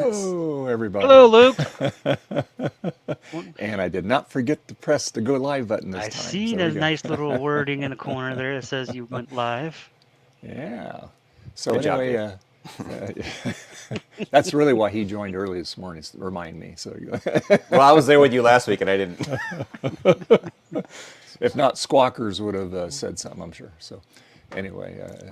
Hello, everybody. Hello, Luke. And I did not forget to press the go live button this I time. see So the there we go. nice little wording in the corner there that says you went live. Yeah. So Good job, anyway, Dave. that's really why he joined early this morning, is to remind me. So you Well, I was there with you last week and I didn't. if not, Squawkers would have said something, I'm sure. So anyway,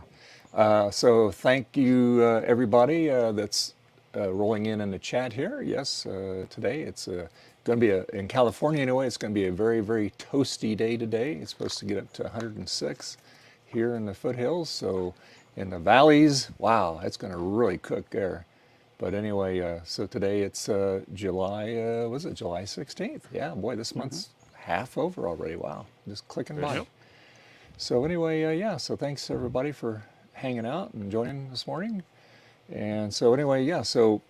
so thank you, everybody that's rolling in the chat here. Yes, today it's going to be, in California anyway, it's going to be a very, very toasty day today. It's supposed to get up to 106 here in the foothills. So in the valleys, wow, it's going to really cook there. But anyway, so today it's July, was it July 16th? Yeah, boy, this month's half over already. Wow, just clicking by. Yep. So anyway, yeah, so thanks everybody for hanging out and joining this morning. And so anyway, yeah, so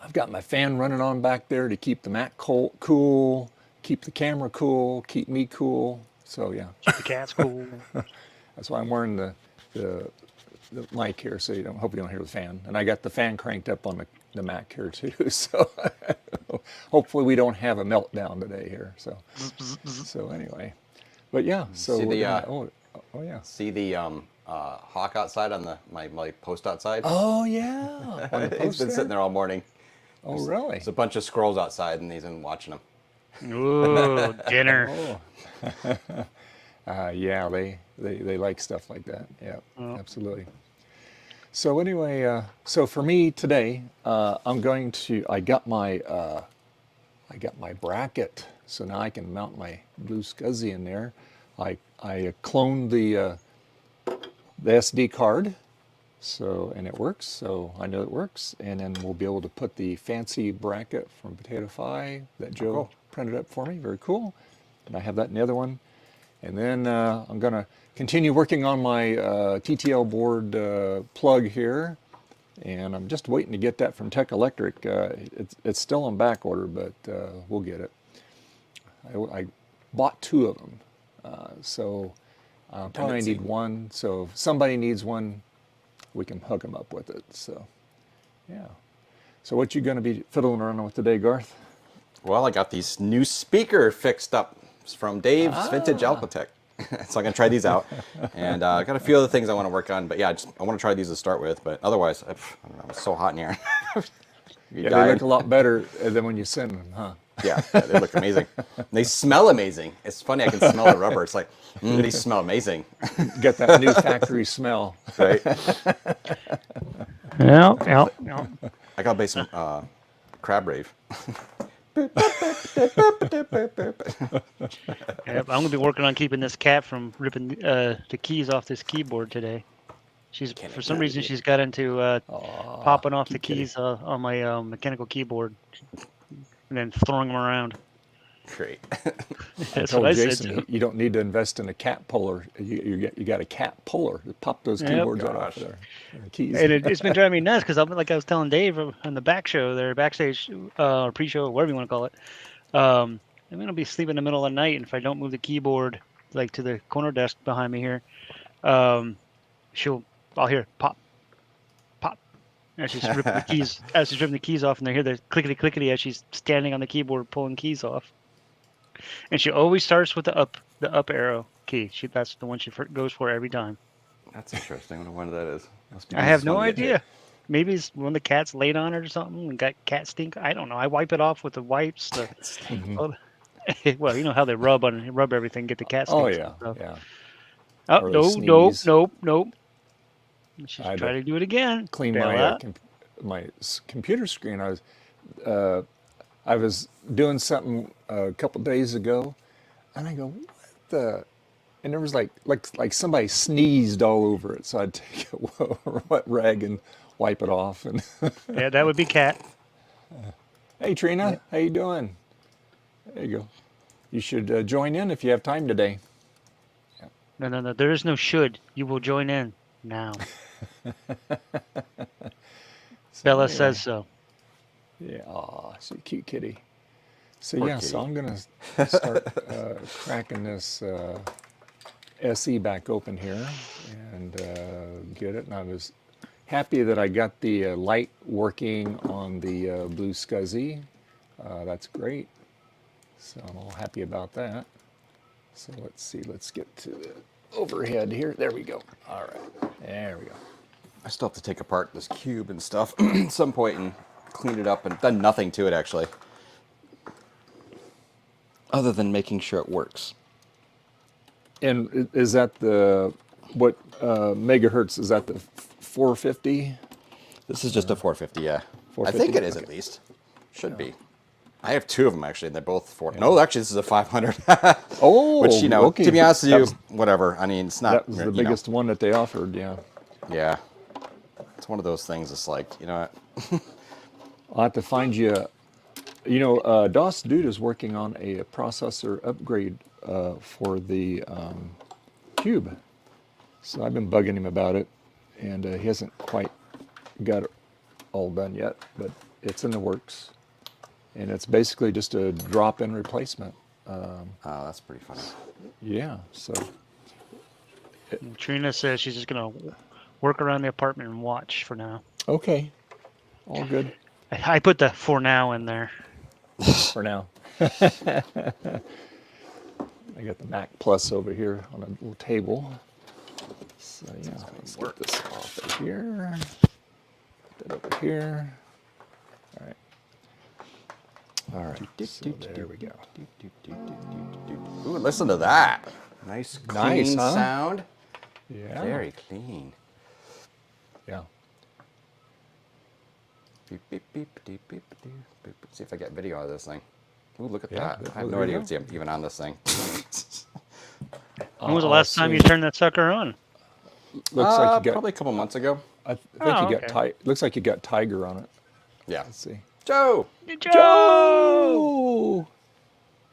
I've got my fan running on back there to keep the Mac cool, keep the camera cool, keep me cool. So yeah, Keep the cats cool. that's why I'm wearing the mic here, so hopefully you don't hear the fan. And I got the fan cranked up on the Mac here too, so hopefully we don't have a meltdown today here. So anyway, but yeah, so See the, oh yeah. See the hawk outside on my post outside? Oh yeah, on the He's post been there? sitting there all morning. Oh really? There's a bunch of squirrels outside and he's been watching them. Ooh, dinner. Yeah, they like stuff like that. Yeah, Oh. absolutely. So anyway, so for me today, I got my bracket, so now I can mount my Blue Scuzzy in there. I cloned the SD card, and it works. So I know it works, and then we'll be able to put the fancy bracket from Potato Fi that Joe printed up for me. Very cool. And I have that in the other one. And then I'm going to continue working on my TTL board plug here. And I'm just waiting to get that from Tech Electric. It's still on back order, but we'll get it. I bought 2 of them. So probably need one. So if somebody needs one, we can hook them up with it. So, yeah. So what you going to be fiddling around with today, Garth? Well, I got these new speaker fixed up from Dave's Vintage Alcatech. So I'm going to try these out. And I got a few other things I want to work on. But yeah, I want to try these to start with. But otherwise, I don't know, it's so hot in here. Yeah, they look a lot better than when you send them, huh? Yeah, they look amazing. They smell amazing. It's funny, I can smell the rubber. It's like, they smell amazing. Get that new factory smell. Right? Yeah. I got to bake some crab rave. Yep, I'm gonna be working on keeping this cat from ripping the keys off this keyboard today. For some reason she's got into popping off the keys on my mechanical keyboard and then throwing them around. Great. I told Jason you don't need to invest in a cat puller. You got a cat puller. Pop those keyboards right off there. The keys. And it's been driving me nuts because like I was telling Dave on the back show there, backstage or pre-show, whatever you want to call it. I'm gonna be sleeping in the middle of the night, and if I don't move the keyboard like to the corner desk behind me here, I'll hear pop, pop, as she's ripping the keys. As she's ripping the keys off, and I hear the clickety clickety as she's standing on the keyboard pulling keys off. And she always starts with the up arrow key. That's the one she goes for every time. That's interesting. I wonder what that is. I have no idea. Maybe it's when the cat's laid on it or something and got cat stink. I don't know. I wipe it off with the wipes. Well, you know how they rub everything, get the cat stink. Oh yeah, yeah. Oh nope. She's trying to do it again. Clean my computer screen. I was doing something a couple days ago, and I go, what the? And there was like somebody sneezed all over it. So I'd take a wet rag and wipe it off. And yeah, that would be cat. Hey Trina, how you doing? There you go. You should join in if you have time today. Yeah. No. There is no should. You will join in now. Bella says so. Yeah, aw, she's a cute kitty. So yeah, so I'm gonna start cracking this SE back open here and get it. And I was happy that I got the light working on the blue SCSI. That's great. So I'm all happy about that. So let's see, let's get to the overhead here. There we go. All right, there we go. I still have to take apart this cube and stuff at some point and clean it up, and done nothing to it actually, other than making sure it works. And is that the, what megahertz, is that the 450? This is just a 450, yeah. I 450? think it is, Okay. at least. Should be. I have two of them actually, and they're both No, actually, this is a 500. Oh, Which, you know, okay. to be honest with That you, was- whatever. I mean, it's not. That was the you know, biggest one that they offered, yeah. Yeah. It's one of those things. It's like, you know what? I'll have to find you. You know, DOS Dude is working on a processor upgrade for the Cube. So I've been bugging him about it, and he hasn't quite got it all done yet, but it's in the works. And it's basically just a drop-in replacement. Oh, that's pretty funny. Yeah, so And Trina says she's just gonna work around the apartment and watch for now. okay, all good I put the "for now" in there. for now. I got the Mac Plus over here on a little table. So yeah, let's get this off of here. Put that over here. All right. All right. So there we go. Ooh, listen to that. Nice, clean Nice, huh? sound. Yeah. Very clean. Yeah. Beep, beep, beep, beep, beep, beep, beep. See if I get video out of this thing. Ooh, look at Yeah, that. I well, have no there you idea go. what's even on this thing. When was the last time you turned that sucker on? Looks like you got. Probably a couple months ago. I think Oh, you got. okay. Looks like you got Tiger on it. Yeah. Let's see. Joe! Joe!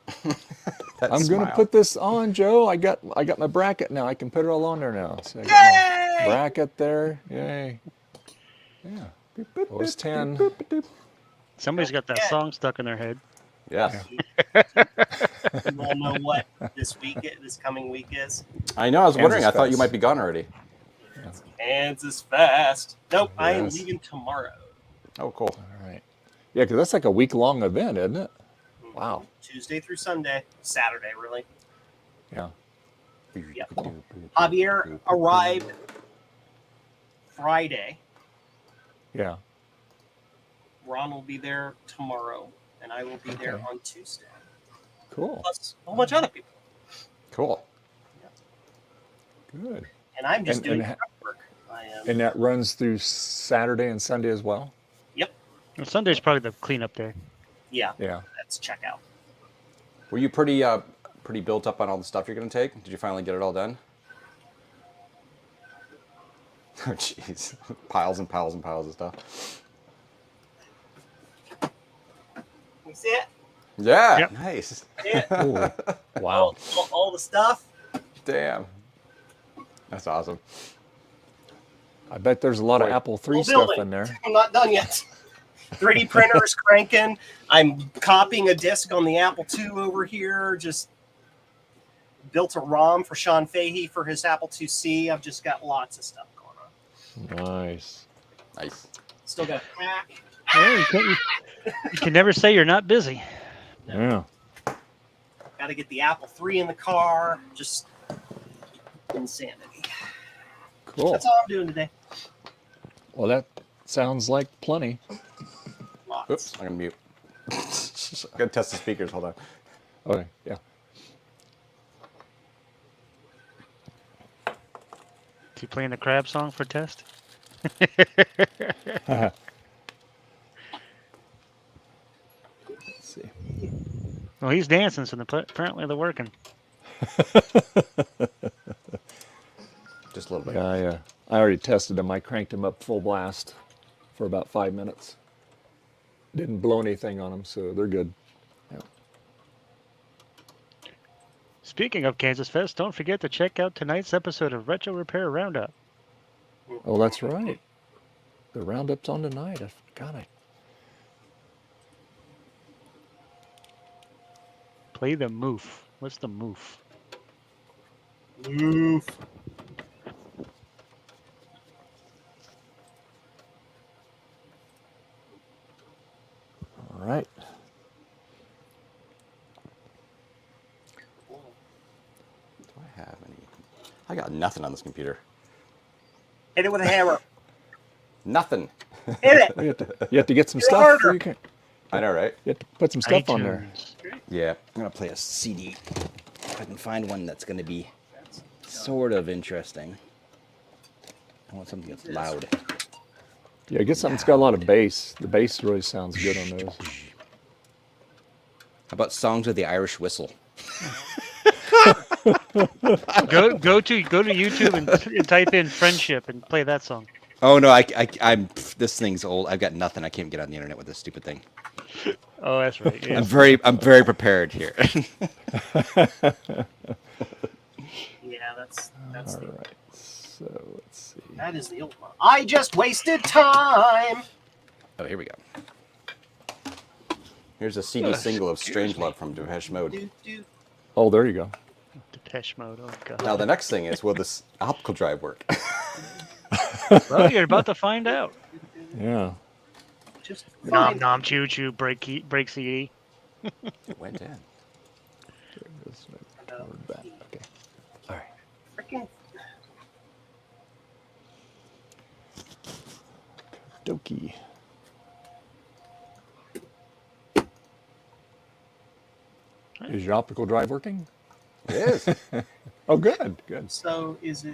That I'm gonna smile. put this on, Joe. I got my bracket now. I can put it all on there now. So I got my bracket there. Yay! Yeah. OS 10. Somebody's got that song stuck in their head. Yes. You all know what this coming week is? I know. I was wondering. Kansas I thought you Fest. might be gone already. Kansas Fest. Nope, I am Yes. leaving tomorrow. Oh, cool. All right. Yeah, because that's like a week-long event, isn't it? Wow. Tuesday through Sunday. Saturday, really. Yeah. Yep. Javier arrived Friday. Yeah. Ron will be there tomorrow, and I will be there Okay. on Tuesday. Cool. Plus a whole bunch of other people. Cool. Good. And I'm just And- doing and prep work. I am. And that runs through Saturday and Sunday as well. Yep. And Sunday's probably the cleanup day. Yeah. Yeah. That's checkout. Were you pretty built up on all the stuff you're going to take? Did you finally get it all done? Oh, jeez. Piles and piles and piles of stuff. You see it? Yeah. Yep. Nice. See it? Ooh. Wow. All the stuff. Damn. That's awesome. I bet there's a lot of Boy. Apple III Whole stuff building. in there. I'm not done yet. 3D printer is cranking. I'm copying a disc on the Apple II over here. Just built a ROM for Sean Fahey for his Apple IIc. I've just got lots of stuff going on. Nice. Nice. Still got a pack. Well, you can never say you're not busy. Yeah. Got to get the Apple III in the car. Just insanity. Cool. That's all I'm doing today. Well, that sounds like plenty. Lots. Oops. I'm going to mute. I'm going to test the speakers. Hold on. Okay. Yeah. Is he playing the crab song for test? Let's see. Well, he's dancing, so apparently they're working. Just a little bit. Yeah, I already tested them. I cranked them up full blast for about 5 minutes. Didn't blow anything on them, so they're good. Yeah. Speaking of Kansas Fest, don't forget to check out tonight's episode of Retro Repair Roundup. Oh, that's right. The roundup's on tonight. I forgot it. Play the moof. What's the moof? Oof. have any? I got nothing on this computer. Hit it with a hammer. Nothing. Hit it. You have to get some Get stuff. harder. You, can, I know, right? you have to put some stuff on there. iTunes. Yeah. I'm gonna play a CD. If I can find one that's gonna be sort of interesting. I want something that's loud. Yeah, get something that's got a lot of bass. The bass really sounds good on those. How about songs with the Irish whistle? Go to YouTube and type in "friendship" and play that song. Oh no, I'm. This thing's old. I've got nothing. I can't get on the internet with this stupid thing. Oh, that's right. Yeah. I'm very prepared here. Yeah, that's All the, right. So let's see. that is the old one. I just wasted time. Oh, here we go. Here's a CD single of "Strange Love" from Depeche Mode. Do, do. Oh, there you go. Depeche Mode. Oh god. Now the next thing is, will this optical drive work? Well, you're about to find out. Yeah. Just Nom find nom choo choo break CD. It went in. This way, toward that. Okay. All right. freaking. Dokie. Is your optical drive working? It is. Oh, good. Good. So is it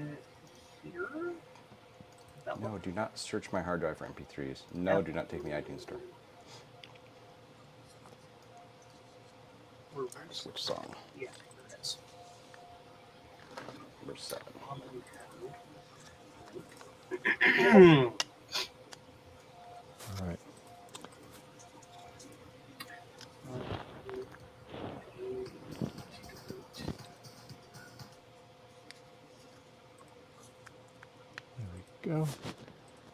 here? That No, one? do not search my hard drive for MP3s. No, do not take me iTunes Store. Switch song. Yeah, there it is. Number 7. All right. There we go.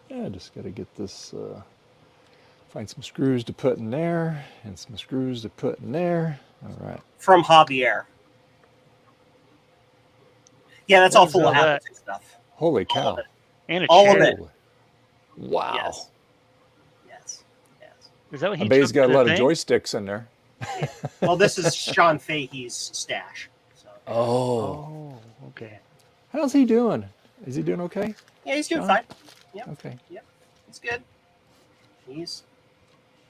Yeah, just got to get this, find some screws to put in there and some screws to put in there. All right. From Javier. Yeah, that's all What is full all of that? Appleton stuff. Holy All cow. of it. And a All of chair. it. Wow. Yes. Yes. Yes. Is that what he I bet he's took got a the lot of thing? joysticks in there. Well, this is Sean Fahey's stash. So. Oh. Oh, okay. How's he doing? Is he doing okay? Yeah, he's doing Sean? fine. Yep. Okay. He's good.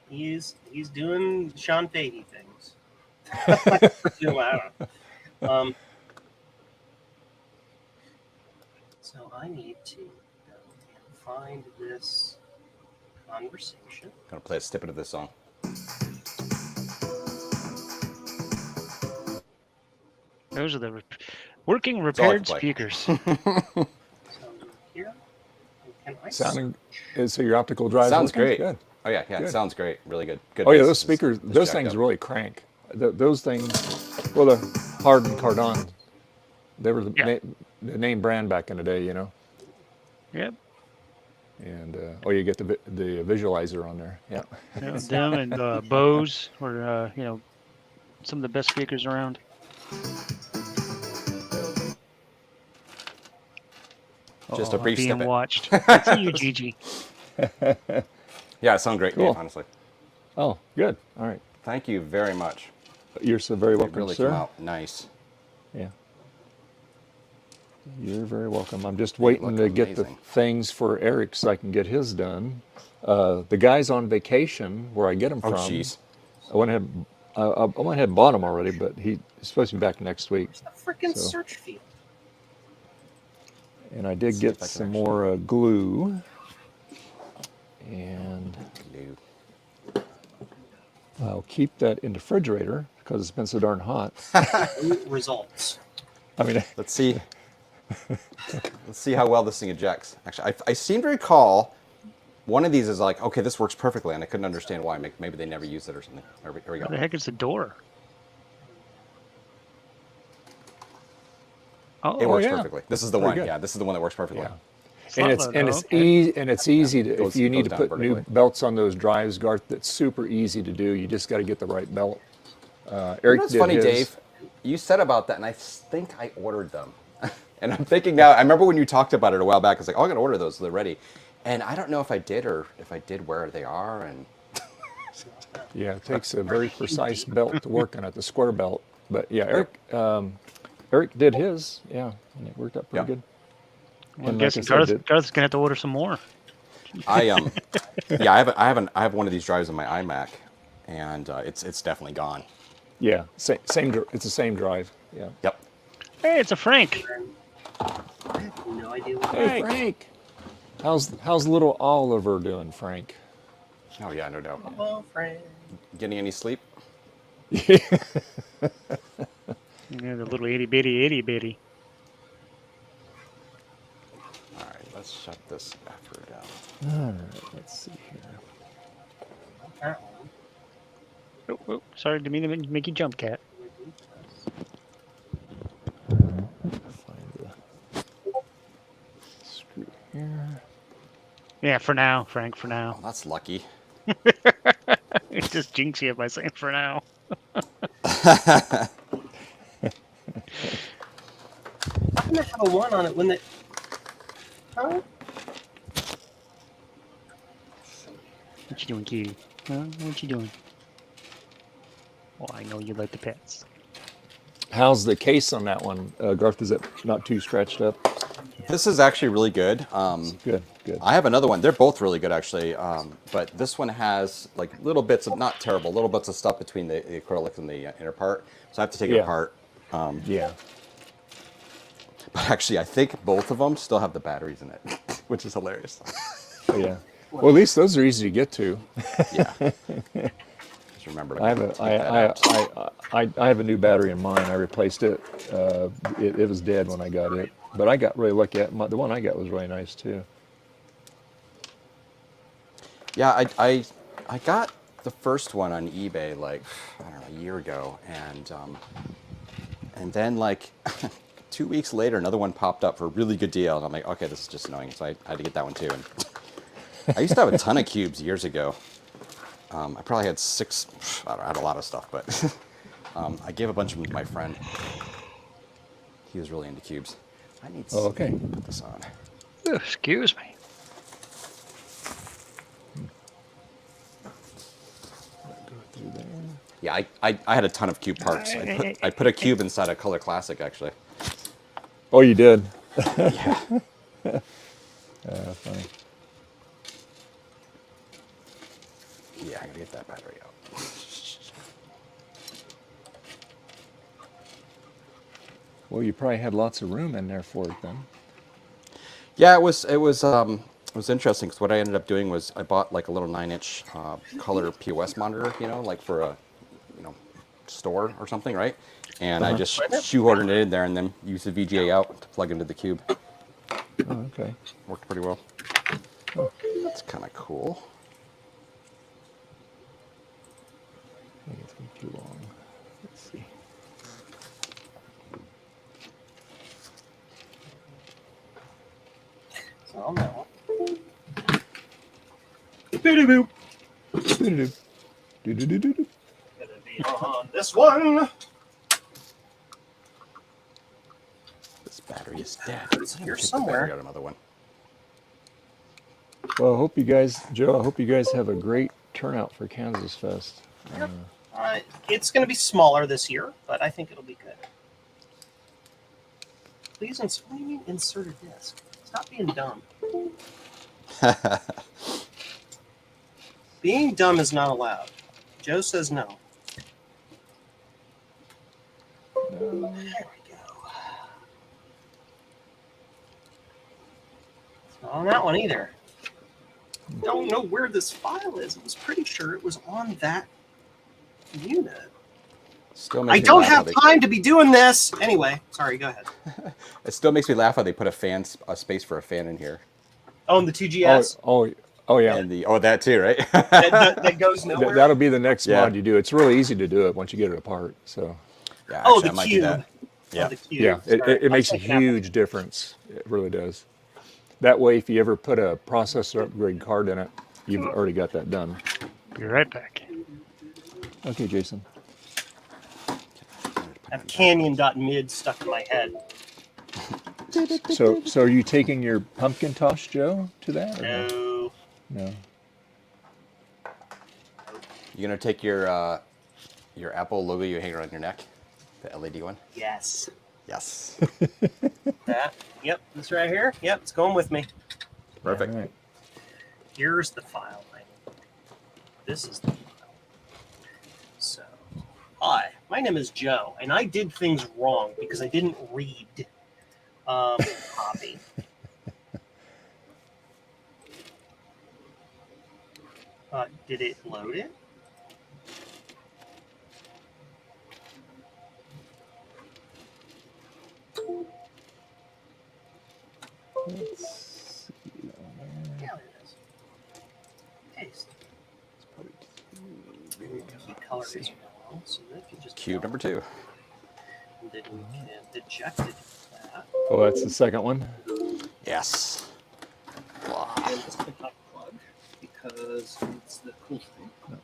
He's doing Sean Fahey things. I don't know. So I need to go and find this conversation. Gonna play a snippet of this song. Those are the working all I repaired can play. speakers. So here, and can I Sounding, so your optical drive Sounds working? great. Good. Oh yeah, yeah, it Good. sounds great. Really good. Good. Oh yeah, bass. those speakers, It's those jacked things up. really crank. Those things, well, the Hard Cardon, they were Yeah. the name brand back in the day, you know. Yep. And you get the visualizer on there. Yeah. You know, them and Bose were some of the best speakers around. Just a brief being snippet. watched. It's you, Gigi. Yeah, it sounds great, Cool. Dave, honestly. Oh, good. All right. Thank you very much. You're so very It welcome, really sir. came out nice. Yeah. You're very welcome. I'm just waiting to look get the amazing. things for Eric so I can get his done. The guy's on vacation where I get him Oh, from. jeez. I went ahead, I went ahead and bought him already, but he's supposed to be back next week. a freaking So- search field? And I did see get if I can some actually- more glue. And No. I'll keep that in the refrigerator because it's been so darn hot. Results. I mean, Let's see. Let's see how well this thing ejects. Actually, I seem to recall one of these is like, okay, this works perfectly, and I couldn't understand why. Maybe they never used it or something. Here we What the go. heck is the door? Oh, It works yeah. perfectly. This is the Very one. good. Yeah, this is the one that works perfectly. yeah. it's And not it's low, and though. it's Okay. easy and it's easy to Goes- if you need goes to down put new vertically. belts on those drives, Garth. That's super easy to do. You just got to get the right belt. You Eric know what's did funny, his. Dave? You said about that, and I think I ordered them. And I'm thinking now, I remember when you talked about it a while back, I was like, oh, I'm going to order those so they're ready. And I don't know if I did or if I did where they are. And Yeah, it takes a very precise belt to work on it, the square belt. But yeah, Eric did his, yeah, and it worked out pretty Yep. good. Well, I'm And like I guessing said, Garth's gonna have to order some more. Yeah, I have one of these drives in my iMac, and it's definitely gone. yeah, it's the same drive. Yeah. Yep. Hey, it's a Frank. I have no idea what Hey Frank, how's little Oliver doing, Frank? Oh yeah, no doubt. Hello, friend. Getting any sleep? Yeah, the little itty bitty. All right, let's shut this effort down. All right, let's see here. That one. Oh, sorry, didn't mean to make you jump, cat. Find the screw here. Yeah, for now, Frank. For Oh, now. that's lucky. It just jinx you by saying for now. How come I have a 1 on it when the... Huh? What you doing, kitty? Huh? What you doing? Oh, I know you like the pets. How's the case on that one, Garth? Is it not too scratched up? This is actually really good. Good. I have another one. They're both really good, actually. But this one has like little bits of, not terrible, little bits of stuff between the acrylic and the inner part. So I have to take it Yeah. apart. Yeah. But actually, I think both of them still have the batteries in it, which is hilarious. Oh, yeah. Well, at least those are easy to get to. Yeah. Just remember to I have take that out. I have a new battery in mine. I replaced it. It was dead when I got it, but I got really lucky. The one I got was really nice too. Yeah, I got the first one on eBay like, I don't know, a year ago, and then like 2 weeks later, another one popped up for a really good deal, and I'm like, okay, this is just annoying, so I had to get that one too. And I used to have a ton of cubes years ago. I probably had 6. I don't know, I had a lot of stuff, but I gave a bunch of them to my friend. He was really into cubes. I need to Oh, okay. put this on. Ooh, excuse me. Go through there. Yeah, I had a ton of cube parts. I put a cube inside a Color Classic, actually. Oh, you did. Yeah. Funny. Yeah, I gotta get that battery out. Well, you probably had lots of room in there for it then. Yeah, it was interesting because what I ended up doing was I bought like a little 9-inch color POS monitor, you know, like for a store or something, right? And I just shoehorned it in there and then used the VGA out to plug into the cube. Oh, okay. Worked pretty well. That's kind of cool. I think it's going to be too long. Let's see. So on that one. Doo-doo-doo. Doo-doo-doo. Doo-doo-doo-doo. Gonna be on this one. This battery is dead. It's here somewhere. Got another one. Well, I hope you guys, Joe, I hope you guys have a great turnout for Kansas Fest. Yep. It's going to be smaller this year, but I think it'll be good. Please insert a disc. Stop being dumb. Being dumb is not allowed. Joe says no. There we go. It's not on that one either. Don't know where this file is. I was pretty sure it was on that unit. Still I makes me don't laugh how have they- time to be doing this. Anyway, sorry, go ahead. It still makes me laugh how they put a space for a fan in here. Oh, and the 2GS Oh, yeah. And that too, right? that goes nowhere. That'll be the next Yeah. mod you do. It's really easy to do it once you get it apart. So, Yeah, Oh, actually, I the might do cube. that. Yeah. Oh, the cube. yeah, Sorry. it makes a I was thinking huge difference. It really does. That way, if you ever put a processor upgrade card in it, you've already got that done. Be right back. Okay, Jason. I have canyon.mid stuck in my head. So are you taking your pumpkin toss, Joe, to that? Or No. no? You gonna take your Apple logo you hang around your neck, the LED one? Yes. Yes. That. Yep, this right here. Yep, it's going with me. Perfect. All right. Here's the file. This is the file. So, hi, my name is Joe, and I did things wrong because I didn't read. Copy. Did it load it? Let's see on there. Yeah, it is. Paste. It's probably too big. Key color Let's is see. wrong, so that can just Cube number 2. And then we can eject it that. Oh, that's the second one. Yes. And just pick up plug because it's the cool thing. No,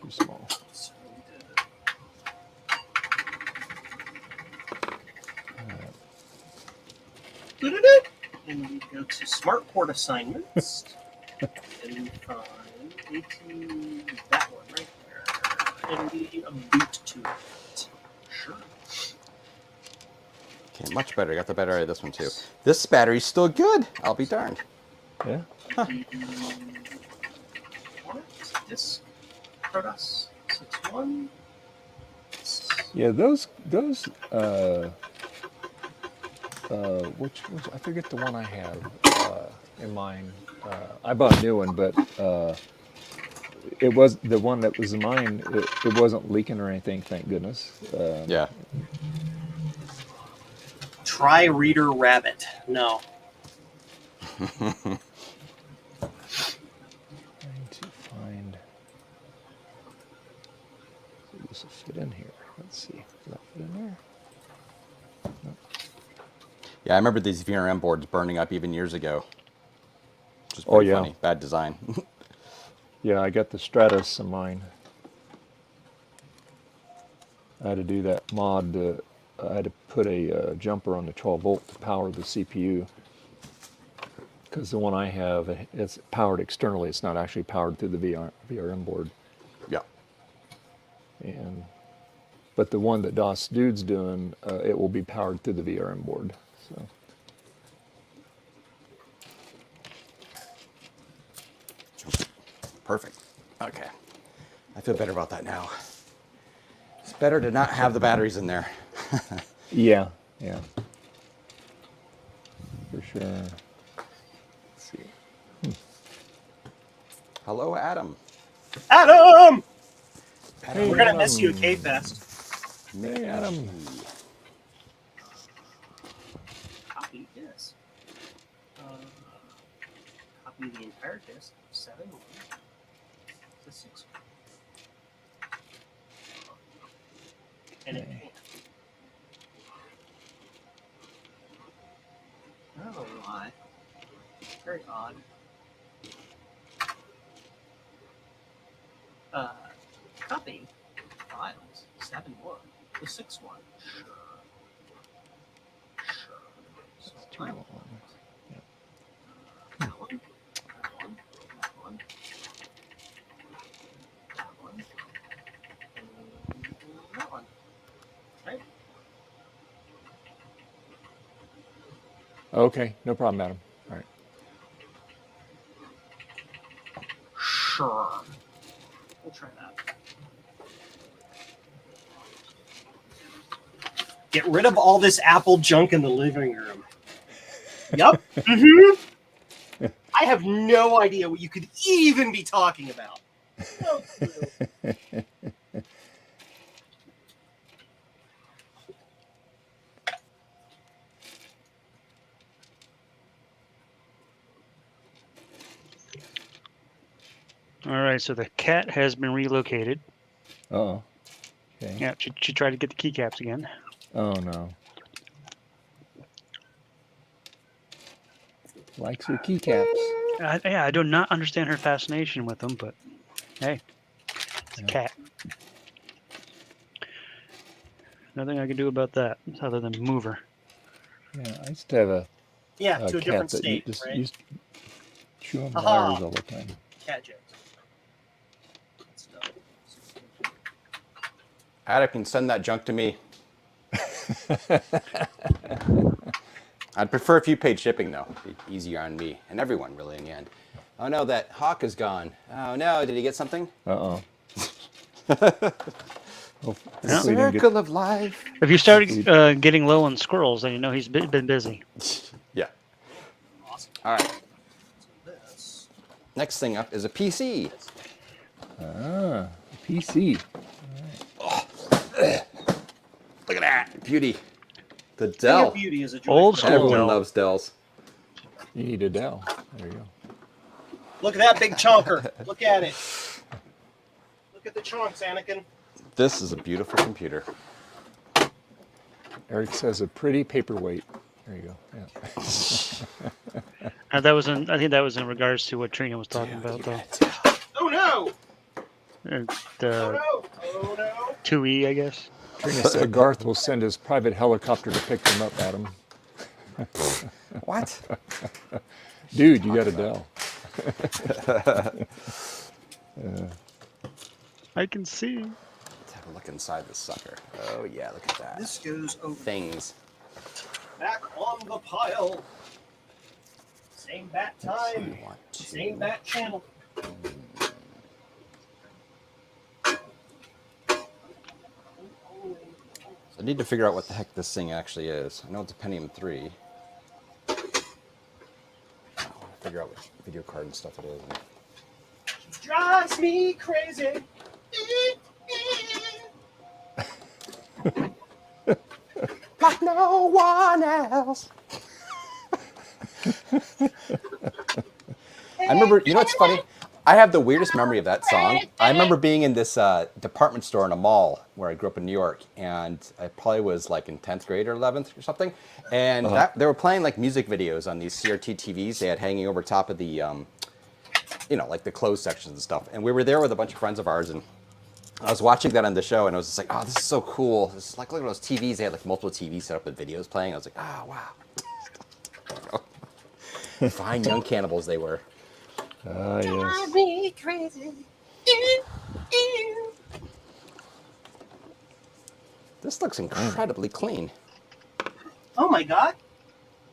too small. So we did. And we go to smart port assignments. And we find that one right there. And we boot to it. Sure. Okay, much better. Got the battery of this one too. This battery's still good. I'll be darned. Yeah. What? Disk. Protos 61. Yeah, those which I forget the one I have in mine. I bought a new one, but it was the one that was in mine. It wasn't leaking or anything, thank goodness. Yeah. Try Reader Rabbit. No. Trying to find. So this will fit in here. Let's see. Does that fit in there? Yeah, I remember these VRM boards burning up even years ago. Which is Oh, pretty yeah. funny. Bad design. Yeah, I got the Stratus in mine. I had to do that mod. I had to put a jumper on the 12 volt to power the CPU. Because the one I have, it's powered externally. It's not actually powered through the VRM board. Yeah. But the one that DOS Dude's doing, it will be powered through the VRM board. So. Perfect. Okay. I feel better about that now. It's better to not have the batteries in there. Yeah, yeah. For sure. Let's see. Hello, Adam. Adam! Hey, We're going to miss you at K-Fest. Hey, Adam. Copy this. Copy the entire disk. 7 1 to 6 1. And it Okay. can't. I don't know why. Very odd. Copy files 7 1 to 6 1. Sure. Sure. So That's too I long. that one, that one, that one, that one, and that one. Right? Okay, no problem, Adam. All right. Sure. We'll try that. Get rid of all this Apple junk in the living room. Yep. I have no idea what you could even be talking about. No clue. All right, so the cat has been relocated. Oh. Okay. Yeah, she tried to get the keycaps again. Oh no. Likes her keycaps. Yeah, I do not understand her fascination with them, but hey, it's a cat. Nothing I can do about that other than move her. Yeah, I used to have a Yeah, cat to a different that state, just right? used to chew on Aha. wires all the time. Cat jokes. That's dumb. Adam can send that junk to me. I'd prefer if you paid shipping, though. It'd be easier on me and everyone, really, in the end. Oh, no, that hawk is gone. Oh, no, did he get something? Uh-oh. Yeah. Hopefully he didn't get- Circle of life. If you start getting low on squirrels, then you know he's been busy. Yeah. Awesome. All right. This. Next thing up is a PC. PC. Look at that. Beauty. The Speaking Dell. of beauty is a joy. Old school. Everyone Dell. loves Dells. You need a Dell. There you go. Look at that big chonker. Look at it. Look at the chonks, Anakin. This is a beautiful computer. Eric says a pretty paperweight. There you go. Yeah. That was in. I think that was in regards to what Trina was talking about, though. Oh no! Oh The no! Oh no! 2E, I guess. Trina said Garth will send his private helicopter to pick them up, Adam. What? Dude, you got a Dell. I can see. Let's have a look inside this sucker. Oh, yeah, look at that. This goes over Things. back on the pile. Same bat time. One, two. Same bat channel. I need to figure out what the heck this thing actually is. I know it's a Pentium 3. I want to figure out what video card and stuff it is. Drives me crazy. Like no one else. I remember, you know what's funny? I have the weirdest memory of that song. I remember being in this department store in a mall where I grew up in New York, and I probably was like in 10th grade or 11th or something, and they were playing like music videos on these CRT TVs they had hanging over top of the, you know, like the closed sections and stuff. And we were there with a bunch of friends of ours, and I was watching that on the show, and I was just like, oh, this is so cool. It's like, look at those TVs. They had like multiple TVs set up with videos playing. I was like, oh, wow. Fine young cannibals they were. Ah, yes. me crazy. This looks incredibly clean. Oh my god!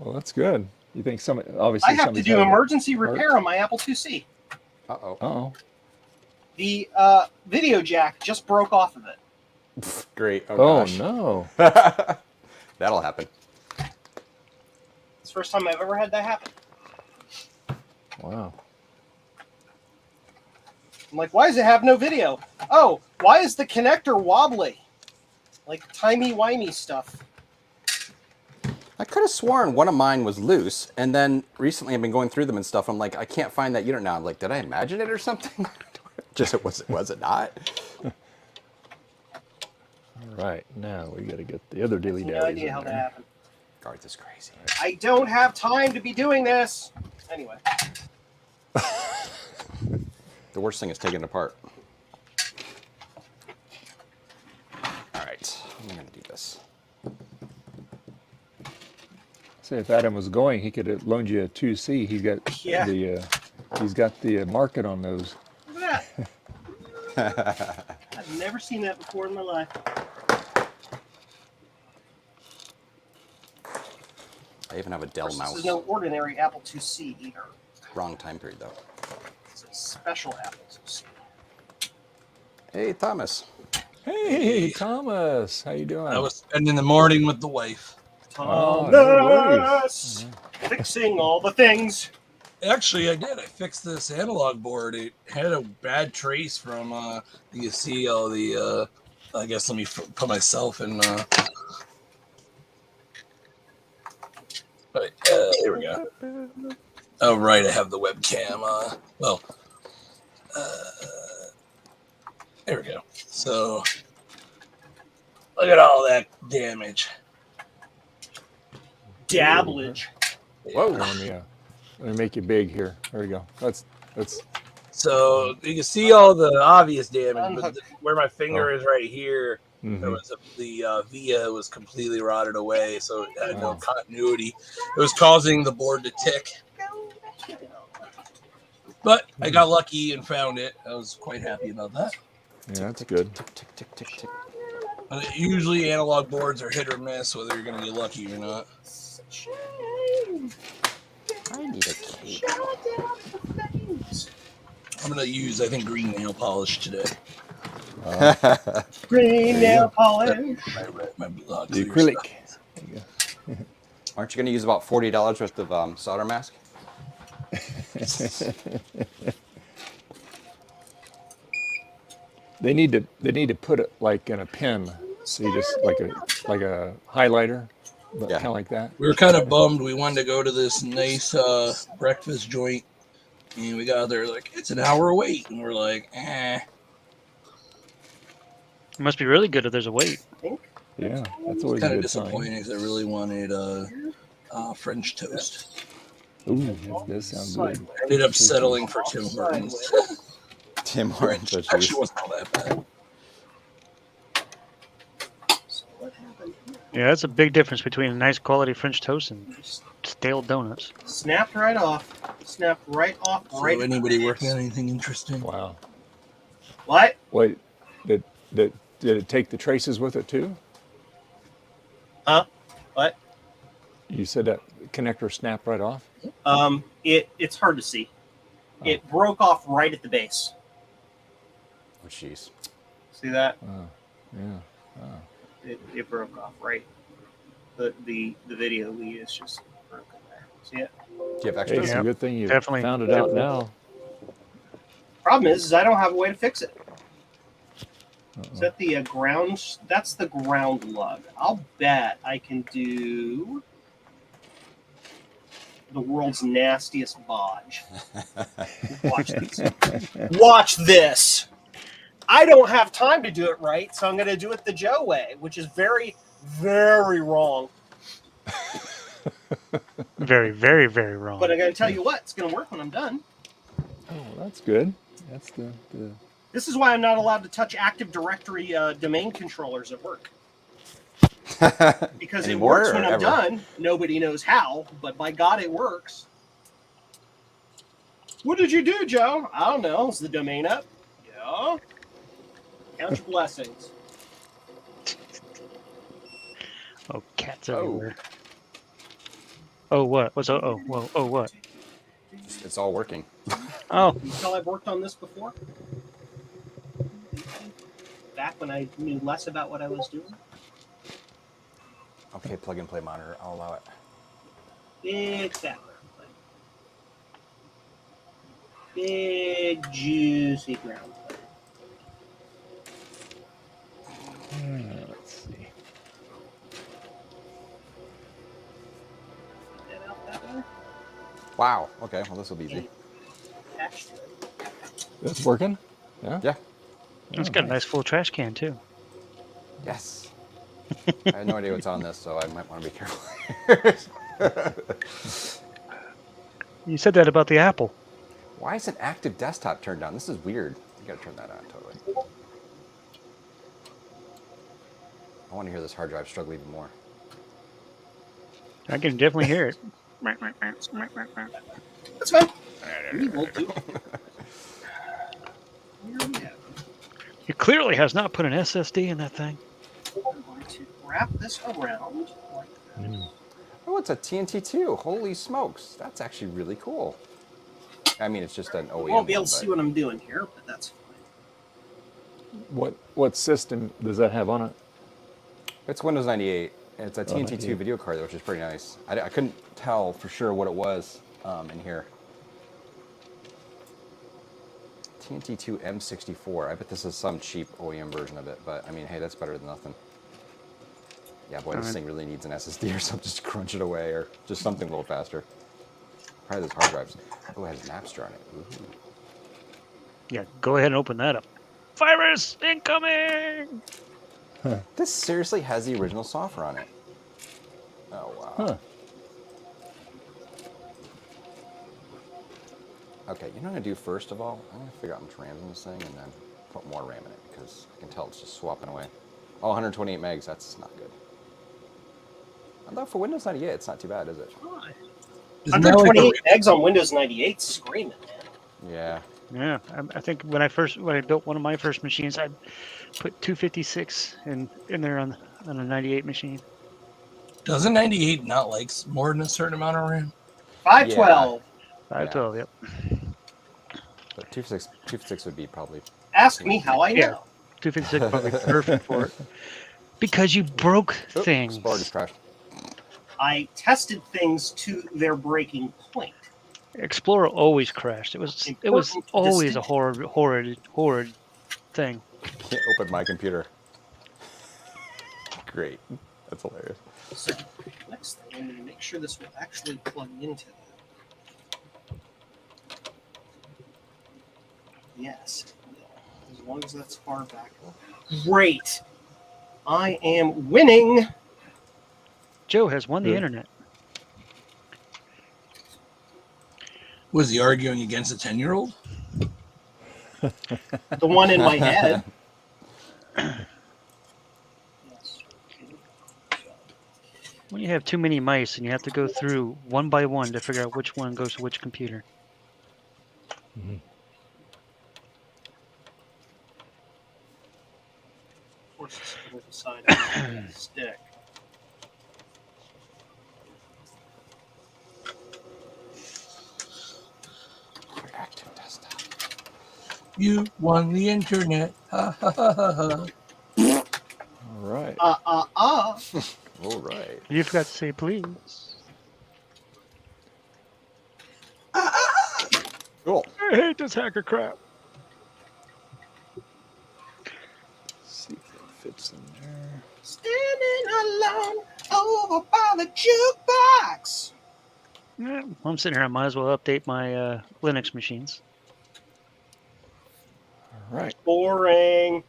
Well, that's good. You think some obviously I have to somebody's do had a- emergency repair on my Apple IIc. Uh-oh. Uh-oh. The video jack just broke off of it. Great. Oh, Oh, gosh. no. That'll happen. It's the first time I've ever had that happen. Wow. I'm like, why does it have no video? Oh, why is the connector wobbly? Like timey-wimey stuff. I could have sworn one of mine was loose, and then recently I've been going through them and stuff. I'm like, I can't find that unit now. I'm like, did I imagine it or something? Just was it not? All right. Now we got to get the other dilly No idea how that happened. Garth is crazy. I don't have time to be doing this. Anyway. The worst thing is taking it apart. All right, I'm gonna do this. Say if Adam was going, he could have loaned you a 2C. He's got the market on those. Look at that. I've never seen that before in my life. I even have a Dell This mouse. is no ordinary Apple IIc either. Wrong time period though. It's a special Apple IIc. Hey, Thomas. Hey, Thomas. How you doing? I was spending the morning with the wife. Oh, no Thomas, fixing all the things. Actually, I did. I fixed this analog board. It had a bad trace from, you see all the, I guess let me put myself in, but, here we go. Oh, right, I have the webcam, there we go. So, look at all that damage. Dabblage. Whoa. Let me make you big here. There we go. Let's. So you can see all the obvious damage, but where my finger Oh. is right here, Mhm. there was the via was completely rotted away, so it had no continuity. It was causing the board to tick. But I got lucky and found it. I was quite happy about that. Yeah, that's good. Tick, tick, tick, tick. Usually analog boards are hit or miss, whether you're going to be lucky or not. I need a cake. I'm going to use, I think, green nail polish today. Green nail polish. My The clear acrylic. stuff. There you go. Aren't you going to use about $40 worth of solder mask? They need to put it like in a pen, so you just like a highlighter, but Yeah. kind of like that. We were kind of bummed. We wanted to go to this nice breakfast joint, and we got there like, it's an hour wait, and we're like, eh. It must be really good if there's a wait. Yeah, that's always a Kind of good sign. disappointing because I really wanted French toast. Ooh, that does sound good. I ended up settling for Tim Hortons. Tim Hortons. Which actually wasn't all that bad. Yeah, that's a big difference between a nice quality French toast and stale donuts. Snapped right off. Snapped right off. So Right. anybody working on anything interesting? Wow. What? Wait, did it take the traces with it too? Huh? What? You said that connector snapped right off? It's hard to see. It broke off right at the base. Oh, jeez. See that? Yeah. It broke off right. The video we used just broken there. See it? Do you have Hey, extras? it's Yeah, a good thing you definitely. found it out now. Problem is I don't have a way to fix it. Is that the ground? That's the ground lug. I'll bet I can do the world's nastiest bodge. Watch this. Watch this. I don't have time to do it right, so I'm going to do it the Joe way, which is very, very wrong. Very, very, very wrong. But I'm going to tell you what, it's going to work when I'm done. Oh, that's good. That's the This is why I'm not allowed to touch Active Directory domain controllers at work. Because it Anymore, works when or I'm ever? done. Nobody knows how, but by God, it works. What did you do, Joe? I don't know. Is the domain up? Yeah. Count your blessings. Oh, cats everywhere. Oh, what? What's whoa? Oh, what? It's all working. Oh, You tell I've worked on this before? Back when I knew less about what I was doing? Okay, plug and play monitor. I'll allow it. Big fat ground plane. Big juicy ground plane. let's see. Get out that way. Wow. Okay, well, this will be easy. Attached to it. That's working? Yeah? Yeah. it's got a nice full trash can too. Yes. I have no idea what's on this, so I might want to be careful. You said that about the Apple. Why is an active desktop turned on? This is weird. You gotta turn that on, totally. I want to hear this hard drive struggle even more. I can definitely hear it. That's fine. We will do it. Here we have. It clearly has not put an SSD in that thing. I'm going to wrap this around like that. Oh, it's a TNT2. Holy smokes. That's actually really cool. I mean, it's just an OEM. You won't be able one, to see but- what I'm doing here, but that's fine. What system does that have on it? It's Windows 98. It's a TNT2 98. video card, which is pretty nice. I couldn't tell for sure what it was in here. TNT2 M64. I bet this is some cheap OEM version of it, but I mean, hey, that's better than nothing. Yeah, boy, this Alright. thing really needs an SSD or something just to crunch it away, or just something a little faster. Probably those hard drives. Oh, it has Napster on it. Ooh. Yeah, go ahead and open that up. Virus incoming! This seriously has the original software on it. Oh, wow. Huh. Okay, you know what I'm going to do first of all? I'm going to figure out how much RAM's in this thing and then put more RAM in it because I can tell it's just swapping away. Oh, 128 megs, that's not good. Although for Windows 98, it's not too bad, is it? Isn't that like 128 megs on Windows 98 screaming, man. Yeah. Yeah, I think when I built one of my first machines, I put 256 in there on a 98 machine. Doesn't 98 not like more than a certain amount of RAM? 512. 512. Yep. But 256 would be probably. Ask me how I Yeah. know. 256 probably perfect for it. Because you broke Oop, things. Explorer just crashed. I tested things to their breaking point. Explorer always crashed. It was Important always a distinction. horrid thing. Can't open my computer. Great. That's hilarious. So next thing, I'm going to make sure this will actually plug into that. Yes, it will. As long as that's far back. Great. I am winning. Joe has won the Good. internet. Was he arguing against a 10-year-old? The one in my head. Yes. When you have too many mice and you have to go through one by one to figure out which one goes to which computer. Mhm. Of course, it's going to decide to stick. Active desktop. You won the internet. Ha ha ha ha ha. All right. All right. You forgot to say please. Cool. I hate this hacker crap. See if it fits in there. Standing alone over by the jukebox. Yeah, I'm sitting here. I might as well update my Linux machines. All right. Boring.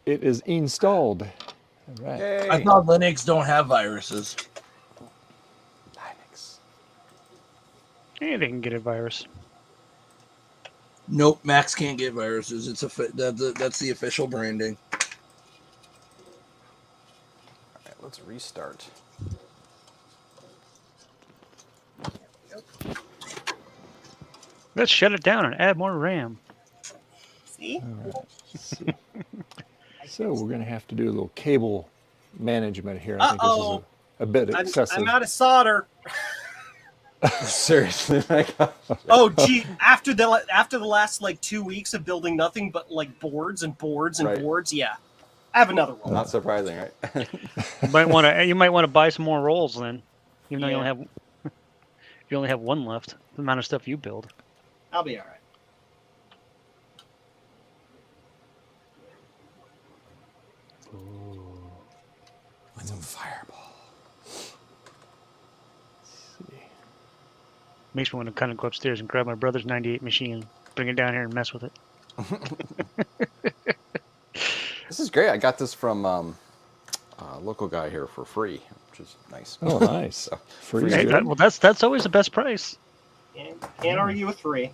It is installed. All right. Yay. I thought Linux don't have viruses. Linux. Yeah, they can get a virus. Nope, Macs can't get viruses. It's that's the official branding. All right, let's restart. Let's shut it down and add more RAM. See? All right. Let's see. So we're going to have to do a little cable management here. I think this is a bit excessive. I'm out of solder. Seriously, my God. Oh, gee! After the last like 2 weeks of building nothing but like boards and boards and Right. boards, yeah, I have another one. Not surprising, right? You might want to buy some more rolls then, even though Yeah. you only have one left. The amount of stuff you build. I'll be all right. With a fireball. Makes me want to kind of go upstairs and grab my brother's 98 machine, bring it down here and mess with it. This is great. I got this from a local guy here for free, which is nice. Oh, nice. So, Free. Hey, good. well, that's always the best price. Can't argue with 3. I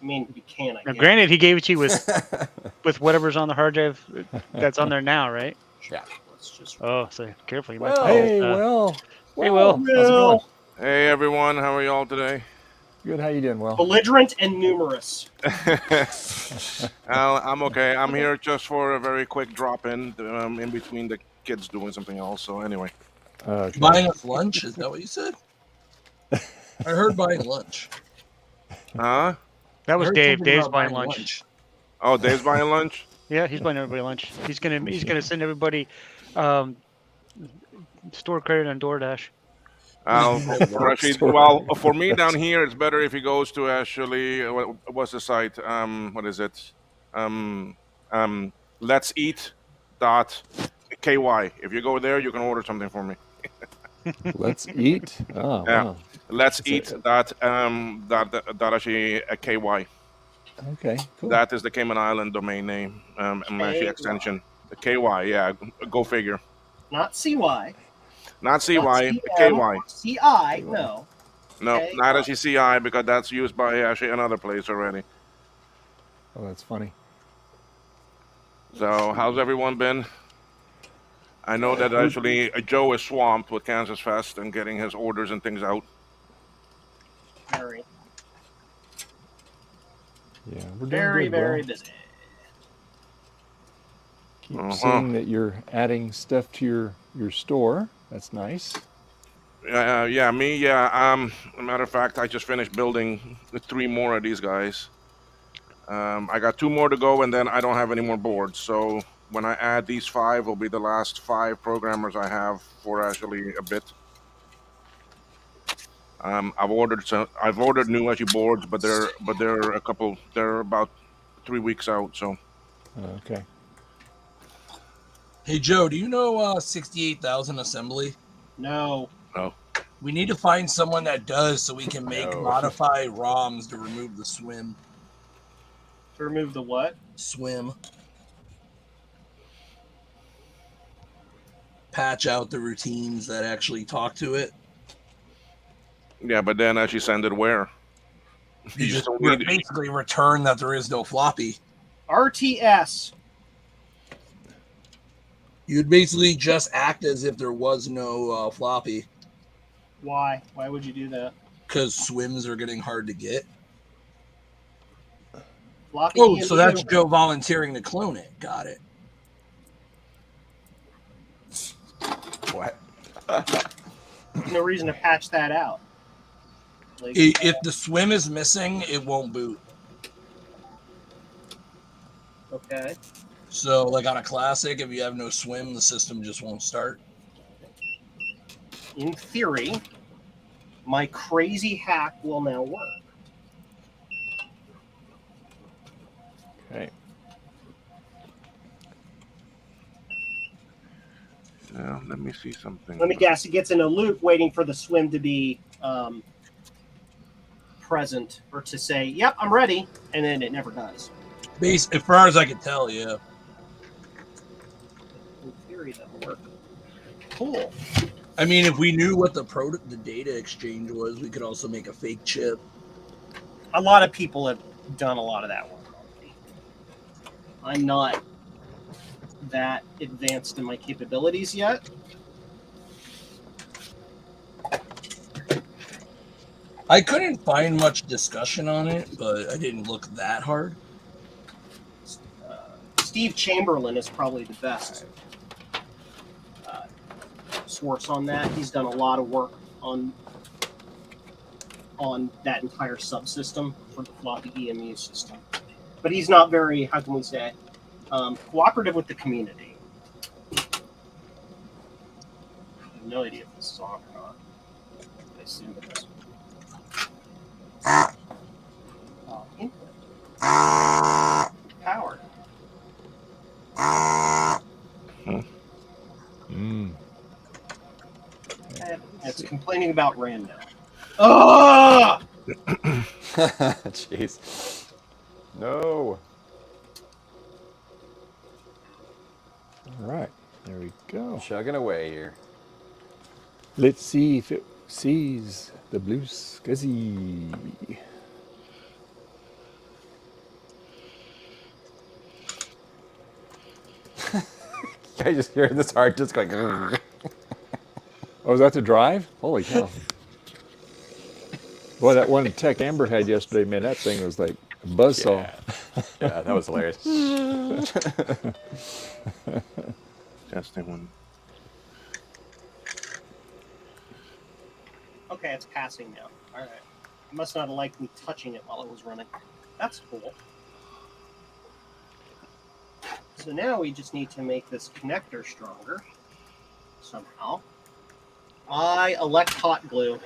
mean, you can. I Now, guess. granted, he gave it to you with whatever's on the hard drive that's on there now, right? yeah. Let's just. Oh, so careful. You might Well, Hey, uh, Will. Hey, Will. How's it going? Hey everyone, how are y'all today? Good. How you doing, Will? Belligerent and numerous. I'm okay. I'm here just for a very quick drop-in between the kids doing something else. So anyway, Okay. Buying us lunch? Is that what you said? I heard buying lunch. huh? that I was heard Dave. something Dave's about buying lunch. Oh, Dave's buying lunch. Yeah, he's buying everybody lunch. He's gonna send everybody store credit on DoorDash. Well, for me down here, it's better if he goes to actually what's the site? What is it? Let's Eat .ky. If you go there, you can order something for me. Let's eat. Oh, Yeah. wow. Let's That's Eat it. actually ky. Okay, cool. That is the Cayman Island domain name, and actually KY. extension. The KY, yeah, go figure. Not CY. Not CY, Not KY. CI. No. No, KY. not actually CI because that's used by actually another place already. Oh, that's funny. So, how's everyone been? I know that actually Joe is swamped with Kansas Fest and getting his orders and things out. Very. Yeah, we're doing Very, good, very Will. busy. Keep seeing that you're adding stuff to your store. That's nice. Yeah, me. Yeah. A matter of fact, I just finished building 3 more of these guys. I got 2 more to go, and then I don't have any more boards. So when I add these 5, will be the last 5 programmers I have for actually a bit. I've ordered new actually boards, but they're about 3 weeks out. So Okay. Hey Joe, do you know 68,000 assembly? No. no. We need to find someone that does so we can make No. modify ROMs to remove the swim. To remove the what? Swim. Patch out the routines that actually talk to it. Yeah, but then actually send it where? You just still need it. basically return that there is no floppy. RTS. You'd basically just act as if there was no floppy, Why? Why would you do that? because swims are getting hard to get. Floppy Oh, so that's EMU. Joe volunteering to clone it. Got it. What? No reason to patch that out. Like, If the swim is missing, it won't boot. okay. So, like on a classic, if you have no swim, the system just won't start. In theory, my crazy hack will now work. Okay. Yeah, let me see something. Let me guess. It gets in a loop waiting for the swim to be present or to say, "Yep, I'm ready," and then it never does. As far as I can tell, yeah. In theory, that'll work. Cool. I mean, if we knew what the data exchange was, we could also make a fake chip. A lot of people have done a lot of that work already. I'm not that advanced in my capabilities yet. I couldn't find much discussion on it, but I didn't look that hard. Steve Chamberlain is probably the best source on that. He's done a lot of work on that entire subsystem for the floppy EMU system. But he's not very, how can we say, cooperative with the community. I have no idea if this is on or not. I assume it is. Input. Power. It's complaining about RAM now. Oh! Jeez. No. All right. There we go. Chugging away here. Let's see if it sees the blue scuzzy. I just hear this heart just going. Oh, is that the drive? Holy cow. Boy, that one Tech Amber had yesterday, man, that thing was like a buzzsaw. Yeah, that was hilarious. Testing one. Okay, it's passing now. All right. It must not have liked me touching it while it was running. That's cool. So now we just need to make this connector stronger somehow. I elect hot glue.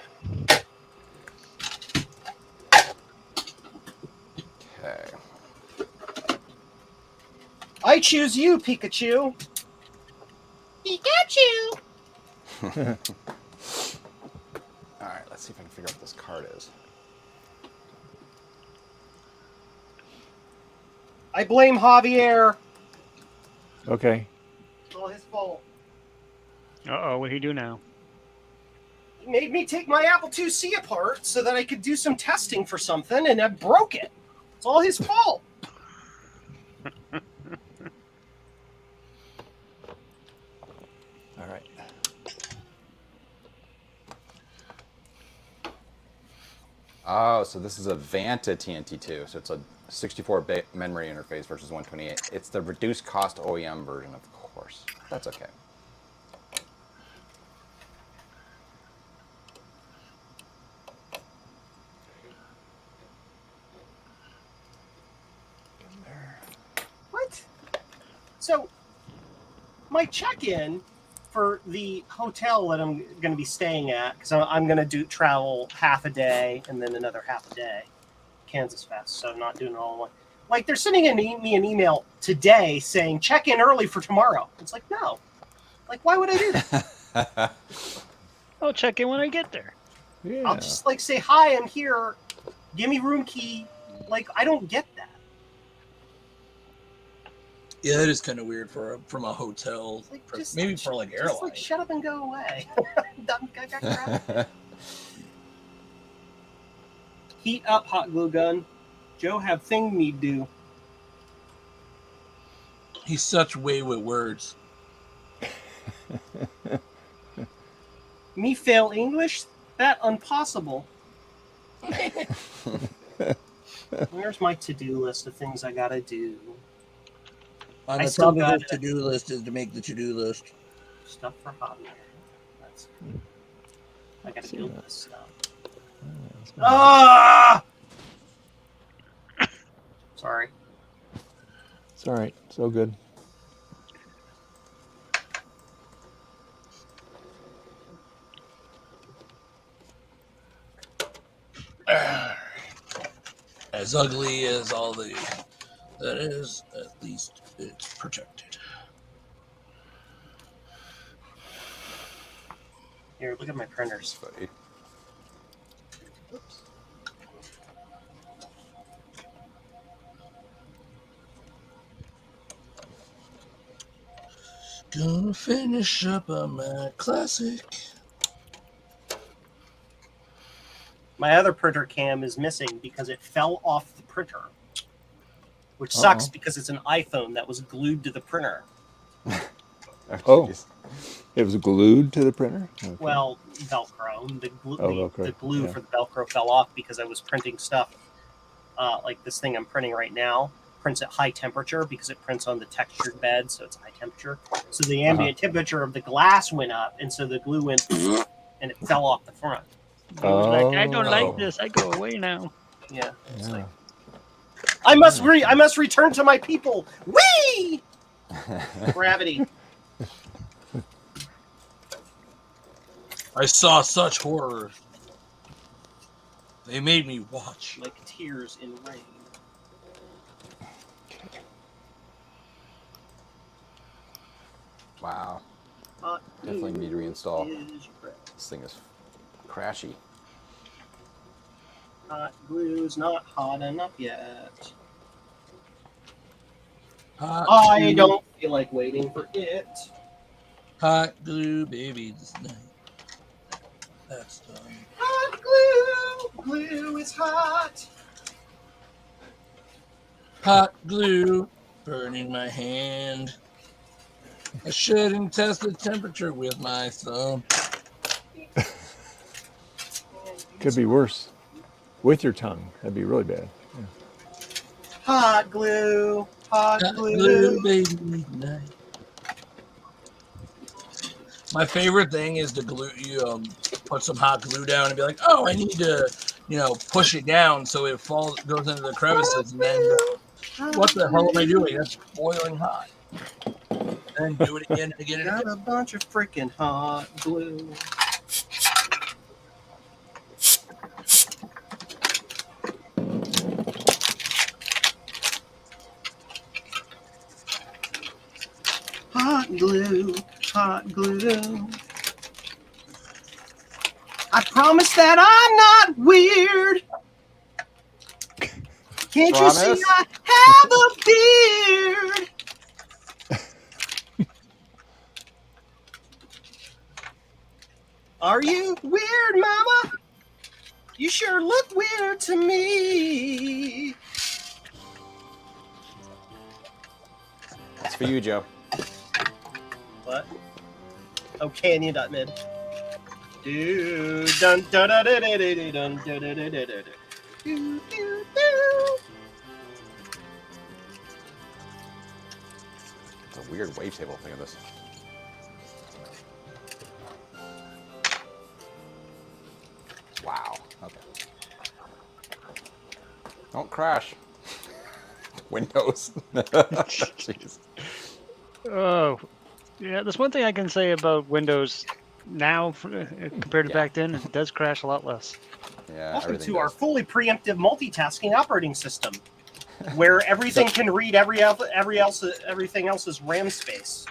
Okay. I choose you, Pikachu. Pikachu. All right, let's see if I can figure out what this card is. I blame Javier. Okay. It's all his fault. Uh-oh, what'd he do now? He made me take my Apple IIc apart so that I could do some testing for something, and I broke it. It's all his fault. All right. Oh, so this is a Vanta TNT2. So it's a 64-bit memory interface versus 128. It's the reduced cost OEM version, of course. That's okay. What? So, my check-in for the hotel that I'm going to be staying at, because I'm going to travel half a day and then another half a day, Kansas Fest, so I'm not doing it all in one. Like, they're sending me an email today saying, check in early for tomorrow. It's like, no. Like, why would I do that? I'll check in when I get there. Yeah. I'll just, like, say, hi, I'm here. Give me room key. Like, I don't get that. Yeah, that is kind of weird from a hotel. Like, Maybe for like airline. Just, like, shut up and go away. Done, got crap. Heat up, hot glue gun. Joe have thing me do. He's such way with words. Me fail English? That impossible. Where's my to-do list of things I gotta do? On I the still top of got his to-do list is to make the to-do list. Stuff for hobby. That's I gotta build this stuff. Ah! Sorry. It's all right. So good. As ugly as all the that is, at least it's protected. Here, look at my printers. Buddy. Oops. Gonna finish up on my classic. My other printer cam is missing because it fell off the printer. Which sucks because it's an iPhone that was glued to the printer. Oh. Jeez. It was glued to the printer? Okay. Well, Velcro. The glue, Velcro, the glue yeah. for the Velcro fell off because I was printing stuff. Like this thing I'm printing right now prints at high temperature because it prints on the textured bed, so it's high temperature. So the ambient temperature of the glass went up, and so the glue went and it fell off the front. I was like, I don't Oh. like this. I go away now. Yeah. It's Yeah. like, I must return to my people. Whee! Gravity. I saw such horror. They made me watch. Like tears in rain. Wow. Hot Definitely need to reinstall. is red. This thing is crashy. Hot glue's not hot enough yet. Hot I glue, don't feel like waiting for it. hot glue, baby, this night. That's done. Hot glue, glue is hot. Hot glue, burning my hand. I shouldn't test the temperature with my thumb. Could be worse. With your tongue. That'd be really bad. Yeah. Hot glue, hot Hot glue. glue, baby, night. My favorite thing is to glue. You put some hot glue down and be like, "Oh, I need to, push it down so it goes into the crevices." And then, what the hell am I doing? That's boiling hot. And then do it again and again and Got again. a bunch of freaking hot glue. Hot glue, hot glue. I promise that I'm not weird. Can't you see Promise? I have a beard? Are you weird, mama? You sure look weird to me. It's for you, Joe. What? Oh, Canyon.mid. Dun dun dun dun dun dun dun dun dun dun dun. Do, do, do. It's a weird wavetable thing of this. Wow. Okay. Don't crash. Windows. Jeez. Oh, yeah. There's one thing I can say about Windows now compared to Yeah. back then. It does crash a lot less. Yeah. Welcome everything to our does. fully preemptive multitasking operating system, where everything can read everything else's RAM space.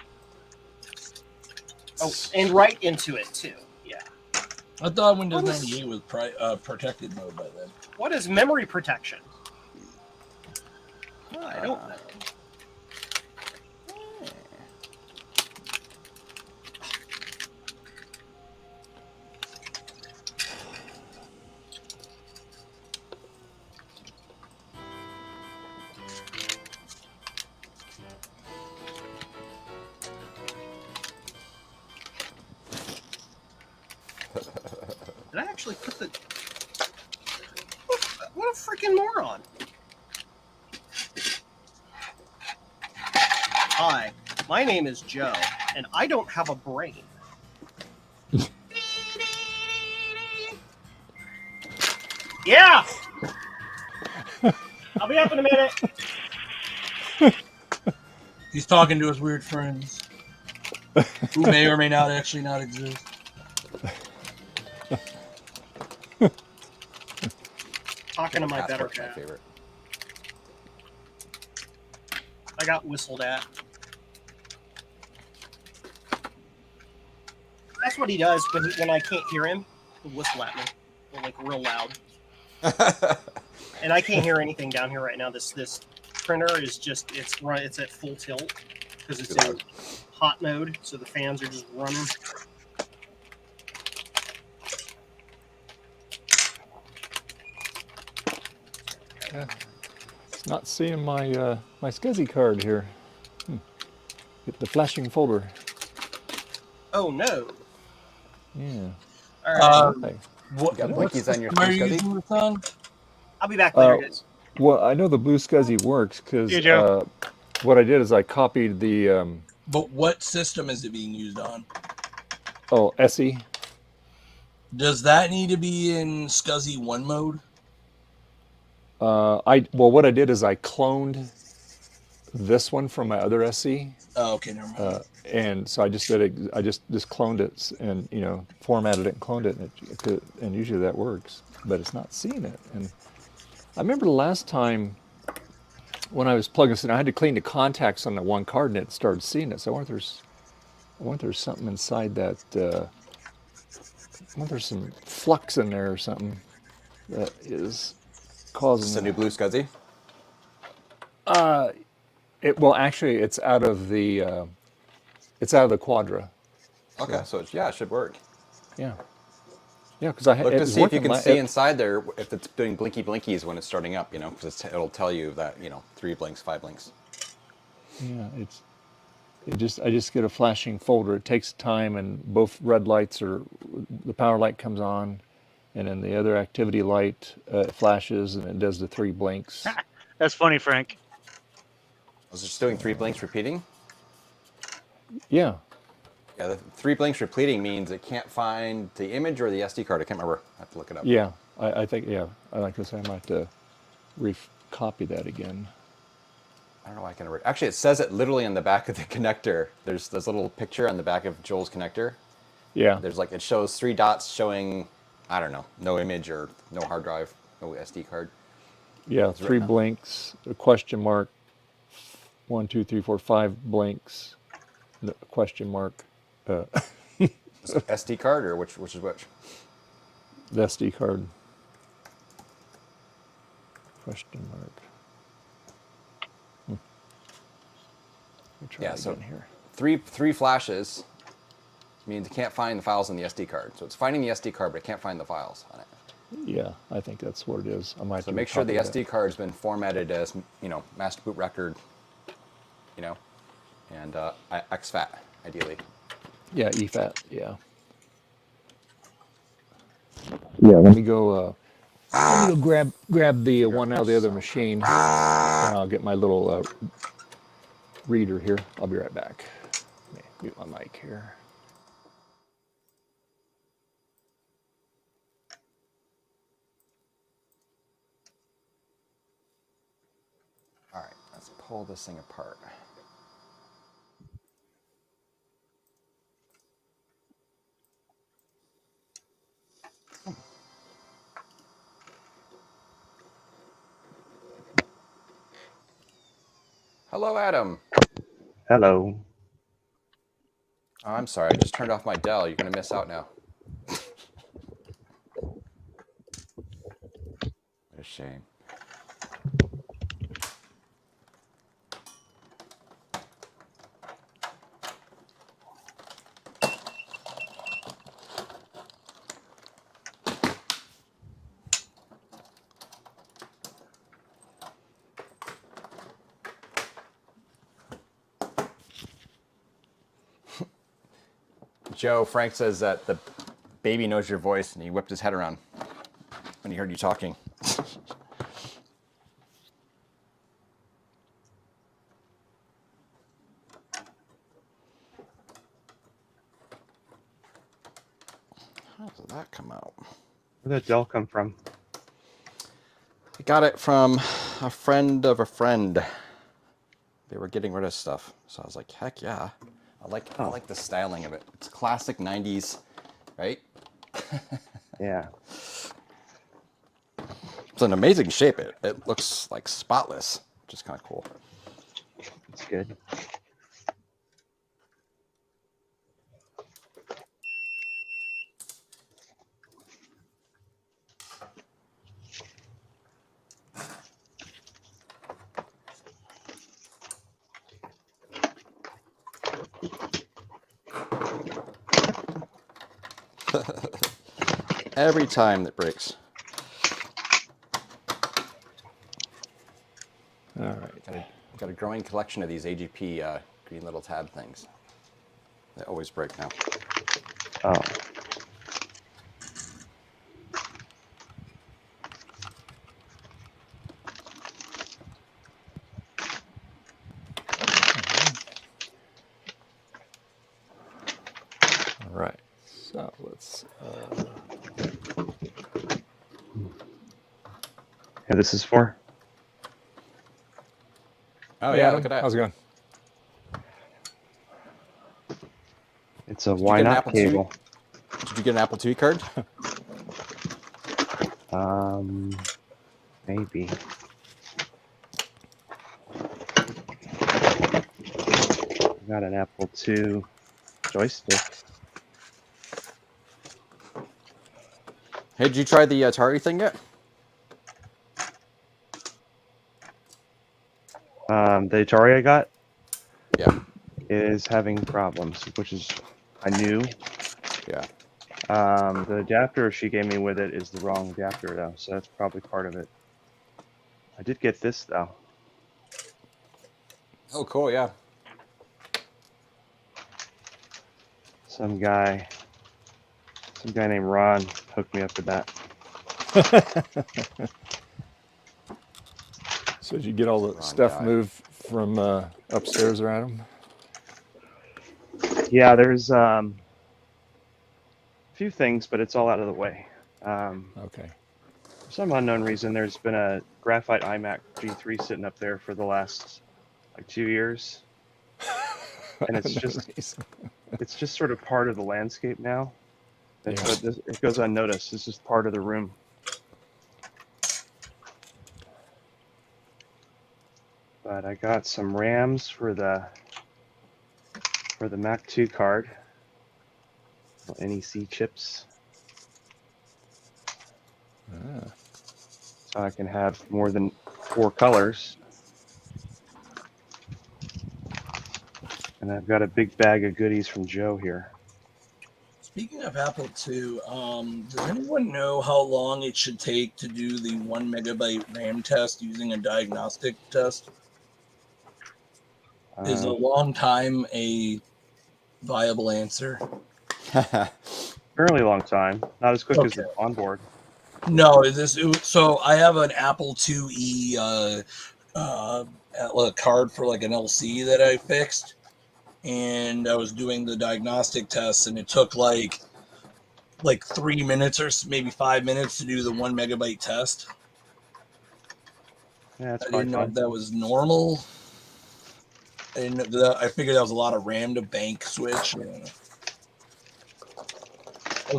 Oh, and write into it too. Yeah. I thought Windows What is- 98 was protected mode by then. What is memory protection? I don't know. Did I actually put the... What a freaking moron. Hi, my name is Joe, and I don't have a brain. Yeah! I'll be up in a minute. He's talking to his weird friends who may or may not actually not exist. Talking to my better Passport's my half. favorite. I got whistled at. That's what he does when I can't hear him. He'll whistle at me, like real loud. And I can't hear anything down here right now. This printer is just it's at full tilt because it's in hot mode, so the fans are just running. Yeah. It's not seeing my my SCSI card here. Get the flashing folder. Oh no! Yeah. All right, Okay. What, You got what blinkies on your system are you SCSI? using this on? I'll be back later, guys. Well, I know the blue SCSI works because Yeah, Joe. what I did is I copied the But what system is it being used on? SE. Does that need to be in SCSI 1 mode? What I did is I cloned this one from my other SE, Oh, okay, never mind. and so I just cloned it and formatted it and cloned it, and usually that works, but it's not seeing it. And I remember the last time when I was plugging this in, I had to clean the contacts on the one card, and it started seeing it. So I wonder if there's something inside that. I wonder if there's some flux in there or something that is causing. It's a new blue SCSI. Well, actually, it's out of the Quadra. Okay, so it should work. Yeah. Yeah, because I had Look it to was see if you working can see inside there if it's doing blinky blinkies when it's starting up, because it'll tell you that, 3 blinks, 5 blinks. Yeah, I just get a flashing folder. It takes time, and both red lights the power light comes on, and then the other activity light flashes, and it does the 3 blinks. That's funny, Frank. Was it just doing 3 blinks repeating? Yeah. Yeah, the 3 blinks repeating means it can't find the image or the SD card. I can't remember. I have to look it up. Yeah, I think, I like this. I might have to copy that again. I don't know why I can't remember. Actually, it says it literally on the back of the connector. There's this little picture on the back of Joel's connector. Yeah. There's it shows 3 dots showing, I don't know, no image or no hard drive, no SD card. Yeah, 3 blinks, a question mark, 1, 2, 3, 4, 5 blinks, a question mark. SD card or which is which? The SD card. Question mark. Let me try Yeah, it so again here. 3 flashes means it can't find the files in the SD card. So it's finding the SD card, but it can't find the files on it. Yeah, I think that's what it is. I might So have to make sure the recopy that. SD card's been formatted as, master boot record, and exFAT, ideally. Yeah, EFAT, yeah. Yeah, let me go Let me go grab the one out of the other machine, and I'll get my little reader here. I'll be right back. Let me mute my mic here. All right, let's pull this thing apart. Hello, Adam. Hello. Oh, I'm sorry, I just turned off my Dell. You're gonna miss out now. What a shame. Joe, Frank says that the baby knows your voice, and he whipped his head around when he heard you talking. How did that come out? Where did Dell come from? I got it from a friend of a friend. They were getting rid of stuff, so I was like, heck yeah. I like the styling of it. It's classic 90s, right? Yeah. It's an amazing shape. It looks like spotless, which is kind of cool. That's good. Every time that breaks. All right. Got a growing collection of these AGP green little tab things. They always break now. Oh. All right. So let's. Yeah, this is for? Oh Hey, yeah, Adam, look at that. how's it going? It's a you why get an not Apple II? cable. Did you get an Apple II card? Maybe. Got an Apple II joystick. Hey, did you try the Atari thing yet? The Atari I got Yeah. is having problems, which is I knew. Yeah. The adapter she gave me with it is the wrong adapter though, so that's probably part of it. I did get this though. Oh, cool. Yeah. Some guy named Ron hooked me up with that. So did you get all the Wrong stuff guy. moved from upstairs around them? Yeah, there's a few things, but it's all out of the way. Okay. For some unknown reason, there's been a graphite iMac G3 sitting up there for the last like 2 years, and it's just sort of part of the landscape now. And Yeah. so it goes unnoticed. It's just part of the room. But I got some RAMs for the Mac 2 card, NEC chips, so I can have more than 4 colors. And I've got a big bag of goodies from Joe here. Speaking of Apple II, does anyone know how long it should take to do the 1 megabyte RAM test using a diagnostic test? Is a long time a viable answer? Fairly long time, not as quick as Okay. the onboard. No, so I have an Apple IIe card for like an LC that I fixed, and I was doing the diagnostic tests, and it took like 3 minutes or maybe 5 minutes to do the 1 megabyte test. Yeah, that's I probably didn't know fine. if that was normal. I figured that was a lot of RAM to bank switch.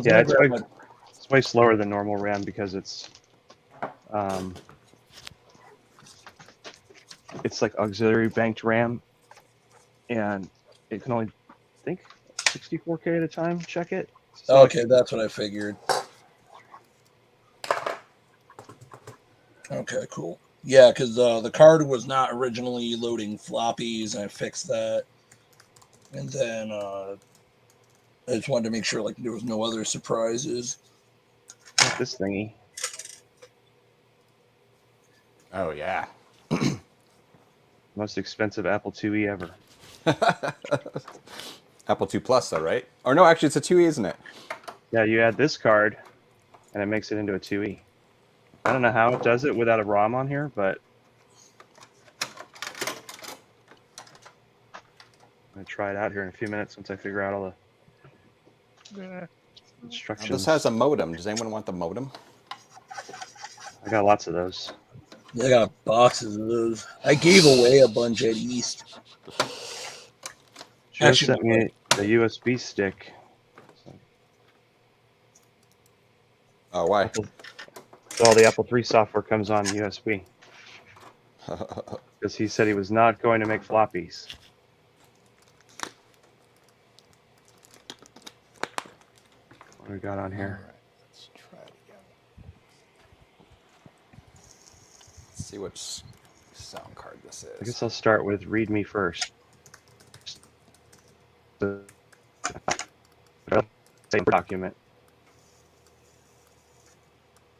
Yeah, it's way slower than normal RAM because it's like auxiliary banked RAM, and it can only think 64K at a time. Check it. So Okay, that's what I figured. Okay, cool. Yeah, because the card was not originally loading floppies, and I fixed that. And then I just wanted to make sure like there was no other surprises. not this thingy. Oh yeah. Most expensive Apple IIe ever. Apple II Plus, though, right? Or no, actually, it's a 2E, isn't it? Yeah, you add this card, and it makes it into a 2E. I don't know how it does it without a ROM on here, but I'm gonna try it out here in a few minutes once I figure out all the instructions. This has a modem. Does anyone want the modem? I got lots of those. I got boxes of those. I gave away a bunch at East. Joe Actually, sent me a USB stick. Oh, why? So all the Apple III software comes on USB. Because he said he was not going to make floppies. What do we got on here? All right, let's try it again. Let's see which sound card this I is. guess I'll start with README first. Same document.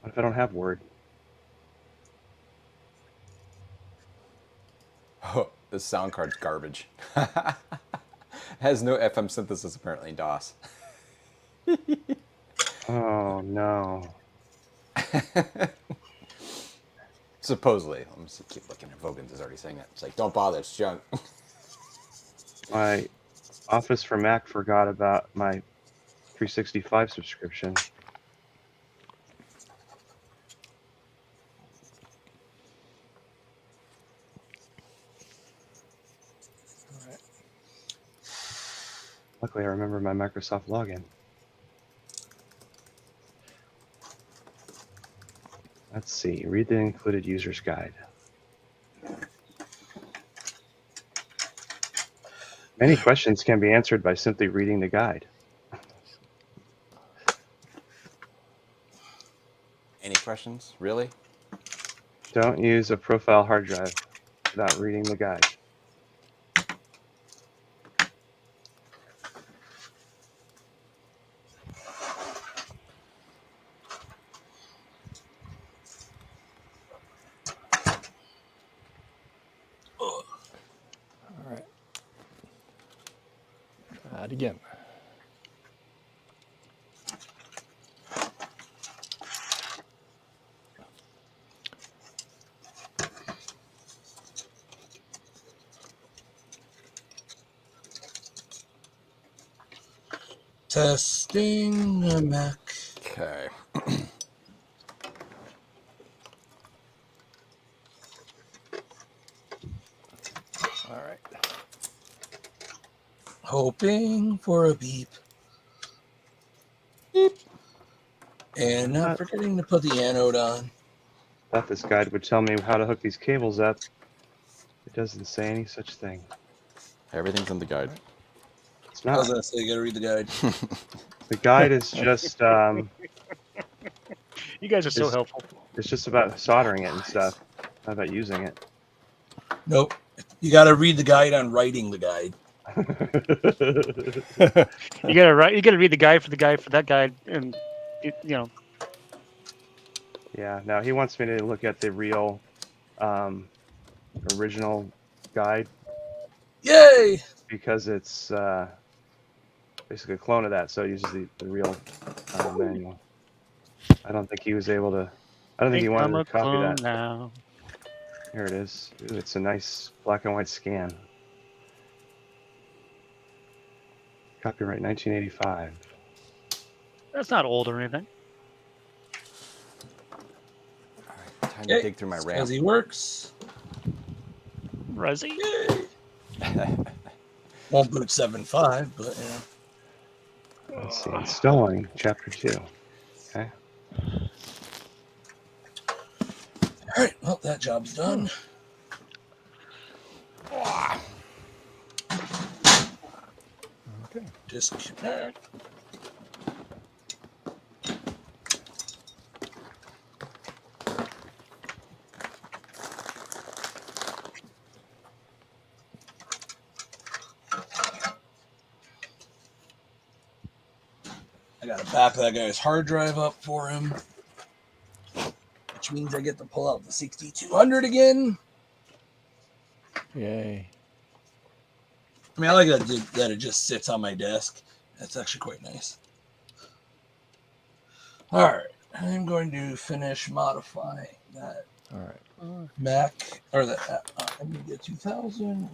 What if I don't have Word? Oh, this sound card's garbage. Has no FM synthesis apparently in DOS. Oh no. Supposedly. Let me see, keep looking. Vogans is already saying it. It's like, don't bother, it's junk. My Office for Mac forgot about my 365 subscription. All right. Luckily, I remember my Microsoft login. Let's see. Read the included user's guide. Many questions can be answered by simply reading the guide. Any questions? Really? Don't use a profile hard drive without reading the guide. All right. Try it again. Testing the Mac. Okay. All right. Hoping for a beep. Beep. And not forgetting to put the anode on. Thought this guide would tell me how to hook these cables up. It doesn't say any such thing. Everything's in the guide. It's I not. was gonna say, you gotta read the guide. The guide is just You guys are so Is- helpful. it's just about soldering it and stuff, not about using it. Nope. You gotta read the guide on writing the guide. You gotta write. You gotta read the guide for that guide, and you know. Yeah, no, he wants me to look at the real original guide Yay! because it's basically a clone of that, so it uses the real manual. I don't think he was able to. I don't think he I'm wanted a to copy clone that. now. Here it is. Ooh, it's a nice black and white scan. Copyright 1985. That's not old or anything. Time to dig through my RAM. As he works. Resi. Won't boot 7.5, but yeah. Let's see. Installing chapter 2. Okay. All right. Well, that job's done. Okay. Disconnect. I gotta back that guy's hard drive up for him, which means I get to pull out the 6200 again. Yay. I mean, I like that it just sits on my desk. That's actually quite nice. All right, I'm going to finish modifying that All right. Mac or that Amiga 2000.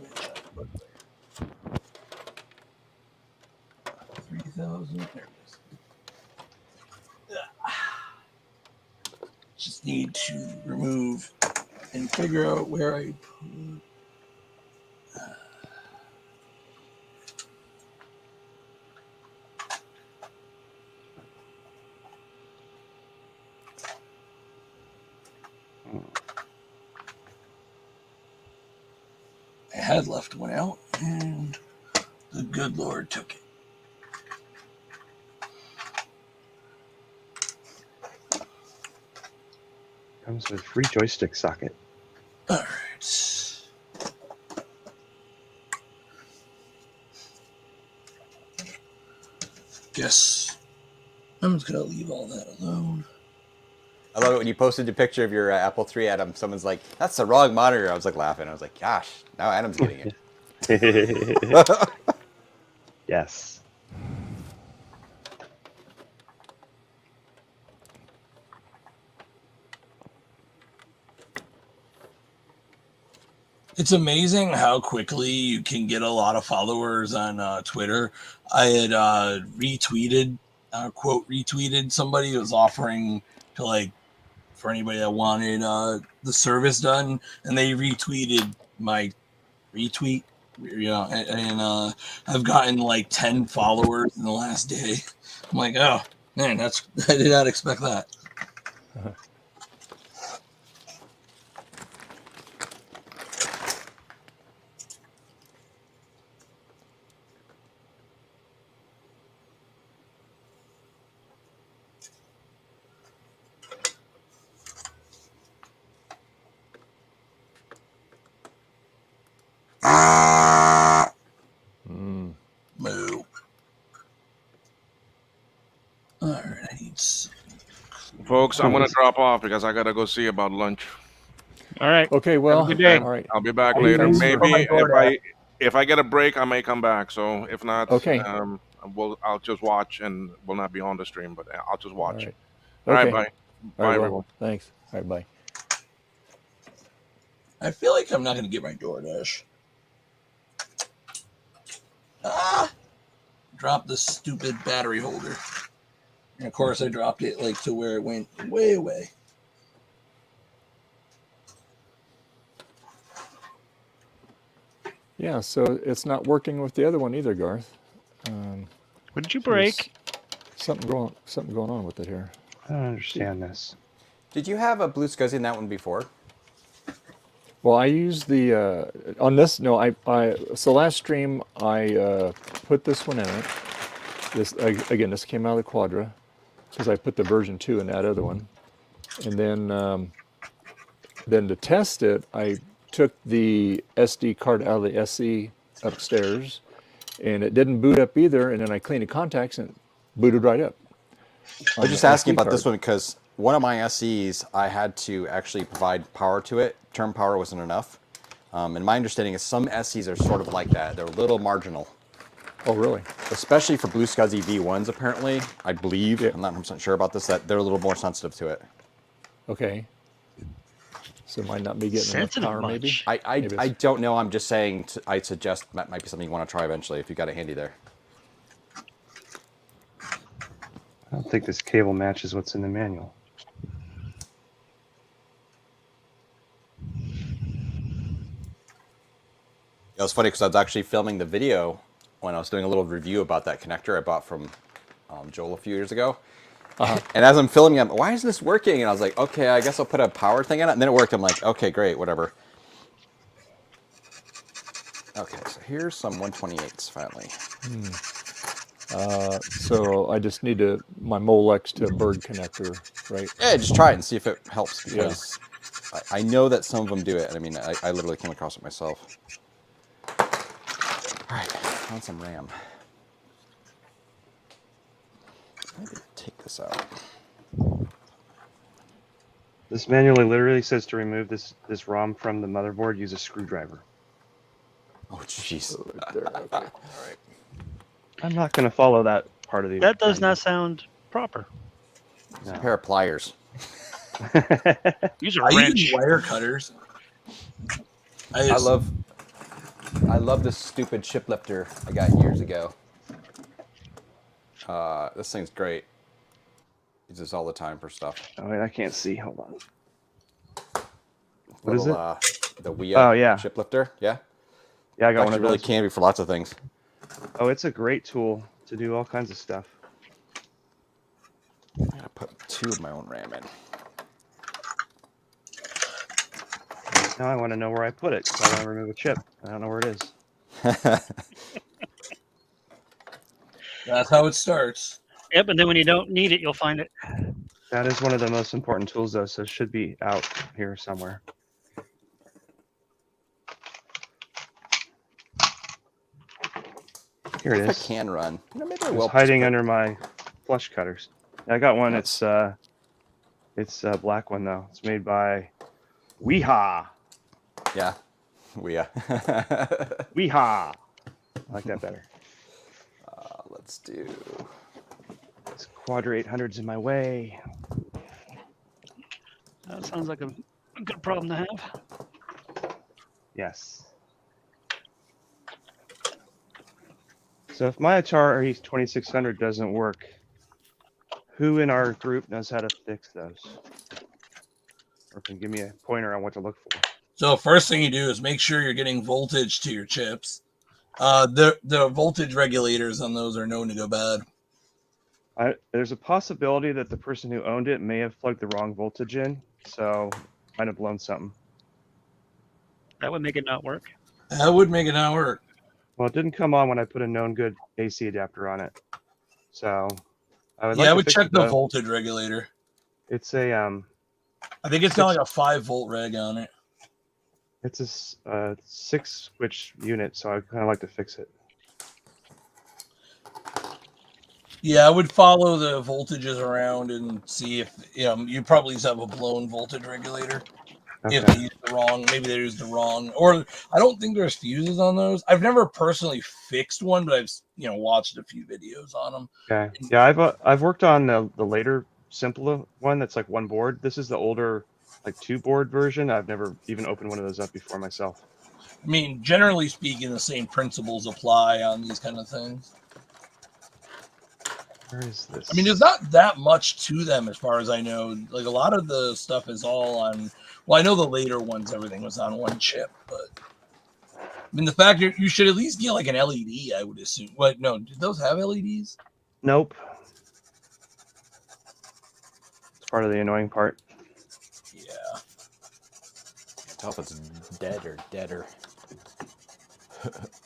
3000. There it is. Just need to remove and figure out where I put. I had left one out, and the good Lord took it. Comes with free joystick socket. All right. Guess I'm just gonna leave all that alone. I love it when you posted a picture of your Apple III, Adam. Someone's like, "That's the wrong monitor." I was like laughing. I was like, "Gosh, now Adam's getting it." Yes. It's amazing how quickly you can get a lot of followers on Twitter. I had retweeted, quote retweeted somebody who was offering to like for anybody that wanted the service done, and they retweeted my retweet. And I've gotten like 10 followers in the last day. I'm like, oh man, I did not expect that. Moo. All right, I need some. Folks, I'm gonna drop off because I gotta go see about lunch. All right. Okay, well, good day. all right. I'll be back Hey, later. thanks Maybe for- if I get a break, I may come back. So if not, Okay. I'll just watch and will not be on the stream, but I'll just watch. right. All right, Okay. bye. All Bye, right, everyone. well, thanks. All right, bye. I feel like I'm not going to get my DoorDash. Ah! Drop the stupid battery holder. And of course, I dropped it like to where it went way away. Yeah, so it's not working with the other one either, Garth. What did you break? Something going on with it here. I don't understand this. Did you have a blue SCSI in that one before? Well, I used the on this. No, so last stream I put this one in it. This again, this came out of the Quadra because I put the version 2 in that other one, and then to test it, I took the SD card out of the SE upstairs, and it didn't boot up either. And then I cleaned the contacts and it booted right up. I was just asking about this one because one of my SEs, I had to actually provide power to it. Term power wasn't enough. And my understanding is some SEs are sort of like that. They're a little marginal. Oh, really? Especially for Blue SCSI V1s, apparently. I believe, Yeah. I'm not 100% sure about this, that they're a little more sensitive to it. Okay. So it might not be getting enough Sensitive power, maybe? much. I Maybe don't know. I'm just saying, I suggest that might be something you want to try eventually if you got it handy there. I don't think this cable matches what's in the manual. It was funny because I was actually filming the video when I was doing a little review about that connector I bought from Joel a few years ago. And as I'm filming, I'm, why is this working? And I was like, okay, I guess I'll put a power thing in it. And then it worked. I'm like, okay, great, whatever. Okay, so here's some 128s finally. So I just need my Molex to a bird connector, right? Yeah, just try it and see if it helps because I know that some of them do it. And I mean, I literally came across it myself. All right, found some RAM. Maybe take this out. This manual literally says to remove this ROM from the motherboard, use a screwdriver. Oh, jeez. Right there, okay. All right. I'm not going to follow that part of the. That does not sound proper. It's a pair of pliers. Use a I wrench. use wire cutters. I love this stupid chip lifter I got years ago. This thing's great. Use this all the time for stuff. Oh wait, I can't see. Hold on. What is it? The Wii Oh, yeah. chip lifter. Yeah. Yeah, I got It's one of really those. can be for lots of things. Oh, it's a great tool to do all kinds of stuff. I gotta put 2 of my own RAM in. Now I want to know where I put it. 'Cause I want to remove a chip. I don't know where it is. That's how it starts. Yep, and then when you don't need it, you'll find it. That is one of the most important tools, though, so it should be out here somewhere. Here it If I is. can run, you know, maybe I It's will. hiding under my flush cutters. I got one. It's a black one though. It's made by Weehaw. Yeah. Weehaw. I like that better. Let's do. This Quadra 800's in my way. That sounds like a good problem to have. Yes. So if my Atari 2600 doesn't work, who in our group knows how to fix those? Or can give me a pointer on what to look for? So first thing you do is make sure you're getting voltage to your chips. The voltage regulators on those are known to go bad. There's a possibility that the person who owned it may have plugged the wrong voltage in, so might have blown something. That would make it not work. That would make it not work. Well, it didn't come on when I put a known good AC adapter on it. So I would Yeah, I like would to fix check it, the though. voltage regulator. It's a I think it's got like a 5-volt reg on it. it's a 6-switch unit, so I kind of like to fix it. Yeah, I would follow the voltages around and see if you probably just have a blown voltage regulator. If they use the wrong, maybe they use the wrong, or I don't think there's fuses on those. I've never personally fixed one, but I've watched a few videos on them. Okay. Yeah, I've worked on the later simpler one that's like one board. This is the older like 2-board version. I've never even opened one of those up before myself. I mean, generally speaking, the same principles apply on these kind of things. Where is this? I mean, there's not that much to them as far as I know. Like a lot of the stuff is all on. Well, I know the later ones, everything was on one chip, but I mean, the fact you should at least get like an LED, I would assume. What? No, did those have LEDs? Nope. It's part of the annoying part. Yeah. Can't tell if it's dead or deader. It's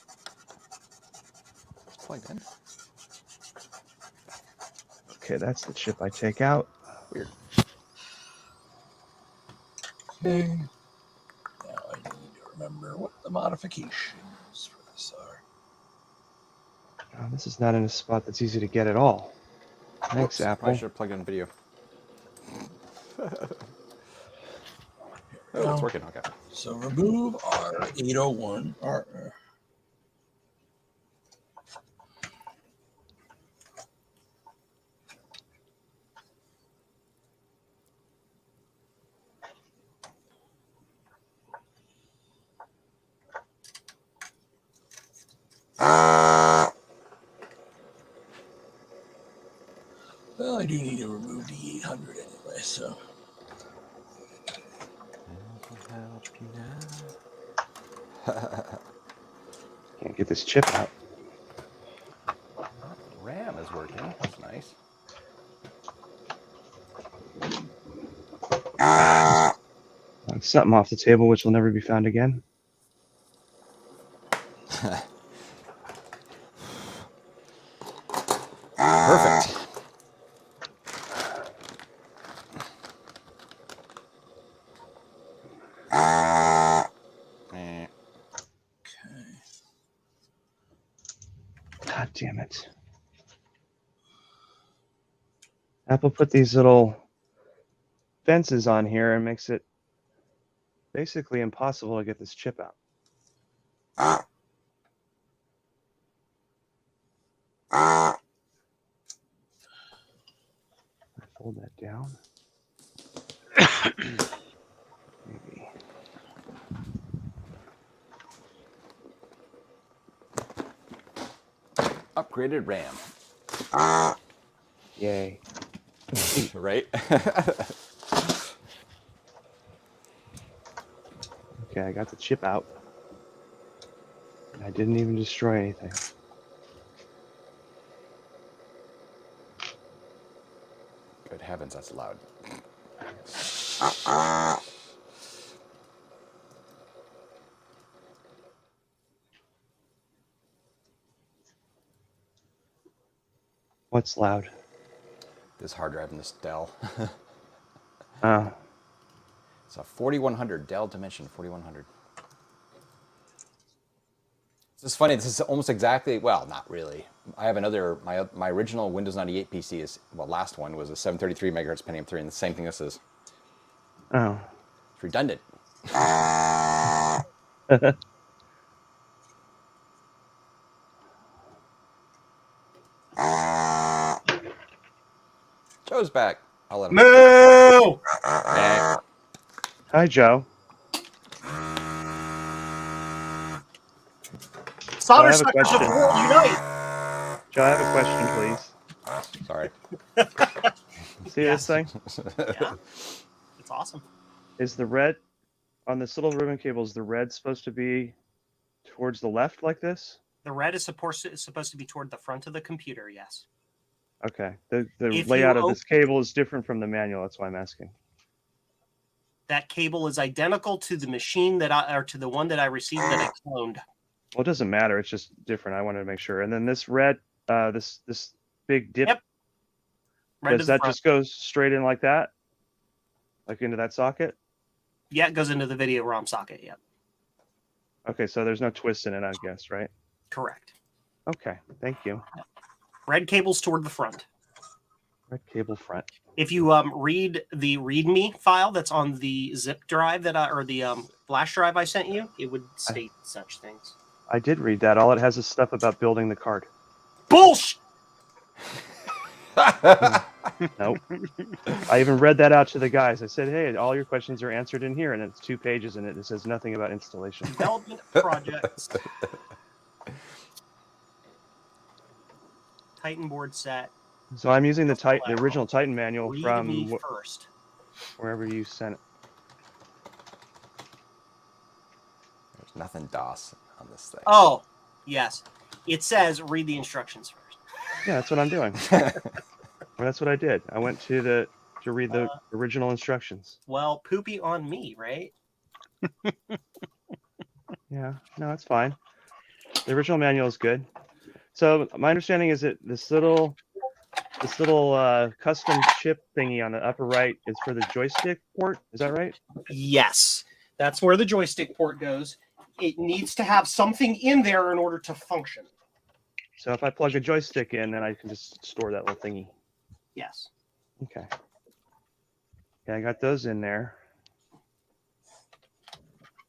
plugged in. Okay, that's the chip I take out. Weird. Okay. Now I need to remember what the modifications for this are. Oh, this is not in a spot that's easy to get at all. Thanks, I Apple. should have plugged in video. Oh, it's working. Okay. So remove our 801. Well, I do need to remove the 800 anyway, so. Can't get this chip out. RAM is working. That's nice. Something off the table which will never be found again. Perfect. God damn it. Apple put these little fences on here and makes it basically impossible to get this chip out. Fold that down. Maybe. Upgraded RAM. Yay. Right? Okay, I got the chip out. I didn't even destroy anything. Good heavens, that's loud. What's loud? This hard drive in this Dell. Oh. It's a 4100 Dell Dimension 4100. This is funny. This is almost exactly, well, not really. I have another, my original Windows 98 PC is, well, last one was a 733 megahertz Pentium 3, and the same thing this is. Oh. It's redundant. Joe's back. I'll let him. Moo! Hi, Joe. Solder I have a suckers of the question. world unite! Joe, I have a question, please. Sorry. See this thing? Yeah. It's awesome. Is the red on this little ribbon cable, is the red supposed to be towards the left like this? The red is supposed to be toward the front of the computer, yes. Okay. The If layout you of this cable is different from the manual. That's why I'm asking. That cable is identical to the machine or to the one that I received that I cloned. Well, it doesn't matter. It's just different. I wanted to make sure. And then this red, this big dip, Yep. Right to does the that front. just go straight in like that? Like into that socket? Yeah, it goes into the video ROM socket, yep. Okay, so there's no twist in it, I guess, right? Correct. Okay, thank you. Red cable's toward the front. Red cable front. If you read the README file that's on the zip drive or the flash drive I sent you, it would state such things. I did read that. All it has is stuff about building the card. Bullshit! Nope. I even read that out to the guys. I said, hey, all your questions are answered in here. And it's 2 pages and it says nothing about installation. Development projects. Titan board set. So I'm using the original Titan manual Read from me first. wherever you sent it. There's nothing DOS on this thing. Oh, yes. It says read the instructions first. Yeah, that's what I'm doing. Well, that's what I did. I went to read the original instructions. Well, poopy on me, right? Yeah, no, it's fine. The original manual is good. So my understanding is that this little custom chip thingy on the upper right is for the joystick port. Is that right? Yes. That's where the joystick port goes. It needs to have something in there in order to function. So if I plug a joystick in, then I can just store that little thingy. Yes. Okay. Yeah, I got those in there.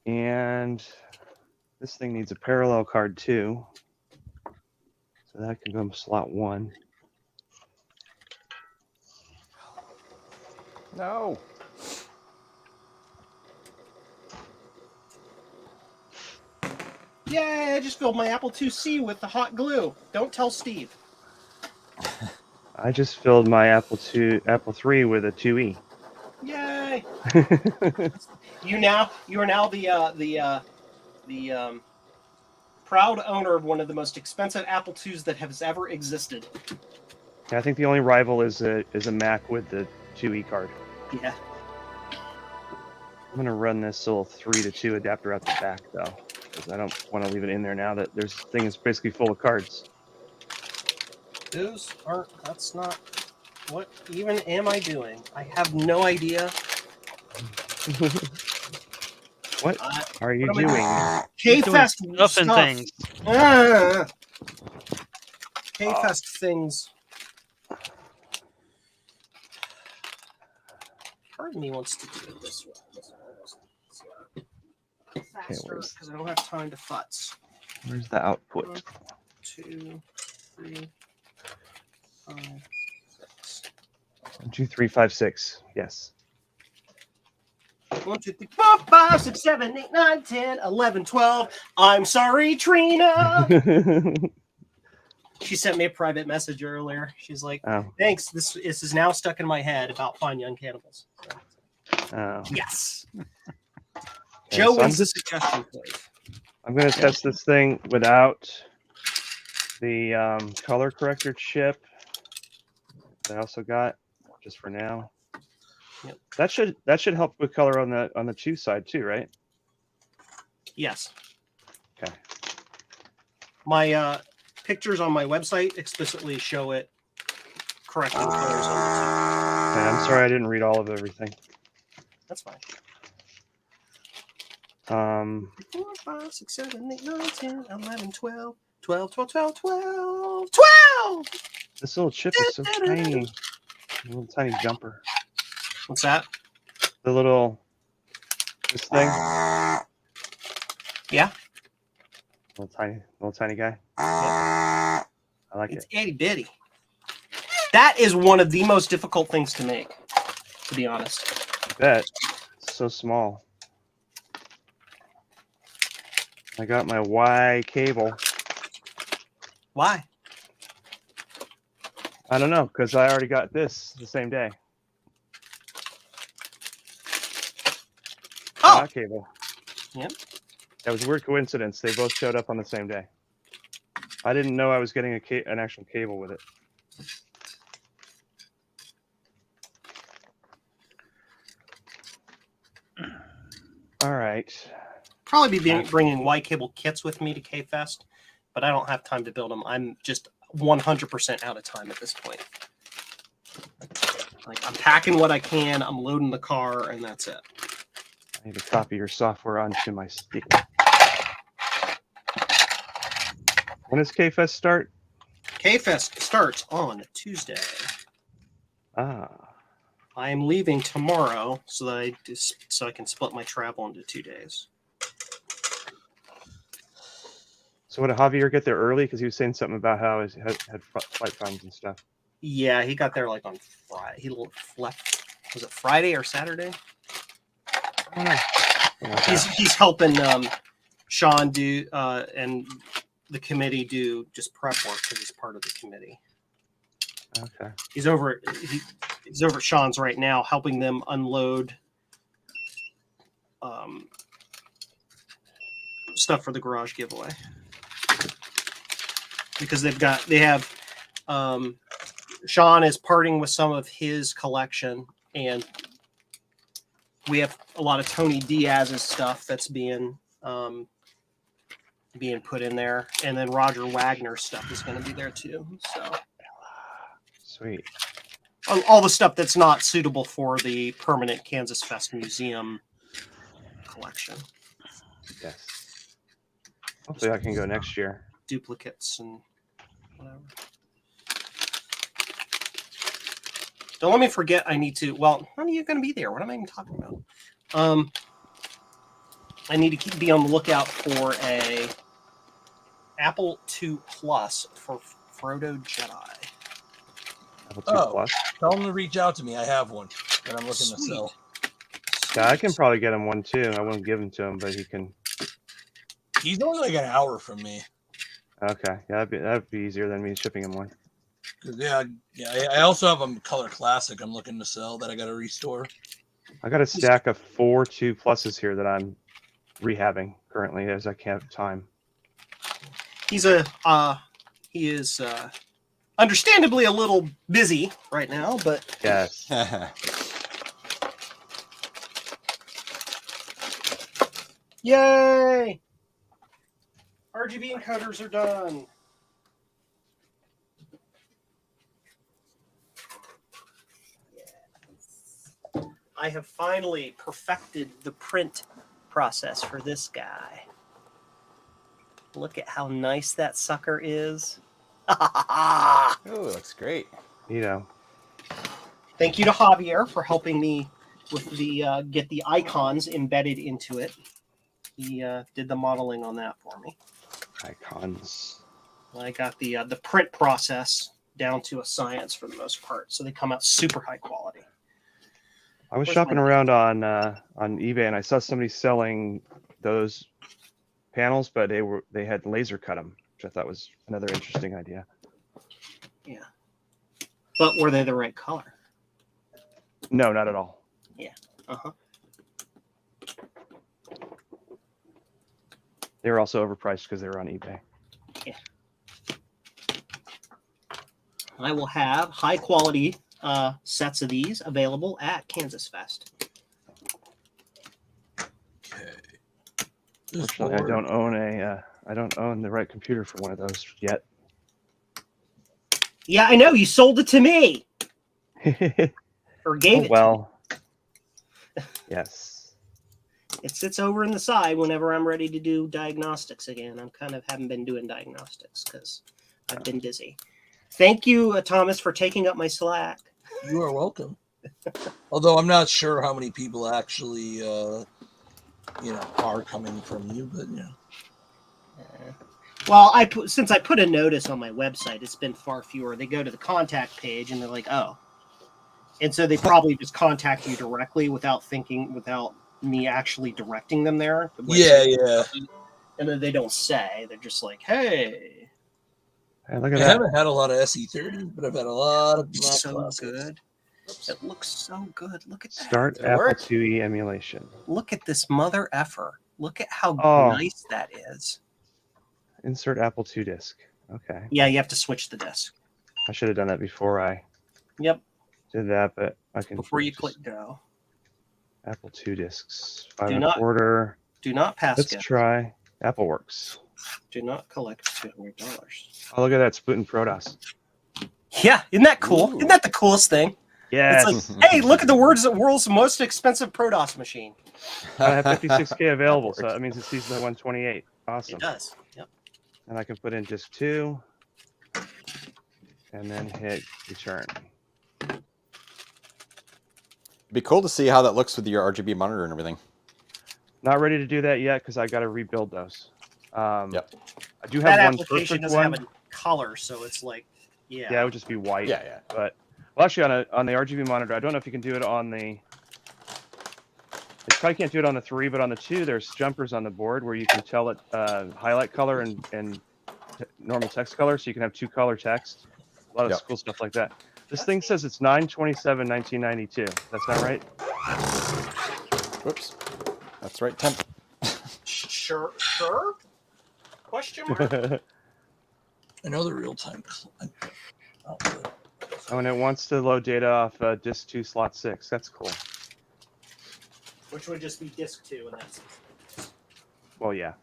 And this thing needs a parallel card too. So that can go in slot 1. No. Yay, I just filled my Apple IIc with the hot glue. Don't tell Steve. I just filled my Apple III with a 2E. Yay! You are now the proud owner of one of the most expensive Apple IIs that has ever existed. I think the only rival is a Mac with the 2E card. Yeah. I'm gonna run this little 3 to 2 adapter out the back though, because I don't want to leave it in there now that this thing is basically full of cards. Those aren't. That's not. What even am I doing? I have no idea. What are you what am I doing? K-Fest Stuff and stuff. things. K-Fest things. Part of me wants to do it this way. Faster, where's- because I don't have time to futz. Where's the output? 1, 2, 3, 5, 6. 1, 2, 3, 5, 6. Yes. 1, 2, 3, 4, 5, 6, 7, 8, 9, 10, 11, 12. I'm sorry, Trina. She sent me a private message earlier. She's like, Oh. thanks. This is now stuck in my head about Fine Young Cannibals. Oh. Yes. Okay, Joe so I'm wins the just- suggestion place. I'm gonna test this thing without the color corrector chip that I also got just for now. Yep. That should help with color on the 2 side too, right? Yes. Okay. My pictures on my website explicitly show it correcting colors on Okay, I'm sorry I didn't read all of everything. That's fine. 4, 5, 6, 7, 8, 9, 10, 11, 12, 12, 12, 12, 12, 12! This little chip is so tiny. A little tiny jumper. What's that? This thing. Yeah. Little tiny guy. I like It's it. itty bitty. That is one of the most difficult things to make, to be honest. I bet. It's so small. I got my Y cable. Why? I don't know, because I already got this the same day. Oh! Y cable. Yep. That was a weird coincidence. They both showed up on the same day. I didn't know I was getting an actual cable with it. All right. Probably be bringing Y cable kits with me to K-Fest, but I don't have time to build them. I'm just 100% out of time at this point. Like, I'm packing what I can, I'm loading the car, and that's it. I need to copy your software onto my stick. When does K-Fest start? K-Fest starts on Tuesday. Ah. I am leaving tomorrow so that I can split my travel into 2 days. So what, did Javier get there early? Because he was saying something about how he had flight problems and stuff. Yeah, he got there like on Friday. He left. Was it Friday or Saturday? I don't know. He's helping Sean do and the committee do just prep work because he's part of the committee. Okay. He's over at Sean's right now, helping them unload stuff for the garage giveaway. Because they have Sean is parting with some of his collection, and we have a lot of Tony Diaz's stuff that's being put in there, and then Roger Wagner's stuff is going to be there too. So Sweet. all the stuff that's not suitable for the permanent Kansas Fest Museum collection, Yes. Hopefully I can go next year. duplicates and whatever. Don't let me forget. I need to. Well, when are you going to be there? What am I even talking about? I need to be on the lookout for a Apple II Plus for Frodo Jedi. Apple II Plus. Tell them to reach out to me. I have one that I'm looking to Sweet. sell. Yeah, I can probably get him one too. I won't give him to him, but he can. He's only like an hour from me. Okay, yeah, that'd be easier than me shipping him one. Yeah. I also have a color classic I'm looking to sell that I got to restore. I got a stack of 4 2+s here that I'm rehabbing currently as I can't have time. He is understandably a little busy right now, but Yes. yay! RGB encoders are done. I have finally perfected the print process for this guy. Look at how nice that sucker is. Oh, it looks great. You know. Thank you to Javier for helping me with the get the icons embedded into it. He did the modeling on that for me. Icons. I got the print process down to a science for the most part, so they come out super high quality. I was Where's shopping my- around on eBay and I saw somebody selling those panels, but they had laser cut them, which I thought was another interesting idea. Yeah, but were they the right color? No, not at all. Uh-huh. They were also overpriced because they were on eBay. I will have high quality sets of these available at Kansas Fest. Okay. This Fortunately, I board- don't own I don't own the right computer for one of those yet. Yeah, I know you sold it to me or gave it. To well. Yes. me. It sits over in the side whenever I'm ready to do diagnostics again. I'm kind of haven't been doing diagnostics because I've been busy. Thank you, Thomas, for taking up my slack. You are welcome. Although I'm not sure how many people actually, are coming from you, but Well, since I put a notice on my website, it's been far fewer. They go to the contact page and they're like, "Oh," and so they probably just contact you directly without me actually directing them there. The website- yeah. And then they don't say. They're just like, "Hey, Hey, look I at that. haven't had a lot of SE30, but I've had a lot of Mac so classics. good. It looks so good. Look at that. Start Did it Apple work? IIe emulation. Look at this mother effer. Look at how Oh. nice that is." Insert Apple II disk. Okay. Yeah, you have to switch the disk. I should have done that before I Yep, did that, but I can. before you just- click go. Apple II disks. Do 5 not- 1/4. Do not pass Let's it. try AppleWorks. Do not collect $200. Oh, look at that splitting Protoss. Yeah, isn't that cool? Ooh. Isn't that the coolest thing? Yes. It's like, hey, look at the world's most expensive Protoss machine. I have 56K available, so that means it sees the 128. Awesome. It does. Yep. And I can put in disk 2 and then hit return. It'd be cool to see how that looks with your RGB monitor and everything. Not ready to do that yet because I got to rebuild those. Yep. I do That have one application perfect doesn't one. have a color, so it's like, yeah. Yeah, it would just be white. Yeah. But well, actually, on the RGB monitor, I don't know if you can do it on the. You probably can't do it on the 3, but on the 2, there's jumpers on the board where you can tell it highlight color and normal text color, so you can have 2-color text. A lot of Yep. cool stuff like that. This thing says it's 9/27/1992. That's not right. Whoops. That's right, temp. Sure. Question mark. I know the real time. Oh, good. Oh, and it wants to load data off disk 2 slot 6. That's cool. Which would just be disk 2, and that's. Well, yeah.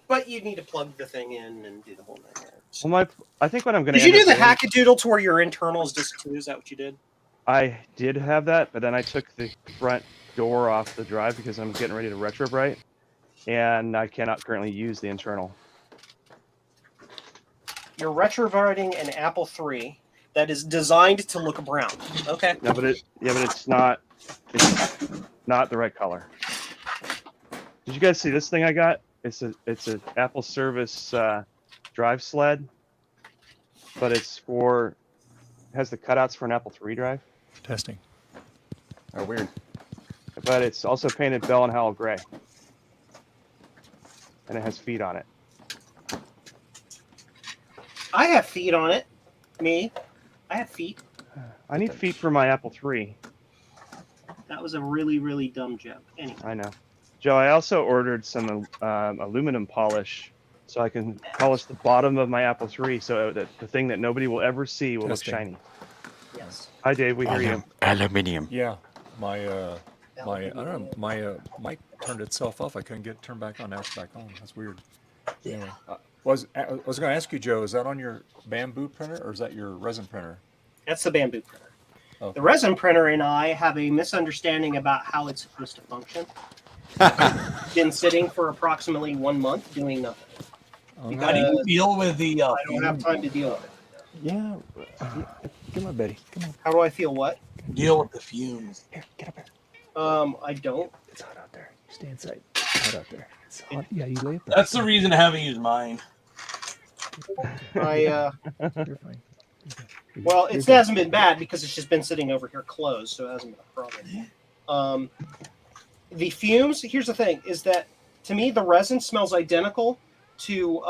But you need to plug the thing in and do the whole thing. Well, I think what I'm going to Did you do the hackadoodle to where your internal is disk 2? Is that what you did? I did have that, but then I took the front door off the drive because I'm getting ready to retrobrite, and I cannot currently use the internal. You're retrowriting an Apple III that is designed to look brown. Okay. No, but it's not the right color. Did you guys see this thing I got? It's a Apple service drive sled, but it has the cutouts for an Apple III drive, Testing. Oh, weird. but it's also painted Bell and Howell gray, and it has feet on it. I have feet on it. Me. I have feet. I need feet for my Apple III. That was a really, really dumb joke. Anyway. I know. Joe, I also ordered some aluminum polish so I can polish the bottom of my Apple III so that the thing that nobody will ever see will Testing. look shiny. Yes. Hi, Dave. We hear you. Aluminium. Yeah, my I don't know, my mic turned itself off. I couldn't get it turned back on. Now it's back on. That's weird. Anyway, I was going to ask you, Joe, is that on your bamboo printer or is that your resin printer? That's the bamboo printer. Okay. The resin printer and I have a misunderstanding about how it's supposed to function. Been sitting for approximately 1 month doing nothing. Okay. How do you deal with the? I don't have time to deal with it. Yeah, come on, Betty. Come on. How do I feel? What? Deal with the fumes. Here, get up here. I don't. It's hot out there. You stay inside. It's hot out there. It's hot. Yeah, you lay up there. That's the reason I haven't used mine. I You're fine. well, it hasn't been bad because it's just been sitting over here closed, so it hasn't been a problem. The fumes. Here's the thing: is that to me the resin smells identical to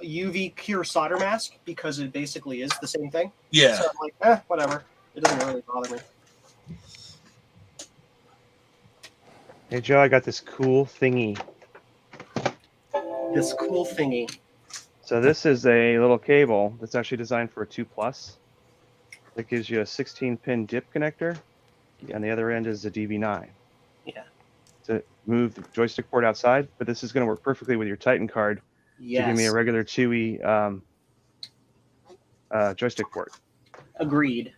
UV cure solder mask because it basically is the same thing. Yeah. So I'm like, whatever. It doesn't really bother me. Hey, Joe, I got this cool thingy. This cool thingy. So this is a little cable that's actually designed for a 2+. That gives you a 16-pin dip connector, and the other end is a DB9. Yeah. To move the joystick port outside, but this is going to work perfectly with your Titan card Yes. to give me a regular Chewy joystick port. Agreed.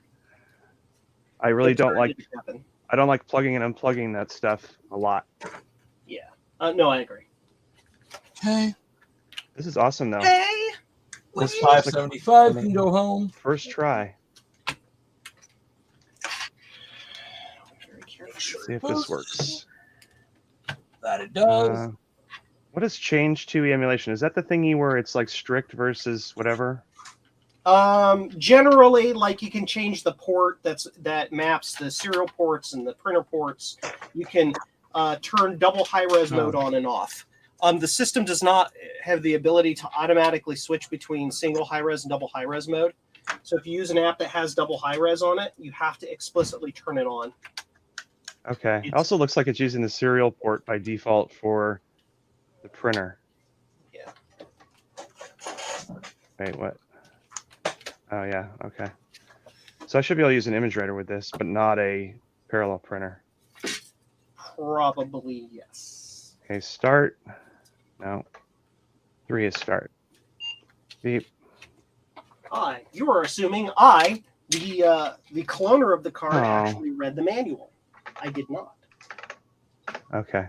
I really It's don't hard like. to happen. I don't like plugging and unplugging that stuff a lot. Yeah. No, I agree. Okay. This is awesome though. Hey. This 575 can go home. First try. Very careful. See if this works. That it does. What is change to emulation? Is that the thingy where it's like strict versus whatever? Generally, like you can change the port that maps the serial ports and the printer ports. You can turn double high-res mode on and off. The system does not have the ability to automatically switch between single high-res and double high-res mode. So if you use an app that has double high-res on it, you have to explicitly turn it on. Okay. It also looks like it's using the serial port by default for the printer. Yeah. Wait, what? Oh, yeah. Okay. So I should be able to use an image writer with this, but not a parallel printer. Probably yes. Okay, start. No. 3 is start. Beep. You are assuming the cloner of the card, actually read the manual. I did not. Okay.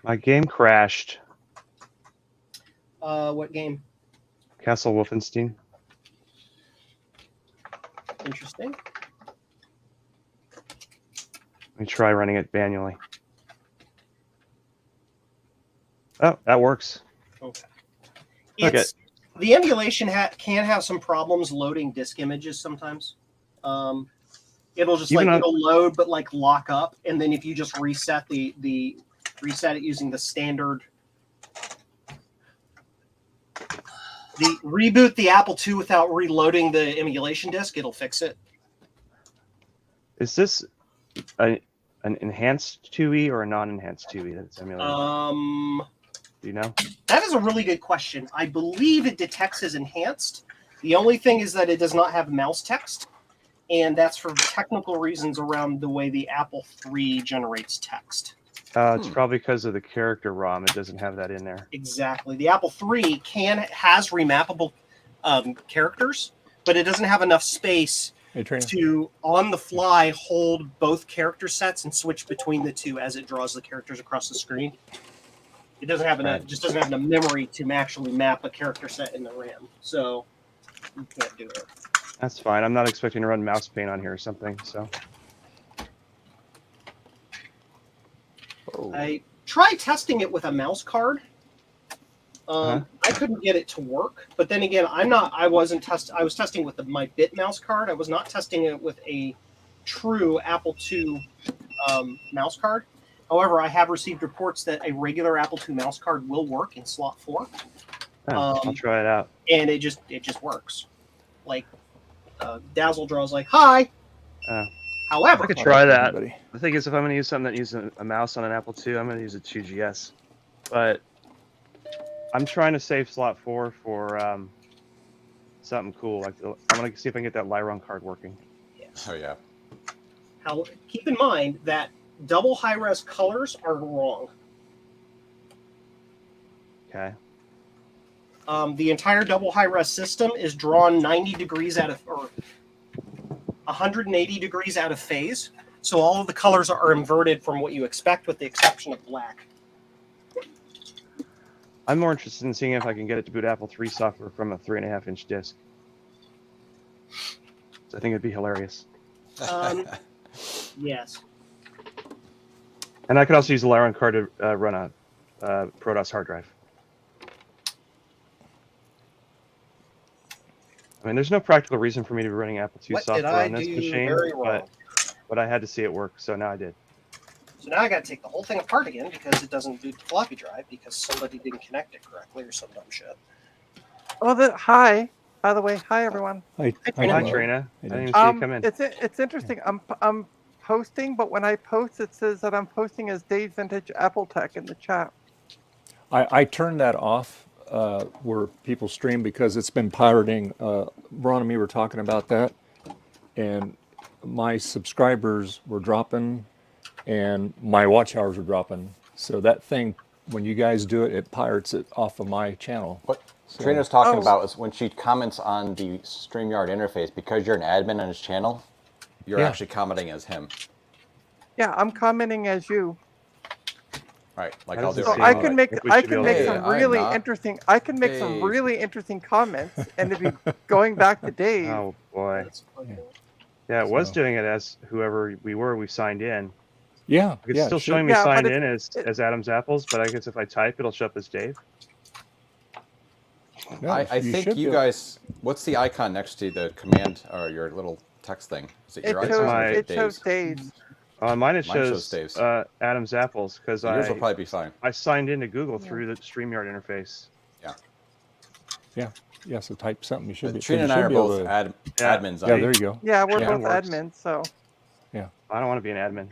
My game crashed. What game? Castle Wolfenstein. Interesting. Let me try running it manually. Oh, that works. Okay. Okay. The emulation can have some problems loading disk images sometimes. It'll just it'll load but like lock up, and then if you just reset reset it using the standard, reboot the Apple II without reloading the emulation disk, it'll fix it. Is this an enhanced 2E or a non-enhanced 2E that's emulated? Do you know? That is a really good question. I believe it detects as enhanced. The only thing is that it does not have mouse text, and that's for technical reasons around the way the Apple III generates text. It's probably because of the character ROM. It doesn't have that in there. Exactly. The Apple III has remappable characters, but it doesn't have enough space to, on the fly, hold both character sets and switch between the two as it draws the characters across the screen. It doesn't have enough. Just doesn't have enough memory to actually map a character set in the RAM. So you can't do it. That's fine. I'm not expecting to run mouse paint on here or something. So I tried testing it with a mouse card. I couldn't get it to work. But then again, I was testing with my Bit mouse card. I was not testing it with a true Apple II mouse card. However, I have received reports that a regular Apple II mouse card will work in slot 4. I'll try it out. and it just works. Like Dazzle Draw's like, hi. Oh. However, I could try that. Everybody. The thing is, if I'm going to use something that uses a mouse on an Apple II, I'm going to use a 2GS. But I'm trying to save slot 4 for something cool. Like I'm going to see if I can get that Lyron card working. Oh yeah. keep in mind that double high-res colors are wrong. Okay. The entire double high-res system is drawn 90 degrees out of, or 180 degrees out of phase. So all of the colors are inverted from what you expect, with the exception of black. I'm more interested in seeing if I can get it to boot Apple III software from a 3.5-inch disc. So I think it'd be hilarious. Yes. And I could also use the Lyron card to run a ProDOS hard drive. I mean, there's no practical reason for me to be running Apple II What did software I on this do machine, very wrong? but I had to see it work, so now I did. So now I got to take the whole thing apart again because it doesn't boot the floppy drive because somebody didn't connect it correctly or some dumb shit. Oh, hi. By the way, hi everyone. Hi, Hi, Hi, Hello. Trina. I didn't even see you come in. It's interesting. I'm posting, but when I post, it says that I'm posting as Dave Vintage Apple Tech in the chat. I turned that off where people stream because it's been pirating. Ron and me were talking about that, and my subscribers were dropping, and my watch hours were dropping. So that thing, when you guys do it, it pirates it off of my channel. What Trina's talking Oh. about is when she comments on the StreamYard interface, because you're an admin on his channel, you're Yeah. actually commenting as him. Yeah, I'm commenting as you. Right, like How I'll does do it it So seem right I now. can like make if we should be able to do some that? really I am not. interesting. I can make some Dave. really interesting comments, and if you going back to Dave, Oh boy. That's fucking- Yeah, it was So- doing it as whoever we signed in. Yeah, It's yeah, still it should. showing me Yeah, but signed it's- in as Adam's Apples, but I guess if I type, it'll show up as Dave. No, I you think should you be- guys, what's the icon next to the command or your little text thing? Is it it your shows icon or is it it shows Dave's? Dave's. On mine, it Mine shows shows Dave's. Adam's Apples because So yours will I probably be fine. signed into Google through the StreamYard interface. Yeah, so type something. You should be. Trina you and I should are be able both to- Yeah. admins Yeah, on there it. you go. Yeah, we're Yeah, both works. admins, so I don't want to be an admin.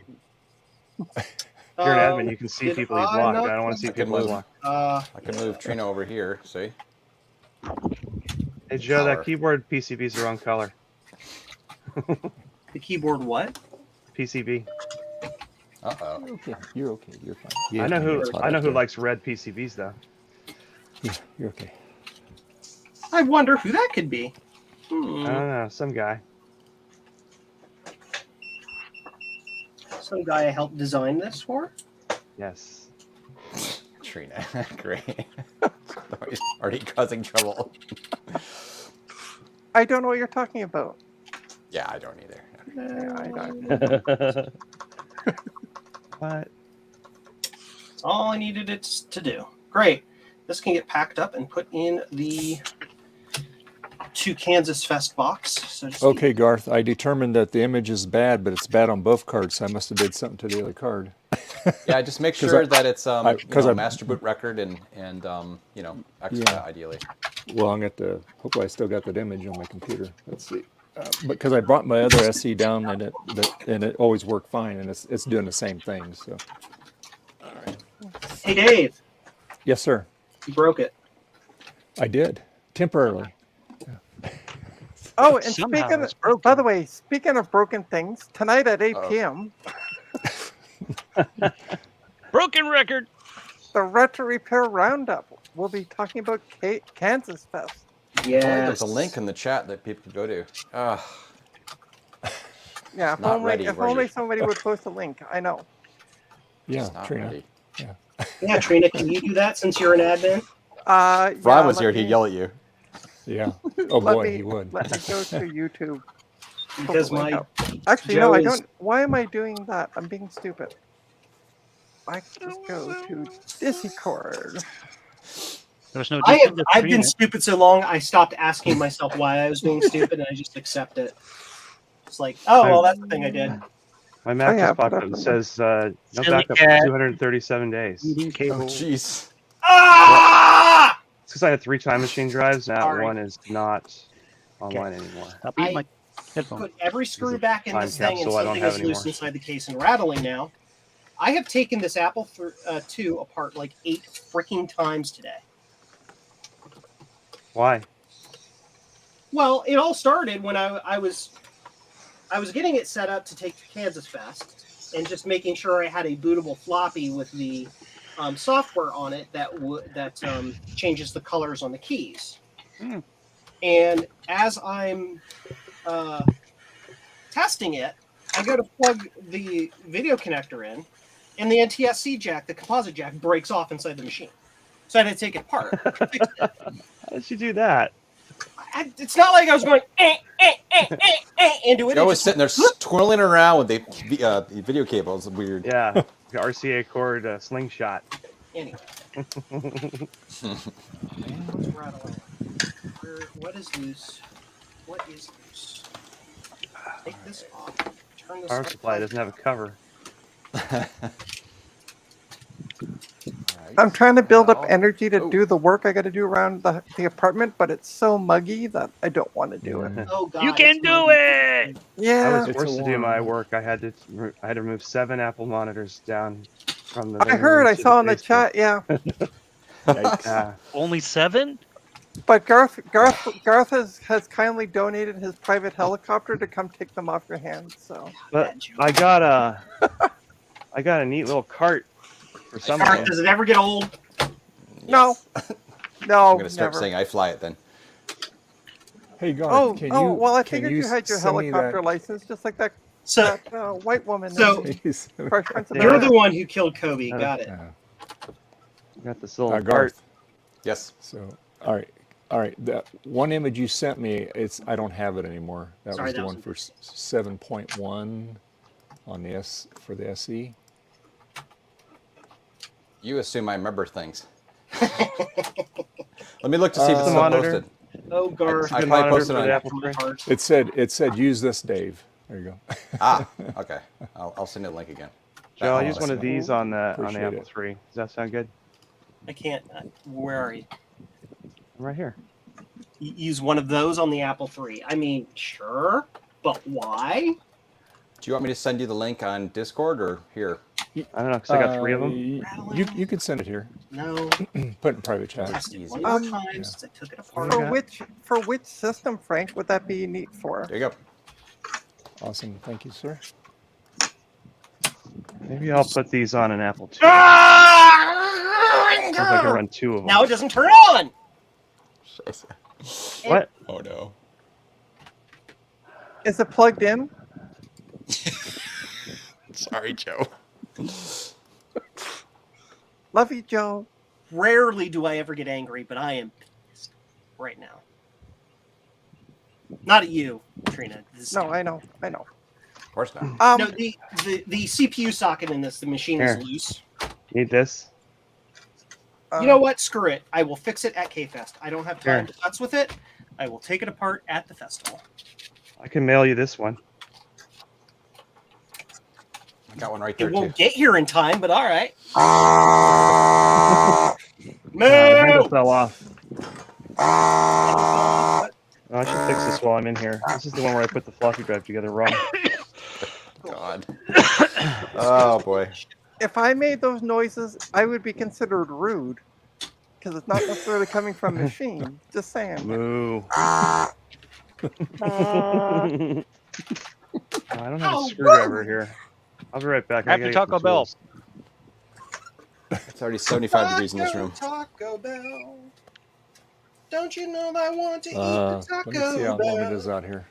If Uh, you're an admin, you can see did people you I block. not I don't want to see click people you move? block. I can move Trina over here, see? Hey Joe, Power. that keyboard PCB is the wrong color. the keyboard what? PCB. Uh-oh. You're okay. You're okay. You're fine. I Yeah, know who it's hot I know out who there. likes red PCBs though. Yeah, you're okay. I wonder who that could be. I don't know, some guy. Some guy I helped design this for. Yes. Trina, great. Already causing trouble. I don't know what you're talking about. Yeah, I don't either. Yeah, I don't. What? That's all I needed it to do. Great. This can get packed up and put in the to Kansas Fest box. So just Okay, Garth. I determined that the image is bad, but it's bad on both cards. So I must have did something to the other card. Yeah, just make 'Cause sure I- that it's because I- master boot record and extra Yeah. ideally. Well, I'm at the. Hopefully, I still got that image on my computer. Let's see. Because I brought my other SE down and it always worked fine, and it's doing the same thing. So, Hey Dave, yes, sir. you broke it. I did temporarily. Oh, and Somehow speaking it's of, broken. by the way, speaking of broken things, tonight at 8 Uh-oh. p.m., Broken record. the Retro Repair Roundup. We'll be talking about Kansas Fest. Yeah. There's a link in the chat that people can go to. Yeah, if Not only, ready, if ready. only somebody would post a link. I know. Yeah, It's not Trina. ready. Yeah, Trina, can you do that since you're an admin? If Yeah, Ron was let here, me- he'd yell at you. Yeah. Oh let boy, me, he would. Let me go to YouTube. Because Hopefully my help. Actually, Joe no, I is- don't. Why am I doing that? I'm being stupid. I can just go to Discord. There was no. I've been stupid so long I stopped asking myself why I was being stupid and I just accept it. It's like, oh well, that's the thing I did. My Mac yeah, just popped but up and says no Silly backup cat. for 237 days. Eating Oh, cable. jeez. Ah! It's because I had 3 time machine drives. That Sorry. one is not online anymore. Stop eating my headphones. Put every screw a back in time this thing, and capsule I don't something have is loose anymore. inside the case and rattling now. I have taken this Apple II apart like 8 freaking times today. Why? Well, it all started when I was getting it set up to take to Kansas Fest, and just making sure I had a bootable floppy with the software on it that changes the colors on the keys. And as I'm testing it, I go to plug the video connector in, and the NTSC jack, the composite jack, breaks off inside the machine. So I had to take it apart. How did you do that? It's not like I was going into it. Joe was sitting there twirling around with the video cable. It's weird. Yeah, the RCA cord slingshot. Anyway. What's rattling? What is loose? What is loose? Take this off. Turn this Power off. supply doesn't have a cover. I'm trying to build up energy to do the work I got to do around the apartment, but it's so muggy that I don't want to do it. Oh God! You can do it. I Yeah, was forced to do my work. I had to remove 7 Apple monitors down from the. I heard. I saw in the chat. Yeah, Only 7? but Garth has kindly donated his private helicopter to come take them off your hands. So, but I got a neat little cart for something. Does it ever get old? no, I'm gonna start never. saying I fly it then. Hey, Garth, can you? Well, I can figured you had your send me helicopter license, just like that So white woman. So- Please. Fresh Prince of you're Bel-Air. the one who killed Kobe. Got it. Got this little cart. Garth. Yes. So, all right. That one image you sent me, I don't have it anymore. That Sorry, was the that one was- for 7.1 on the for the SE. You assume I remember things. Let me look to see if it's The still monitor. posted. Oh, Garth. I Good probably monitor posted for on. the Apple III. It said use this, Dave. There you go. Ah, okay. I'll send you the link again. Joe, I'll That use one of awesome. these on the Appreciate Apple it. III. Does that sound good? I can't. Where are you? I'm right here. Use one of those on the Apple III. I mean, sure, but why? Do you want me to send you the link on Discord or here? I don't know, because I got 3 of them. You could send it here. No. Put it in private chat. Tested easy. one more time since I took it apart. For which system, Frank, would that be neat for? There you go. Awesome. Thank you, sir. Maybe I'll put these on an Apple II. I can run 2 of them. Now it doesn't turn on. What? Oh no. Is it plugged in? Sorry, Joe. Love you, Joe. Rarely do I ever get angry, but I am pissed right now. Not at you, Trina. No, I know. Of course not. No, the CPU socket in the machine Here. is loose. Need this? You know what? Screw it. I will fix it at K-Fest. I don't have time Here. to futz with it. I will take it apart at the festival. I can mail you this one. I got one right there It won't too. get here in time, but all right. The handle Moo! fell off. Oh, I should fix this while I'm in here. This is the one where I put the floppy drive together wrong. God. Oh boy. If I made those noises, I would be considered rude. Because it's not necessarily coming from a machine. Just saying. Moo. I don't have a screwdriver here. I'll be right back. I Happy gotta get Taco some Bell. tools. It's already 75 degrees in this room. Taco Bell. Don't you know I want to eat the Let Taco me see how Bell? long it is out here.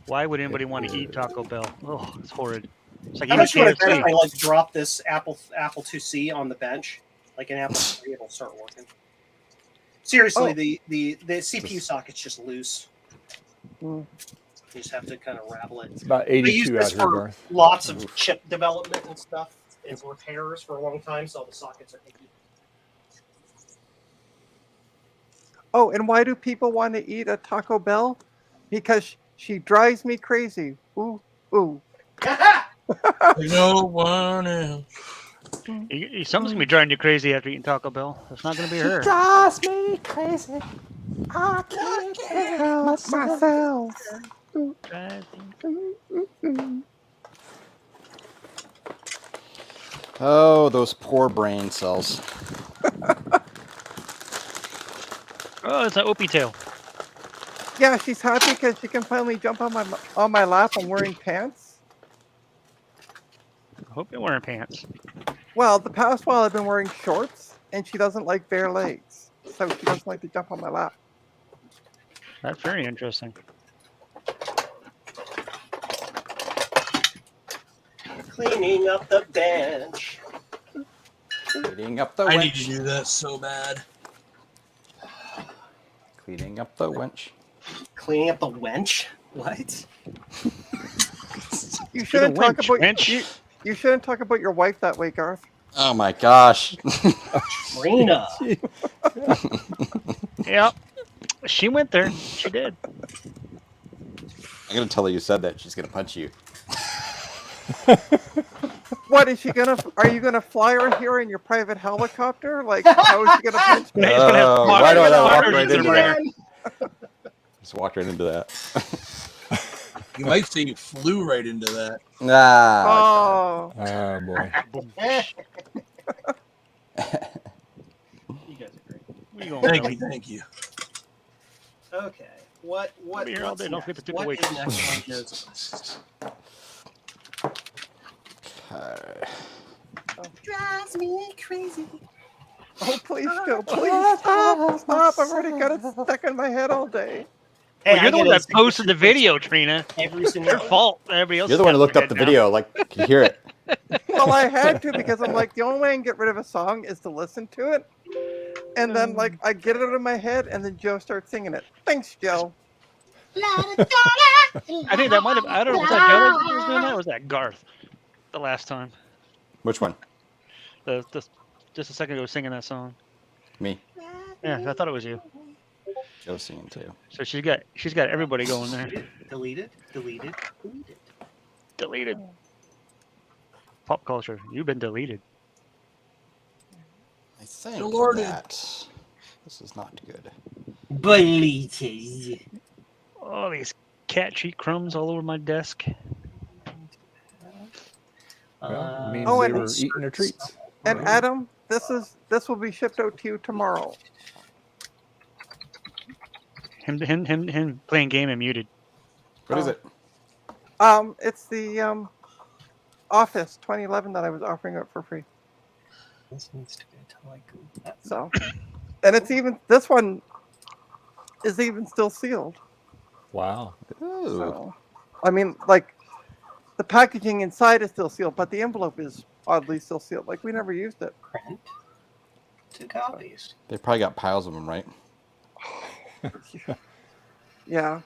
Why would anybody want to eat Taco Bell? Oh, it's horrid. It's like How eating much would I bet if KFC. I like drop this Apple IIc on the bench, like an Apple III, it'll start working. Seriously, the CPU socket's just loose. You just have to kind of ravel it. It's about I used 82 out this here, for Garth. lots of chip development and stuff and repairs for a long time, so the sockets are icky. Oh, and why do people want to eat a Taco Bell? Because she drives me crazy. Ooh, ooh. No one else. Someone's gonna be driving you crazy after eating Taco Bell. It's not gonna be her. Drives me crazy. I can't help myself. Oh, those poor brain cells. Oh, it's an Opie tail. Yeah, she's happy because she can finally jump on my lap. I'm wearing pants. I hope you're wearing pants. Well, the past while I've been wearing shorts, and she doesn't like bare legs, so she doesn't like to jump on my lap. That's very interesting. Cleaning up the bench. Cleaning up the I wench. need to do that so bad. Cleaning up the wench. Cleaning up the wench? What? You shouldn't talk wench, about wench. you shouldn't talk about your wife that way, Garth. Oh my gosh. Trina. Yep. She went there. She did. I'm gonna tell her you said that. She's gonna punch you. What is she gonna? Are you gonna fly her here in your private helicopter? Like, how is she gonna punch me? Oh, why do I walk right into there? that? Just walked right into that. You might say you flew right into that. Ah. Oh, Oh boy. You guys are great. Where you going, Billy? Thank you. Okay. What? I'll be here all What's day. Don't next? forget to tip the What waitress. is next on Joe's list? Drives me crazy. oh, please, Joe, please stop! I've already got it stuck in my head all day. Hey, Well, you're the one get a that posted the signature video, Trina. every It's single your fault. Everybody else. You're the one who looked up the video. Like, you hear it. Well, I had to because I'm like, the only way I can get rid of a song is to listen to it, and then like I get it out of my head, and then Joe starts singing it. Thanks, Joe. I think that might have. I don't know. Was that Joe that was doing that, or was that Garth? The last time. Which one? The just a second ago singing that song. Me. Yeah, I thought it was you. Joe's singing too. So she's got everybody going there. Deleted. Deleted. Deleted. Deleted. Pop culture. You've been deleted. I think Deleted. that this is not good. Deleted. Oh, these cat cheek crumbs all over my desk. Well, it means Oh, they and- were eating their treats. And Adam, this will be shipped out to you tomorrow. Him playing game and muted. What is it? It's the Office 2011 that I was offering up for free. This needs to go to like that. So, and it's even this one is even still sealed. Wow. Ooh. So, I mean, like the packaging inside is still sealed, but the envelope is oddly still sealed. Like we never used it. Print. 2 copies. They probably got piles of them, right? Yeah.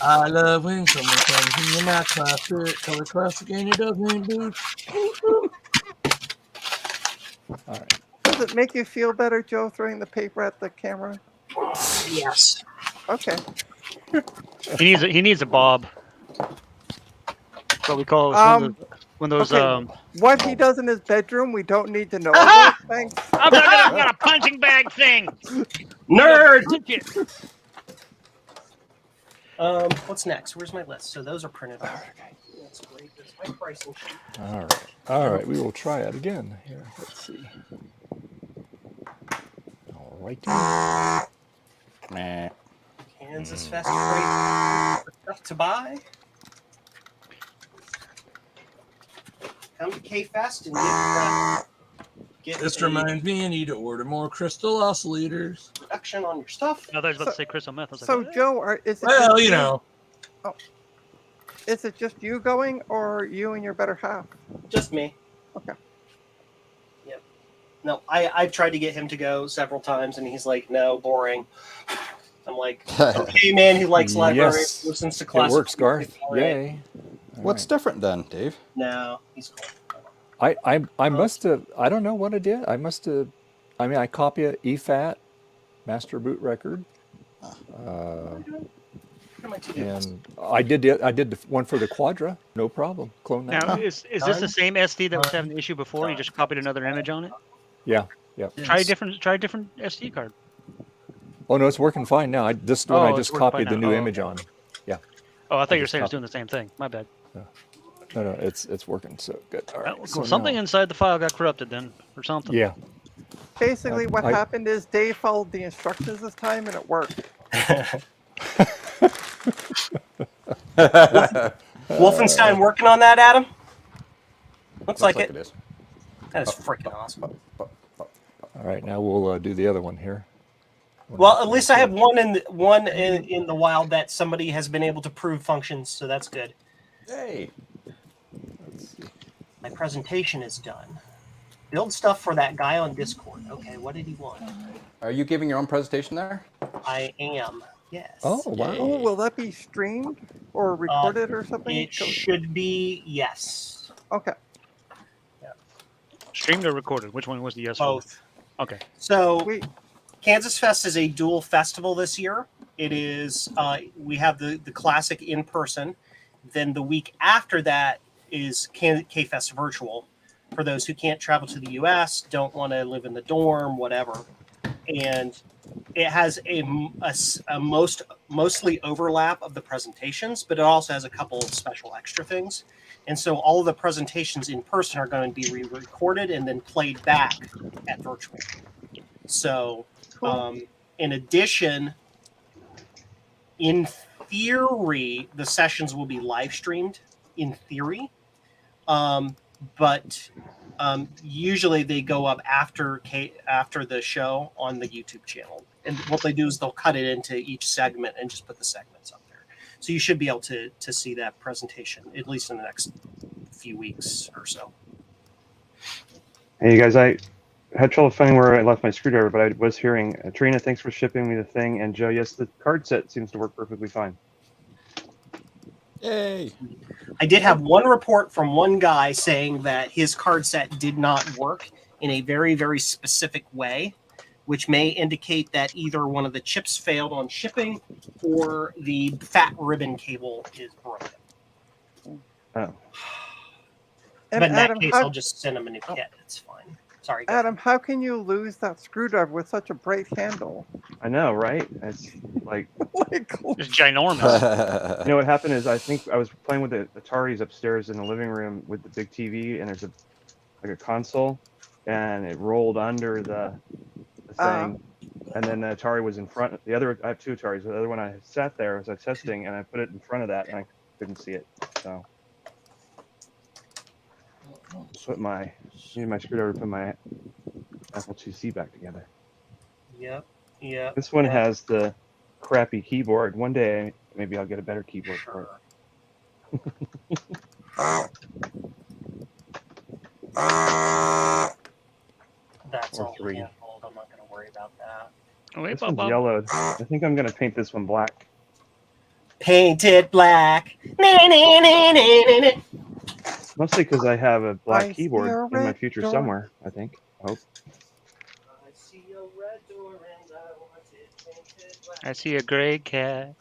I love when someone comes in your not classic, color classic, and it doesn't do. All right. Does it make you feel better, Joe, throwing the paper at the camera? Yes. Okay. He needs a bob. That's what we call it. When those okay. What he does in his bedroom, we don't need to know. Ah! About. Thanks. I've got a punching bag thing. Nerd. Punch it. What's next? Where's my list? So those are printed off. That's great. That's my pricing sheet. All right. All right. We will try it again. Here. Let's see. All right. Meh. Kansas Fest rate stuff to buy. Come to K-Fest and get This a reminds me, I need to order more crystal oscillators. reduction on your stuff. I thought I was about to say crystal meth. I was like, So, what? Joe, is it Well, just you know. Is it just you going, or you and your better half? Just me. Okay. Yep. No, I've tried to get him to go several times, and he's like, no, boring. I'm like, okay, man, he likes library, Yes. listens to It classical works, Garth. music, all right. Yay. All What's right. different then, Dave? No, he's cool. I must have, I don't know what I did. I must have, I mean, I copy a EFAT, master boot record. What am I doing? And I did the one for the Quadra, no problem. Clone that. Now, one. is this the same SD that was having the issue before? You just copied another image on it? Yeah, yeah. Try a different SD card. Oh no, it's working fine now. This one I Oh, it's just working copied fine the now. new Oh, image okay. on. Yeah. Oh, I thought you were just saying it was copied. doing the same thing. My bad. No, it's working so good. All right. Well, so something now- inside the file got corrupted then, or something. Yeah. Basically, what I- happened is Dave followed the instructions this time, and it worked. Wolfenstein working on that, Adam? Looks like it. it is. That is freaking awesome. All right. Now we'll do the other one here. Well, at least I have one in the wild that somebody has been able to prove functions, so that's good. Hey. My presentation is done. Build stuff for that guy on Discord. Okay, what did he want? Are you giving your own presentation there? I am. Yes. Oh wow. Oh, will that be streamed or recorded or something? It should be yes. Okay. Streamed or recorded? Which one was the yes for? Both. Okay. So Sweet. Kansas Fest is a dual festival this year. It is we have the classic in person. Then the week after that is K-Fest virtual for those who can't travel to the U.S., don't want to live in the dorm, whatever. And it has a mostly overlap of the presentations, but it also has a couple of special extra things. And so all of the presentations in person are going to be re-recorded and then played back at virtual. So in addition, in theory, the sessions will be live streamed in theory. But usually they go up after the show on the YouTube channel. And what they do is they'll cut it into each segment and just put the segments up there. So you should be able to see that presentation, at least in the next few weeks or so. Hey, you guys, I had trouble finding where I left my screwdriver, but I was hearing, Trina, thanks for shipping me the thing. And Joe, yes, the card set seems to work perfectly fine. Yay. I did have one report from one guy saying that his card set did not work in a very, very specific way, which may indicate that either one of the chips failed on shipping or the fat ribbon cable is broken. Oh. And But in that Adam, case, how, I'll just send him a new kit. It's fine. Sorry. go Adam, how can you lose that screwdriver with such a bright handle? I know, right? It's like, Like, It's ginormous. you know what happened is I think I was playing with the Ataris upstairs in the living room with the big TV, and there's a console, and it rolled under the thing, and then the Atari was in front. I have two Ataris. The other one I sat there as I was testing, and I put it in front of that, and I couldn't see it. So using my screwdriver to put my Apple IIc back together. Yep. Yep. This one has the crappy keyboard. One day maybe I'll get a better keyboard for it. That's Or all three. handled. I'm not going to worry about that. Oh, wait, This Bob, one's Bob. yellowed. I think I'm gonna paint this one black. Paint it black. Mostly because I have a I black see keyboard a in my red future door. somewhere, I think. I hope. I see a red door and I want it painted black. I see a gray cat.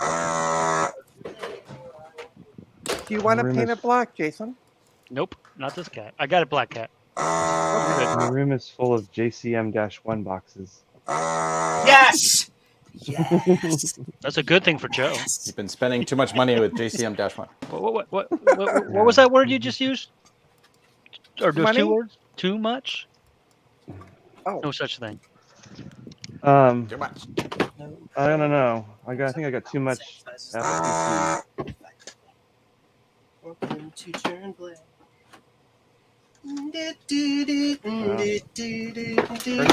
do you want to Room paint is- it black, Jason? Nope, not this cat. I got a black cat. My room is full of JCM-1 boxes. Yes. Yes. That's a good thing for Joe. You've been spending too much money with JCM-1. What was that word you just used? Or there's Money? two words? Too much? Oh. No such thing. Too much. I don't know. I think I got too much Apple IIc. Welcome to Turn Black. Did you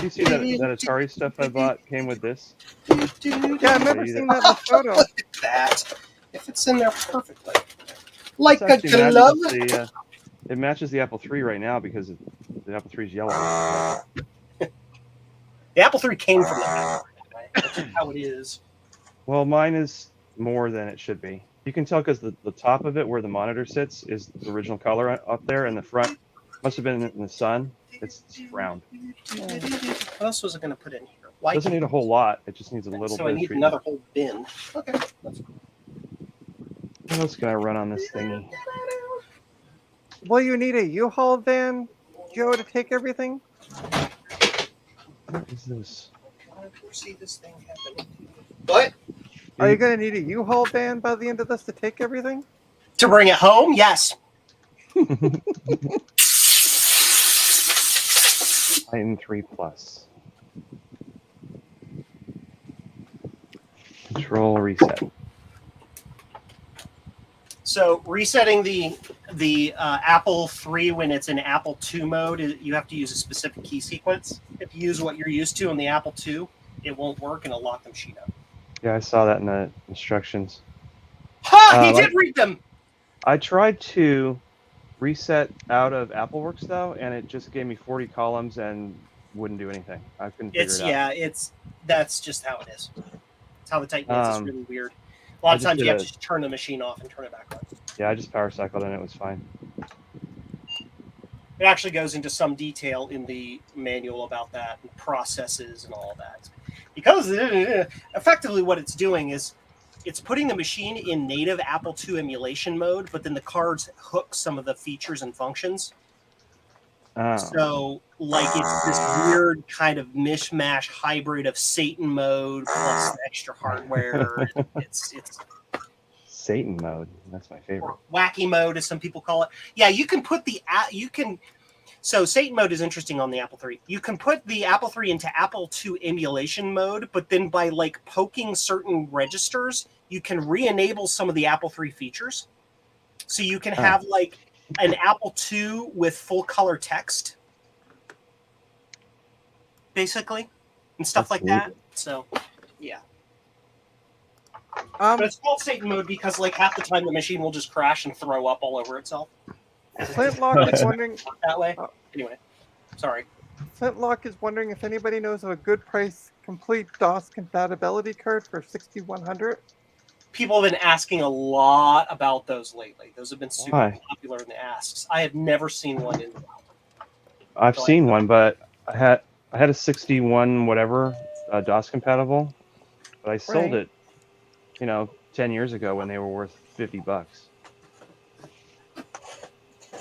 see that Atari stuff I bought came with this? Yeah, I remember seeing that in the photo. Look at that. It fits in there perfectly. Like This a actually glove. matches it matches the Apple III right now because the Apple III is yellow. The Apple III came from the Mac. That's just how it is. Well, mine is more than it should be. You can tell because the top of it, where the monitor sits, is the original color up there, and the front must have been in the sun. It's round. What else was I going to put in here? White. Doesn't need a whole lot. It just needs a little so bit I of need treatment. another whole bin. Okay, that's cool. What else can I run on this thingy? Will you need a U-Haul van, Joe, to take everything? What is this? I foresee this thing happening. What? Are you going to need a U-Haul van by the end of this to take everything? To bring it home? Yes. Titan 3 Plus. Control reset. So resetting the Apple III when it's in Apple II mode, you have to use a specific key sequence. If you use what you're used to on the Apple II, it won't work and it'll lock the machine up. Yeah, I saw that in the instructions. Ha! He did read them. I tried to reset out of AppleWorks though, and it just gave me 40 columns and wouldn't do anything. I couldn't figure it out. That's just how it is. It's how the Titan is. It's really weird. A lot of times you have to just turn the machine off and turn it back on. Yeah, I just power cycled and it was fine. It actually goes into some detail in the manual about that and processes and all that. Because effectively what it's doing is it's putting the machine in native Apple II emulation mode, but then the cards hook some of the features and functions. Oh. So, like, it's this weird kind of mishmash hybrid of Satan mode plus extra hardware. It's Satan mode. That's my favorite. wacky mode, as some people call it. Yeah, you can put so Satan mode is interesting on the Apple III. You can put the Apple III into Apple II emulation mode, but then by like poking certain registers, you can re-enable some of the Apple III features. So you can have like an Apple II with full color text, basically, and stuff That's like that. So, yeah. But it's called Satan mode because like half the time the machine will just crash and throw up all over itself. Flintlock is wondering That way. Anyway, sorry. Flintlock is wondering if anybody knows of a good price complete DOS compatibility card for 6100. People have been asking a lot about those lately. Those have been super Why? popular in the asks. I have never seen one in the wild. I've seen one, but I had a 61 whatever DOS compatible, but I sold it, 10 years ago when they were worth $50.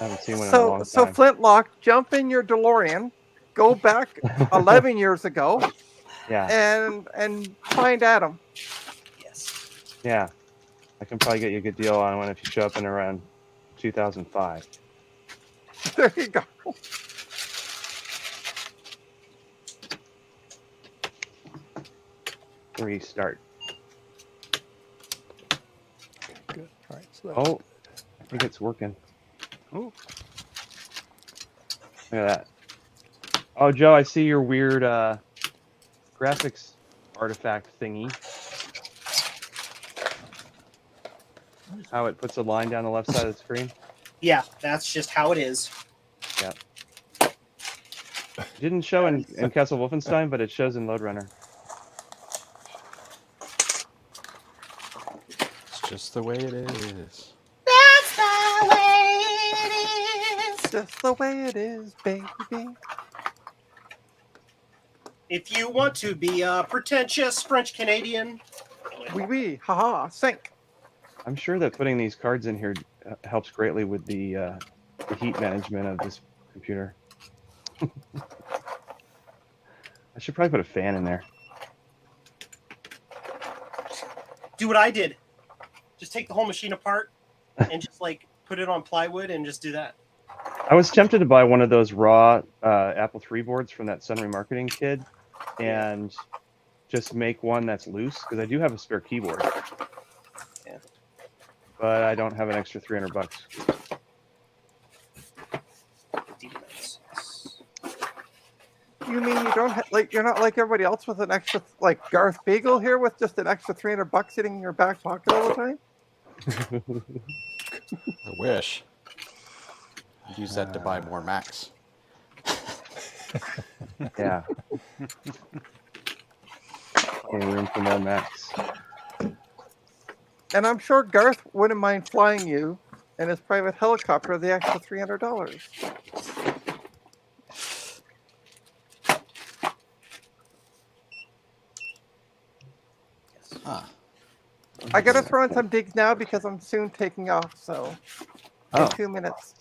I haven't seen one in a long time. So Flintlock, jump in your DeLorean, go back 11 years ago, Yeah. and find Adam. Yes. Yeah. I can probably get you a good deal on one if you show up in around 2005. There you go. Restart. Good. All right. So that's Oh, I think it's working. Oh. Look at that. Oh, Joe, I see your weird graphics artifact thingy. How it puts a line down the left side of the screen. Yeah, that's just how it is. Yeah. It didn't show in Castle Wolfenstein, but it shows in Lode Runner. It's just the way it is. That's the way it is. Just the way it is, baby. If you want to be a pretentious French Canadian, Oui, haha, sync. I'm sure that putting these cards in here helps greatly with the heat management of this computer. I should probably put a fan in there. do what I did. Just take the whole machine apart and just like put it on plywood and just do that. I was tempted to buy one of those raw Apple III boards from that Sun Remarketing kid and just make one that's loose, because I do have a spare keyboard. Yeah. But I don't have an extra $300. You mean you don't you're not like everybody else with an extra, like Garth Beagle here with just an extra $300 sitting in your back pocket all the time? I wish. I'd use that to buy more Macs. Yeah. Any room for more Macs. And I'm sure Garth wouldn't mind flying you in his private helicopter the extra $300. Huh. I gotta throw in some digs now because I'm soon taking off. So in Oh, 2 minutes.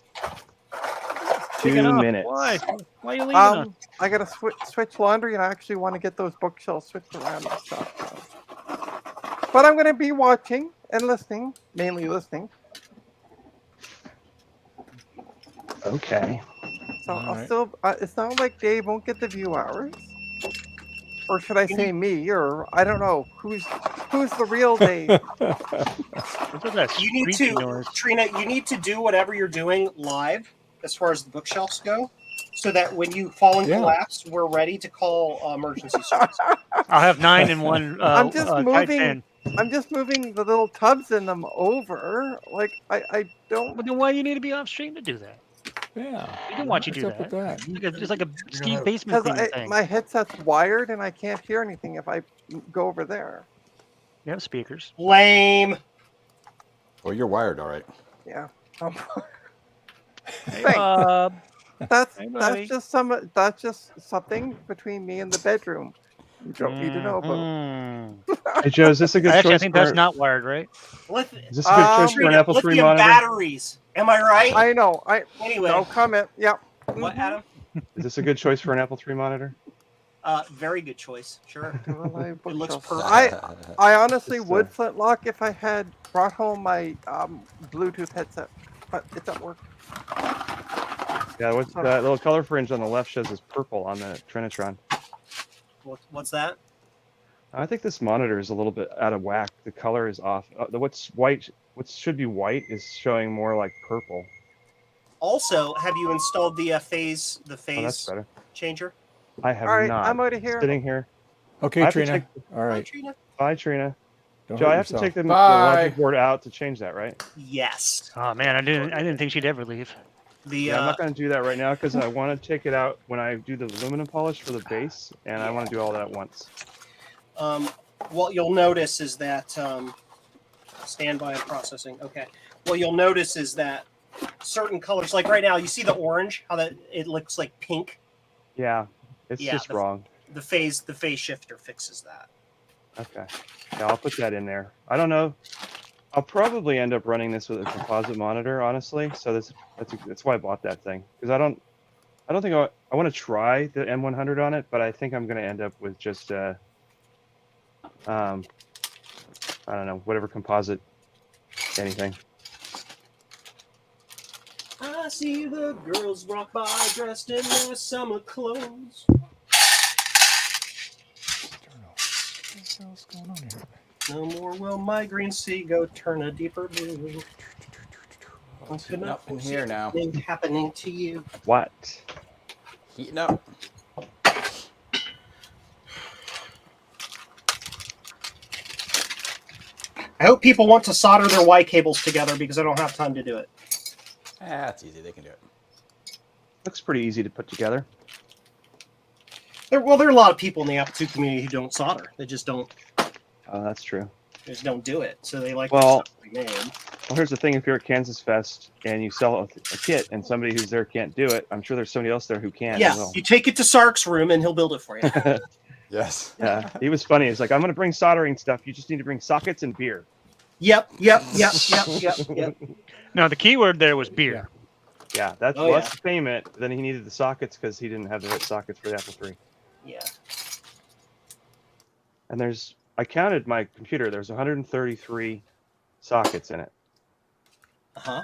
2 Taking off. minutes. Why? Why are you leaving us? I gotta switch laundry, and I actually want to get those bookshelves switched around and stuff. So. But I'm gonna be watching and listening, mainly listening. Okay. So All I'll right. still. It's not like Dave won't get the view hours, or should I say me? Or I don't know who's the real Dave. What's with that You need screeching to, noise? Trina. You need to do whatever you're doing live, as far as the bookshelves go, so that when you fall in Yeah. collapse, we're ready to call emergency service. I'll have 9 in one. I'm just tight moving. pen. I'm just moving the little tubs in them over. Like I don't. But then why you need to be off stream to do that? Yeah. We can watch you What's do up with that? Just like a Steve basement Because cleaner thing. my headset's wired and I can't hear anything if I go over there. You have speakers. Lame. Well, you're wired, all right. Yeah. Hey, Thanks. Bob. That's Hey, buddy. that's just something between me and the bedroom. You don't need to know about. Mhm. Hey, Joe, is this a good Actually, I choice think for? that's not wired, right? Is this a good choice for an Apple III lithium monitor? batteries. Am I right? I know. Anyway, No comment. Yep. what, Adam? Is this a good choice for an Apple III monitor? Very good choice. Sure. It looks perfect. I honestly Just, would flintlock if I had brought home my Bluetooth headset, but it doesn't work. Yeah, what's that little color fringe on the left shows as purple on the Trinitron. What's that? I think this monitor is a little bit out of whack. The color is off. What's white, what should be white is showing more like purple. Also, have you installed the phase Oh, that's better. changer? I have All right, not. I'm out of here. Sitting here. I Okay, have to Trina. take- All Hi, right. Trina. Bye, Trina. Don't Joe, hurt I have to yourself. take the Bye. logic board out to change that, right? Yes. Oh man, I didn't think she'd ever leave. The Yeah, I'm not going to do that right now because I want to take it out when I do the aluminum polish for the base, and I want to do all that at once. what you'll notice is that standby and processing. Okay. What you'll notice is that certain colors, like right now, you see the orange, how that it looks like pink. Yeah, it's Yeah, just wrong. The phase shifter fixes that. Okay. Yeah, I'll put that in there. I don't know. I'll probably end up running this with a composite monitor, honestly. So that's why I bought that thing, because I don't think I want to try the M100 on it, but I think I'm going to end up with just I don't know, whatever composite anything. I see the girls walk by dressed in their summer clothes. What the hell's going on here? No more will my green sea go turn a deeper blue. Heating up in here now. Anything happening to you? What? Heating up. I hope people want to solder their Y cables together because I don't have time to do it. That's easy. They can do it. Looks pretty easy to put together. There are a lot of people in the Apple II community who don't solder. They just don't. Oh, that's true. They just don't do it. So they like Well, the stuff we made. Well, here's the thing: if you're at Kansas Fest and you sell a kit, and somebody who's there can't do it, I'm sure there's somebody else there who can. Yeah, as well. you take it to Sark's room and he'll build it for you. Yes. Yeah, he was funny. He's like, "I'm going to bring soldering stuff. You just need to bring sockets and beer." Yep. No, the keyword there was beer. Yeah, that's Oh, that's the payment. Then he needed the sockets because he didn't have the right sockets for the Apple III. Yeah. And I counted my computer. There's 133 sockets in it. Uh-huh.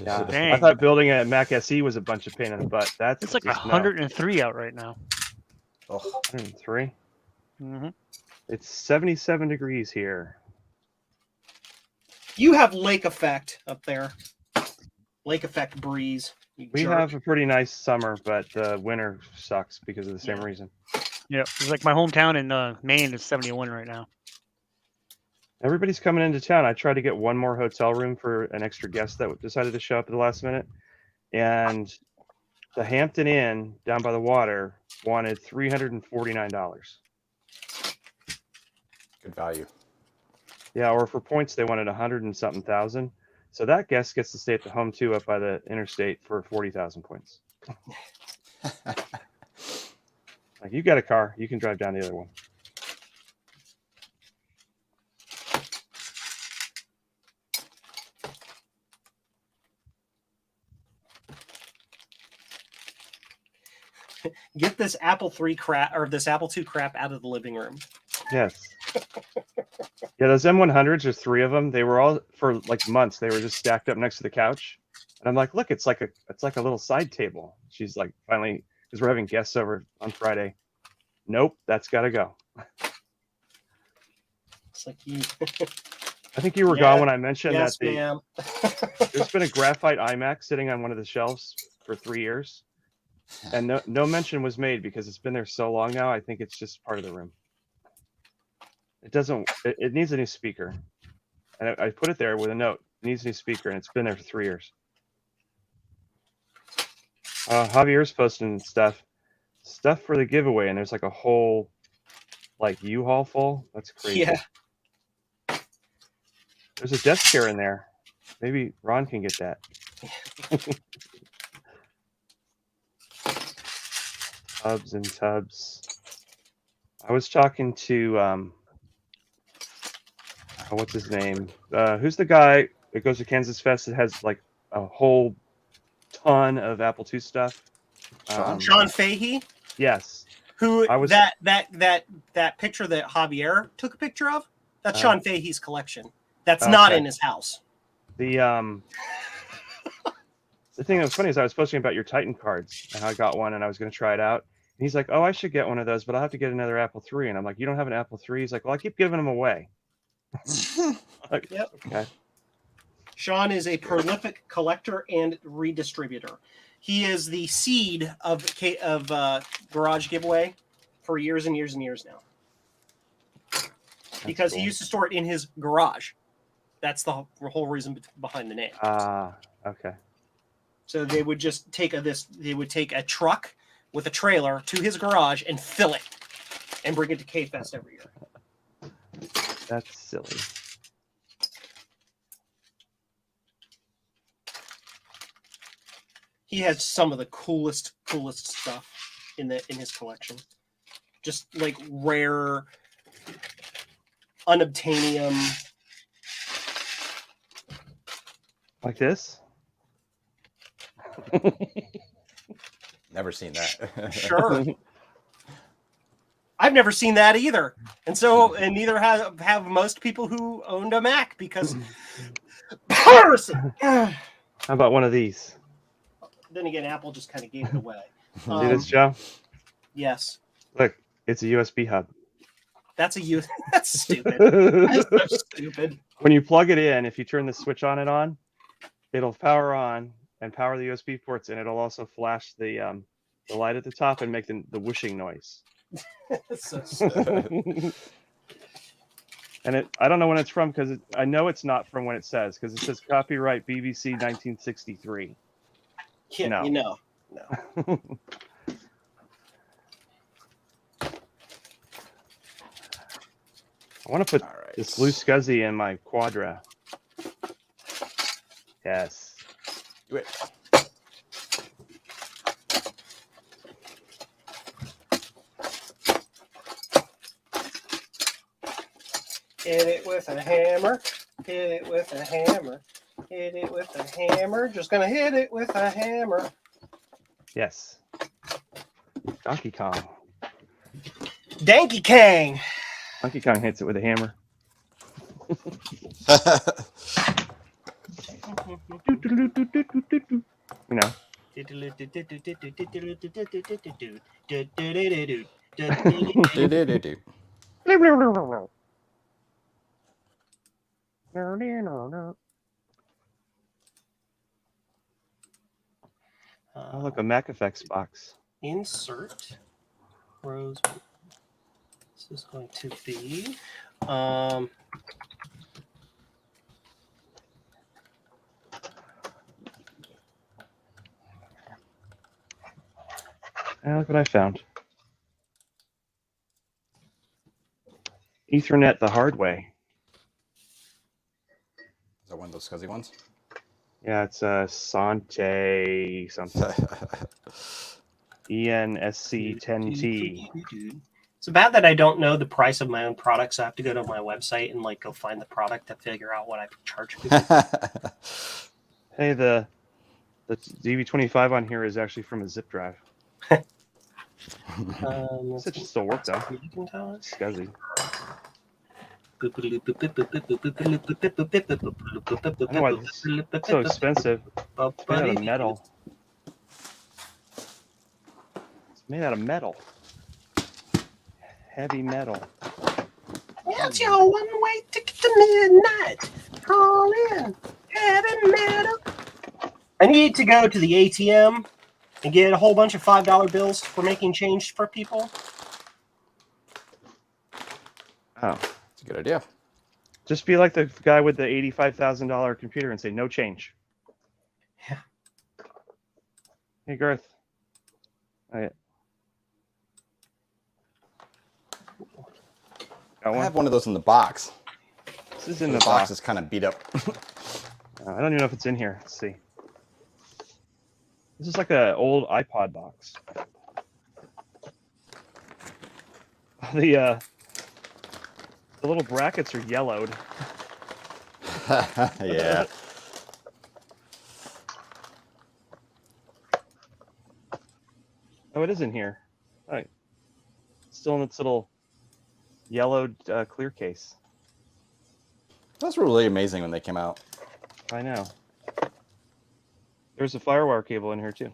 Yeah, Dang. I thought building a Mac SE was a bunch of pain in the butt. That's It's like just 103 out right now. Oh, 103. Mm-hmm. It's 77 degrees here. You have lake effect up there. Lake effect breeze. You We jerk. have a pretty nice summer, but the winter sucks because of the same reason. Yeah, it's like my hometown in Maine is 71 right now. Everybody's coming into town. I tried to get one more hotel room for an extra guest that decided to show up at the last minute. And the Hampton Inn down by the water wanted $349. good value. Yeah, or for points, they wanted 100 and something thousand. So that guest gets to stay at the home two up by the interstate for 40,000 points. Like, you got a car, you can drive down the other one. Get this Apple III crap or this Apple II crap out of the living room. Yes. Yeah, those M100s, there's 3 of them. They were all for like months. They were just stacked up next to the couch, and I'm like, look, it's like a little side table. She's like, finally, because we're having guests over on Friday. Nope, that's got to go. It's like you. I think you were Yeah, gone when I mentioned Yes, that ma'am. there's been a graphite iMac sitting on one of the shelves for 3 years, and no mention was made because it's been there so long now. I think it's just part of the room. It doesn't. It needs a new speaker, and I put it there with a note. It needs a new speaker, and it's been there for 3 years. Javier's posting stuff for the giveaway, and there's like a whole like U-Haul full. That's crazy. Yeah. There's a desk chair in there. Maybe Ron can get that. Tubs and tubs. I was talking to what's his name? Who's the guy that goes to Kansas Fest that has like a whole ton of Apple II stuff? Sean Fahey, Yes. who I was- that picture that Javier took a picture of, that's Sean Fahey's collection. That's not Okay. in his house. The thing that was funny is I was posting about your Titan cards and how I got one and I was going to try it out. And he's like, "Oh, I should get one of those, but I'll have to get another Apple III." And I'm like, "You don't have an Apple III?" He's like, "Well, I keep giving them away." Like, Yep. okay. Sean is a prolific collector and redistributor. He is the seed of Garage Giveaway for years and years and years now. Because cool. he used to store it in his garage. That's the whole reason behind the name. Okay. So they would just take they would take a truck with a trailer to his garage and fill it and bring it to K-Fest every year. That's silly. He has some of the coolest stuff in his collection. Just like rare unobtainium. Like this? Never seen that. Sure. I've never seen that either. And neither have most people who owned a Mac because piracy. How about one of these? Then again, Apple just kind of gave it away. See this, Joe? Yes. Look, it's a USB hub. That's stupid. That's so stupid. When you plug it in, if you turn the switch on and on, it'll power on and power the USB ports, and it'll also flash the light at the top and make the whooshing noise. That's so stupid. And I don't know when it's from because I know it's not from when it says because it says copyright BBC 1963. Yeah, No. No. I want to put All right. this blue SCSI in my Quadra. Yes. Do it. Hit it with a hammer. Hit it with a hammer. Hit it with a hammer. Just gonna hit it with a hammer. Yes. Donkey Kong. Danky Kang. Donkey Kong hits it with a hammer. You know. Do-do-do-do. Oh, look, a Mac Effects box. Insert rose. This is going to be And look what I found. Ethernet the hard way. Is that one of those scuzzy ones? Yeah, it's a Sante something. ENSC10T. It's bad that I don't know the price of my own products. So I have to go to my website and like go find the product to figure out what I charge people. Hey, the DV25 on here is actually from a zip drive. It should still work though. Scuzzy. I know why this is so expensive. It's made out of metal. It's made out of metal. Heavy metal. It's your one-way ticket to midnight. Call in. Heavy metal. I need to go to the ATM and get a whole bunch of $5 bills for making change for people. Oh. That's a good idea. Just be like the guy with the $85,000 computer and say no change. Yeah. Hey Garth. Got I one? have one of those in the box. This is in The the box box. is kind of beat up. I don't even know if it's in here. Let's see. This is like an old iPod box. The little brackets are yellowed. Yeah. Oh, it is in here. All right. It's still in its little yellowed clear case. That's really amazing when they came out. I know. There's a FireWire cable in here too.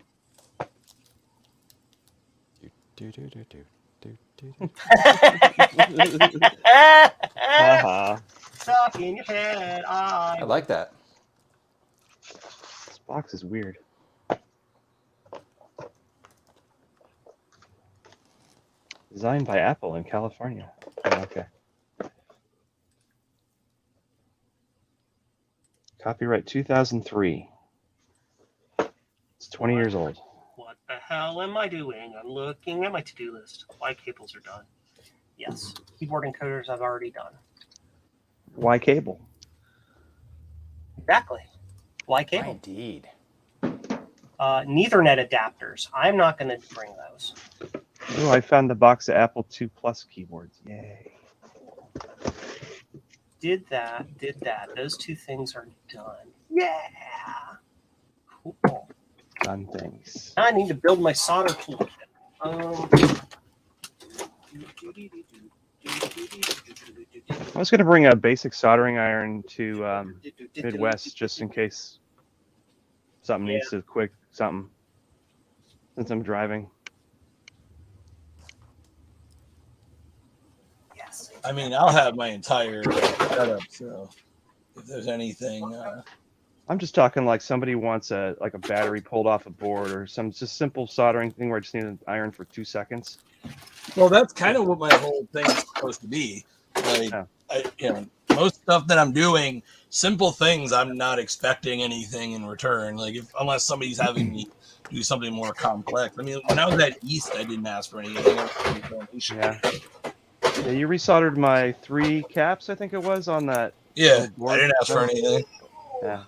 Haha. Stuck in your head. I like that. This box is weird. Designed by Apple in California. Oh, okay. Copyright 2003. It's 20 years old. What the hell am I doing? I'm looking at my to-do list. Why cables are done. Yes. Keyboard encoders I've already done. Why cable? Exactly. Why cable? Indeed. Ethernet adapters. I'm not going to bring those. Oh, I found the box of Apple II Plus keyboards. Yay. Did that. Those two things are done. Yeah. Cool. Done things. Now I need to build my solder toolkit. I was going to bring a basic soldering iron to Midwest just in case something needs to quick something since I'm driving. Yes. I mean, I'll have my entire setup, so if there's anything. I'm just talking like somebody wants a battery pulled off a board or some just simple soldering thing where I just need an iron for 2 seconds. Well, that's kind of what my whole thing is supposed to be. Like, most stuff that I'm doing, simple things, I'm not expecting anything in return. Like, unless somebody's having me do something more complex. I mean, when I was at East, I didn't ask for anything. Yeah, you resoldered my 3 caps, I think it was, on that. Yeah, I didn't ask for anything. Yeah.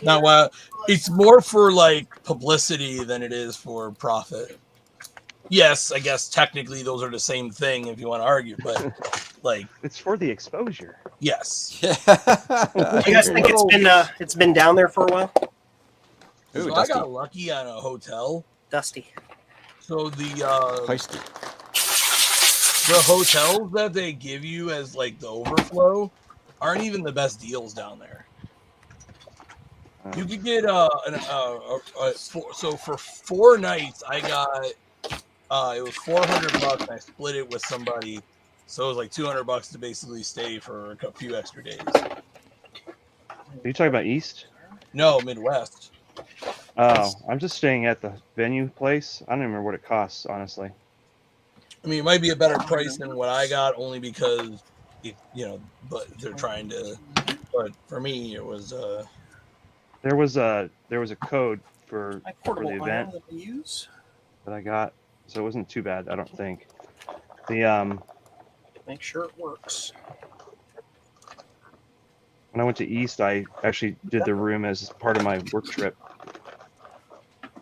Not why. It's more for like publicity than it is for profit. Yes, I guess technically those are the same thing if you want to argue, but like it's for the exposure. Yes. You guys think it's been down there for a while? Ooh, so I got lucky on a hotel. Dusty. So the Feisty. the hotels that they give you as like the overflow aren't even the best deals down there. You could get so for 4 nights I got it was $400. I split it with somebody, so it was like $200 to basically stay for a few extra days. Are you talking about East? No, Midwest. Oh, I'm just staying at the venue place. I don't even remember what it costs, honestly. I mean, it might be a better price than what I got, only because but they're trying to. But for me, it was. There was a code for portable the event that we use. that I got, so it wasn't too bad. I don't think. The Make sure it works. when I went to East, I actually did the room as part of my work trip.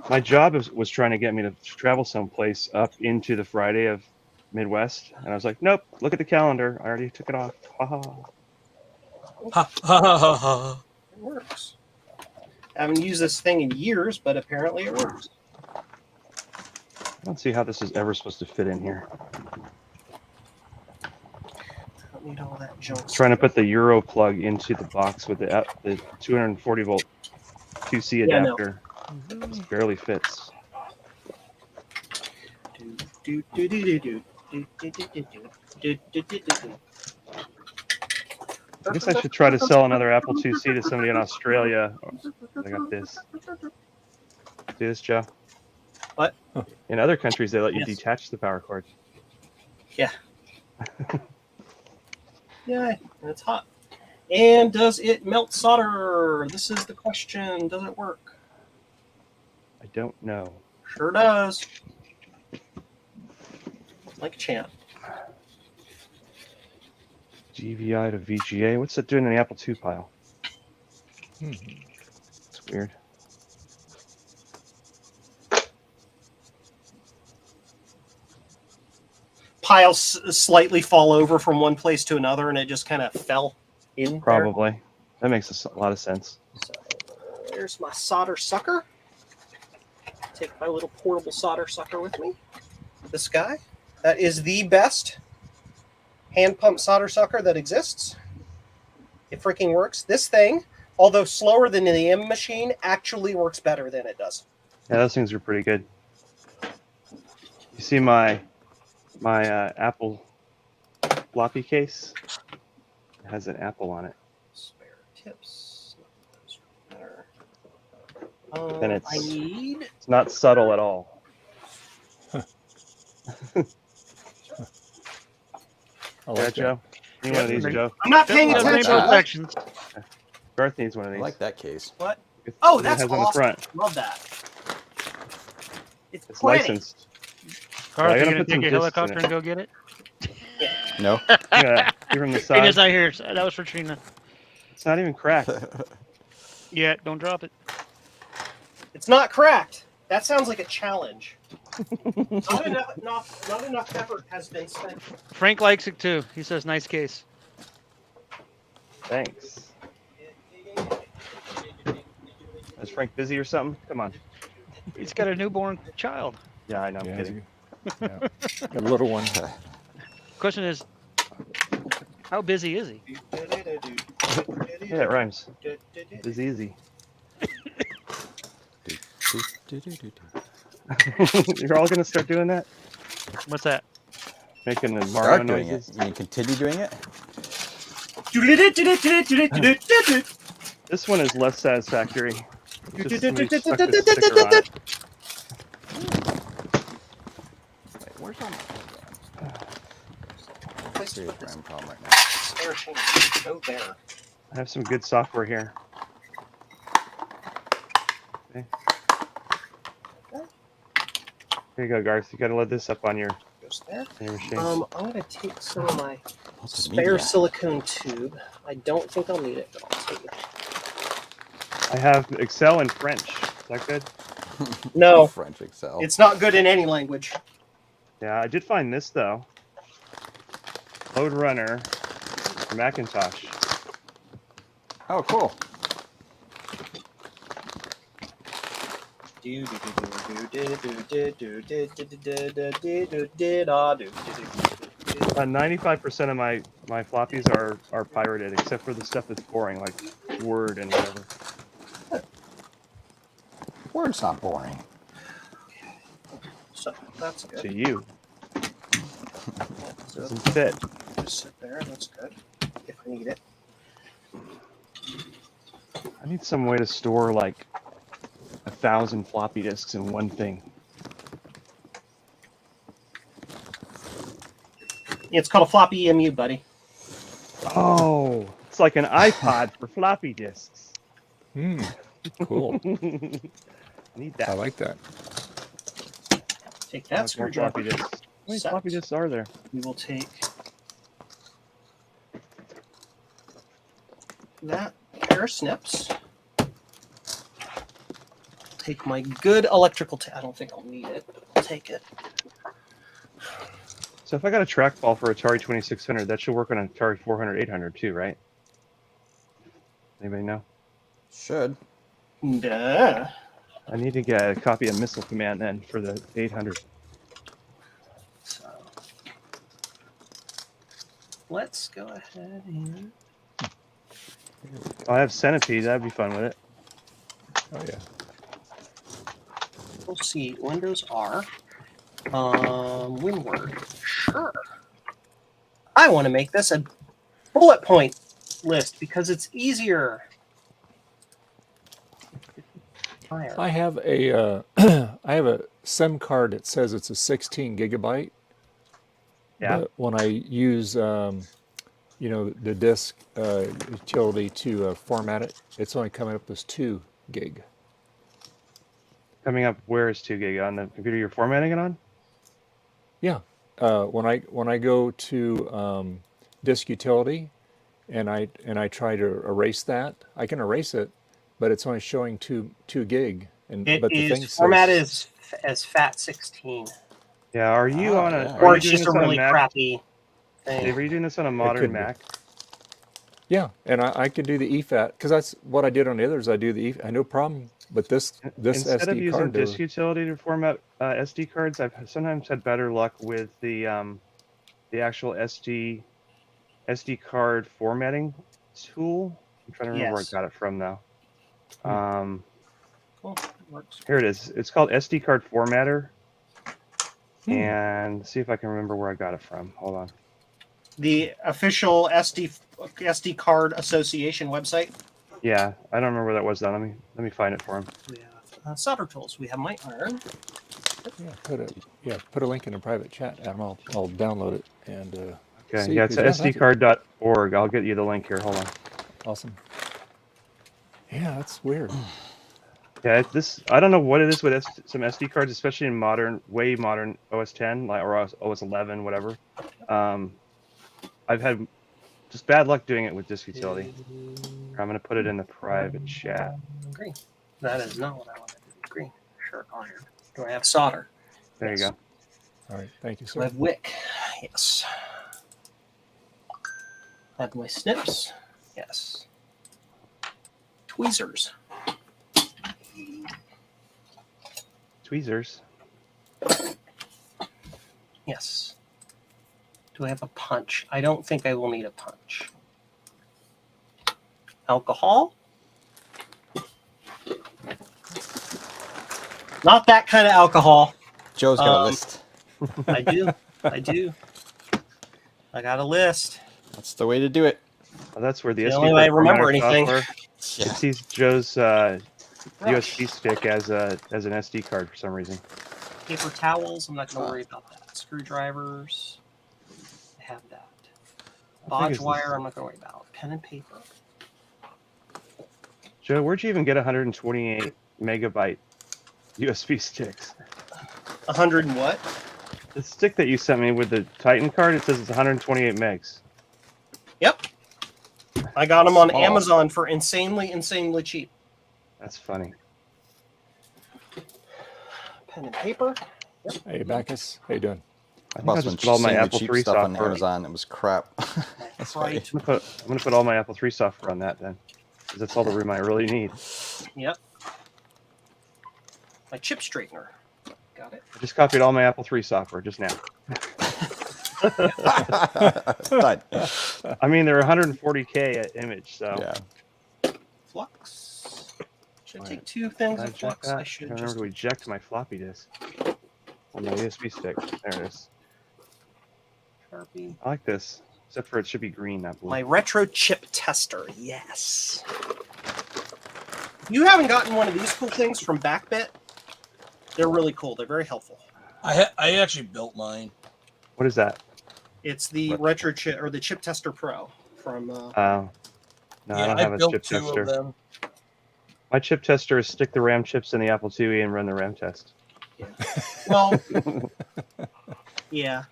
My job was trying to get me to travel someplace up into the Friday of Midwest, and I was like, nope, look at the calendar. I already took it off. Ha ha. Ha ha ha ha. It works. I haven't used this thing in years, but apparently it works. don't see how this is ever supposed to fit in here. Don't need all that junk. Trying to put the Euro plug into the box with the 240 volt 2C Yeah, no. adapter. Just barely fits. I guess I should try to sell another Apple IIc to somebody in Australia. I got this. See this, Joe? What? In other countries, they let you Yes. detach the power cord. Yeah. Yeah, and it's hot. And does it melt solder? This is the question. Does it work? I don't know. Sure does. Like a champ. GVI to VGA. What's it doing in the Apple II pile? It's weird. Piles slightly fall over from one place to another, and it just kind of fell in there. Probably. That makes a lot of sense. So there's my solder sucker. Take my little portable solder sucker with me. This guy. That is the best hand pump solder sucker that exists. It freaking works. This thing, although slower than the M machine, actually works better than it does. Yeah, those things are pretty good. You see my Apple floppy case? It has an apple on it. Spare tips. And it's I need. It's not subtle at all. I Yeah, like that. Joe. You need one of these, Joe. I'm not paying Got attention. rainbow sections. Garth needs one of I these. like that case. What? It's Oh, what it that's has awesome. on the front. Love that. It's It's pretty. licensed. Carl, I you gotta gonna put some take your discs in helicopter it. and go get it? No. Yeah, see from the side. Trina's not here. That was for Trina. It's not even cracked. Yeah, don't drop it. It's not cracked. That sounds like a challenge. not enough effort has been spent. Frank likes it too. He says, nice case. Thanks. Is Frank busy or something? Come on. He's got a newborn child. Yeah, I know. I'm Yeah, kidding. yeah. A little one. Question is, how busy is he? Yeah, it rhymes. It's easy. You're all gonna start doing that? What's that? Making the Mario Start doing noises? it. You mean continue doing it? This one is less satisfactory. Just somebody stuck this sticker on it. Wait, where's all my Place to serious put this RAM problem right now? spare change. Go there. I have some good software here. Okay. Here you go, Garth. You gotta load this up on your Goes there. machine. I'm gonna take some of my Multimeter. spare silicone tube. I don't think I'll need it, but I'll take it. I have Excel in French. Is that good? No, French Excel. it's not good in any language. Yeah, I did find this though. Load Runner for Macintosh. Oh, cool. About 95% of my floppies are pirated, except for the stuff that's boring, like Word and whatever. Word's not boring. So that's To good. you, So doesn't fit. just sit there. That's good. If I need it. I need some way to store like 1,000 floppy disks in one thing. It's called a floppy EMU, buddy. Oh, it's like an iPod for floppy disks. Cool. Need I that. like that. Take that More floppy screwdriver. disks. How many Set. floppy disks are there? We will take that pair of snips. Take my good electrical I don't think I'll need it, but I'll take it. So if I got a trackball for Atari 2600, that should work on an Atari 400, 800 too, right? Anybody know? Should. Duh. I need to get a copy of Missile Command then for the 800. let's go ahead and I have Centipede. That'd be fun with it. Oh yeah. we'll see. Windows R. Windward. Sure. I want to make this a bullet point list because it's easier. Fire. I have a I have a SIM card that says it's a 16 gigabyte. Yeah. But when I use you know, the disk utility to format it, it's only coming up as 2 gig. Coming up, where is 2 gig on the computer you're formatting it on? Yeah. When I go to disk utility and I try to erase that, I can erase it, but it's only showing 2 gig. And It but the thing is formatted says, as FAT16. Yeah. Are you on a? yeah. Are Or you it's doing just a this on really Mac? crappy Dave, thing. are you doing this on a could modern be. Mac? yeah, and I can do the EFAT because that's what I did on the others. I do the EFAT. No problem. But this Instead of SD using card, disk utility to format SD cards, I've sometimes had better luck with the actual SD card formatting tool. I'm trying to remember where I Yes. got it from now. Cool. Works. Here it is. It's called SD card formatter. Hmm. And see if I can remember where I got it from. Hold on. The official SD card association website. Yeah, I don't remember where that was though. Let me find it for him. We have solder tools. We have my iron. put a link in a private chat, and I'll download it and Okay, see. yeah, it's 'Cause, that's sdcard.org. I'll get you the link here. Hold on. awesome. Yeah, that's weird. Yeah, I don't know what it is with some SD cards, especially in way modern OS 10 or OS 11, whatever. I've had just bad luck doing it with disk utility. I'm going to put it in the private chat. Green. That is not what I wanted to do. Green. Sure, iron. Do I have solder? There Yes. you go. All right, thank you, Do I sir. have wick? Yes. I have my snips? Yes. Tweezers. Tweezers. Yes. Do I have a punch? I don't think I will need a punch. Alcohol? Not that kind of alcohol. Joe's got a list. I do. I do. I got a list. That's the way to do it. Well, that's where the The SD only card way I remember formatter anything. software. Yeah. It sees Joe's USB stick as an SD card for some reason. Paper towels. I'm not going to worry about that. Screwdrivers. I have that. How big Bodge is this? wire. I'm not going to worry about. Pen and paper. Joe, where'd you even get 128 megabyte USB sticks? 100 and what? The stick that you sent me with the Titan card, it says it's 128 megs. Yep. I got them on Small. Amazon for insanely cheap. That's funny. Pen and paper. Hey, Bacchus, how you doing? I think Plus, I'll when just put all my seeing the Apple cheap III stuff on software. Amazon, it was crap. That's funny. Right. I'm gonna put all my Apple III software on that then, because that's all the room I really need. Yep. My chip straightener. Got it. I just copied all my Apple III software just now. Done. I mean, they're 140K image, so Yeah. Flux. Should I Alright. take 2 things Can I of eject flux? that? I I should remember just. to eject my floppy disk on my USB stick. There it is. Sharpie. I like this, except for it should be green, not blue. My retro chip tester. Yes. You haven't gotten one of these cool things from Backbit? They're really cool. They're very helpful. I actually built mine. What is that? It's the retro chip or the chip tester pro from. No, I Yeah, don't I have a built chip 2 tester. of them. My chip tester is stick the RAM chips in the Apple IIe and run the RAM test. Well, yeah.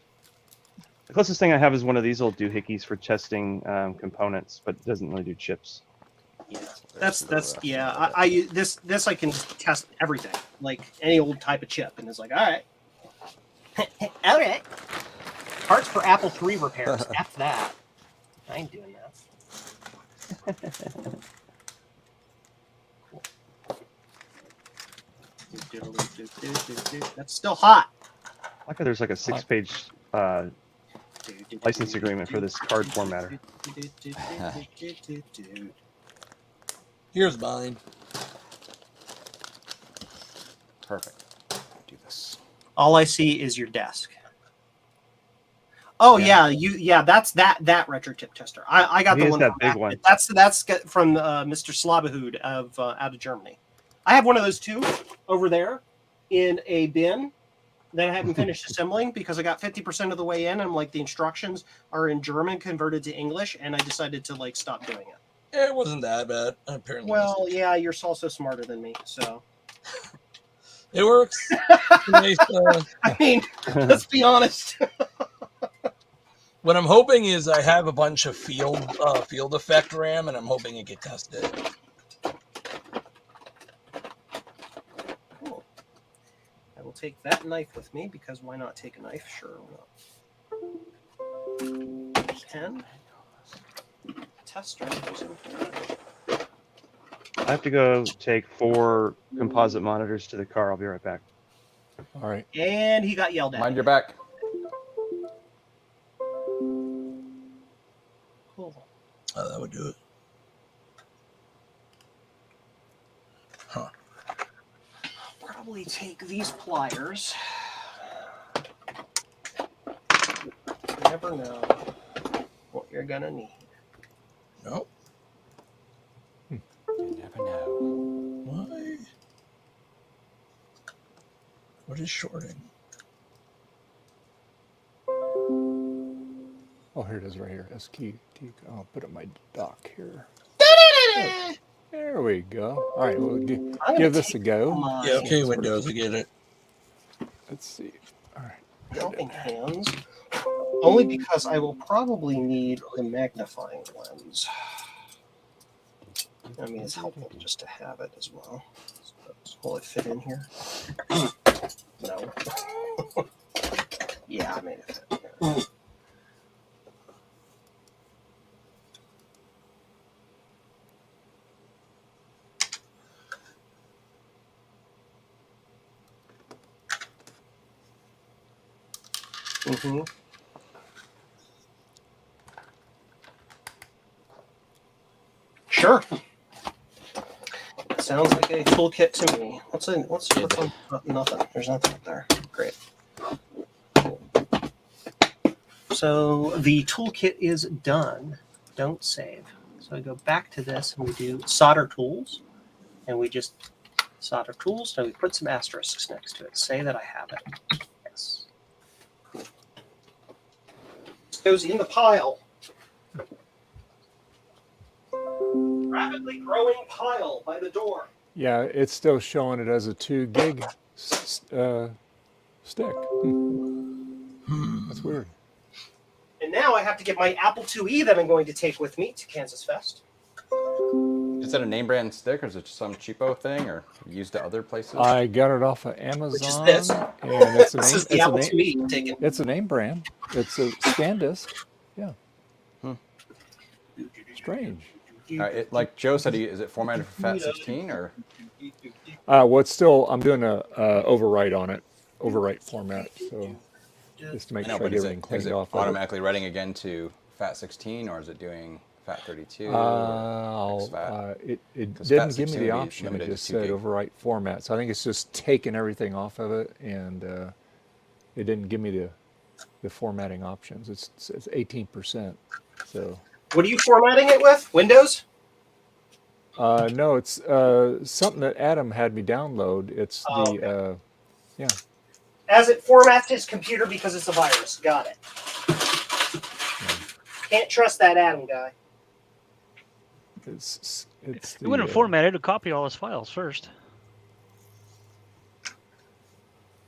The closest thing I have is one of these little doohickeys for testing components, but it doesn't really do chips. Yeah, that's yeah. I this I can test everything, like any old type of chip, and it's like, all right, all right. Parts for Apple III repairs. F that. I ain't doing that. That's still hot. I like how there's like a 6-page license agreement for this card formatter. Here's mine. Perfect. Do this. All I see is your desk. Oh yeah, that's that retro tip tester. I got the Here's one. that from big Mac- one. That's from Mr. Slabahud of out of Germany. I have one of those too over there in a bin that I haven't finished assembling because I got 50% of the way in. And I'm like, the instructions are in German converted to English, and I decided to like stop doing it. It wasn't that bad, apparently. Well, yeah, you're also smarter than me, so It works. Nice, I mean, let's be honest. what I'm hoping is I have a bunch of field effect RAM, and I'm hoping it get tested. Cool. I will take that knife with me because why not take a knife? Sure, why not? Pen. Tester. I have to go take 4 composite monitors to the car. I'll be right back. All right. And he got yelled at. Mind your back. Cool. Oh, that would do it. Huh. Probably take these pliers. You never know what you're gonna need. Nope. You never know. Why? What is shorting? Oh, here it is right here. SKT. I'll put it in my dock here. There we go. All right, we'll give this a go. Yeah, okay, Windows, I get it. Let's see. All right. Helping hands. Only because I will probably need the magnifying lens. I mean, it's helpful just to have it as well. Will it fit in here? No. Yeah, I made it fit. Yeah. Mm-hmm. Sure. Sounds like a toolkit to me. What's on? Nothing. There's nothing up there. Great. Cool. So the toolkit is done. Don't save. So I go back to this and we do solder tools, and we just solder tools. And we put some asterisks next to it. Say that I have it. Yes. This goes in the pile. Rapidly growing pile by the door. Yeah, it's still showing it as a 2 gig stick. That's weird. And now I have to get my Apple IIe that I'm going to take with me to Kansas Fest. Is that a name brand stick, or is it just some cheapo thing, or used at other places? I got it off of Amazon. Which is this. And it's a This name, is the Apple IIe taken. it's a name brand. It's a scan disc. Yeah. Strange. Like Joe said, is it formatted for FAT16 or? Well, it's still, I'm doing a overwrite on it, overwrite format. So just to make sure I get everything is cleaned it off. Of automatically writing again to FAT16, or is it doing FAT32? It 'Cause didn't give me FAT16 the would be option. It limited to just 2 said gig. overwrite format. So I think it's just taking everything off of it, and it didn't give me the formatting options. It's 18%. So What are you formatting it with? Windows? no, it's something that Adam had me download. It's okay. Yeah. As it formats his computer because it's a virus. Got it. Can't trust that Adam guy. It's It the, wouldn't format it to copy all his files first.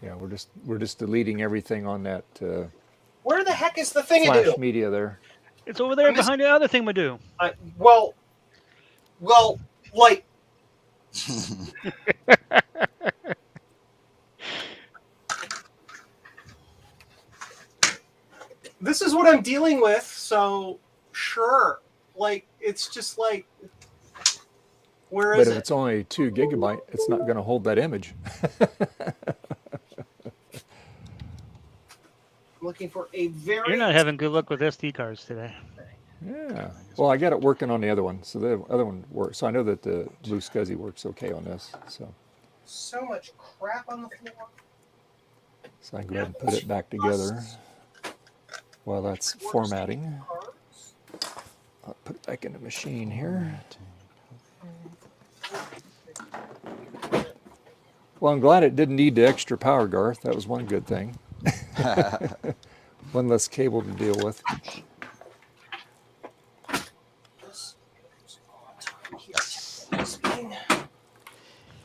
Yeah, we're just deleting everything on that Where the heck is the thing to Flash do? media there. It's over there behind the other thing we do. Well, like. This is what I'm dealing with, so sure. Like, it's just like, where is But if it? it's only 2 gigabyte, it's not going to hold that image. looking for a very. You're not having good luck with SD cards today. Yeah. Well, I got it working on the other one, so the other one works. So I know that the blue SCSI works okay on this. So much crap on the floor. So I can go ahead and put it back together while that's formatting. I'll put it back in the machine here. Well, I'm glad it didn't need the extra power, Garth. That was one good thing. One less cable to deal with.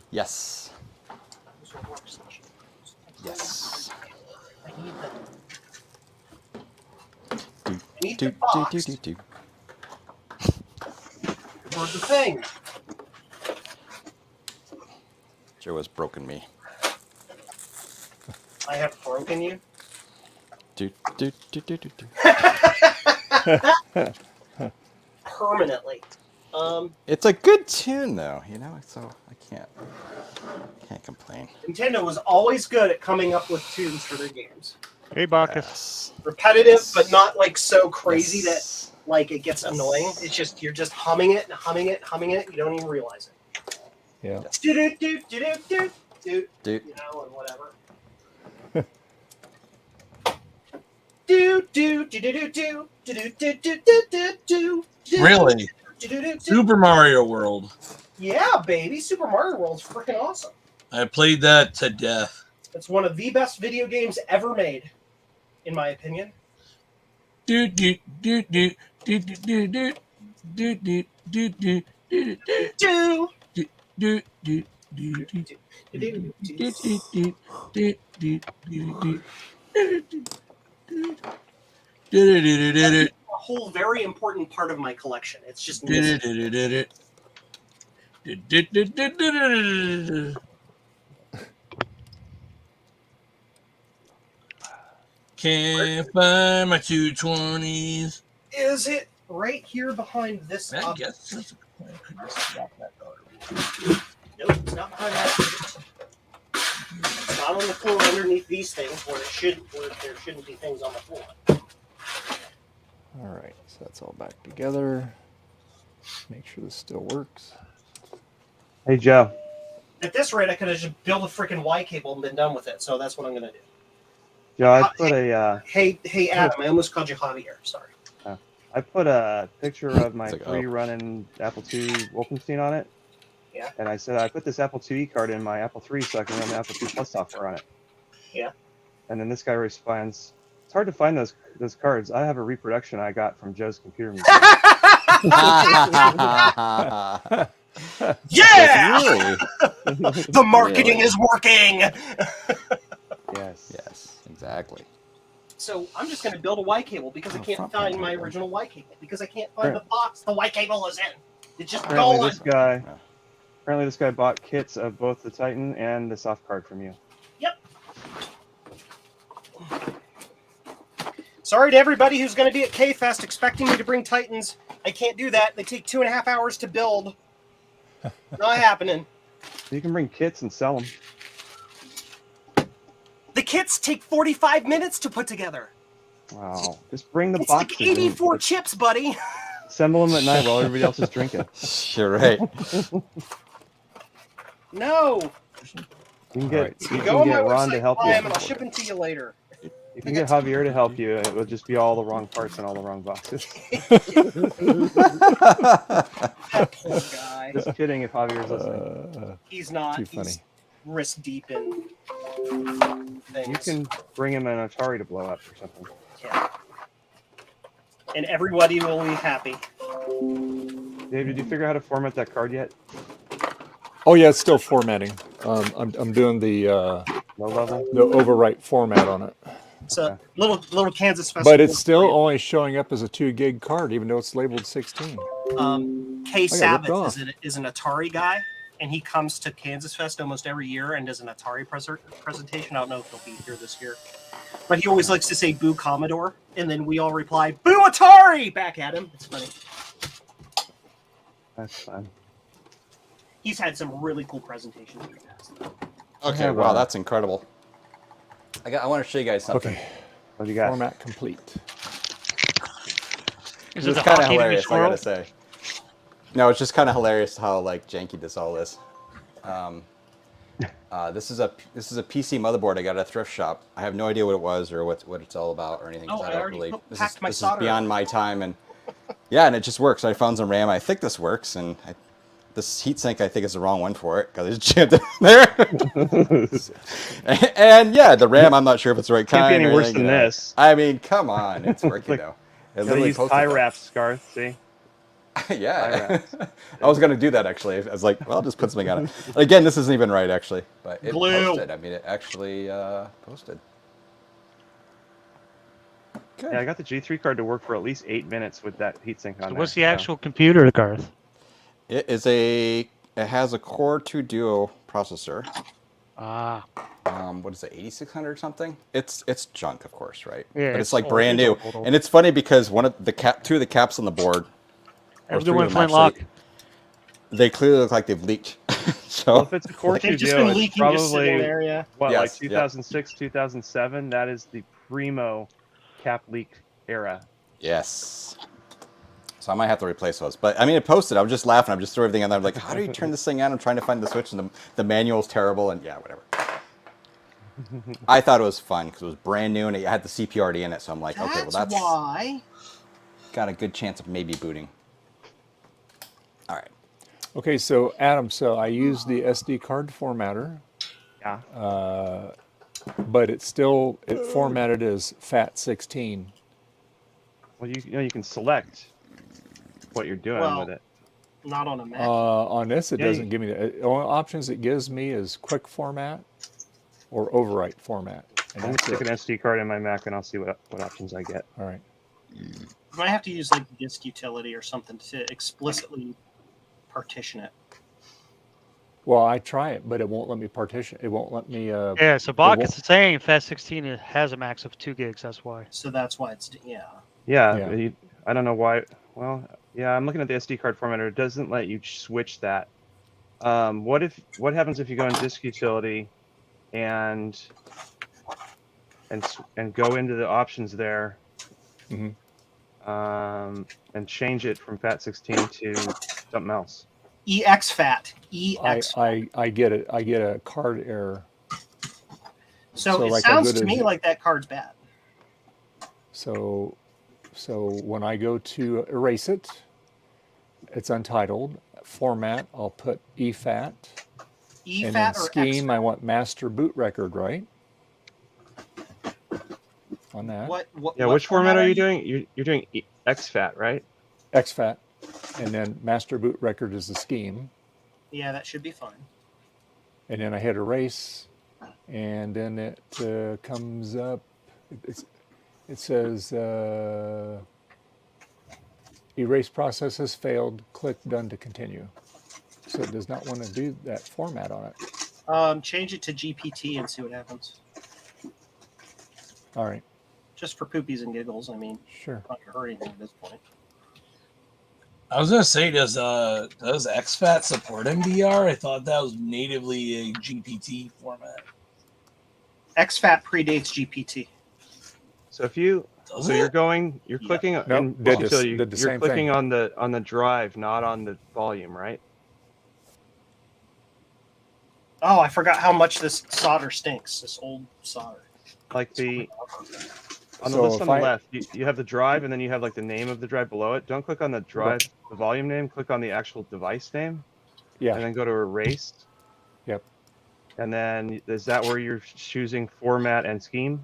Yes. Yes. I need the box for the thing. Joe has broken me. I have broken you. Permanently. It's a good tune, though, you know, so I can't complain. Nintendo was always good at coming up with tunes for their games. Hey, Bacchus. Yes. Repetitive, but not like so crazy Yes. that like it gets annoying. It's just you're just humming it and humming it, humming it. You don't even realize it. Yeah. Do do do do do do do. Dude. You know, and whatever. Do do do do do do do do do do do do. Really? Do. Super Mario World. Yeah, baby, Super Mario World's freaking awesome. I played that to death. It's one of the best video games ever made, in my opinion. Do do do do do do do do do do do do Do. do do A whole very important part of my collection. It's just missing. Can't find my 220s. Is it right here behind this? I Up? guess that's I could just drop that door. Nope, it's not behind that. It's not on the floor underneath these things where there shouldn't be things on the floor. All right, so that's all back together. Make sure this still works. Hey, Joe. At this rate, I could have just built a freaking Y cable and been done with it. So that's what I'm going to do. Joe, I put a Hey, Adam, I almost called you Javier. Sorry. I put a picture of my It's like, free running Apple II Wolfenstein on it. Yeah. And I said I put this Apple IIe card in my Apple III so I can run the Apple II Plus software on it. Yeah. And then this guy responds, "It's hard to find those cards. I have a reproduction I got from Joe's computer museum." Yeah! Really? The marketing Really? is working. Yes. Yes, exactly. So I'm just going to build a Y cable because I can't front find panel, my right? original Y cable because I can't find Right. the box the Y cable is in. It's just Apparently gone. this guy bought kits of both the Titan and the soft card from you. Yep. Sorry to everybody who's going to be at K-Fest expecting me to bring Titans. I can't do that. They take 2.5 hours to build. Not happening. So you can bring kits and sell them. The kits take 45 minutes to put together. Wow. Just bring the It's boxes. like 84 chips, buddy. Assemble them at night while everybody else is drinking. You're right. No. You can get, right, you Go can on my get Ron to website, help buy you. them, and I'll ship them to you later. You can get Javier to help you. It will just be all the wrong parts and all the wrong boxes. That poor guy. Just kidding if Javier's listening. He's not. Too funny. He's wrist deep in things. You can bring him an Atari to blow up or something. Yeah. And everybody will be happy. Dave, did you figure out how to format that card yet? Oh yeah, it's still formatting. I'm doing the Low level? overwrite format on it, It's a little Kansas festival. but it's still only showing up as a 2 gig card, even though it's labeled 16. Kay ripped Sabbath off. is an Atari guy, and he comes to Kansas Fest almost every year and does an Atari presentation. I don't know if he'll be here this year, but he always likes to say "Boo Commodore," and then we all reply "Boo Atari" back at him. It's funny. That's fine. He's had some really cool presentations in the past. Okay, wow, that's incredible. I want to show you guys something. Okay. What do you got? Format complete. Is it It's the kind of hockey to be hilarious, I gotta swirled? say. No, it's just kind of hilarious how like janky this all is. This is a PC motherboard I got at a thrift shop. I have no idea what it was or what it's all about or anything. 'Cause Oh, I don't already really. packed my This is solder. beyond my time, and yeah, and it just works. I found some RAM. I think this works, and this heatsink I think is the wrong one for it because it's jammed in there. and yeah, the RAM I'm not sure if it's the right Can't kind. be any or worse anything, than you know. this. I mean, come on, it's working Like, though. It Gotta literally use posted tie that. wraps, Garth. See? Yeah, wraps. I was gonna do that actually. I was like, well, I'll just put something on it. Again, this isn't even right actually, but it Glue. posted. I mean, it actually posted. Good. Yeah, I got the G3 card to work for at least 8 minutes with that heatsink on So there. what's the actual computer, Garth? It is a. It has a Core 2 Duo processor. Ah, What is it, 8600 or something? It's junk, of course, right? Yeah, But it's it's like old. brand It's new, old. and it's funny because two of the caps on the board, or every three one of them flintlock. actually, they clearly look like they've leaked. So Well, if it's a Core 2 They've just Duo, been it's leaking, just sitting probably there. Yeah. what, Yes, like yep. 2006, 2007. That is the primo cap leak era. yes. So I might have to replace those. But I mean, it posted. I was just laughing. I'm just throwing everything on there. I'm like, how do you turn this thing on? I'm trying to find the switch, and the manual's terrible. And yeah, whatever. I thought it was fun because it was brand new and it had the CPU already in it. So I'm like, okay, well that's why. got a good chance of maybe booting. All right. Okay, so Adam, so I use the SD card formatter, Yeah. but it formatted as FAT16. Well, you can select what you're doing Well, with it. Not on a Mac. On this, it Yeah, doesn't give me the only options it gives me is quick format or overwrite format. And I'm gonna that's stick it. an SD card in my Mac and I'll see what options I get. All right. You might have to use like disk utility or something to explicitly partition it. Well, I try it, but it won't let me partition. It won't let me. Yeah, so Bach is saying FAT16 has a max of 2 gigs. That's why. So that's why it's Yeah. Yeah. I don't know why. Well, yeah, I'm looking at the SD card formatter. It doesn't let you switch that. What happens if you go in disk utility and go into the options there, Mhm. and change it from FAT16 to something else? EXFAT. EX. I get it. I get a card error. So it like I sounds go to to- me like that card's bad. So when I go to erase it, it's untitled. Format, I'll put EFAT. And then EFAT or scheme, I XFAT? want master boot record, right? On that. What Yeah, what which format are you doing? You're doing exFAT, right? XFAT. And then master boot record is the scheme. Yeah, that should be fine. And then I hit erase, and then it comes up. It says erase process has failed. Click done to continue. So it does not want to do that format on it. Change it to GPT and see what happens. All right, Just for poopies and giggles. I mean, sure. not gonna hurt anything at this point. I was gonna say, does XFAT support MDR? I thought that was natively a GPT format. XFAT predates GPT. So if you Does so it? you're clicking Nope, in did disk the- utility, did the you're same clicking thing. on the drive, not on the volume, right? Oh, I forgot how much this solder stinks. This old solder. Like on the So list if on the I- left, you have the drive, and then you have like the name of the drive below it. Don't click on the drive, the volume name. Click on the actual device name, Yeah. and then go to erase. Yep. And then is that where you're choosing format and scheme?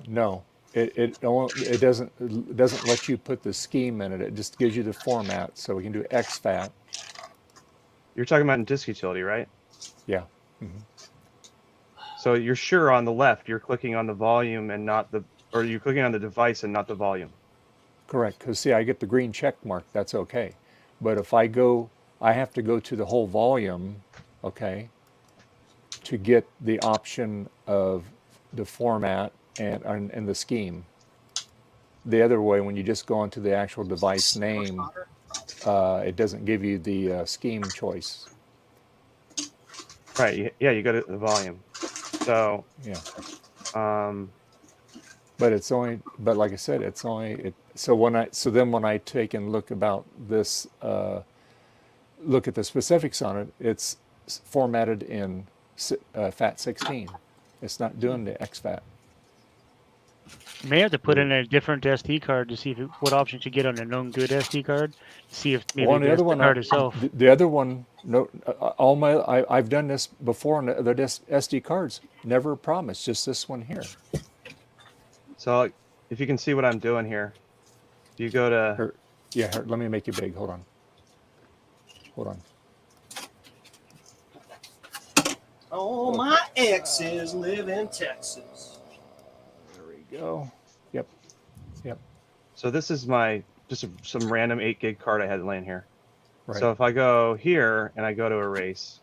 No, it doesn't let you put the scheme in it. It just gives you the format. So we can do XFAT. You're talking about in disk utility, right? Yeah. So you're sure on the left, you're clicking on the volume and not or you're clicking on the device and not the volume. Correct. Because see, I get the green check mark. That's okay. But if I have to go to the whole volume, okay, to get the option of the format and the scheme. The other way, when you just go into the actual device name, it doesn't give you the scheme choice. Right. Yeah, you go to the volume. So Yeah. But it's only, but like I said, it's only, so then when I take and look about this, look at the specifics on it, it's formatted in FAT16. It's not doing the exFAT. You may have to put in a different SD card to see what options you get on a known good SD card. See if maybe Well, on the the other SD one, card itself. the other one, no, I've done this before on the other SD cards. Never a problem. It's just this one here. So if you can see what I'm doing here, if you go to Here, yeah, here, let me make you big. Hold on. Hold on. Oh, my exes live in Texas. There we go. Yep. Yep. so this is my some random 8 gig card I had laying here. Right. So if I go here and I go to erase,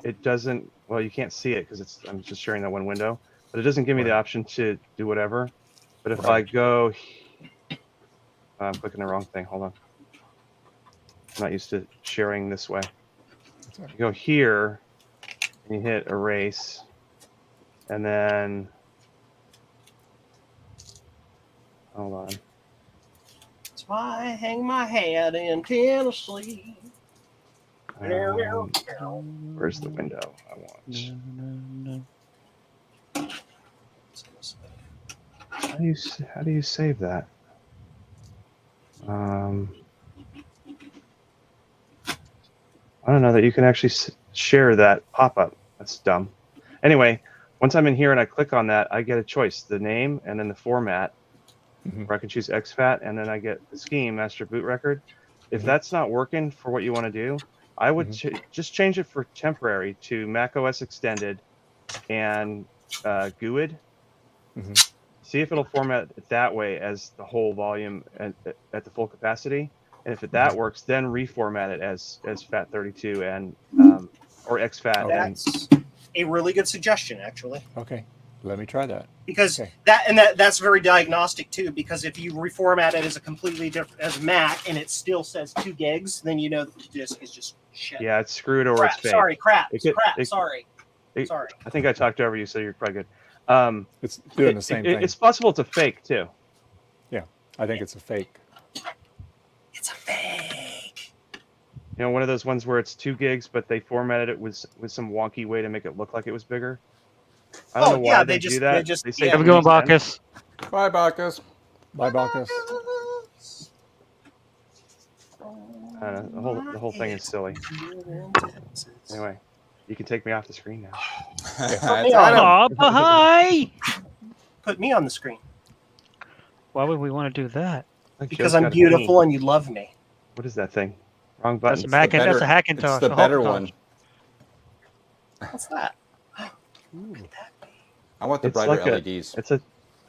it doesn't. Well, you can't see it because I'm just sharing that one window, but it doesn't give me the option to do whatever. But if I go, I'm clicking the wrong thing. Hold on. I'm not used to sharing this way. You go here and you hit erase, and then hold on. That's why I hang my hat in Tennessee. Where's the window I want? How do you save that? I don't know that you can actually share that pop-up. That's dumb. Anyway, once I'm in here and I click on that, I get a choice: the name and then the format. Where I can choose exFAT, and then I get the scheme, master boot record. If that's not working for what you want to do, I would just change it for temporary to macOS Extended and GUID. See if it'll format it that way as the whole volume at the full capacity. And if that works, then reformat it as FAT32 and or exFAT. That's a really good suggestion, actually. Okay. Let me try that. Because that's very diagnostic too. Because if you reformat it as a completely different as Mac and it still says 2 gigs, then you know the disk is just shit. Yeah, it's screwed or crap, it's fake. Sorry, crap. Sorry. Sorry. I think I talked over you, so you're probably good. It's doing the same thing. It's possible it's a fake too. Yeah, I think it's a fake. It's a fake. You know, one of those ones where it's 2 gigs, but they formatted it with some wonky way to make it look like it was bigger. I don't know why they do that. They say Have a good one, Bacchus. Bye, Bacchus. Bye, Bacchus. The whole thing is silly. Anyway, you can take me off the screen now. Hi. Put me on the screen. Why would we want to do that? Because I'm beautiful and you love me. What is that thing? Wrong button. That's a Hackintosh. It's the better one. What's that? Look at that. I want the It's brighter like LEDs. It's a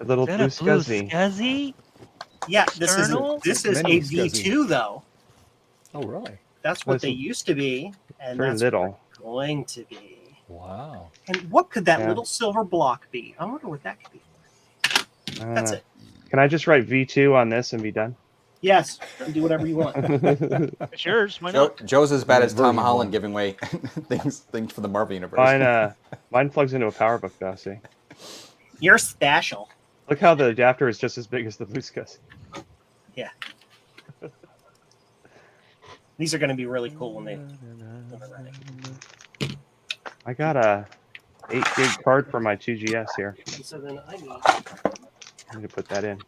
little blue SCSI. SCSI? Yeah, this is a V2 though. Oh, really? That's what they used to be, and very that's little. what they're going to be. Wow. And what could that little silver block be? I wonder what that could be. That's it. Can I just write V2 on this and be done? Yes, you do whatever you want. It's yours. Why not? Joe's as bad as Tom Holland giving away things for the Marvel universe. Mine plugs into a PowerBook though. See, You're special. look how the adapter is just as big as the blue SCSI. Yeah. These are going to be really cool when they're ready. I got a 8 gig card for my 2GS here. So then I need to put that in.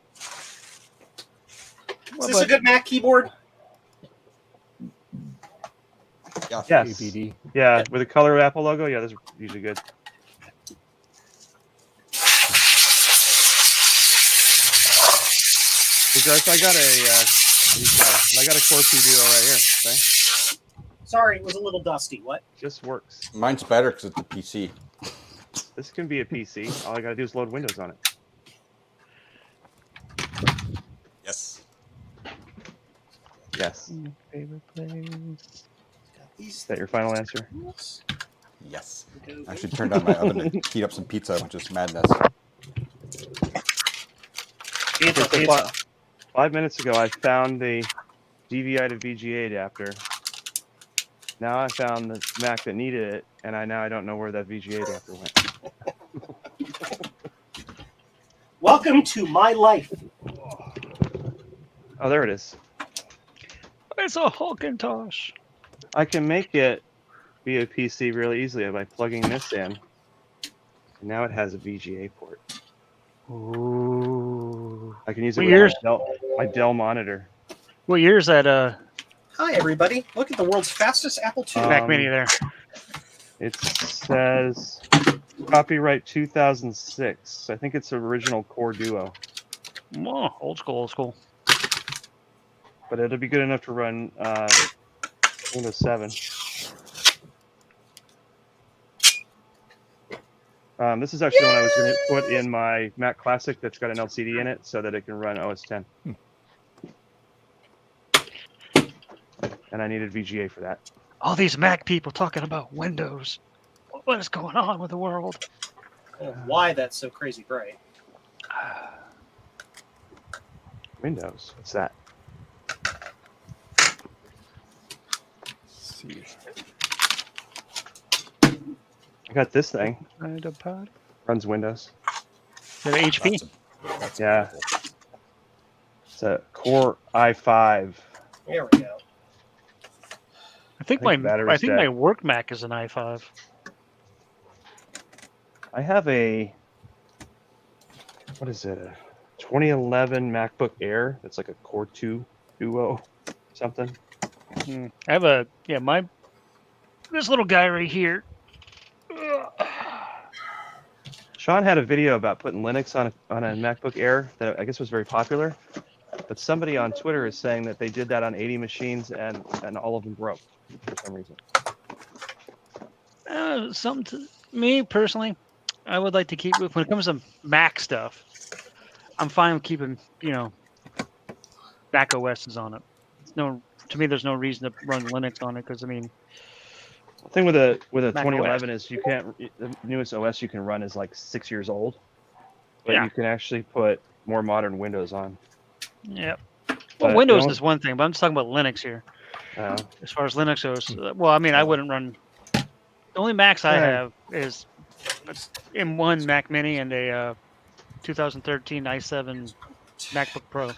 Is this a good Mac keyboard? Yes. ABD. Yeah, with a color Apple logo. Yeah, that's usually good. Because I got a Core P Duo right here. Okay? Sorry, it was a little dusty. What? Just works. Mine's better because it's a PC. This can be a PC. All I gotta do is load Windows on it. Yes. Yes. Favorite place. Is that your final answer? Yes. I actually turned on my oven to heat up some pizza, which is madness. Pizza. 5 minutes ago, I found the DVI to VGA adapter. Now I found the Mac that needed it, and now I don't know where that VGA adapter went. Welcome to my life. Oh, there it is. It's a Hawkintosh. I can make it be a PC really easily by plugging this in. And now it has a VGA port. Ooh. I can use it What with years? my Dell monitor. What year is that? Hi, everybody. Look at the world's fastest Apple II. Mac Mini there. It says copyright 2006. I think it's original Core Duo, Oh, old school, old school. but it'll be good enough to run Windows 7. This is actually one I was going to put in my Mac Classic that's got an LCD in it so that it can run OS 10. And I needed VGA for that. All these Mac people talking about Windows. What is going on with the world? Why that's so crazy bright. Windows, what's that? Let's see. I got this thing. Is Runs Windows. that HP? Yeah. It's a Core i5. There we go. I think I think battery's my dead. work Mac is an i5. I have a, what is it, a 2011 MacBook Air that's like a Core 2 Duo something. I have this little guy right here. Sean had a video about putting Linux on a MacBook Air that I guess was very popular, but somebody on Twitter is saying that they did that on 80 machines and all of them broke for some reason. Me personally, I would like to keep, when it comes to Mac stuff, I'm fine with keeping, Mac OSs on it. To me, there's no reason to run Linux on it because, I mean, The thing with a Mac 2011 is you can't, the newest OS you can run is like 6 years old, but Yeah. you can actually put more modern Windows on. yeah. But Well, Windows don't- is one thing, but I'm just talking about Linux here. Uh, As far as Linux goes, well, I mean, I wouldn't run. The only Macs I Yeah. have is M1 Mac Mini and a 2013 i7 MacBook Pro.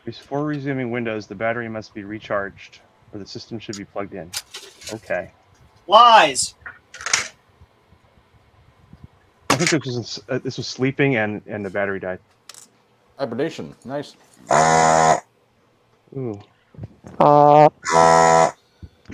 Before resuming Windows, the battery must be recharged, or the system should be plugged in. Okay. Lies. I think this was sleeping and the battery died. Hibernation. Nice. Ooh.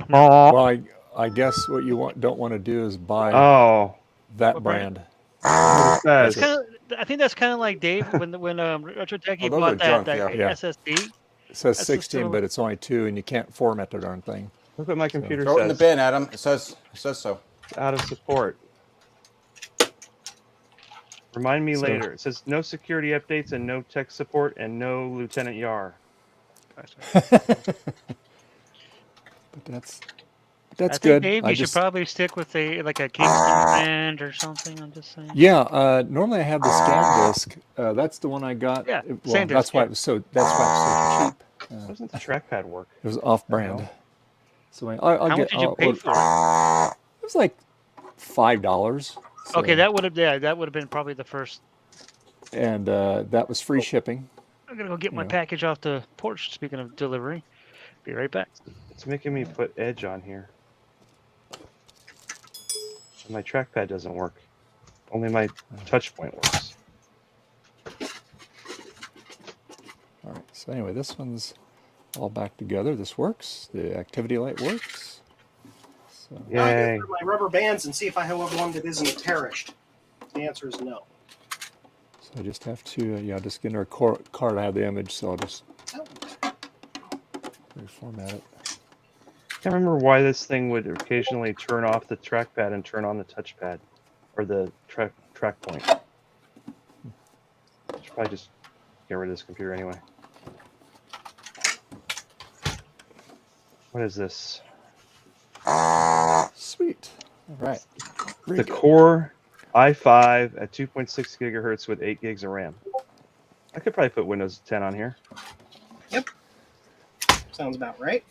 Well, I guess what you don't want to do is buy Oh. that What brand? brand. It says, I think that's kind of like Dave when Retro Techie Oh, those bought are that, junk, yeah. SSD. It says That's 16, just but it's only 2, and you can't format the darn thing. look what my computer Throw it in the says. bin, Adam. It says so. Out of support. Remind me So- later. It says no security updates and no tech support and no Lieutenant Yar. But that's I think good. Dave, I you just, should probably stick with a Kingston brand or something. I'm just saying. yeah. Normally I have the scan disc. That's the one I got. Yeah, Well, SanDisk, that's why yeah. it was so. That's why it was so cheap. Doesn't the trackpad work? It was off-brand. No. So I'll How get. much did you I'll pay order- for it? It was like $5. So- Okay, that would have been probably the first. and that was free shipping. I'm gonna go get my Yeah. package off the porch. Speaking of delivery, be right back. It's making me put Edge on here. And my trackpad doesn't work. Only my touch point works. All right. So anyway, this one's all back together. This works. The activity light works. So I'll Yay. go through my rubber bands and see if I have one that isn't perished. The answer is no. I just have to, just get into a card. I have the image, so I'll just reformat it. I can't remember why this thing would occasionally turn off the trackpad and turn on the touchpad or the track point. I should probably just get rid of this computer anyway. What is this? Sweet. All right. Very The good. Core i5 at 2.6 gigahertz with 8 gigs of RAM. I could probably put Windows 10 on here. Sounds about right.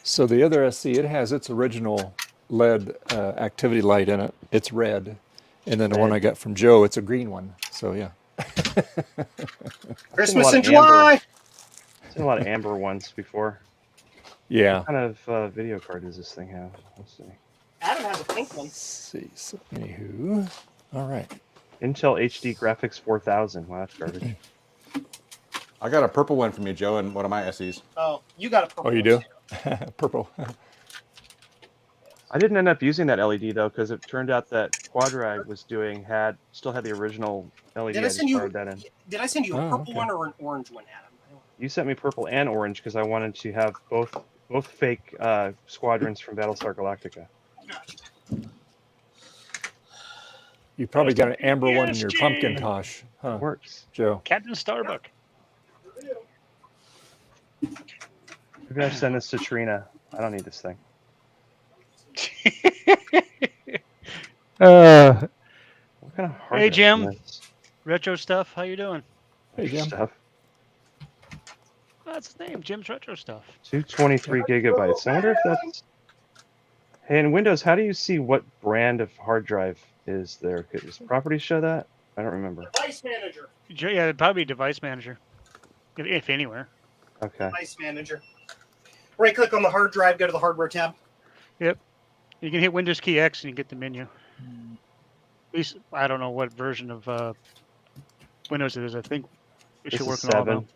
So the other SC, it has its original LED activity light in it. It's red, And then the one I got from Joe, it's a green one. So yeah. Christmas in July. I've seen a lot of amber ones before. Yeah. What kind of video card does this thing have? Let's see. Adam has a pink one. Let's see. So anywho, all right. Intel HD Graphics 4000. Wow, that's garbage. I got a purple one from you, Joe, and one of my SEs. Oh, you got a purple. Oh, you one, do? too. Purple. I didn't end up using that LED though, because it turned out that Quadrag was still had the original LED. Did I I just send you? fired that in. Did I send you a Oh, purple okay. one or an orange one, Adam? You sent me purple and orange because I wanted to have both fake squadrons from Battlestar Galactica. You probably got an amber one in Yes, your Jay. pumpkin tosh, huh, It works. Joe? Captain Starbuck. Maybe I should send this to Trina. I don't need this thing. What kind of hard Hey, drive Jim. is this? Retro stuff. How you doing? Hey, Jim. Stuff. That's his name, Jim's Retro Stuff. 223 gigabytes. I wonder if that's. Hey, in Windows, how do you see what brand of hard drive is there? Does properties show that? I don't remember. Device manager. Yeah, it'd probably device manager, if anywhere. Okay. Device manager. Right click on the hard drive, go to the hardware tab. Yep. You can hit Windows key X and you get the menu. At least I don't know what version of Windows it is. I think it should This work is on all of 7. them.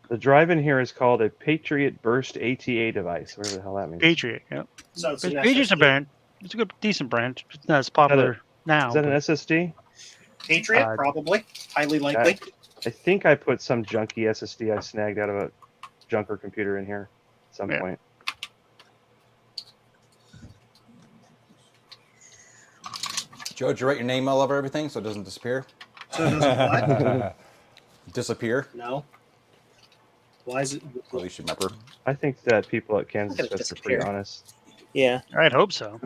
The drive in here is called a Patriot Burst ATA device. Whatever the hell that means. Patriot. Yep. So it's an Patriot's a SSD. brand. It's a good, decent brand. It's not as popular now. Is that an but- SSD? Patriot, probably. Highly likely. I think I put some junky SSD I snagged out of a junker computer in here at some Yeah. point. Joe, did you write your name all over everything so it doesn't disappear? So it doesn't what? Disappear? No. Why is it? At least you remember. I think that people at Kansas Look at it Fest are pretty disappear. honest. Yeah. I'd hope so.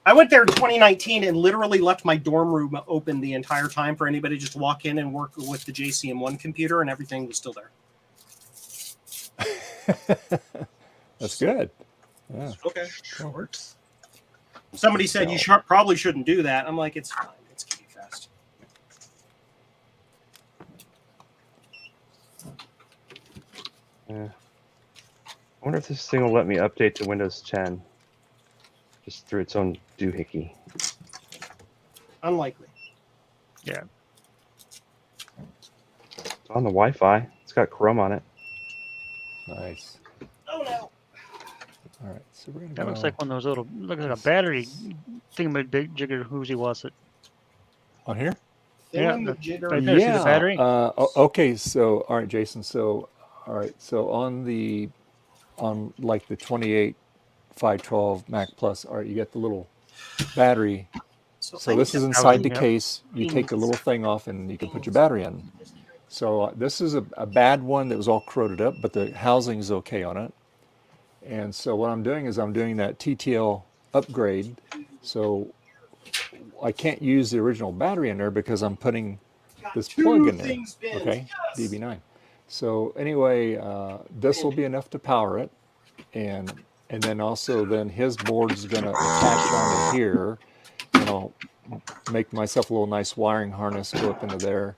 I went there in 2019 and literally left my dorm room open the entire time for anybody just to walk in and work with the JCM1 computer, and everything was still there. That's good. Yeah. Okay. Works. Somebody said you probably shouldn't do that. I'm like, it's fine. It's Kitty Fest. Yeah. I wonder if this thing will let me update to Windows 10 just through its own doohickey. Unlikely. Yeah. It's on the Wi-Fi. It's got Chrome on it. Nice. Oh no. All right. So we're gonna That go. looks like one of those little, looks like a battery thingamajigger jigger whoozy was it? On here? Yeah, Thingamajigger. right there. See the battery? Okay. So all right, Jason. So all right. So on like the 28/512 Mac Plus, all right, you get the little battery. So this is inside the Yep. case. You take the little thing off and you can put your battery in. So this is a bad one that was all corroded up, but the housing is okay on it. And so what I'm doing is I'm doing that TTL upgrade. So I can't use the original battery in there because I'm putting this plug in there. Okay, DB9. So anyway, this will be enough to power it, and then also then his board's going to attach onto here, and I'll make myself a little nice wiring harness go up into there,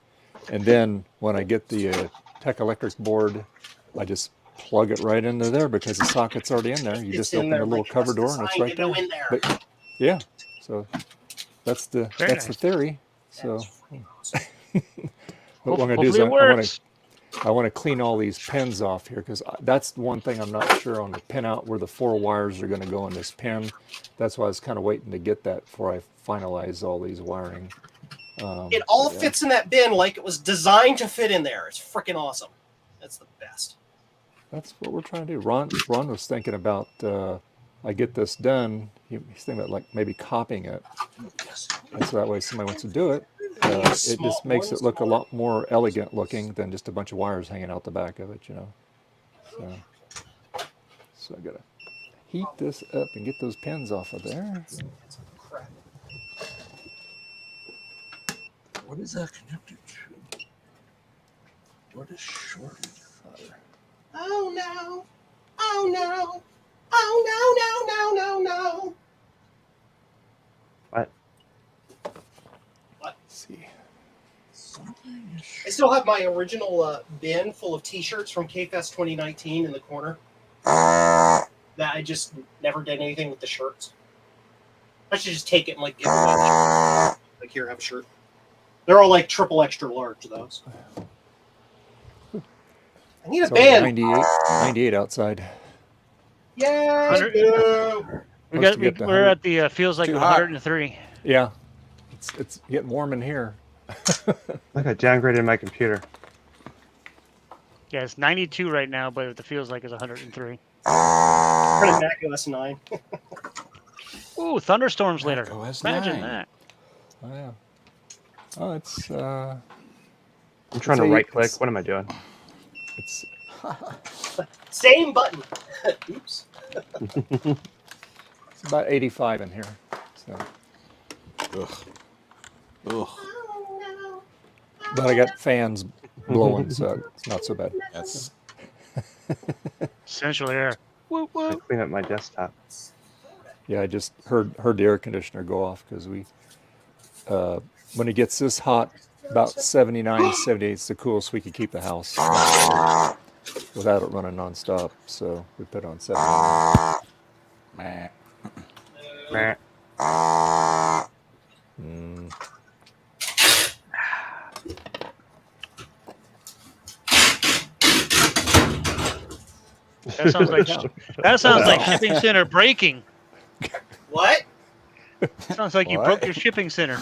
and then when I get the Tech Electric board, I just plug it right into there because the socket's already in there. You It's just in open there the little like it cover was door and it's designed right to go there. in there. But yeah, so that's the Very the nice. theory. So what I'm going to do Hopefully is it works. I want to clean all these pins off here because that's one thing I'm not sure on the pin out where the 4 wires are going to go in this pin. That's why I was kind of waiting to get that before I finalize all these wiring. It all yeah. fits in that bin like it was designed to fit in there. It's freaking awesome. That's the best. That's what we're trying to do. Ron was thinking about I get this done. He's thinking about like maybe copying it, and so that way somebody wants to do it. It just makes it look a lot more elegant looking than just a bunch of wires hanging out the back of it, you know. So I gotta heat this up and get those pins off of there. Crap. What is that connected to? What is short? Oh no. Oh no. Oh no, no, no, no, no. What? I still have my original bin full of T-shirts from K-Fest 2019 in the corner. That I just never did anything with the shirts. I should just take it and like give away the shirts. Like, here, have a shirt. They're all like triple extra large, those. I need a It's only band. 98 outside. Yay! We're at the feels like Too hot. 103. Yeah, it's getting warm in here. Like I downgraded my computer. Yeah, it's 92 right now, but it feels like it's 103. Running Mac OS 9. Ooh, thunderstorms later. OS Imagine 9. that. Oh yeah. Oh, it's I'm trying to a- right click. it's- What am I doing? it's Same button. Oops. it's about 85 in here. So, Ugh. Ugh. but I got fans blowing, so it's not so bad. That's Central air. Woo, I woo. clean up my desktop. Yeah, I just heard the air conditioner go off because we, when it gets this hot, about 79, 78 is the coolest we could keep the house without it running nonstop. So we put it on 79. meh. Meh. Mm. That sounds like shipping center breaking. What? Sounds like you What? broke your shipping center.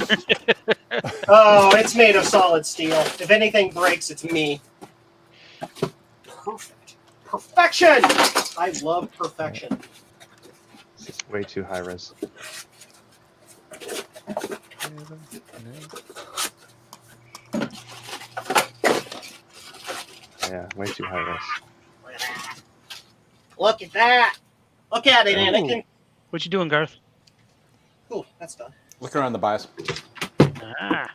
Oh, it's made of solid steel. If anything breaks, it's me. Perfect. Perfection! I love perfection. It's just way too high res. Yeah, way too high res. Look at that. Look at it, Anakin. What you doing, Garth? Cool, that's done. Look around the bias. Ah,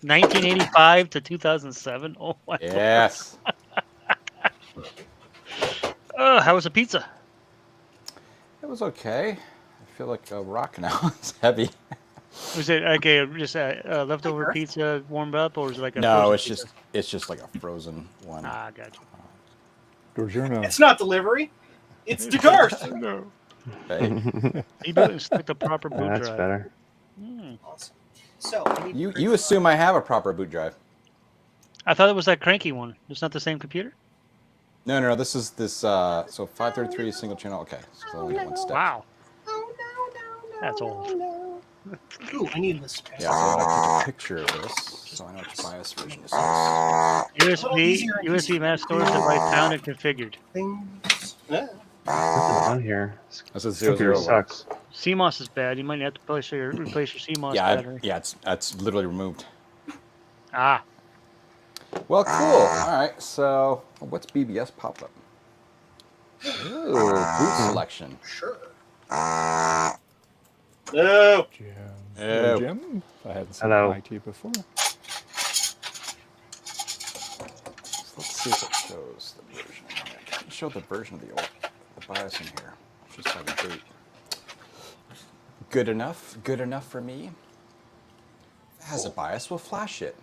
1985 to 2007. Oh my. Yes. Oh, how was the pizza? It was okay. I feel like a rock now. It's heavy. Was it like a just a leftover pizza warmed up, or was it like a No, frozen it's just like a frozen one. pizza? Ah, gotcha. Buongiorno. It's not delivery. It's to Garth. No. Hey, You do it and stick the proper boot That's drive. better. Hmm. Awesome. So, I need you assume I have a proper boot drive? I thought it was that cranky one. It's not the same computer. No. This is this. So 533 single channel. Okay, so only one step. Wow, Oh, no, that's old. Ooh, I need this. Yeah, so I'm gonna take a picture of this so I know which bias version this is. USB mass storage device found and configured. Things. Yeah. Nothing on here. This is Computer 001. sucks. CMOS is bad. You might have to replace your CMOS Yeah, battery. that's literally removed. Ah, Well, cool. All right, so what's BBS pop up? Ooh, boot selection. Sure. No. Jim. Oh. Jim. I hadn't seen Hello. IT before. So let's see if it shows the version. It doesn't show the version of the BIOS in here. Just have a boot. Good enough. Good enough for me. If it has a BIOS, we'll flash it.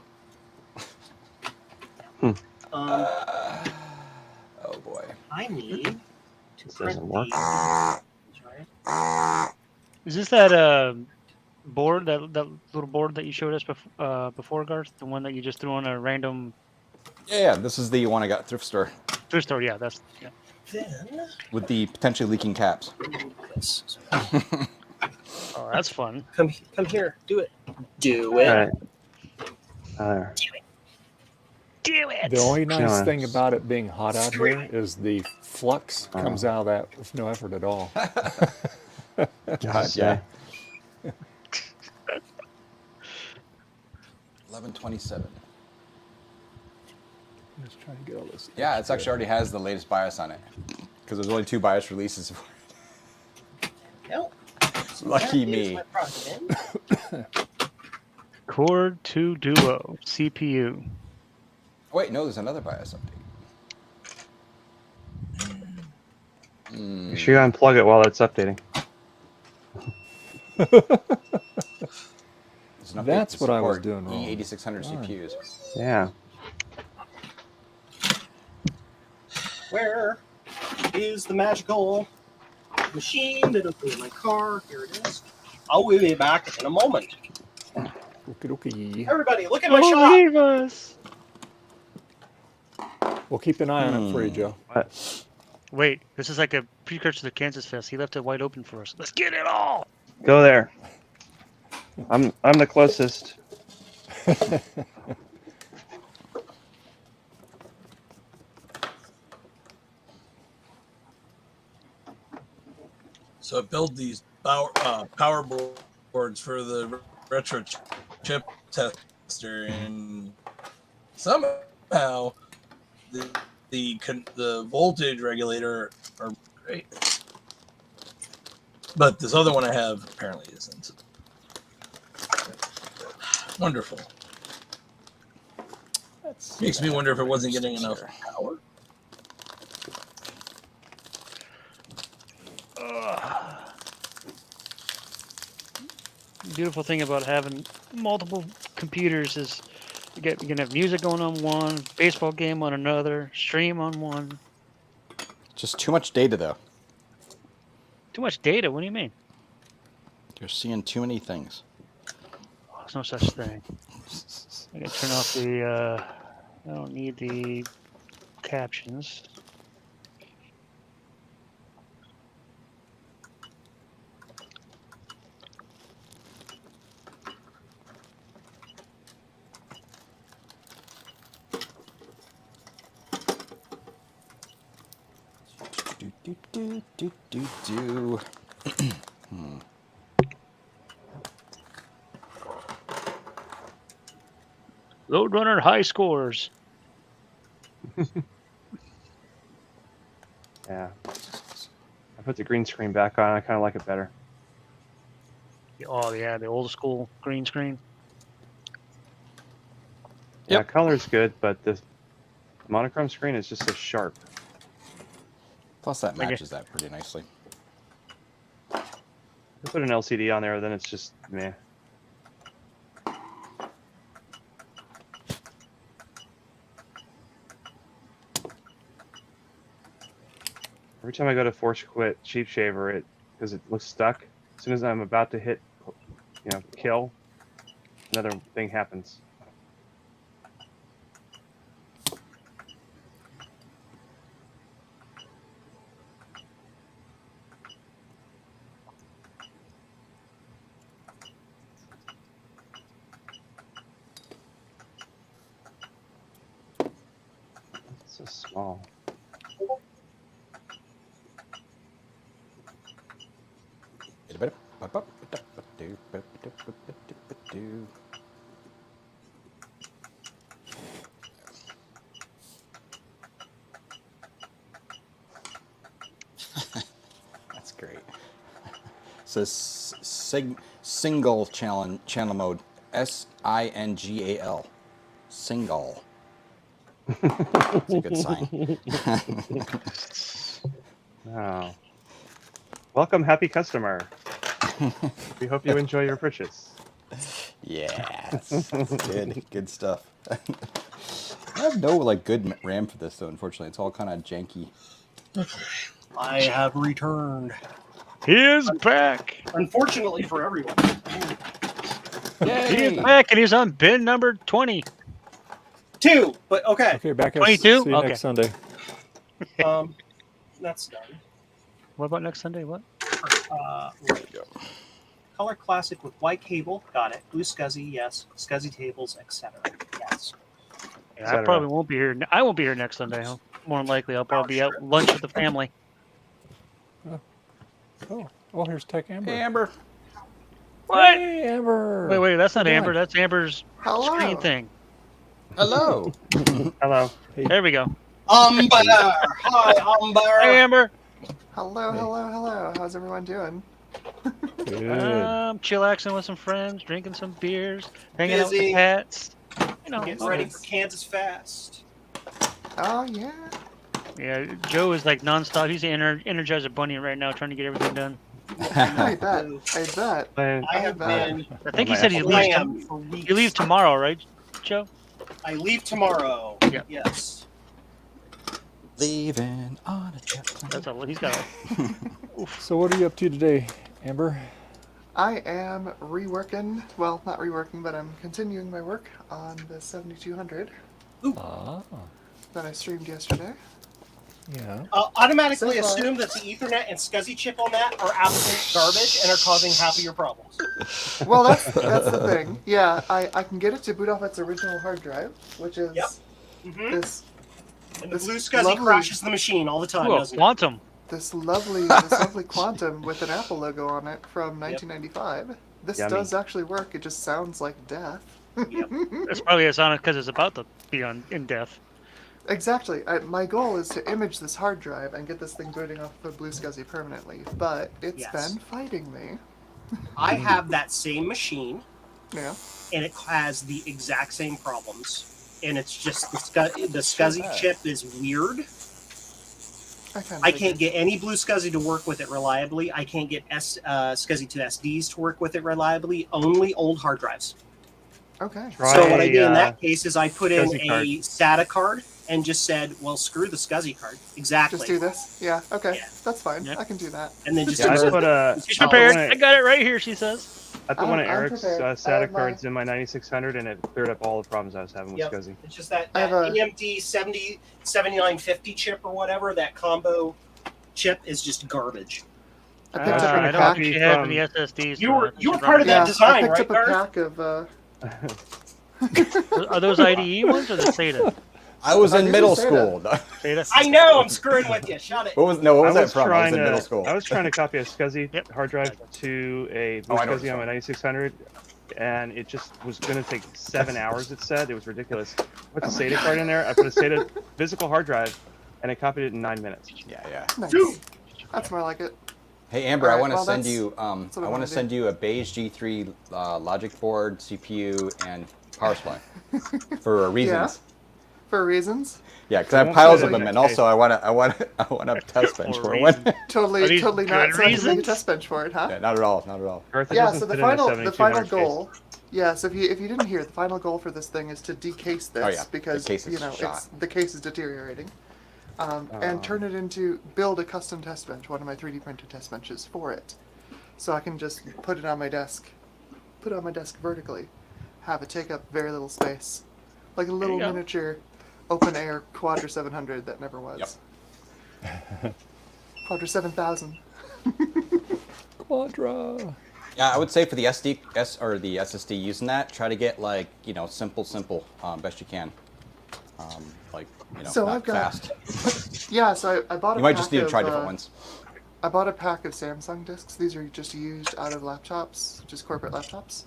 Oh boy. I need to This print doesn't work. these. Right? is this that board, that little board that you showed us before, Garth? The one that you just threw on a random Yeah, this is the one I got at thrift store thrift store? Yeah, that's yeah. Then with the potentially leaking caps. this. Oh, that's fun. Come here. Do it. Do it. Alright. There. Do it. The only nice Yeah. thing about it being hot out here is the flux comes out of that with no effort at all. God, yeah. 1127. I'm just trying to get all this. Yeah, it's actually already has the latest BIOS on it because there's only 2 BIOS releases. Nope. Lucky That is me. my project in. Core 2 Duo CPU. Oh, wait, no, there's another BIOS update. Make sure you unplug it while it's updating. There's an update That's to what I was support doing wrong. E8600 Darn. CPUs. Yeah. Where is the magical machine that'll clean my car? Here it is. I'll be back in a moment. Okie Everybody, look at my Oh, shop. leave us. We'll keep an eye on it for you, Joe. What? Wait, this is like a precursor to the Kansas Fest. He left it wide open for us. Let's get it all. Go there. I'm the closest. So I built these power boards for the retro chip tester, and somehow the voltage regulator are great, but this other one I have apparently isn't. Wonderful. Makes me wonder if it wasn't getting enough power. Beautiful thing about having multiple computers is you can have music going on one, baseball game on another, stream on one. Just too much data, though. Too much data. What do you mean? You're seeing too many things. Oh, there's no such thing. I can turn off the. I don't need the captions. Do. Roadrunner high scores. Yeah. I put the green screen back on. I kind of like it better. Oh yeah, the old school green screen. Yeah, Yep. color's good, but the monochrome screen is just so sharp. Plus, that Okay. matches that pretty nicely. If you put an LCD on there, then it's just meh. Every time I go to force quit Cheap Shaver, it because it looks stuck. As soon as I'm about to hit, kill, another thing happens. It's so small. That's great. So single channel mode. SINGAL. Single. That's a good sign. Oh. Welcome, happy customer. We hope you enjoy your purchase. Yes. Good stuff. I have no good RAM for this though. Unfortunately, it's all kind of janky. I have returned. He is back. Unfortunately for everyone. He is back, and he's on bin number 20. 2, but okay. Okay, back at 22? See you Okay. next Sunday. That's done. What about next Sunday? What? Color classic with white cable. Got it. Blue SCSI, yes. SCSI tables, etc. Yes. Yeah, I probably won't be here. I won't be here next Sunday. Huh? More than likely, I'll probably be out lunch with the family. Oh, here's Tech Amber. Hey, Amber. What? Hey, Amber. Wait, that's not Come Amber. on. That's Amber's screen thing. Hello. Hello. There we go. Umber! Hi, Umber! Hey, Amber. Hello. How's everyone doing? Good. Chillaxing with some friends, drinking some beers, hanging out with Busy. the cats. Getting ready for Kansas Fest. Oh yeah. Yeah, Joe is like nonstop. He's the Energizer Bunny right now, trying to get everything done. I bet. I have been I think he said he leaves. slammed for weeks. You leave tomorrow, right, Joe? I leave tomorrow. Yeah. Yes. Leaving on a jet plane. That's a he's got. So what are you up to today, Amber? I am reworking, well, not reworking, but I'm continuing my work on the 7200 Ah, that I streamed yesterday. yeah. Automatically So far- assume that the Ethernet and SCSI chip on that are absolute garbage and are causing half of your problems. Well, that's the thing. Yeah, I can get it to boot off its original hard drive, which is Yep. Mhm. this And the This blue SCSI lovely- crashes the machine all the time, Ooh, a doesn't it? quantum. this lovely Quantum with an Apple logo on it from 1995. This Yummy. does actually work. It just sounds like death. That's probably a sound because it's about to be in death. Exactly. My goal is to image this hard drive and get this thing booting off of Blue SCSI permanently, but it's Yes. been fighting me. I have that same machine, Yeah. and it has the exact same problems. And it's just the SCSI chip is weird. I can't get any blue SCSI to work with it reliably. I can't get SCSI to SDs to work with it reliably. Only old hard drives. Okay. Try So what I a, did in that case is I put in SCSI card. a SATA card and just said, well, screw the SCSI card. Exactly. Just do this? Yeah, okay. Yeah. That's fine. Yep. I can do that. And then just Yeah, I insert put a. She's She's I put prepared. one I got it right here. She says. I put one of I'm Eric's prepared. I have SATA my- cards in my 9600, and it cleared up all the problems I was having with Yep. SCSI. It's just that, I have that a- AMD 7950 chip or whatever, that combo chip is just garbage. I picked up I a don't pack. think she had from- any SSDs. You so were I think you were she's part of running- that design, I picked right, up a Garth? pack of. Are those IDE ones or the SATA? I was I in didn't middle say school. SATA. I know I'm screwing with you. Shut it. What was that from? I was trying in middle to. school. I was trying to copy a SCSI Yep. hard drive to a Blue Oh, I know what SCSI you're on my 9600, and it just was going to take 7 hours. It said it was ridiculous. Put the SATA card in there. I put a SATA physical hard drive, and I copied it in 9 minutes. Yeah. Nice. That's more like it. Hey Amber, I Alright, want to well, send that's- you. that's what I I want wanna to do. send you a beige G3 logic board, CPU, and power supply for reasons. For reasons. Yeah, because I have won't piles say of that them, in and that also I want a test bench For for one. reasons. Totally, Are these totally good not. So I can make a reasons? test bench for it, huh? Yeah, not at all, not at all. Garth, it Yeah, doesn't so the fit in a final 7200 case. goal. Yeah, so if you didn't hear, the final goal for this thing is to decase this Oh, yeah, the because case is the case is deteriorating, and turn it into build a custom test bench, one of my 3D printed test benches for it, so I can just put it on my desk vertically, have it take up very little space, like a little you go. miniature open air Quadra 700 that never was. Quadra 7000. Quadra. Yeah, I would say for the the SSD using that, try to get like simple, best you can. So not I've got- fast. Yeah, so I bought a You might pack just need to of, try different ones. I bought a pack of Samsung discs. These are just used out of laptops, just corporate laptops.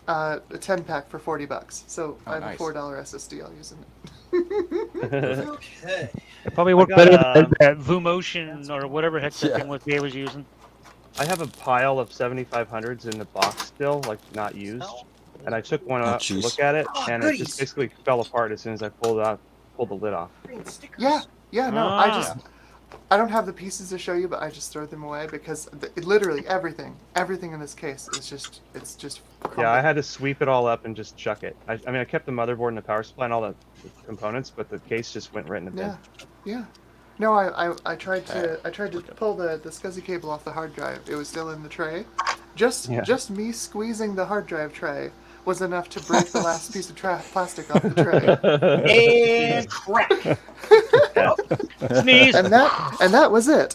A 10 pack for $40. So Oh, I have nice. a $4 SSD I'll use in it. Okay. It probably worked got, better than that VuMotion or whatever heck that Yeah. thing was Dave was using. I have a pile of 7500s in the box still, like not used, and I took one out to jeez. look at it, Oh, and it goodies. just basically fell apart as soon as I pulled the lid off. Stickers. Yeah, no, Ah. I don't have the pieces to show you, but I just throw them away because literally everything in this case is just, it's just crumbled. Yeah, I had to sweep it all up and just chuck it. I mean, I kept the motherboard and the power supply and all the components, but the case just went right in the bin. Yeah. No, I tried to pull the SCSI cable off the hard drive. It was still in the tray. Just me squeezing the hard drive tray was enough to break the last piece of plastic off the tray. And crack. Sneeze. And that was it.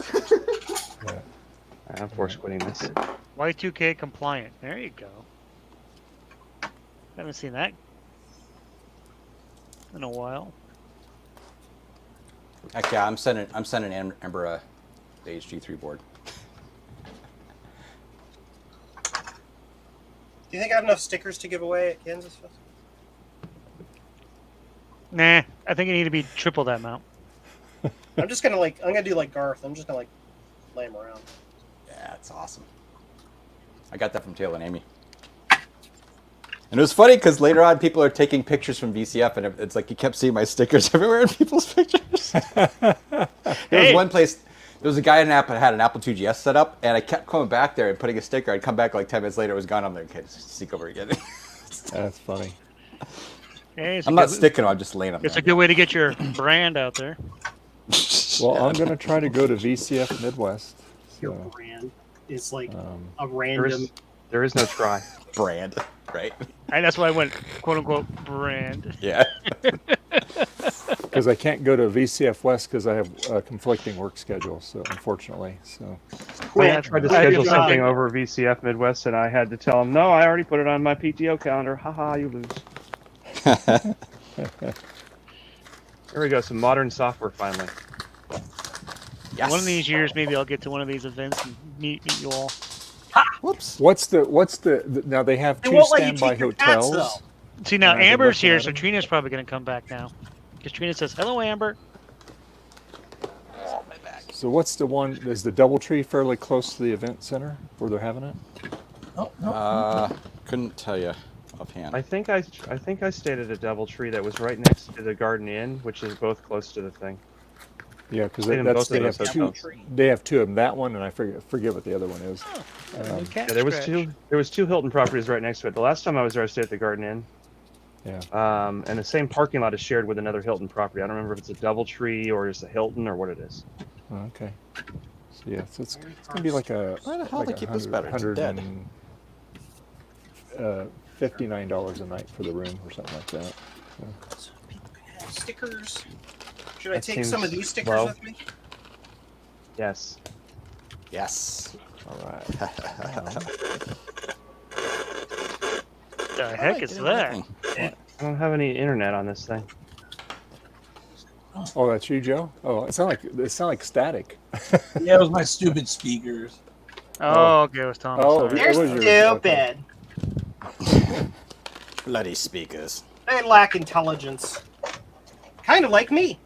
I'm force quitting this. Y2K compliant. There you go. Haven't seen that in a while. Heck yeah, I'm sending Amber a HG3 board. Do you think I have enough stickers to give away at Kansas Fest? Nah, I think you need to be triple that amount. I'm gonna do like Garth. I'm just gonna lay them around. Yeah, it's awesome. I got that from Taylor and Amy. And it was funny because later on people are taking pictures from VCF and it's like you kept seeing my stickers everywhere in people's pictures. There was one place, there was a guy that had an Apple IIgs set up and I kept coming back there and putting a sticker. I'd come back like 10 minutes later, it was gone. I'm like, okay, let's sneak over again. That's funny. Hey, I'm not sticking them, I'm just laying them It's there. a good way to get your brand out there. Well, I'm going to try to go to VCF Midwest. Your So, brand is like a There random. is no try. Brand, right? And that's why I went quote unquote brand. Yeah. because I can't go to VCF West because I have a conflicting work schedule. So unfortunately, so I tried to I schedule did something not. over VCF Midwest, and I had to tell them, no, I already put it on my PTO calendar. Haha, you lose. Here we go, some modern software finally. Yes. One of these years, maybe I'll get to one of these events and meet you all. Whoops. what's the now they have They 2 won't let you standby take your cats, hotels. See, now And I've been Amber's looking here, at so them. Trina's probably going to come back now. Because Trina says, hello, Amber. So what's the one? Is the DoubleTree fairly close to the event center where they're having it? Couldn't tell you offhand. I think I stayed at a DoubleTree that was right next to the Garden Inn, which is both close to the thing. Yeah, because Stayed in that's both they of have those two. hotels. They have 2 of them. That one, and I forget what the other one is. New cat Yeah, there was scratch. two Hilton properties right next to it. The last time I was there, I stayed at the Garden Inn. Yeah. And the same parking lot is shared with another Hilton property. I don't remember if it's a DoubleTree or it's a Hilton or what it is. Oh, okay. So yeah, so it's gonna be like a Why the hell like they keep this better? It's dead. $59 a night for the room or something like that. So people can have stickers. Should I That take some of seems these stickers low. with me? Yes. Yes. All right. The heck is that? I don't have any internet on this thing. Oh, that's you, Joe. Oh, it sound like static. Yeah, it was my stupid speakers. Oh, okay, it was Tom. Oh, Sorry. it They're was yours, okay. stupid. Bloody speakers. They lack intelligence. Kind of like me.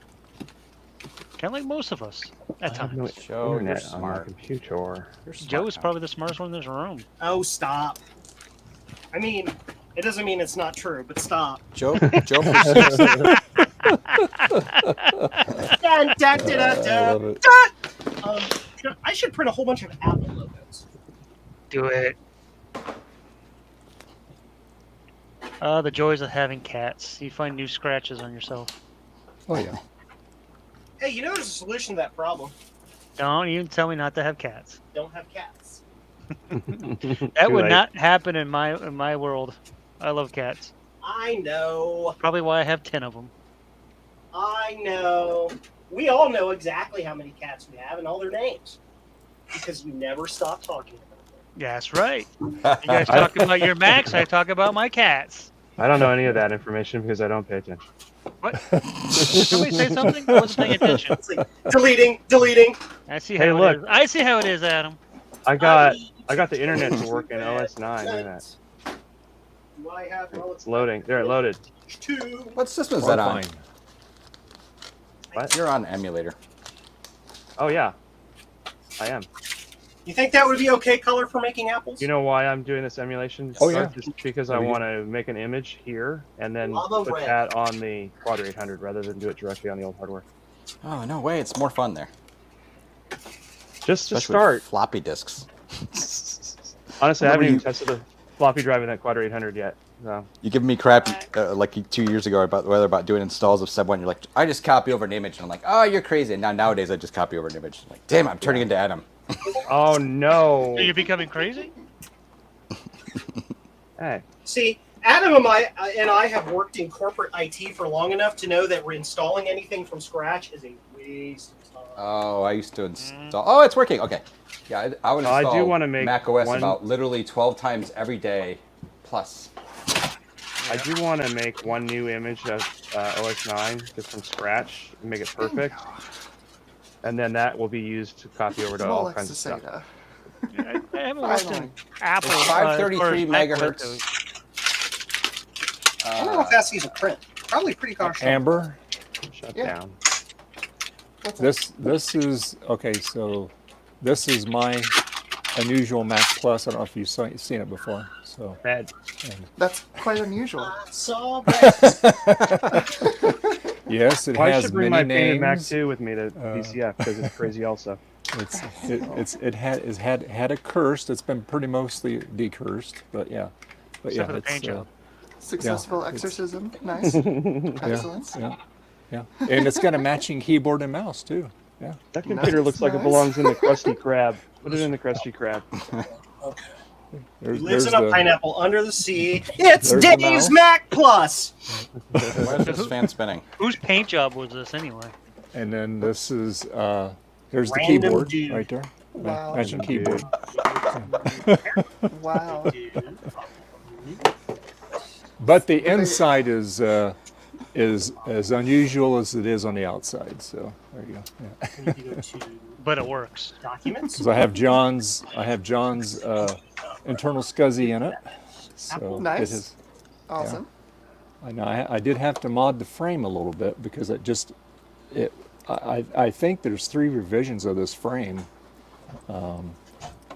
Kind of like most of us at I have no times. Joe, you're internet on my smart. computer. You're smart Joe is now. probably the smartest one in this room. Oh, stop. I mean, it doesn't mean it's not true, but stop. Joe perceives Dun, dun, dun, dun, I dun, love it. dun. I should print a whole bunch of Apple logos. Do it. The joys of having cats. You find new scratches on yourself. Oh yeah. Hey, you know there's a solution to that problem. Don't even tell me not to have cats. Don't have cats. That Too would late. not happen in my world. I love cats. I know. Probably why I have 10 of them. I know. We all know exactly how many cats we have and all their names. Because we never stop talking about them. Yeah, that's right. You guys talk about your Macs, I talk about my cats. I don't know any of that information because I don't pay attention. What? Somebody say something? I wasn't paying attention. It's like deleting. I see Hey, how look. it is. I see how it is, Adam. I got the internet to work in OS 9. Look at that. Do I have It's loading. There, it loaded. two? What system is Or that on? fine. What? You're on emulator. Oh yeah, I am. You think that would be okay color for making apples? You know why I'm doing this emulation? Oh, yeah. Just because I There we go. want to make an image here and then Lava put red. that on the Quadra 800 rather than do it directly on the old hardware. Oh no way! It's more fun there. Just to Especially start. with floppy disks. Honestly, I haven't Remember even you- tested the floppy drive in that Quadra 800 yet. So You giving me crap like 2 years ago about doing installs of Sub 1. You're like, I just copy over an image. And I'm like, oh, you're crazy. And now nowadays I just copy over an image. I'm like, damn, I'm turning into Adam. oh no. Are you becoming crazy? Hey, See, Adam and I have worked in corporate IT for long enough to know that reinstalling anything from scratch is a waste of time. Oh, I used to install. Oh, it's working. Okay. Yeah, I would Well, I do install wanna make Mac OS one- about literally 12 times every day plus. I do want to make one new image of OS 9 just from scratch and make it perfect. And then that will be used to copy over to all Alexa kinds of stuff. Seda. I haven't worked in Finally. Apple. It's as far 533 as Mac megahertz. goes. I don't know how fast these will print. Probably pretty cautious. Amber, Shut Yeah. down. What's this is okay. So this is my unusual Mac Plus. I don't know if you've seen it before. So Bad. That's quite unusual. So bad. yes, it Well, I has should bring many my painted Mac names. 2 with me to VCF because it's crazy also. It had a curse that's been pretty mostly decursed, but yeah, Except for the paint job. Successful it's- exorcism. Nice. Excellent. yeah. Yeah, and it's got a matching keyboard and mouse too. Yeah. That computer Nice, looks like it nice. belongs in the Krusty Krab. Put it in the Krusty Krab. Okay. He lives in a the, pineapple under the sea. It's There's the Dave's mouse. Mac Plus. Why is this fan spinning? Whose paint job was this anyway? And then this is here's the Random keyboard dude. right there. Wow. Matching keyboard. Wow. But the inside is as unusual as it is on the outside. So there you go. Yeah. We need to go to But it works. documents. Because I have John's internal SCSI in it. So Nice. it is. Awesome. I know I did have to mod the frame a little bit because I think there's 3 revisions of this frame.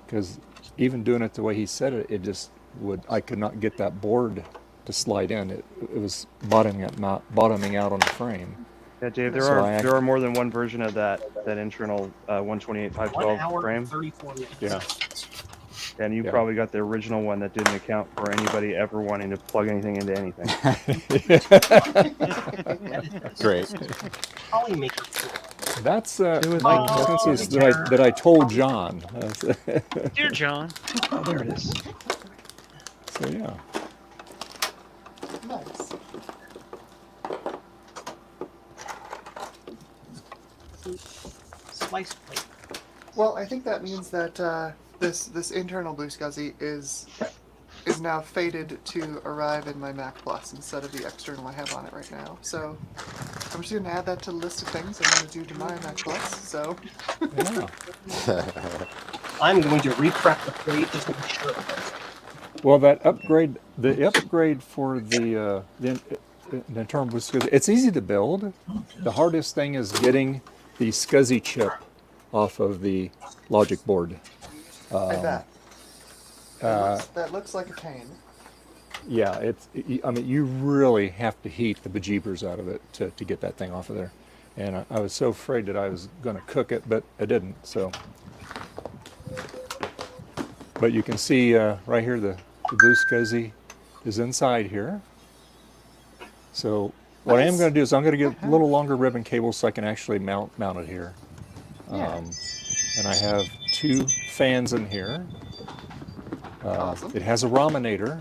Because even doing it the way he said it, I could not get that board to slide in. It was bottoming out on the frame. Yeah, Dave, So there are more than one version of that internal 1 128/512 hour frame. and 34 minutes. Yeah. And you Yeah. probably got the original one that didn't account for anybody ever wanting to plug anything into anything. Great. Polymaker. That's was my like- consensus that I told John. Dear John. Oh, there it is. So yeah. Nice. Slice plate. Well, I think that means that this internal Blue SCSI is now fated to arrive in my Mac Plus instead of the external I have on it right now. So I'm just going to add that to the list of things I'm going to do to my Mac Plus. So Yeah. I'm going to re-prep the plate just to be sure. Well, the upgrade for the internal Blue SCSI, it's easy to build. The hardest thing is getting the SCSI chip off of the logic board. I bet. That looks like a pain. Yeah, I mean, you really have to heat the bejeebers out of it to get that thing off of there. And I was so afraid that I was going to cook it, but I didn't. So, but you can see right here the Blue SCSI is inside here. So what I am Nice. going to do is I'm going to get a little longer ribbon cable so I can actually mount it here. Yeah. And I have 2 fans in here. Awesome. It has a raminator.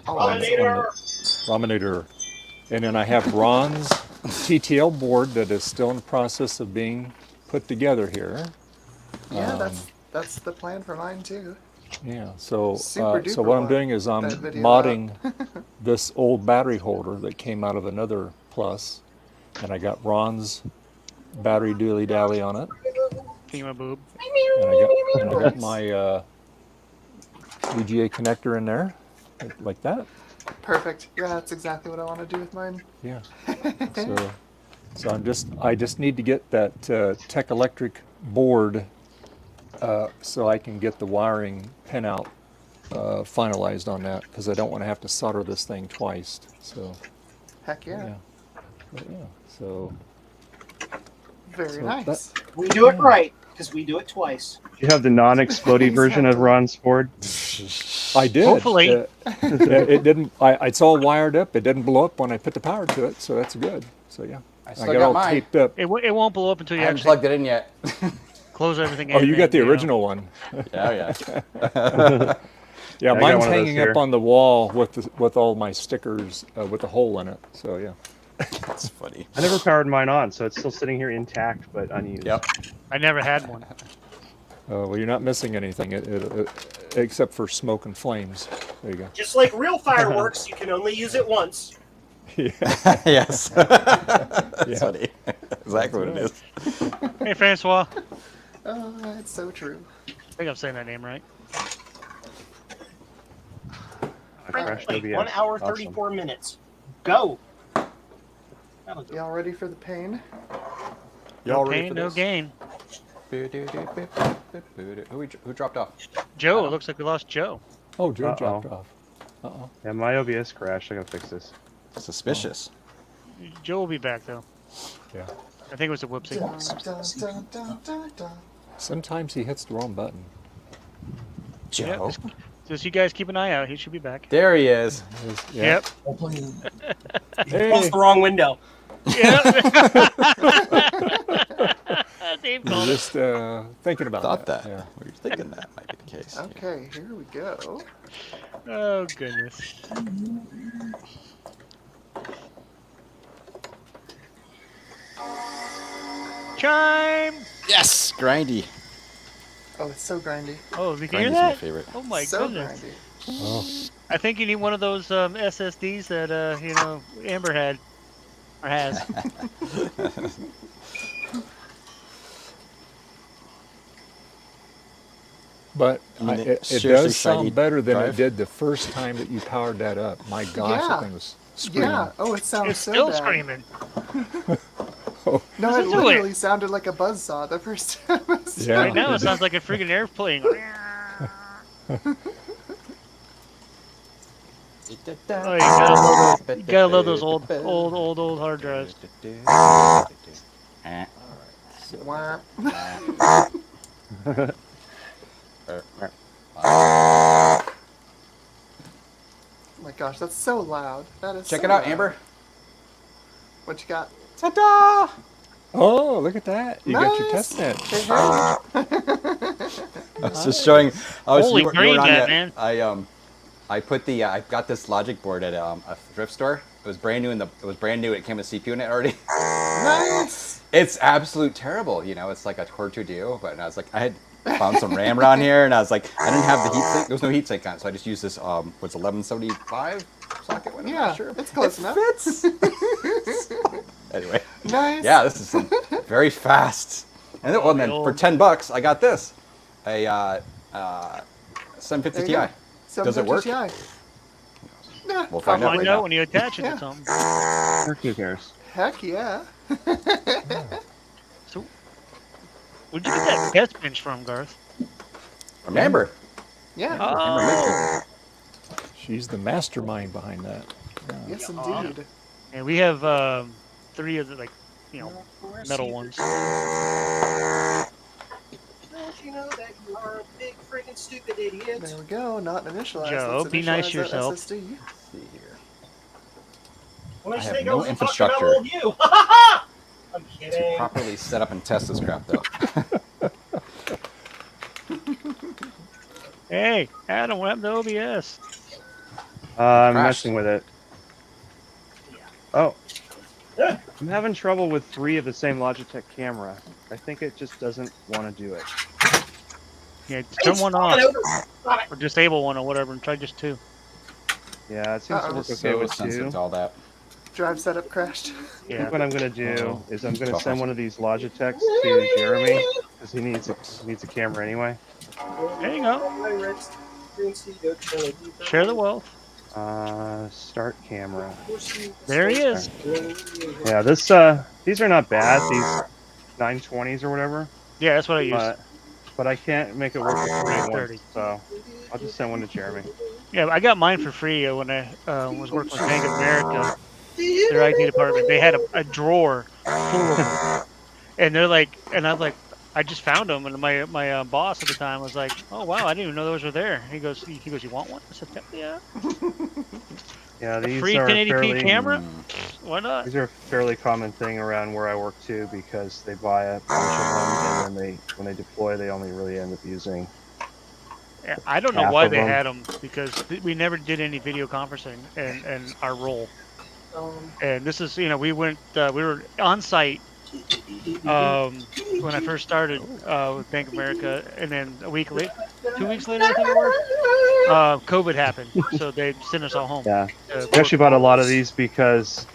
Oh, Raminator. And then I have Ron's TTL board that is still in the process of being put together here. yeah, that's the plan for mine too. Yeah, so Super so duper what I'm one, doing is I'm that video modding this old battery holder that came out of another Plus, and I got Ron's battery dooley dally on it, Boob. and I got my VGA connector in there, like that. Perfect. Yeah, that's exactly what I want to do with mine. Yeah. So I just need to get that Tech Electric board so I can get the wiring pin out finalized on that, because I don't want to have to solder this thing twice. So Heck yeah. yeah. But, yeah. So Very So nice. We do it right because we do it twice. You have the non-explodey version of Ron's board. I did. Hopefully. It didn't. It's all wired up. It didn't blow up when I put the power to it, so that's good. So yeah, I got all taped up. It won't blow up until I you haven't actually plugged it in yet. close everything. Oh, in you got and, the know. original one. Yeah, yeah. Yeah, I got mine's one of those hanging up here. on the wall with all my stickers with a hole in it. So yeah. That's funny. I never powered mine on, so it's still sitting here intact but unused. Yep. I never had one. Well, you're not missing anything except for smoke and flames. There you go. Just like real fireworks, you can only use it once. Yes. That's funny. Exactly what it is. Hey, Francois. Oh, it's so true. I think I'm saying that name right. I crashed Wait, OBS. 1 hour, Awesome. 34 minutes. Go. That'll do. Y'all ready for the pain? Y'all No ready pain, for no this? gain. Who dropped off? Joe, it looks like we lost Joe. Oh, Joe Uh-oh. dropped off. Uh-oh. Yeah, my OBS crashed. I gotta fix this. Suspicious. Joe will be back though. Yeah. I think it was a whoopsie. Dun, dun, dun, dun, dun. Sometimes he hits the wrong button. Joe. Just you guys keep an eye out. He should be back. There he is. Yeah. Yep. Hopefully, Hey. Close the wrong window. Yeah. Dave You're called it. just thinking about Thought that. Yeah. We were thinking that might be the case. Okay, here we go. Oh goodness. Chime. Yes, grindy. Oh, it's so grindy. Oh, you can hear Grindy's my that? favorite. Oh my so goodness. grindy. Oh, I think you need one of those SSDs that Amber had or has. but I mean, it seriously does shiny sound better than drive. it did the first time that you powered that up. My gosh, Yeah. that thing was screaming. Yeah. Oh, it sounds It's so still bad. screaming. Oh, No, Listen it to literally sounded like a buzzsaw the first time. I saw Yeah. Right now it sounds like a freaking airplane. Oh, you gotta love those old hard drives. Wah. Oh my gosh, that's so loud. That is. Check so it out, loud. Amber. What you got? Ta-da! oh, look at that! You got your Nice. test net. Hey, hey. I was just showing. Holy you were green on net, that. man. I put the I got this logic board at a thrift store. It was brand new It came with CPU in it already. Nice. It's absolute terrible. You know, it's like a Core 2 Duo, but I was like, I had found some RAM around here, and I was like, I didn't have the heat sink. There was no heat sink on it, so I just used this what's 1175 socket. One, I'm Yeah, not sure. it's close enough. Fits. Anyway, Nice. yeah, this is very fast. And then for $10, I got this, a 750 There you Ti. go. Does it work? 750 Ti. Nah, We'll find out Find right out now. when you attach it Yeah. to something. Who cares? Heck yeah. So, where'd you get that test bench from, Garth? Remember, Yeah. Oh, She's the mastermind behind that. Yes, indeed. and we have 3 of the metal ones. Don't you know that you are a big freaking stupid idiot? There we go. Not initialized. Joe, Let's be nice initialize to that yourself. SSD. let's see here. Why don't I you have think no I was talking infrastructure. about old you? I'm To kidding. properly set up and test this crap, though. Hey, Adam, what happened to OBS? I'm Crashed. messing with it. Oh. I'm having trouble with 3 of the same Logitech camera. I think it just doesn't want to do it. Yeah, turn one off Stop it. or disable one or whatever, and try just 2. Yeah, it seems to Uh-oh. work okay So with sensitive 2. to all that. Drive setup crashed. I Yeah. think what I'm gonna do Uh-oh. is I'm gonna send one of these Logitechs to Jeremy because he needs a camera anyway. There you go. Share the wealth. Start camera. There he is. Yeah, these are not bad. These 920s or whatever, Yeah, that's what I use. but I can't make it work with 930. 3 so I'll just send one to Jeremy. Yeah, I got mine for free when I was working with Bank of America. Their IT department. They had a drawer full of them, and they're like, and I'm like, I just found them, and my boss at the time was like, "Oh wow, I didn't even know those were there." He goes, "You want one?" I said, "Yeah." Yeah, A these free are 1080p fairly camera? Why not? these are a fairly common thing around where I work too because they buy a bunch of them and then when they deploy they only really end up using. Yeah, I don't know half why of they them. had them because we never did any video conferencing in our role. And this is, we went, we were on site when I first started with Bank of America, and then a week later, 2 weeks later, I think it was, COVID happened, so they sent us all home. Yeah, we actually bought a lot of these because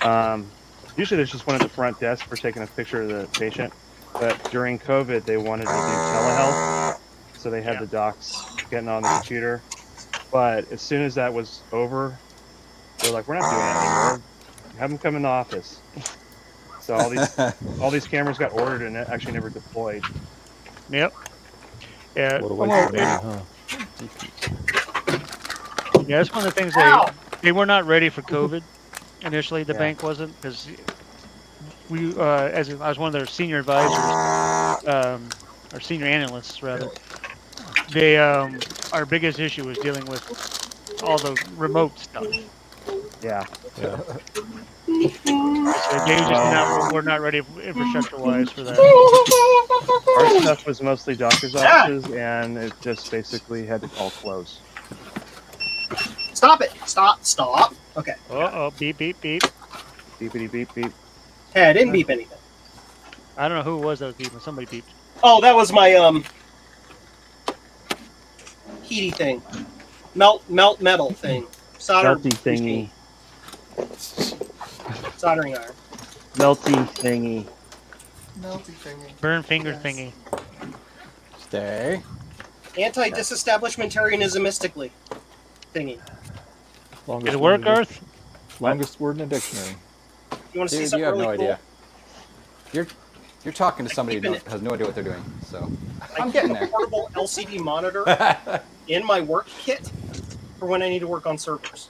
usually there's just one at the front desk for taking a picture of the patient, but during COVID they wanted to do telehealth, so they had the docs getting on the computer. But as soon as that was over, they're like, "We're not doing that anymore. Have them come in the office." So all these cameras got ordered and actually never deployed. Yep. Yeah. What a waste well, of money, huh? yeah, that's one of the things they were not ready for COVID initially. The bank wasn't because we, as I was one of their senior advisors, or senior analysts rather. They our biggest issue was dealing with all the remote stuff. Yeah. Yeah. So Dave's just not. We're not ready infrastructure-wise for that. Our stuff was mostly doctor's offices, and it just basically had to all close. Stop it! Stop! Okay. Oh, beep, beep, beep. Beepity beep beep. Hey, I didn't beep anything. I don't know who it was that was beeping. Somebody beeped. Oh, that was my heaty thing, melt metal thing, solder Melty thingy. soldering iron. Melty thingy. Melty thingy. Burn finger Yes. thingy. Stay. Anti-disestablishmentarianismistically thingy. Longest Did it word work, in the- Garth? Longest word in the dictionary. You want to see Dude, something you have really no cool? idea. You're talking to somebody who has no idea what they're doing. So I'm getting I there. keep a portable LCD monitor in my work kit for when I need to work on servers.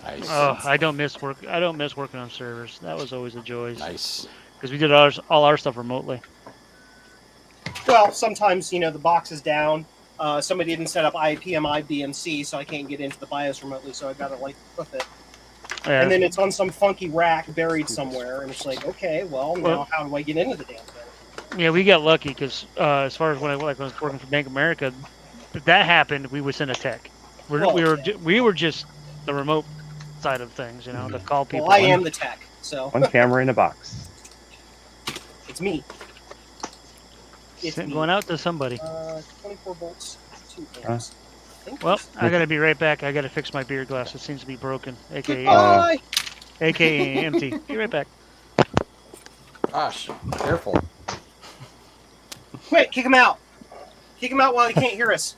Nice. Oh, I don't miss work. I don't miss working on servers. That was always a joy. Nice. Because we did all our stuff remotely. Well, sometimes the box is down. Somebody didn't set up IPMI BNC, so I can't get into the BIOS remotely. So I got to flip it. Yeah. And then it's on some funky rack buried somewhere, and it's like, okay, well, now how do I get into the damn thing? Yeah, we got lucky because as far as when I was working for Bank of America, if that happened, we would send a tech. We were just the remote side of things, to call people. Well, I am the tech, so One camera in a box. it's me. It's me. Going out to somebody. 24 volts, 2 amps. Well, I gotta be right back. I gotta fix my beer glass. It seems to be broken, aka Goodbye! empty. Be right back. Gosh, careful. Quick, kick him out. Kick him out while he can't hear us.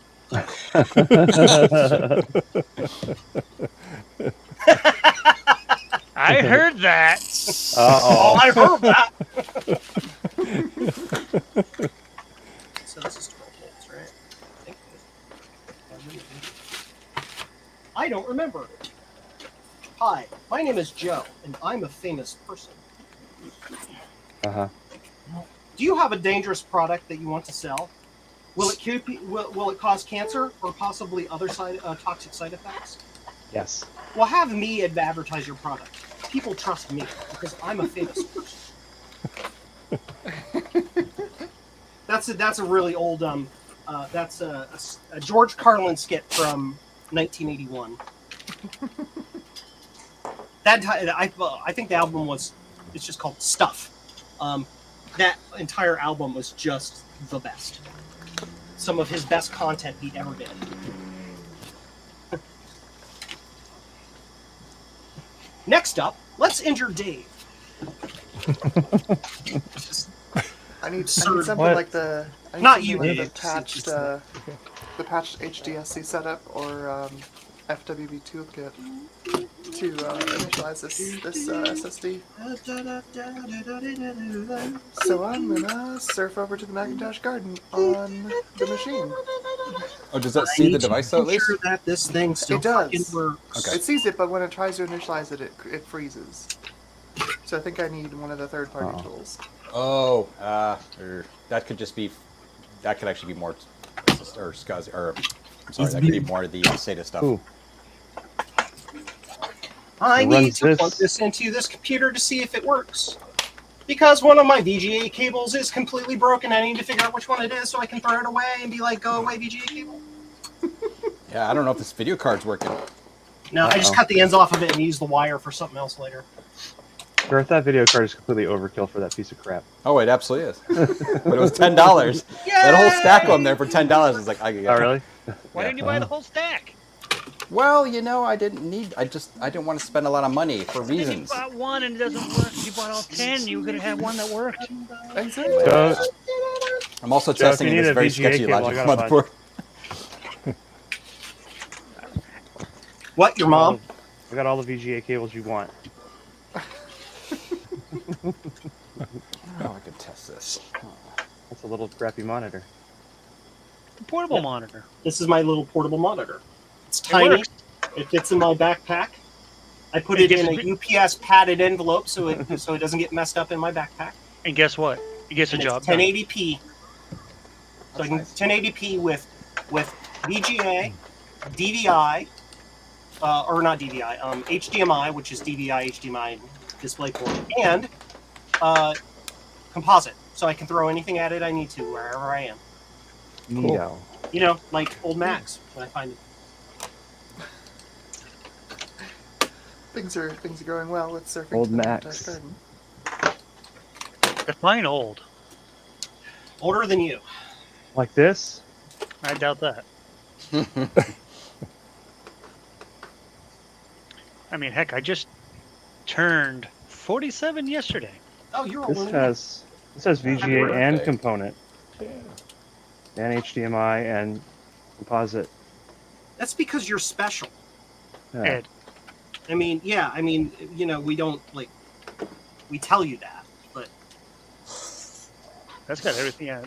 I heard that. Oh, I heard that. So this is 12 volts, right? I think it is. I don't remember. Hi, my name is Joe, and I'm a famous person. Uh-huh. Do you have a dangerous product that you want to sell? Will it will it cause cancer or possibly other toxic side effects? Yes. Well, have me advertise your product. People trust me because I'm a famous person. That's a really old that's a George Carlin skit from 1981. I think the album it's just called Stuff. That entire album was just the best. Some of his best content he'd ever did. Next up, let's injure Dave. I need Absurd. something What? like the Not you, the Dave. patched HDSC setup or FWB toolkit to initialize this SSD. So I'm gonna surf over to the Macintosh Garden on the machine. Oh, does that see the device though, at least? Sure that this thing still It does. fucking works. Okay. It sees it, but when it tries to initialize it, it freezes. So I think I need one of the third-party tools. Oh, that could just be. That could actually be more, or SCSI, or I'm sorry, that could be more of the SATA stuff. Ooh. I It need runs to plug this. this into this computer to see if it works. Because one of my VGA cables is completely broken. I need to figure out which one it is so I can throw it away and be like, go away, VGA cable. Yeah, I don't know if this video card's working. No, I just cut the ends off of it and use the wire for something else later. Garth, that video card is completely overkill for that piece of crap. Oh, it absolutely is. But it was $10. That whole stack of them there for $10 is like, I Oh, really? Why didn't you buy the whole stack? Well, I didn't want to spend a lot of money for If you reasons. bought one and it doesn't work, if you bought all 10, you could have one that worked. Exactly. So, I'm also Joe, if testing you in need this a very VGA sketchy cable, I logic got a bunch. motherboard. What, your mom? I got all the VGA cables you want. Oh, I could test this. That's a little crappy monitor. A portable monitor. This is my little portable monitor. It's It tiny. works. It fits in my backpack. I put it in a UPS padded envelope so it doesn't get messed up in my backpack. And guess what? It gets the And job it's done. 1080p. So I can nice. 1080p with VGA, DVI, or not DVI, HDMI, which is DVI, HDMI DisplayPort, and composite, so I can throw anything at it I need to wherever I am. Neato. You know, like old Macs when I find it. Things are going well with surfing. Old to the Macs. Botanic Garden. Define old. Older than you. Like this? I doubt that. I mean, heck, I just turned 47 yesterday. Oh, you're This older. has Happy VGA and birthday. component. And HDMI and composite. That's because you're special. Yeah. Ed, I mean, yeah, I mean, you know, we don't like we tell you that, but that's got everything. Yeah.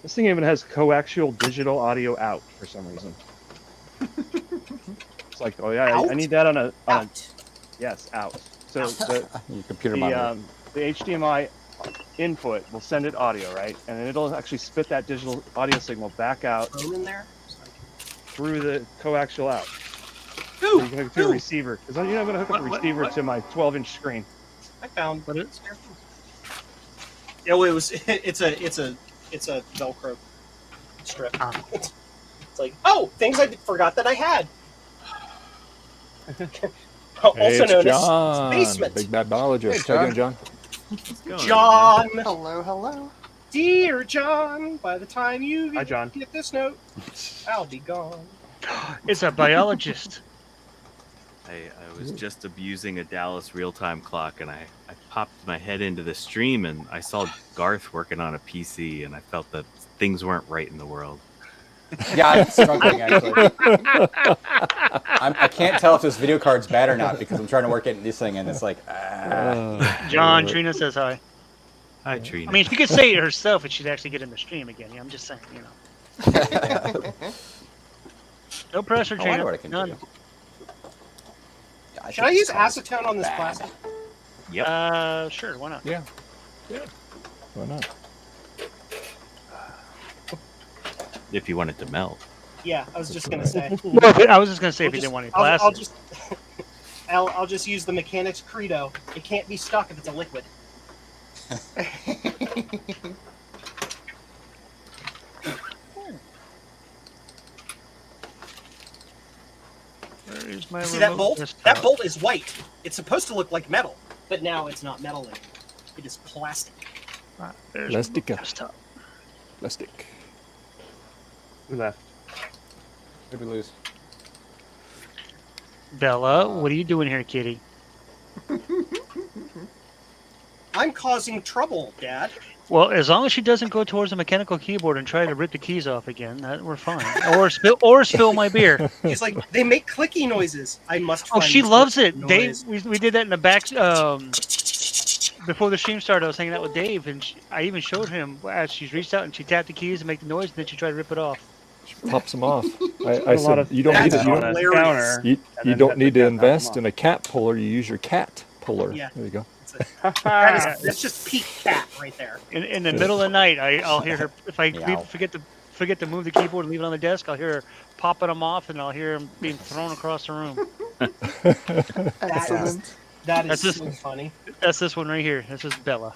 This thing even has coaxial digital audio out for some reason. It's like, oh yeah, I need that on a out. yes, out. So Your computer monitor. the HDMI input will send it audio, right? And then it'll actually spit that digital audio signal back out Phone in there. through the coaxial out. So Ooh, you can hook it to a ooh, receiver. Because I'm going to hook up a What- receiver what? to my 12-inch screen. I found What is? Yeah, well, it was. It's a Velcro strip. Ah. It's like, oh, things I forgot that I had. Also Hey, it's known John, as basement. big bad biologist. Hey, How you doing, John? John, Hello, hello. dear John, by the time you Hi, John. get this note, I'll be gone. It's a biologist. I was just abusing a Dallas real-time clock, and I popped my head into the stream, and I saw Garth working on a PC, and I felt that things weren't right in the world. Yeah, I'm struggling actually. I can't tell if this video card's bad or not because I'm trying to work it in this thing and it's like, John, Trina says hi. Hi, Trina. I mean, if you could say it herself, and she'd actually get in the stream again. Yeah, I'm just saying, you know. No pressure, Oh, I know Trina. what I can None. do. Yeah, Should I use think it's acetone on this bad. plastic? Yep. Sure, why not? Yeah. Why not? If you want it to melt. Yeah, I was just gonna say. Well, I was just gonna say if you didn't want any I'll plastic. just, I'll just use the mechanic's credo. It can't be stuck if it's a liquid. Where is my See that remote bolt? desktop? That bolt is white. It's supposed to look like metal, but now it's not metal anymore. It is plastic. Ah, there's Plastic. my desktop. Plastic. Who left? Who'd we lose? Bella, what are you doing here, kitty? I'm causing trouble, Dad. Well, as long as she doesn't go towards the mechanical keyboard and try to rip the keys off again, that we're fine. Or spill my beer. He's like, they make clicky noises. I must. Oh, find she this loves it. noise. Dave, we did that in the back. Before the stream started, I was hanging out with Dave, and I even showed him as she's reached out and she tapped the keys and make the noise, and then she tried to rip it off. Pops them off. I A lot said, of you don't need That's to. You on don't, a hilarious. counter. you, and you then don't have need the to cat knock 'em invest off. in a cat puller. You use your cat puller. Yeah. There you go. That's just peak cat right there. In the middle of the night, I'll hear her if I Meow. forget to move the keyboard and leave it on the desk. I'll hear her popping them off, and I'll hear them being thrown across the room. Excellent. That is That's just- so funny. That's this one right here. This is Bella.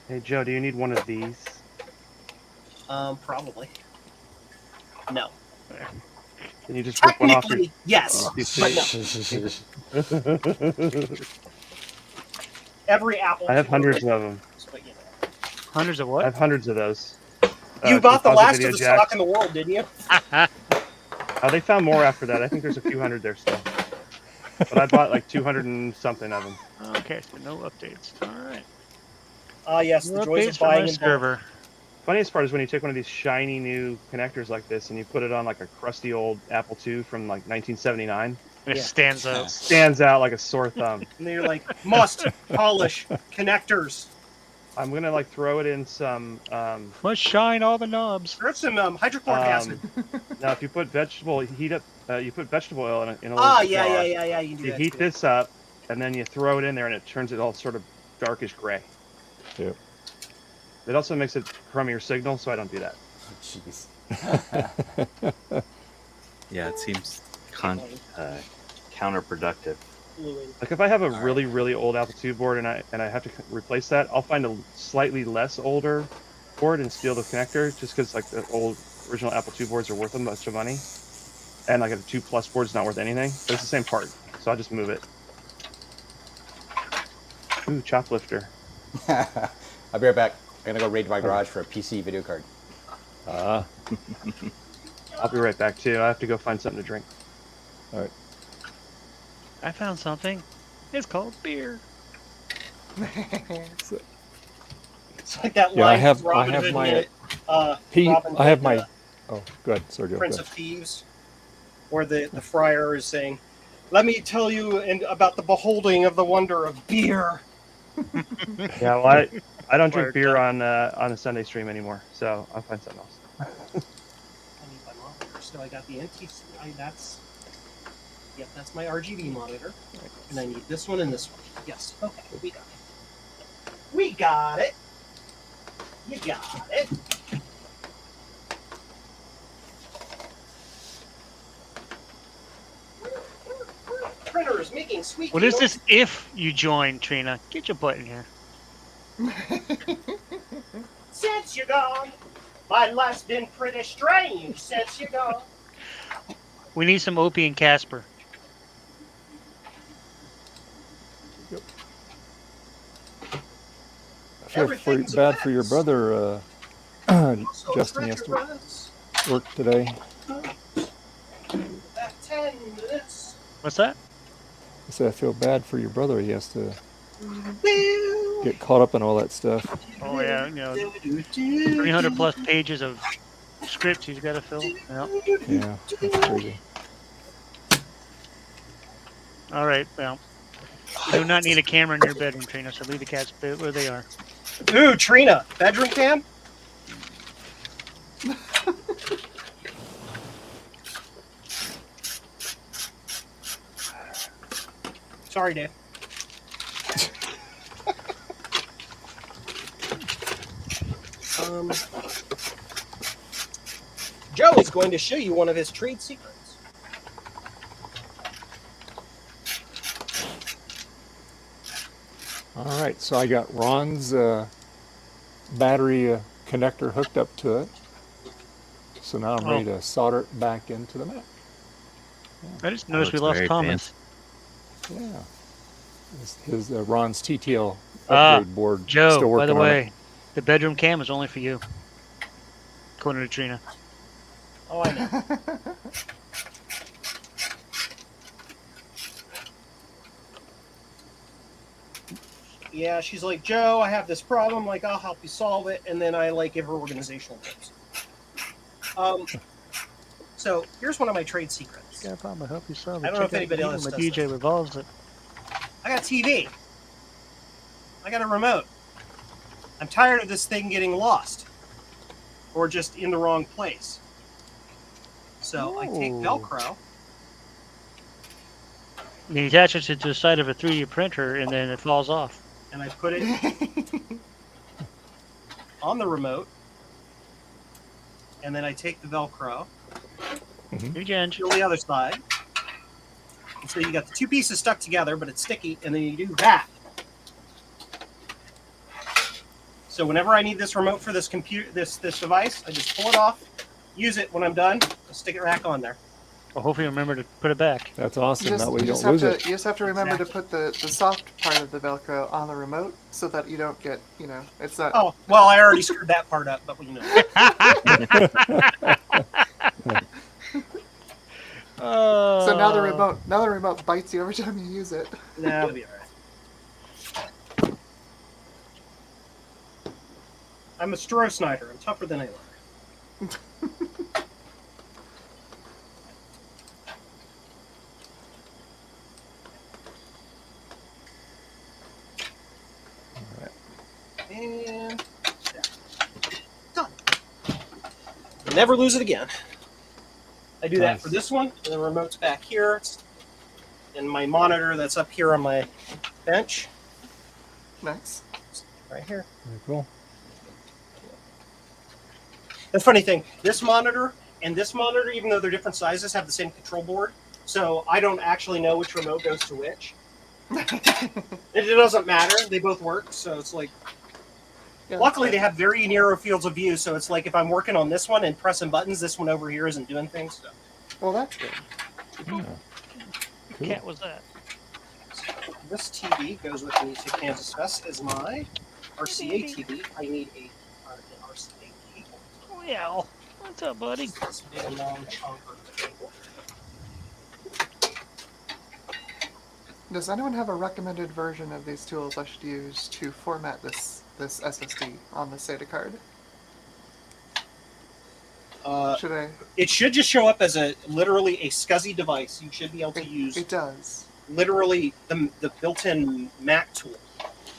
Hey, Joe, do you need one of these? Probably. No. Can you just rip one off your... Technically, yes, but no. Every Apple. I have II hundreds of them. but, you know. Hundreds of I what? have hundreds of those. You bought the composite last video of the jacks. stock in the world, didn't you? They found more after that. I think there's a few hundred there still. But I bought like 200 and something of them. Okay, so no updates. All right. Yes, No the joys updates of for my buying in bulk. server. Funniest part is when you take one of these shiny new connectors like this and you put it on like a crusty old Apple II from like 1979. And it Yeah. stands out. Stands out like a sore thumb. And they're like, must polish connectors. I'm gonna like throw it in some. Let's shine all the knobs. There's some hydrochloric acid. Now, if you put vegetable you put vegetable oil in a little Yeah. jar. You can do You that. heat too. this up, and then you throw it in there, and it turns it all sort of darkish gray. Yep. It also makes it crummier signal, so I don't do that. Jeez. Yeah, it seems counterproductive. Like if I have a really old Apple II board and I have to replace that, I'll find a slightly less older board and steal the connector, just because like the old original Apple II boards are worth a bunch of money, and like a 2+ board's not worth anything, but it's the same part, so I'll just move it. Ooh, choplifter. I'll be right back. I'm gonna go raid my garage for a PC video card. I'll be right back too. I have to go find something to drink. All right. I found something. It's called beer. So, It's like that yeah, line I have from Robin my Hood in, Robin I have Hood, my. Oh, go ahead, Sergio. Prince go of ahead. Thieves, where the friar is saying, "Let me tell you about the beholding of the wonder of beer." Yeah, well, I don't drink Fired beer up. on a Sunday stream anymore, so I'll find something else. I need my monitor, so I got the NTC. That's my RGB monitor, and I need this one and this one. Yes, okay, we got it. We got it. You got it. Printer is making sweet. What is this if you join, Trina? Get your butt in here. Since you're gone, my life's been pretty strange since you're gone. We need some Opie and Casper. I feel Everything's a bad for your mess. brother, So Justin. He has to treacherous. work today. That 10 minutes. What's that? I said I feel bad for your brother. He has to get caught up in all that stuff. Oh yeah, 300+ pages of script he's got to fill. Yeah. Yeah, that's crazy. All right. Well, you do not need a camera in your bedroom, Trina. So leave the cats where they are. Ooh, Trina, bedroom cam? Sorry, Dave. Joe is going to show you one of his trade secrets. All right, so I got Ron's battery connector hooked up to it. So now I'm ready to solder it back into the Mac. I just noticed we lost Thomas. Yeah. His Ron's TTL upgrade board Joe, still working by the on way, it. the bedroom cam is only for you. According to Trina. Oh, I know. Yeah, she's like, Joe, I have this problem. Like, I'll help you solve it. And then I give her organizational tips. So here's one of my trade secrets. Got a problem. I help you solve it. I don't know if anybody else My does DJ this. revolves it. I got TV. I got a remote. I'm tired of this thing getting lost or just in the wrong place. So I take Velcro. You attach it to the side of a 3D printer, and then it falls off. And I put it on the remote. And then I take the Velcro. Here, Jen. Peel the other side. And so you got the two pieces stuck together, but it's sticky. And then you do that. So whenever I need this remote for this computer, this device, I just pull it off, use it. When I'm done, I'll stick it back on there. Well, hopefully remember to put it back. That's awesome. That way you just don't lose have it. to, you just have to remember to put the soft part of the Velcro on the remote so that you don't get, it's not. Oh, well, I already screwed that part up, but So now the remote bites you every time you use it. Nah, it'll be all right. I'm a Stroh Snyder. I'm tougher than I look. And done. Never lose it again. I do that for this one, and the remote's back here, and my monitor that's up here on my bench. Nice. Right here. Very cool. The funny thing, this monitor and this monitor, even though they're different sizes, have the same control board. So I don't actually know which remote goes to which. It doesn't matter. They both work. So it's like, Yeah, luckily they have very narrow fields of view. So it's like if I'm working on this one and pressing buttons, this one over here isn't doing things. So. Well, that's good. Yeah. Cool. Cat was that? This TV goes with me to Kansas Fest as my RCA TV. I need an RCA cable. Well, what's up, buddy? This big long chunk of cable. Does anyone have a recommended version of these tools I should use to format this SSD on the SATA card? Should I? It should just show up as literally a SCSI device. You should be able to use It does. literally the built-in Mac tool.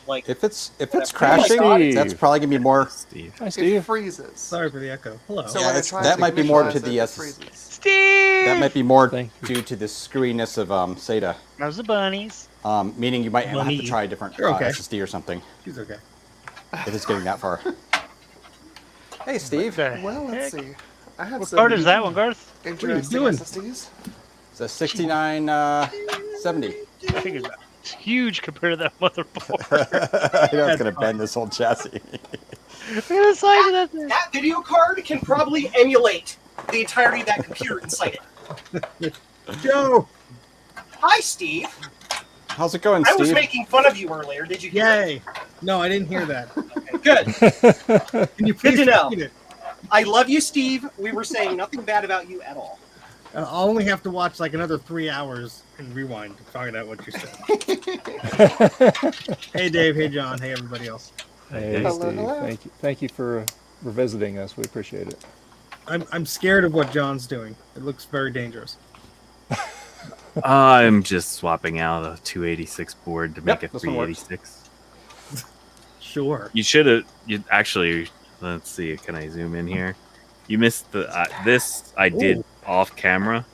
Like If it's Steve. crashing, that's probably gonna be more. Steve. Hi, It Steve. freezes. Sorry for the echo. Hello. So Yeah, when I it's- try that to might be more to initialize the it, it S- freezes. Steve! That might be more Thank you. due to the screwiness of SATA. How's the bunnies? Meaning you might have to Money. try a different You're okay. SSD or something She's okay. if it's getting that far. Hey, Steve. The Well, let's heck? see. I have What some card is that one, Garth? interesting doing? SSDs. It's a 6970. I figured that. It's huge compared to that motherboard. I know it's gonna bend this whole chassis. Look at the size of that thing. that video card can probably emulate the entirety of that computer inside it. Joe! Hi, Steve. How's it going, I was Steve? making fun of you earlier. Did you hear Yay! No, I didn't hear that. it? Good. Can you Good please to know. repeat it? I love you, Steve. We were saying nothing bad about you at all. I'll only have to watch like another 3 hours and rewind to find out what you said. Hey, Dave. Hey, John. Hey, everybody else. Hey, Hello, Steve. hello. Thank you for visiting us. We appreciate it. I'm scared of what John's doing. It looks very dangerous. I'm just swapping out a 286 board to make Yep, a this one works. 386. Sure. You should have. You actually. Let's see. Can I zoom in here? You missed the. This I did Ooh. off camera.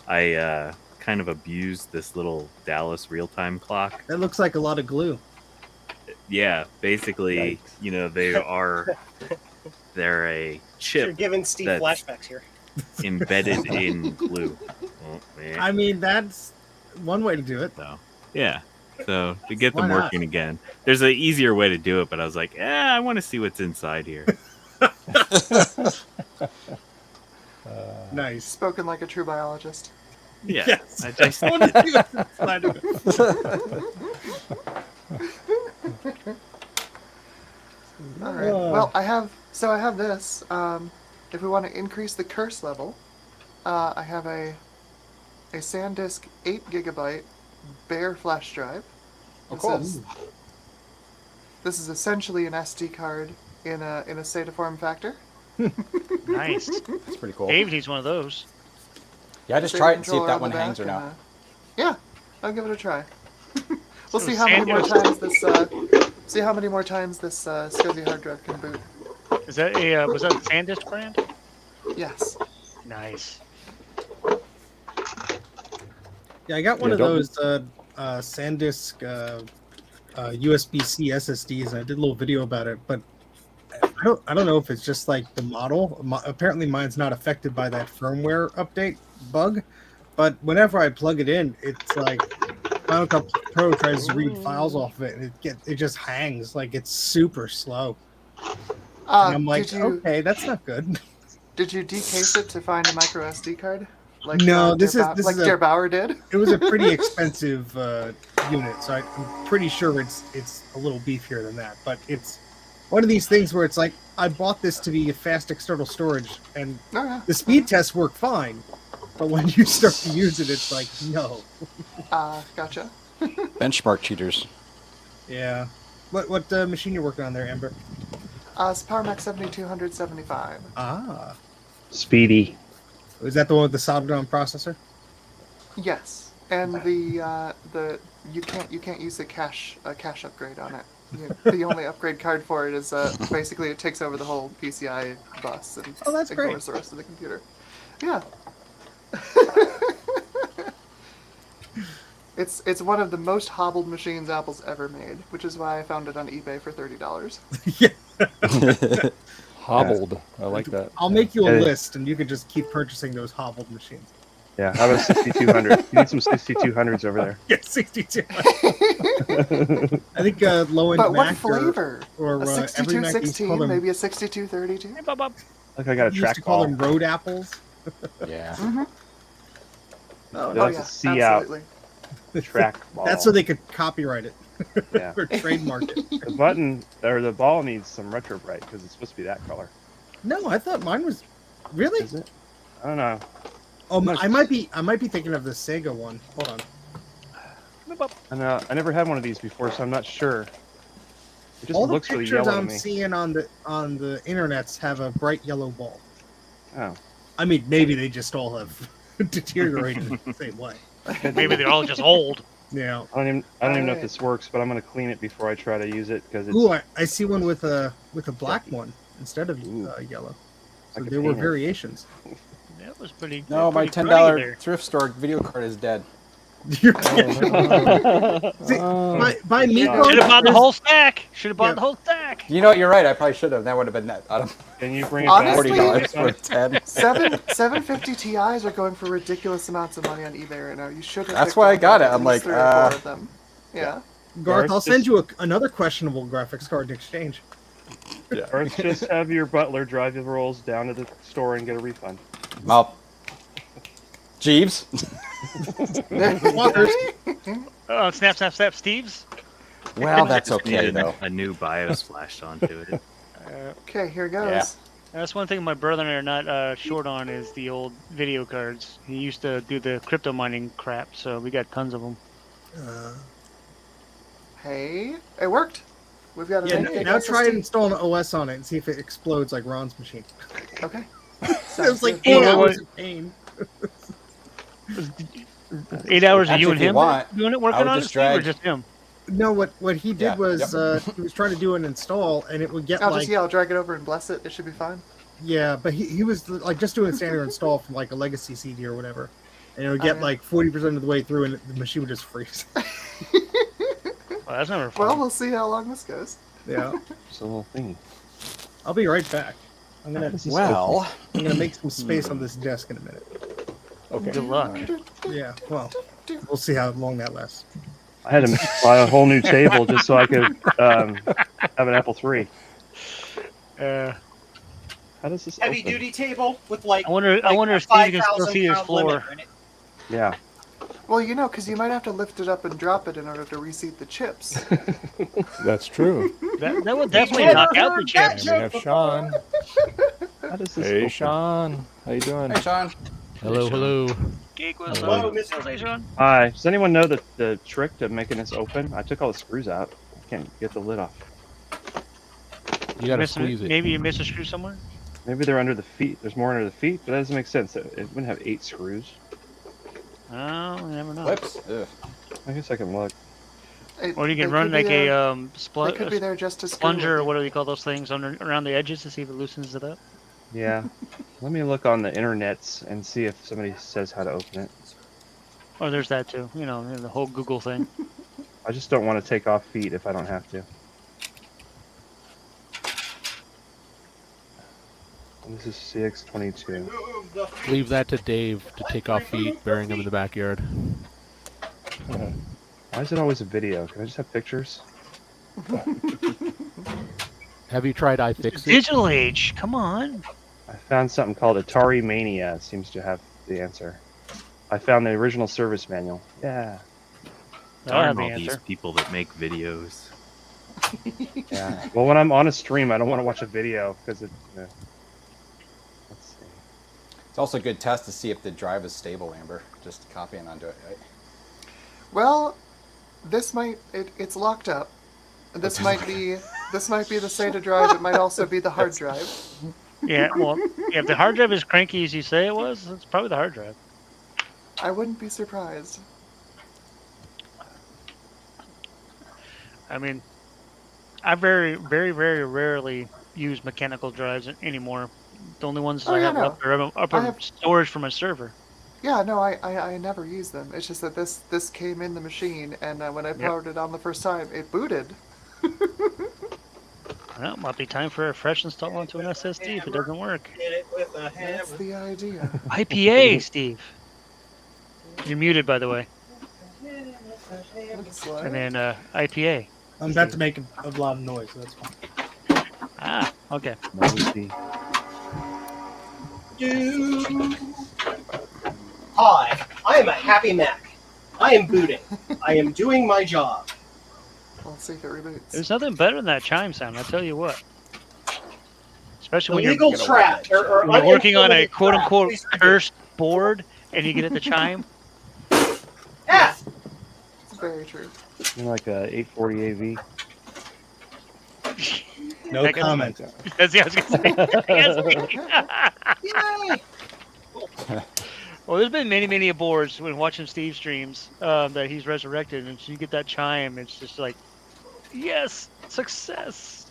I kind of abused this little Dallas real-time clock. That looks like a lot of glue. Yeah, basically, Yikes. they're a You're chip giving Steve that's- flashbacks here. embedded in glue. Oh, man. I mean, that's one way to do it. So yeah. So to get them Why not? working again, there's an easier way to do it, but I was like, I want to see what's inside here. Nice. Spoken like a true biologist. Yeah. Yes. I just, I want to see what's inside of it. All right. Well, I have this. If we want to increase the curse level, I have a SanDisk 8 GB bare flash drive. Oh, cool. This is essentially an SD card in a SATA form factor. Nice. It's pretty cool. Dave needs one of those. Yeah, just SATA try it and see if controller that on one the hangs or back not. yeah, I'll give it a try. We'll So see how many more SanDisk- times this SCSI hard drive can boot. Is that a was that a SanDisk brand? Yes. Nice. Yeah, I got one Yeah, of don't- those SanDisk USB-C SSDs, and I did a little video about it, but I don't know if it's just like the model. Apparently, mine's not affected by that firmware update bug, but whenever I plug it in, it's like Final Cut Pro tries to read files off of it, and it just hangs. Like it's super slow. And I'm like, did you okay, that's not good. did you decase it to find a micro SD card? Like No, this Der is a- Der Bauer did. It was a pretty expensive unit, so I'm pretty sure it's a little beefier than that. But it's one of these things where it's like I bought this to be a fast external storage, and Oh, yeah. the speed tests work fine, but when you start to use it, it's like no. Gotcha. Benchmark cheaters. Yeah. What machine you're working on there, Ember? It's PowerMax 7275. Ah, Speedy. is that the one with the Solidron processor? Yes, and the you can't use a cache upgrade on it. The only upgrade card for it is basically it takes over the whole PCI bus and Oh, that's great. ignores the rest of the computer. Yeah. It's one of the most hobbled machines Apple's ever made, which is why I found it on eBay for $30. Hobbled. I like that. I'll make you a Hey. list, and you can just keep purchasing those hobbled machines. Yeah, how about 6200? You need some 6200s over there. Yeah, 62. I think low end But what Mac flavor? or A every Mac used to call 6216, them, maybe a 6232? Hey, Bob, Bob. Look, I got a used to call trackball. them road apples. Yeah. Oh, That's yeah, a C out absolutely. trackball. That's so they could copyright it Yeah. or trademark it. The button or the ball needs some retro bright because it's supposed to be that color. No, I thought mine was really. Is it? I don't know. Oh, I might be thinking of the Sega one. Hold on. I never had one of these before, so I'm not sure. It just All the looks really pictures yellow to I'm me. seeing on the internets have a bright yellow ball. Oh. I mean, maybe they just all have deteriorated the same way. Maybe they're all just old. Yeah. I don't even know if Alright. this works, but I'm gonna clean it before I try to use it because it's. Ooh, I see one with a black one instead of yellow. I So could there were paint it. variations. That was pretty. No, my pretty $10 cruddy there. thrift store video card is dead. See, by Miko, Should have bought the there's- whole stack. Should have bought Yeah. the whole stack. You know what? You're right. I probably should have. That would have been net. Can you bring it Honestly, back? $40 for 10. 750 Ti's are going for ridiculous amounts of money on eBay right now. You should have. That's picked why I one got of it. I'm at least like, 3 or 4 of them. Yeah. Garth, I'll Garth, send you another questionable graphics card in exchange. Or it's just have your butler drive the rolls down to the store and get a refund. Well, Jeeves. Walkers. Oh, snap, snap, snap, Steve's. Well, that's Just okay needed though. a new BIOS flashed onto it. Okay, here goes. Yeah. That's one thing my brother and I are not short on is the old video cards. He used to do the crypto mining crap, so we got tons of them. Hey, it worked. We've got a Yeah, 98 now try SSD. installing an OS on it and see if it explodes like Ron's machine. Okay. It was like good. 8 hours of pain. 8 hours of Actually, you if and you him want, doing it, I working would on it, just Steve, or drag- just him? No, what he did Yeah, was yep. he was trying to do an install and it would get I'll like just yell, drag it over and bless it. It should be fine. yeah, but he was like just doing a standard install from like a legacy CD or whatever, and it would get Okay. like 40% of the way through and the machine would just freeze. Well, that's never fun. Well, we'll see how long this goes. Yeah, Just a little thingy. I'll be right back. I'm gonna make some space on this desk in a minute. Okay. Good luck. Yeah, well, we'll see how long that lasts. I had to buy a whole new table just so I could have an Apple III. How does this Heavy open? duty table with like. I wonder like if a Steve can still 5,000 see his pound floor. limit in it. Yeah. Well, you know, because you might have to lift it up and drop it in order to reseat the chips. That's true. That would definitely never knock out the heard that chips. And we have Sean. How does this Hey, open? Sean. How you doing? Hey, Sean. Hello, hello. Geek was Hello, low. Mr. Say, Sean. Hi. Does anyone know the trick to making this open? I took all the screws out. I can't get the lid off. You gotta Missed a- squeeze it. Maybe you missed a screw somewhere. Maybe they're under the feet. There's more under the feet, but that doesn't make sense. It wouldn't have 8 screws. Oh, you never know. Whoops. Ugh. I guess I can look. Or you They can run could be like a there- spl- They could be there just to screw plunger with or you. what do you call those things around the edges to see if it loosens it up. Yeah. Let me look on the internets and see if somebody says how to open it. Or there's that too. You know, the whole Google thing. I just don't want to take off feet if I don't have to. This is CX22. Leave that to Dave to take off feet, burying them in the backyard. Why is it always a video? Can I just have pictures? Have you tried iFixit? Digital age. Come on. I found something called Atari Mania. It seems to have the answer. I found the original service manual. Yeah. That'll have Darn the all these answer. people that make videos. Yeah. Well, when I'm on a stream, I don't want to watch a video because it. Let's see. It's also a good test to see if the drive is stable, Amber. Just copying onto it, right? Well, this might it's locked up. This might be the SATA drive. It might also be the hard drive. Yeah, well, if the hard drive is cranky as you say it was, it's probably the hard drive. I wouldn't be surprised. I mean, I very, very, very rarely use mechanical drives anymore. The only ones Oh, I yeah, have no. up are I have- storage for my server. Yeah, no, I never use them. It's just that this came in the machine, and when I powered it on the first time, it booted. Well, might be time for a fresh install onto an SSD if it doesn't work. Hit it with a That's hammer. the idea. IPA, Steve. You're muted, by the way. Looks like. And then IPA. I'm about to make a lot of noise, so that's fine. Ah, okay. Nosy. Hi, I am a happy Mac. I am booting. I am doing my job. Let's see if it reboots. There's nothing better than that chime sound, I'll tell you what. Especially when Illegal you're, track. Or when you're working on a unimplemented track. quote-unquote Please forgive me. cursed board and you get the chime. F. It's very true. Like a 840 AV. No That goes- comment. That's, yeah, I was gonna say. Yay. Well, there's been many boards when watching Steve streams that he's resurrected, and you get that chime. It's just like, yes, success.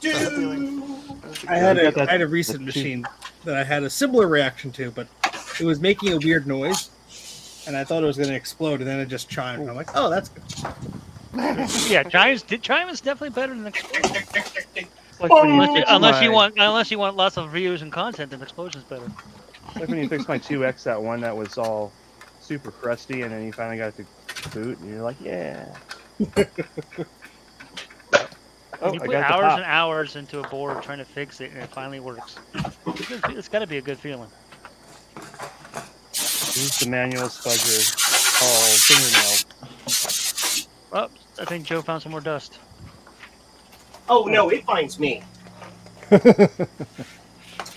I had a recent machine that I had a similar reaction to, but it was making a weird noise, and I thought it was going to explode, and then it just chimed. And I'm like, oh, that's good. Yeah, chime is definitely better than explosion. Like when you Unless fix unless you want lots of views and content, then explosion's better. like when you fix my 2X, that one that was all super crusty, and then you finally got it to boot, and you're like, yeah. Oh, You I put got the hours pop. and hours into a board trying to fix it, and it finally works. It's got to be a good feeling. This is the manual spudger called fingernail. Oh, I think Joe found some more dust. Oh no, it finds me.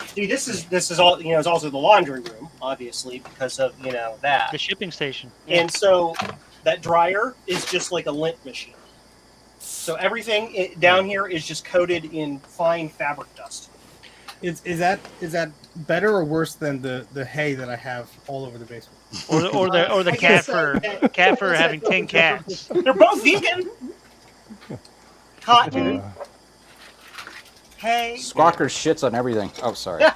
See, this is all it's also the laundry room, obviously, because of that. The shipping station. And so that dryer is just like a lint machine. So everything down here is just coated in fine fabric dust. Is that better or worse than the hay that I have all over the basement? Or the cat fur having 10 cats. They're both vegan. Cotton. Hay. Squawker shits on everything. Oh, sorry. Yeah.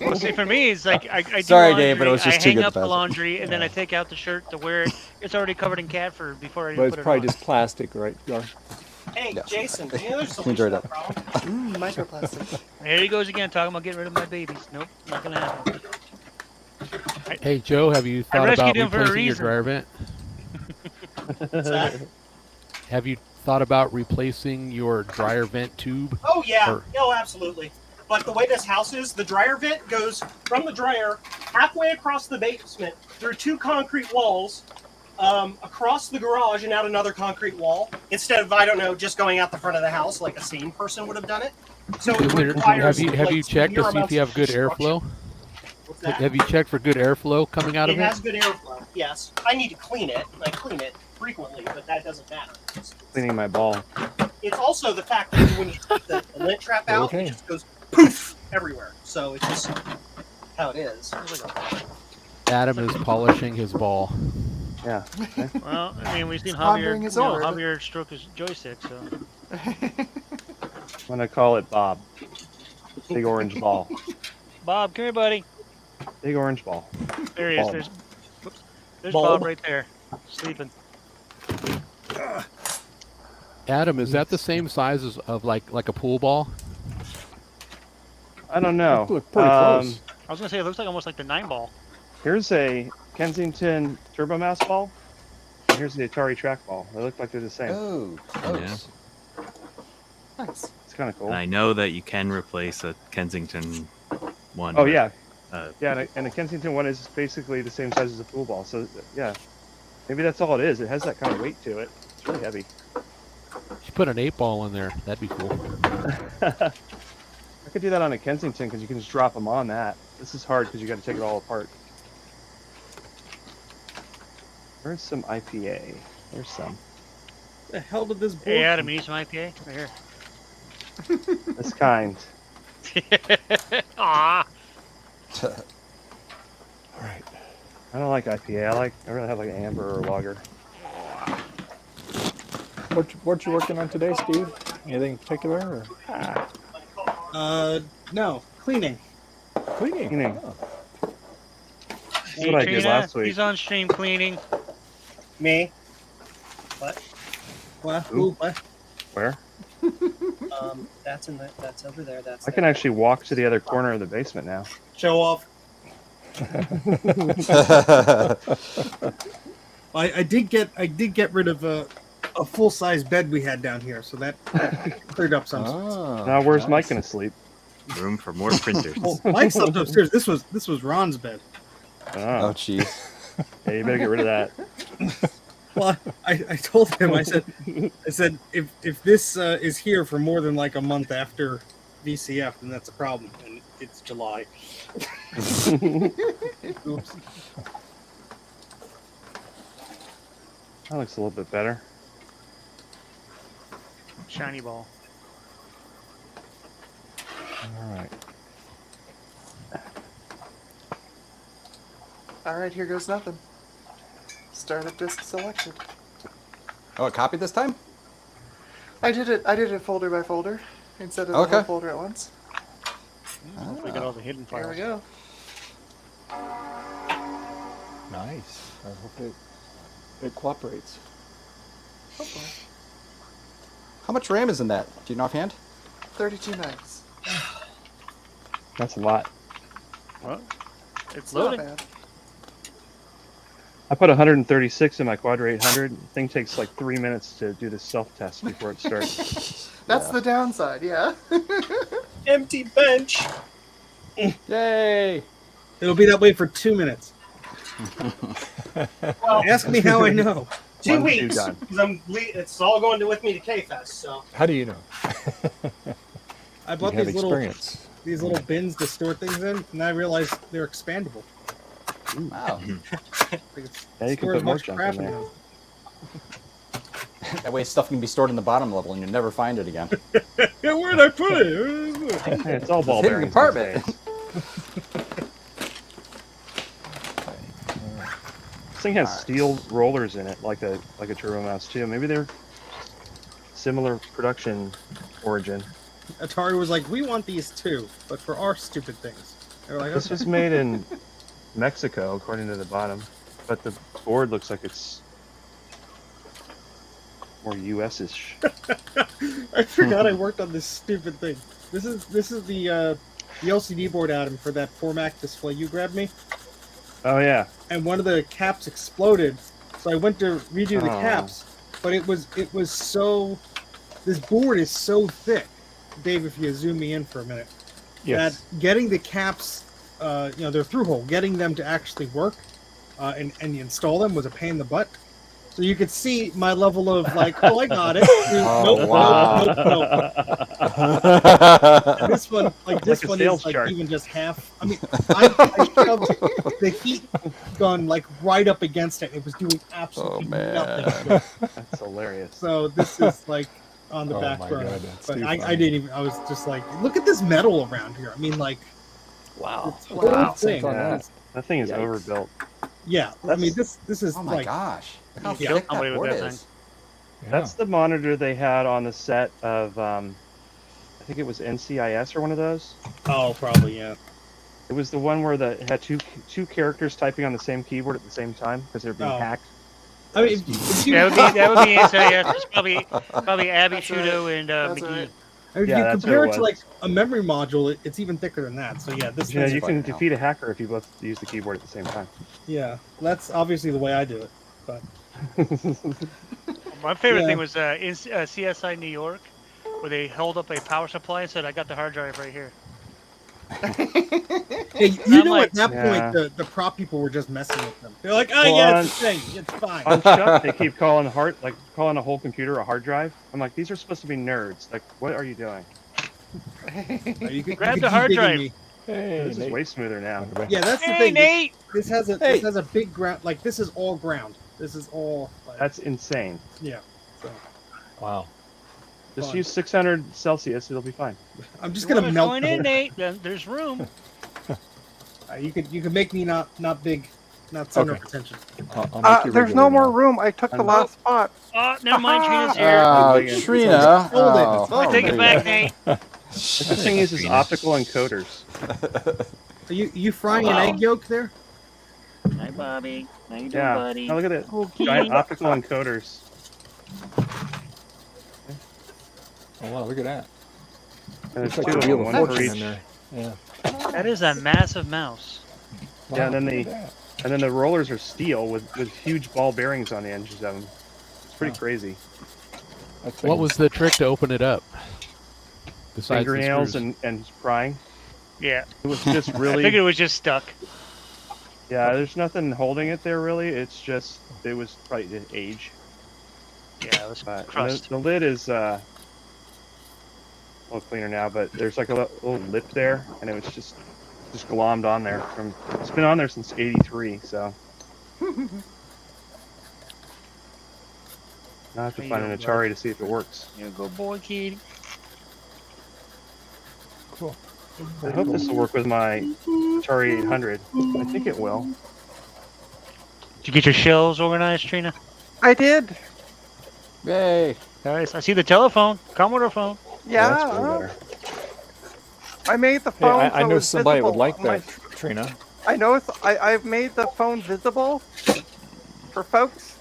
Well, see, for me, it's like I do Sorry, laundry, Dave, but it was just I too hang good up to the pass. laundry, and then I take out the shirt to wear it. It's already covered in cat fur before I But even it's put it probably on. just plastic, right, Gar? Hey, Yeah. Jason, do you know there's Enjoy solution to that. that problem? Microplastic. There he goes again, talking about getting rid of my babies. Nope, not gonna happen. Hey Joe, have you thought rescued about him for a replacing your reason. dryer vent? What's that? Have you thought about replacing your dryer vent tube? Oh yeah, Or- oh absolutely. But the way this house is, the dryer vent goes from the dryer halfway across the basement through 2 concrete walls, across the garage and out another concrete wall. Instead of just going out the front of the house like a sane person would have done it. So it requires, Have you checked to severe see if you have amounts good of airflow? What's that? Have you checked for good airflow coming out It of it? has good airflow. Yes, I need to clean it. I clean it frequently, but that doesn't matter. Cleaning my ball. It's also the fact that when you take the lint trap out, Okay. it just goes poof everywhere. So it's just how it is. Adam is polishing his ball. Yeah. Okay. Well, I mean, we've seen Pondering Javier, his orb. Javier stroke his joystick, so. I'm gonna call it Bob. Big orange ball. Bob, come here, buddy. Big orange ball. There he is. Bob. There's Bulb. Bob right there, sleeping. Adam, is that the same size as of like a pool ball? I don't know. Look pretty close. I was gonna say it looks like almost like the 9-ball. Here's a Kensington Turbo Mouse ball. And here's the Atari track ball. They look like they're the same. Oh, close. Nice. It's kind of cool. And I know that you can replace a Kensington one. Oh with, yeah, uh, yeah, and the Kensington one is basically the same size as a pool ball. So yeah, maybe that's all it is. It has that kind of weight to it. It's really heavy. You should put an 8-ball in there. That'd be cool. I could do that on a Kensington because you can just drop them on that. This is hard because you got to take it all apart. Where's some IPA? There's some. The hell did this board? Hey, Adam, you need some IPA? Right here. This kind. Aw. All right. I don't like IPA. I really have like an amber or lager. What you working on today, Steve? Anything in particular? Or? No, cleaning. Cleaning. Cleaning. Oh. That's what I did Trina, last week. He's on stream cleaning. Me? What? What? Ooh. What? Where? That's that's over there. That's. I can actually walk to the other corner of the basement now. Show off. I did get rid of a full size bed we had down here, so that cleared up some. Now where's Mike gonna sleep? Room for more printers. Well, Mike slept upstairs. This was Ron's bed. Oh, jeez. Yeah, you better get rid of that. Well, I told him, I said if this is here for more than like a month after VCF, then that's a problem, and it's July. Oops. That looks a little bit better. Shiny ball. All right. All right, here goes nothing. Startup disk selected. Oh, it copied this time? I did it folder by folder instead of the Okay. whole folder at once. Hopefully got all the hidden Here files. we go. Nice. I hope it cooperates. Hopefully. How much RAM is in that? Do you know offhand? 32 megs. That's a lot. Well, it's Not loading. bad. I put 136 in my Quadra 800. The thing takes like 3 minutes to do the self-test before it starts. That's the downside, yeah. Empty bench. Yay! It'll be that way for 2 minutes. Well, Ask me how I know. 2 1, 2 weeks. done. Because it's all going with me to K-Fest. So. How do you know? I You bought have these experience. little bins to store things in, and I realized they're expandable. Wow. Yeah, you can Store put as more much junk crap in in there. them. That way stuff can be stored in the bottom level and you'll never find it again. Yeah, where'd I put it? Hey, it's all ball Hidden bearings. compartment. these days. This thing has steel rollers in it, like a True-RMS too. Maybe they're similar production origin. Atari was like, we want these too, but for our stupid things. They were like, This okay. was made in Mexico, according to the bottom, but the board looks like it's more US-ish. I forgot I worked on this stupid thing. This is the LCD board, Adam, for that 4Mac display you grabbed me, Oh yeah. and one of the caps exploded. So I went to redo the Oh. caps, but it was so. This board is so thick, Dave. If you zoom me in for a minute, Yes. that getting the caps, they're through hole. Getting them to actually work and install them was a pain in the butt. So you could see my level of like, oh, I got it. Oh, wow. Nope. This one, Like this a one sales is like chart. even just half. I mean, I shoved the heat gun like right up against it. It was doing absolutely man. nothing. That's hilarious. So this is like on the Oh back my burner. God, that's But too I funny. didn't even. I was just like, look at this metal around here. I mean, like, Wow. this whole Wow. thing. Yeah. That thing is Yikes. overbuilt. Yeah, I mean, this is Oh my like, gosh. Look how You killed thick somebody that with board that is. That's the monitor they had on the set of, I think it was NCIS or one of those. oh, probably yeah. It was the one where it had two characters typing on the same keyboard at the same time because they're being Oh. hacked. I mean, if you, That would be NCIS. It's probably Abby That's Shudo right. and That's McGee. right. if Yeah, you that's compare what it it to was. like a memory module, it's even thicker than that. So yeah, this Yeah, thing's you can fine now. defeat a hacker if you both use the keyboard at the same time. yeah. That's obviously the way I do it. But My favorite Yeah. thing was in CSI New York, where they held up a power supply and said, "I got the hard drive right here." hey, I'm you know, like- at that Yeah. point, the prop people were just messing with them. They're like, oh Well, yeah, on- it's a thing. It's fine. On Chuck, they keep calling a whole computer a hard drive. I'm like, these are supposed to be nerds. Like, what are you doing? You could, Grab you could the keep hard digging drive. me. Hey, This is Nate. way smoother now. Yeah, that's the Hey, thing. Nate! This has a Hey. this has a big ground. Like this is all ground. This is all. Like, That's insane. yeah. So Wow. Just Fun. use 600 Celsius, it'll be fine. I'm just You gonna wanna melt. join the in, whole- Nate? Then there's room. You could make me not big, not center Okay. of attention. I'll make you There's regular no more now. room. I took the I'm- last spot. Oh, never mind. Trina's here. Oh, Trina. Hold it. Oh, Oh, Take it back, Nate. This thing uses optical encoders. Are you frying Wow. an egg yolk there? Hi, Bobby. How you doing, Yeah. buddy? Now look at it. Okay. Giant optical encoders. Oh wow, look at that. And It's there's like two a of wheel them, of one for fortune each. in there. Yeah. That is a massive mouse. Yeah, and then Wow, the look at that. and then the rollers are steel with huge ball bearings on the edges of them. It's pretty Wow. crazy. That What thing was is- the trick to open it up? Besides the Fingernails screws? and prying. Yeah. It was just I really. figured it was just stuck. Yeah, there's nothing holding it there really. It's just it was probably the age. Yeah, it was But and crust. the lid is a little cleaner now, but there's like a little lip there, and it was just glommed on there. It's been on there since '83, so. Now I have to How you find an doing, Atari buddy? to see if it works. You go, boy, kitty. Cool. I hope this will work with my Atari 800. I think it will. Did you get your shelves organized, Trina? I did. Yay. Nice. I see the telephone, Commodore phone. Yeah. That's way better. I made the Hey, phone. I so know it's somebody would visible like on my- that, Trina. I know it's. I've made the phone visible for folks.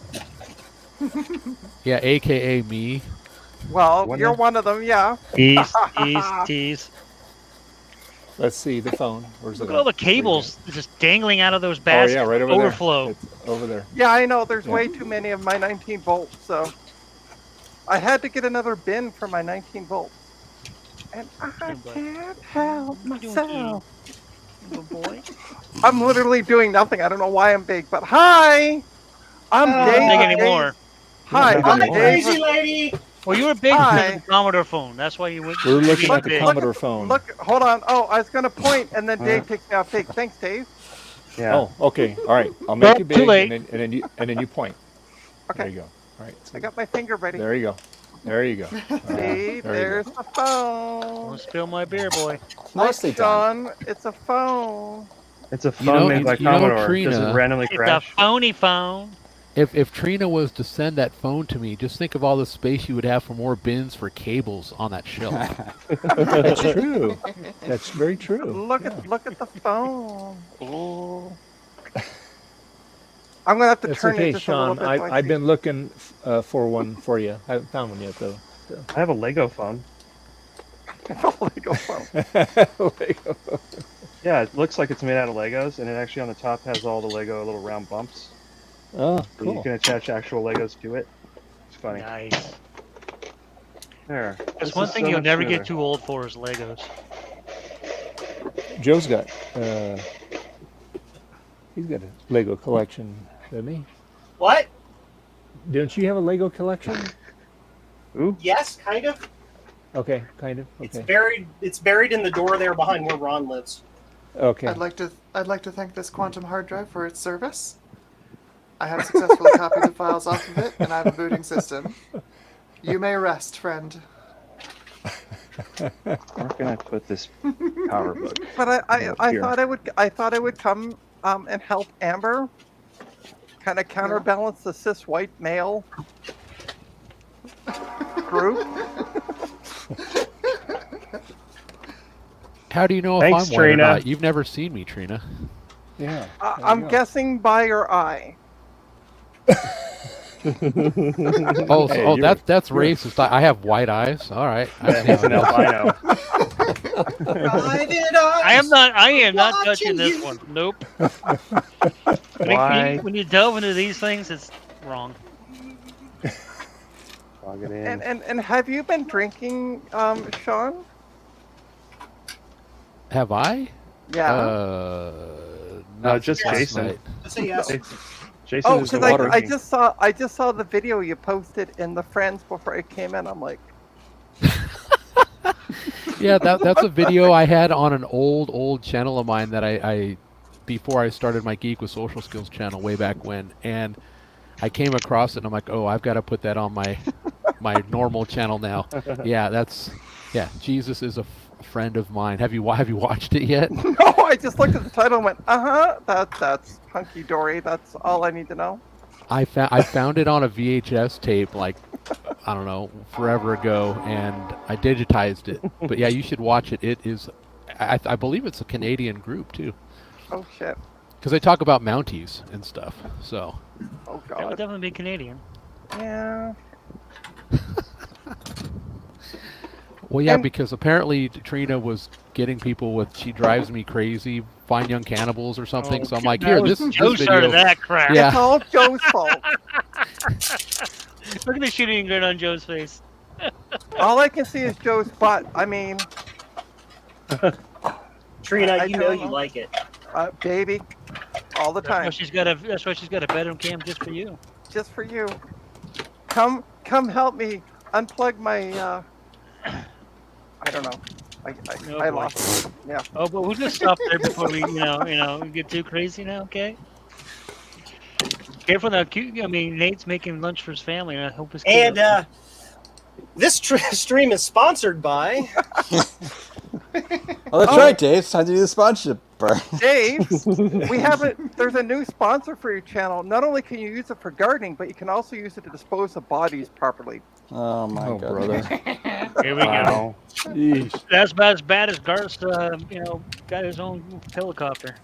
Yeah, AKA me. Well, Wonder- you're one of them, yeah. Tease, tease, tease. Let's see the phone. Where's Look it at all the at? There you go. cables just dangling out of those Oh baskets. yeah, right over Overflow. there. It's over there. Yeah, I know. There's Yeah. way too many of my 19 volts, so I had to get another bin for my 19 volts. And I can't help What you doing, myself. Good boy. I'm literally doing nothing. I don't know why I'm big, but hi, I'm Oh, Dave. Not big Dave. anymore. Hi, Not I'm big Hi, anymore. Dave. crazy lady. Well, you were big Hi. because of the Commodore phone. That's why you went. We're looking you at the big. Commodore phone. Look, hold on. Oh, I was gonna point, and then Dave takes me off big. Thanks, Dave. Yeah. Oh, okay. All right. I'll make Too it big, late. and then you point. There Okay, you go. All right. I got my finger ready. There you go. There you go. Dave, there you there's the phone. Don't spill my beer, boy. Nicely Look, done. Sean, it's a phone. It's a phone made by you know, Commodore. Does Trina- it randomly It's a crash? phony phone. If Trina was to send that phone to me, just think of all the space you would have for more bins for cables on that shelf. That's true. That's very true. Look at the phone. Ooh. I'm gonna have to That's turn it okay, just a little Sean. bit. so I I've see. been looking for one for you. I haven't found one yet, though. I have a Lego phone. Lego phone. Lego. Yeah, it looks like it's made out of Legos, and it actually on the top has all the Lego little round bumps. Oh, So you cool. can attach actual Legos to it. It's funny. Nice. There. That's This one is thing so you'll much never smoother. get too old for is Legos. Joe's got he's got a Lego collection, doesn't he? What? Don't you have a Lego collection? Ooh. Yes, kind of. Okay, kind of. It's Okay. buried. It's buried in the door there behind where Ron lives. Okay. I'd like to thank this quantum hard drive for its service. I have successfully copied the files off of it, and I have a booting system. You may rest, friend. Where can I put this power book? But I Here. thought I would come and help Amber, kind of counterbalance the cis white male group. How do you know if Thanks, I'm white or Trina. not? You've never seen me, Trina. Yeah. there you I'm go. guessing by your eye. Oh, Hey, oh, you're- that's racist. I have white eyes. All right. Yeah, he's an albino. I am not touching this you. one. Nope. Why? When you delve into these things, it's wrong. Plug it in. And have you been drinking, Sean? Have I? Yeah. No, Not just last Jason. night. Just say yes. Jason Oh, is the because one I drinking. just saw the video you posted in the friends before I came in. I'm like, Yeah, that's a video I had on an old channel of mine that I before I started my Geek with Social Skills channel way back when, and I came across it and I'm like, oh, I've got to put that on my normal channel now. Yeah, Jesus is a friend of mine. Have you watched it yet? no, I just looked at the title and went, that's hunky dory. That's all I need to know. I found it on a VHS tape like I don't know forever ago, and I digitized it. But yeah, you should watch it. It is, I believe it's a Canadian group too, Oh shit. because they talk about Mounties and stuff. So Oh That would god. definitely be Canadian. Yeah. Well, yeah, And- because apparently Trina was getting people with "She Drives Me Crazy," "Fine Young Cannibals" or something. So I'm like, here, this Joe video. started that crap. Yeah. It's all Joe's fault. Look at the shooting grin on Joe's face. All I can see is Joe's butt. I mean, Trina, I you don't know you know. like it. baby, all the That's why time, she's got a. That's why she's got a bedroom cam just for you. just for you. Come help me unplug my. I don't know. I Oh, boy. lost it. Yeah. Oh, but we'll just stop there before we, get too crazy now. Okay. Careful now. I mean, Nate's making lunch for his family, and I hope his kid. And this stream is sponsored by. Oh, that's right, Dave. It's time to do the sponsorship. Dave, there's a new sponsor for your channel. Not only can you use it for gardening, but you can also use it to dispose of bodies properly. Oh my god, brother. Here we go. That's about as bad as Garth's, got his own helicopter.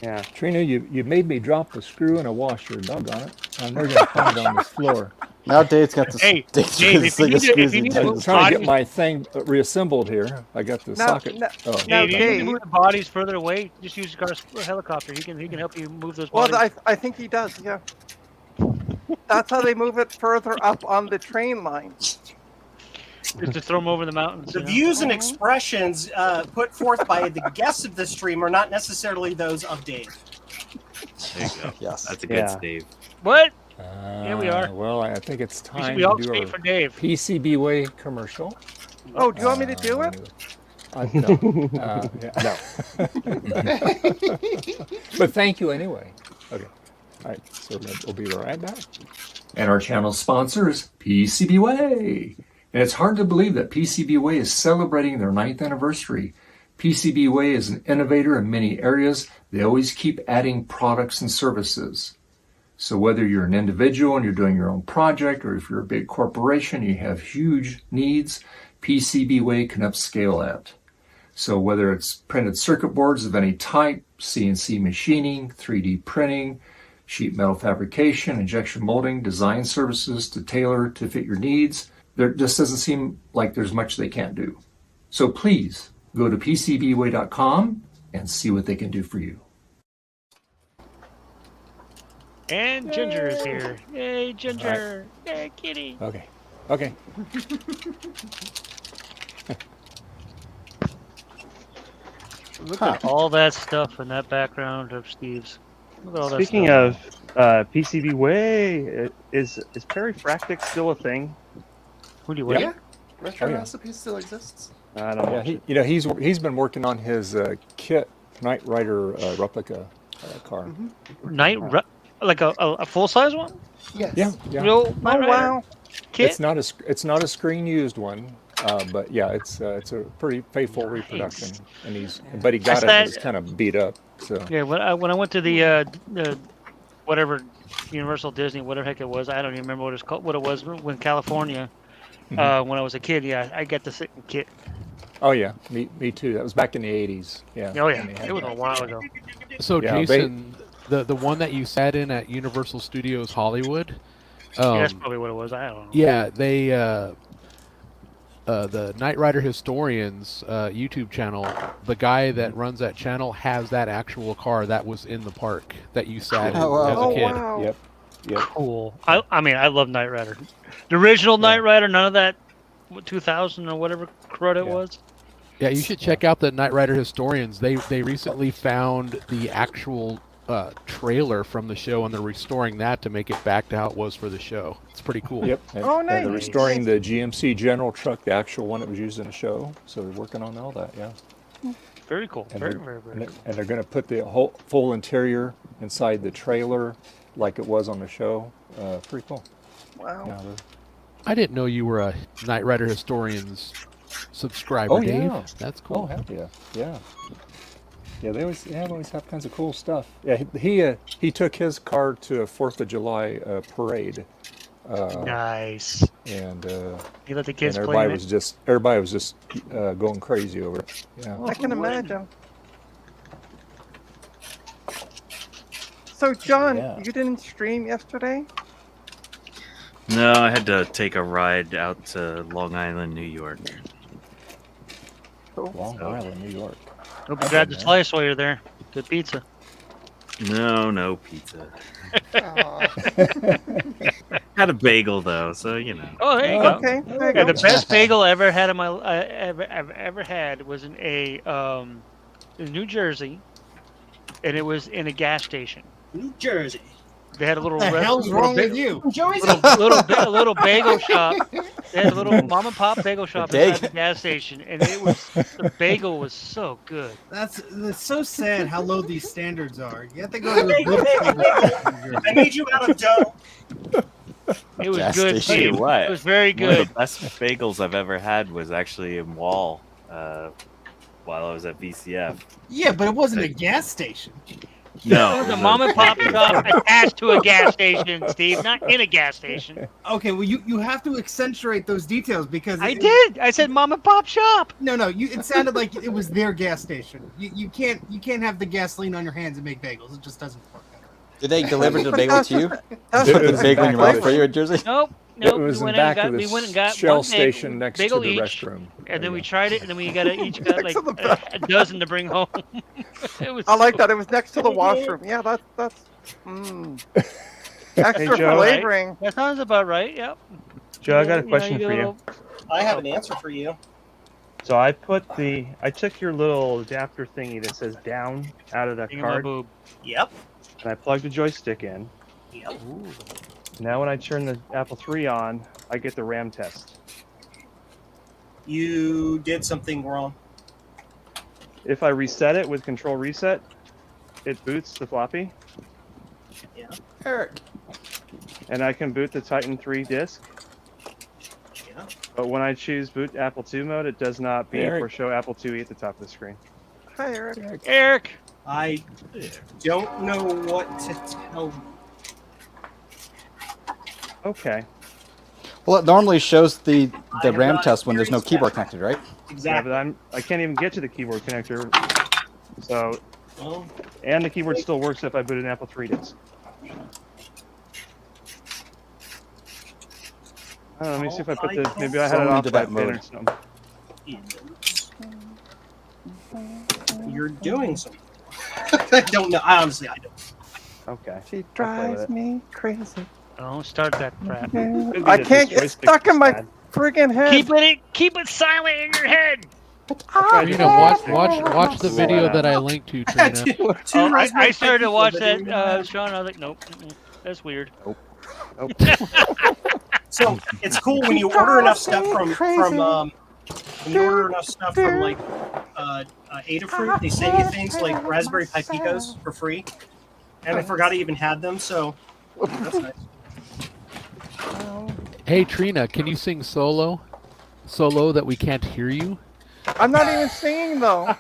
Yeah. Trina, you made me drop a screw in a washer. Doggone it. I'm never going to find it on this floor. Now Dave's got the Hey, Dave's Dave, the if you need to- screws if you in need to Dave's- I'm trying to get my thing reassembled here. I got the socket. Oh. Now, Now, if you need Dave- to move the bodies further away, just use Garth's helicopter. He can help you move those Well, bodies. I think he does. Yeah. That's how they move it further up on the train line. Just to throw them over the mountains. The views and expressions put forth by the guests of the stream are not necessarily those of Dave. There you go. Yes. That's a good Yeah. Steve. What? Here we are. Well, I think it's time We all to do speak our for Dave. PCB Way commercial. Oh, do you want me to do it? No. Yeah. No. But thank you anyway. Okay. All right. So we'll be right back. And our channel sponsor is PCB Way. And it's hard to believe that PCB Way is celebrating their 9th anniversary. PCB Way is an innovator in many areas. They always keep adding products and services. So whether you're an individual and you're doing your own project, or if you're a big corporation, you have huge needs, PCB Way can upscale that. So whether it's printed circuit boards of any type, CNC machining, 3D printing, sheet metal fabrication, injection molding, design services to tailor to fit your needs, there just doesn't seem like there's much they can't do. So please go to PCBWay.com and see what they can do for you. And Ginger is here. Yay, Ginger. Yay, kitty. Okay. Okay. Look at all that stuff in that background of Steve's. Look at all Speaking that stuff. of PCB Way, is Perifractic still a thing? Who do you Yeah. Retro Oh, yeah. Recipes still exists. I don't know. Yeah, he's been working on his kit Knight Rider replica car. Like a full size one? Yes. Yeah, yeah. Real Oh Knight Rider wow! kit? It's not a screen used one, but yeah, it's a pretty faithful reproduction, and he got it. It's kind of beat up. So Yeah, when I went to the whatever Universal Disney, whatever heck it was, I don't even remember what it's called. What it was when California, when I was a kid. Yeah, I got the sitting kit. oh yeah, me too. That was back in the '80s. Yeah. Oh yeah, and they had it was a that. while ago. So Yeah, Jason, the one that you sat in at Universal Studios Hollywood. Yeah, that's probably what it was. I don't know. Yeah, they the Knight Rider Historians YouTube channel. The guy that runs that channel has that actual car that was in the park that you sat in Oh, wow. as a Oh kid. wow! Yep. Yep. Cool. I mean, I love Knight Rider. The original Knight Rider, none of that 2000 or whatever crud it Yeah. was. Yeah, you should check out the Knight Rider Historians. They recently found the actual trailer from the show, and they're restoring that to make it back to how it was for the show. It's pretty cool. Yep. And, Oh, and they're nice. restoring the GMC General truck, the actual one that was used in the show. So they're working on all that. Yeah. Very cool. And Very, they're- very, very cool. And they're going to put the whole full interior inside the trailer, like it was on the show. Pretty cool. Wow! Yeah, I didn't know you were a Knight Rider Historians subscriber, Oh, Dave. yeah. That's Oh, cool. heck yeah, yeah. Yeah, they always have kinds of cool stuff. Yeah, he took his car to a 4th of July parade, Nice. and You let the kids and play in everybody was just going crazy over it. Yeah. I can imagine. So John, Yeah. you didn't stream yesterday? No, I had to take a ride out to Long Island, New York. Long Island, New York. Hope you grab the slice while you're there. Good pizza. No pizza. Aw. Had a bagel though, so you know. Oh, there you go. Okay, there you Yeah, go. the best bagel I ever had in my ever had was in in New Jersey, and it was in a gas station. New Jersey. They had a little What the hell's wrong with you? little bagel shop. They had a little mom and pop bagel shop inside the gas station, and the bagel was so good. That's so sad how low these standards are. You have to go to the I made you out of dough. It was Gas good. station. Steve. What? It was very One of good. the best bagels I've ever had was actually in Wall, while I was at VCF. Yeah, but it wasn't a gas station. No, It was it a was mom and pop shop attached to a gas station, Steve, not in a gas station. Okay, well you have to accentuate those details because I did. I said mom and pop shop. No, it sounded like it was their gas station. You can't have the gasoline on your hands and make bagels. It just doesn't work. Did they deliver the bagel to you? That's Put the just bagel in your back mouth for you in Jersey? Nope. It was in we the back of we went and got the Shell one station next to bagel the each, restroom. and then we tried it, and then we each got like a dozen to bring home. It was I like so that. It was next to the washroom. Yeah, that's extra Joe. flavoring. That sounds about right. Yep. Joe, I got a You know, question get for a you. little- I have an answer for you. So I took your little adapter thingy that says down out of the Thing in my card, boob. Yep. and I plugged the joystick in. Yep. Now when I turn the Apple III on, I get the RAM test. You did something wrong. If I reset it with Control Reset, it boots the floppy, Yeah. Eric. and I can boot the Titan 3 disk. Yeah. But when I choose boot Apple II mode, it does not beep Eric. or show Apple IIe at the top of the screen. Hi, Eric. Eric. I don't know what to tell you. Okay. Well, it normally shows the I have RAM not test when there's no experienced keyboard that. connected, right? Yeah, Exactly. but I can't even get to the keyboard connector. So, Well, and the keyboard still works if I boot an Apple III disk. I don't know, let me see if I put the, maybe I had it Go off into by that a pin or mode. something. you're doing something. I don't know. I honestly, I don't. Okay. She with drives it. me crazy. Don't start that crap. Could be I that can't this get joystick stuck in is my bad. friggin' head. Keep it silent in your head. Trina, watch the video that I linked to, Trina. Oh, I started to watch that, Sean. I was like, nope, that's weird. Nope. So it's cool when you order enough stuff from when you order enough stuff from like Adafruit, they send you things like Raspberry Pi Picos for free, and I forgot I even had them. So that's nice. Hey Trina, can you sing solo? So low that we can't hear you? I'm not even singing though.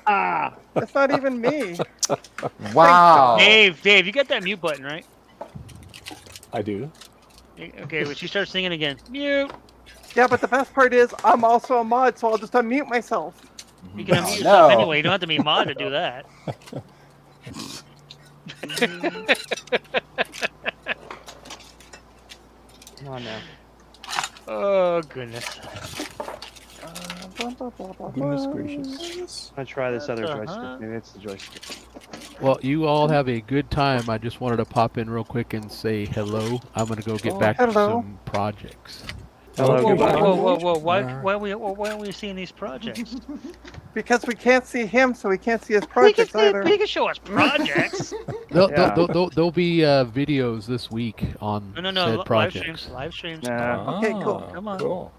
It's not even me. Wow. Dave, you got that mute button, right? I do. Okay, when she starts singing again, mute. Yeah, but the best part is I'm also a mod, so I'll just unmute myself. You can unmute yourself No. anyway. You don't have to be a mod to do that. Come on now. Oh goodness. Goodness gracious. I'm gonna try this other Uh-huh. joystick. Maybe it's the joystick. Well, you all have a good time. I just wanted to pop in real quick and say hello. I'm gonna go get back to hello. some projects. Hello, goodbye. Whoa! Why are we seeing these projects? Because we can't see him, so we can't see his projects either. He can show us projects. There'll be videos this week on No. said Live projects. streams. Live streams. Nah. Okay, cool. Come on. Cool.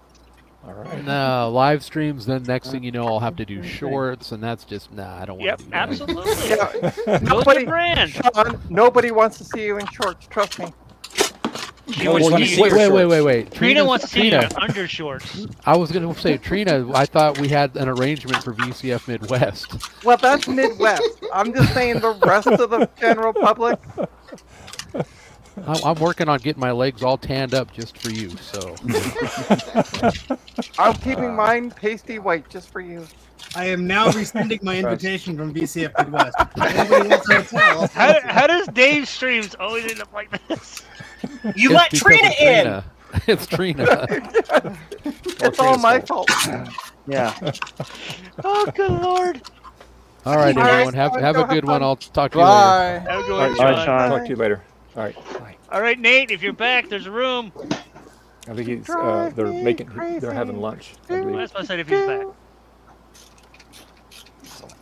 All right. No, live streams, then next thing you know, I'll have to do shorts, and that's just, I don't want Yep, to do that. absolutely. Yeah, Knows the brand. Sean, nobody wants to see you in shorts. Trust me. She wants to see Wait. Trina wants to see you in Trina, undershorts. I was going to say, Trina, I thought we had an arrangement for VCF Midwest. Well, that's Midwest. I'm just saying the rest of the general public. I'm working on getting my legs all tanned up just for you, so. I'm keeping mine pasty white just for you. I am now rescinding my invitation from VCF Midwest. Anybody wants to tell? How does Dave's streams always end up like this? You It's let because Trina of in. Trina. It's Trina. It's all my fault. Yeah. Oh, good lord. All right, All right, everyone. Have go a have good one. fun. I'll talk to you later. Bye. Have a good All one, right, All right, Sean. Sean. Talk to you later. All right. Bye. All right, Nate, if you're back, there's a room. I think he's. Drive They're me making. crazy. They're having lunch. I believe. That's what I said if he's back.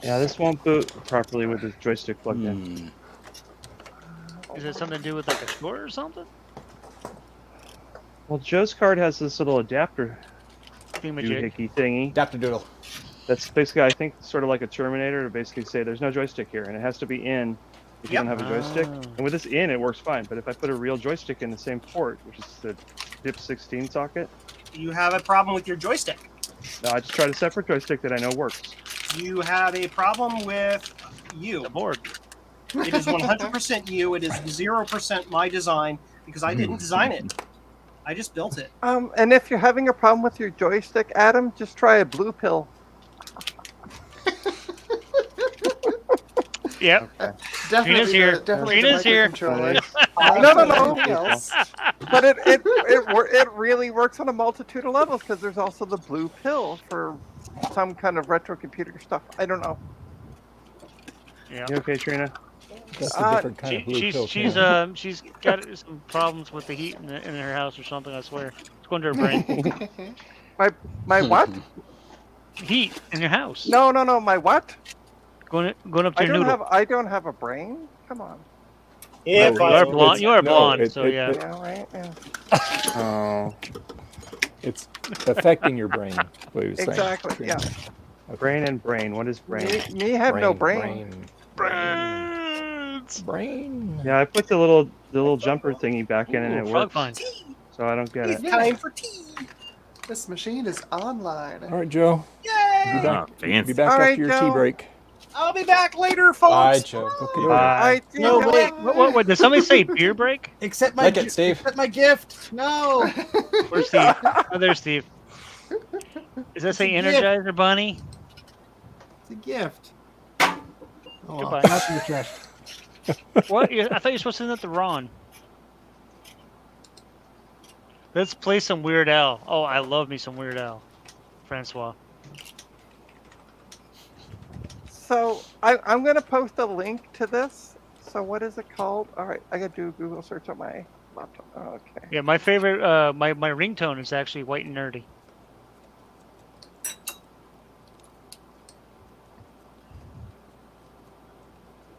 Yeah, this won't boot properly with the joystick plugged in. Hmm. Is it something to do with like a short or something? Well, Joe's card has this little adapter Thingamajig. doohickey thingy. Adaptadoodle. That's basically, I think, sort of like a Terminator to basically say there's no joystick here, and it has to be in if you Yep. don't have a joystick. Ah. And with this in, it works fine. But if I put a real joystick in the same port, which is the DIP 16 socket, You have a problem with your joystick. no, I just tried a separate joystick that I know works. You have a problem with you. The board. It is 100% you. It is 0% my design because I didn't design it. I just built it. And if you're having a problem with your joystick, Adam, just try a blue pill. Yep. Definitely Trina's here. Definitely Trina's the here. microcontroller. No. Anything else? But it really works on a multitude of levels because there's also the blue pill for some kind of retro computer stuff. I don't know. Yeah. You okay, Trina? That's a different kind of blue pill. She's got some problems with the heat in her house or something. I swear, it's going to her brain. My what? Heat in your house. No. My what? Going up to your noodle. I don't have a brain. Come on. If you I are blonde. You are no, blonde. it- So it- yeah. it- Yeah, right. Yeah. Oh, It's affecting your brain. What he was saying. Exactly. Yeah. brain and brain. What is brain? Me have no brain. Brain. Yeah, I put the little jumper thingy back in and it Frog works. finds. So I don't get it's it. time for tea. This machine is online. All right, Joe. Be Yay! back, Oh, fancy. be back All after right, your tea Joe. break. I'll be back later, folks. Bye, Joe. Okay. Bye. No, Wait. What? Did somebody say beer break? Accept my Like it, Steve. accept my gift. No. Where's Steve? Oh, there's Steve. Does that say It's a gift. Energizer Bunny? It's a gift. Oh, well, Goodbye. that's in the trash. What? I thought you were supposed to send that to Ron. Let's play some Weird Al. Oh, I love me some Weird Al. Francois. So I'm gonna post a link to this. So what is it called? All right, I gotta do a Google search on my laptop. Okay. Yeah, my favorite, my ringtone is actually White and Nerdy.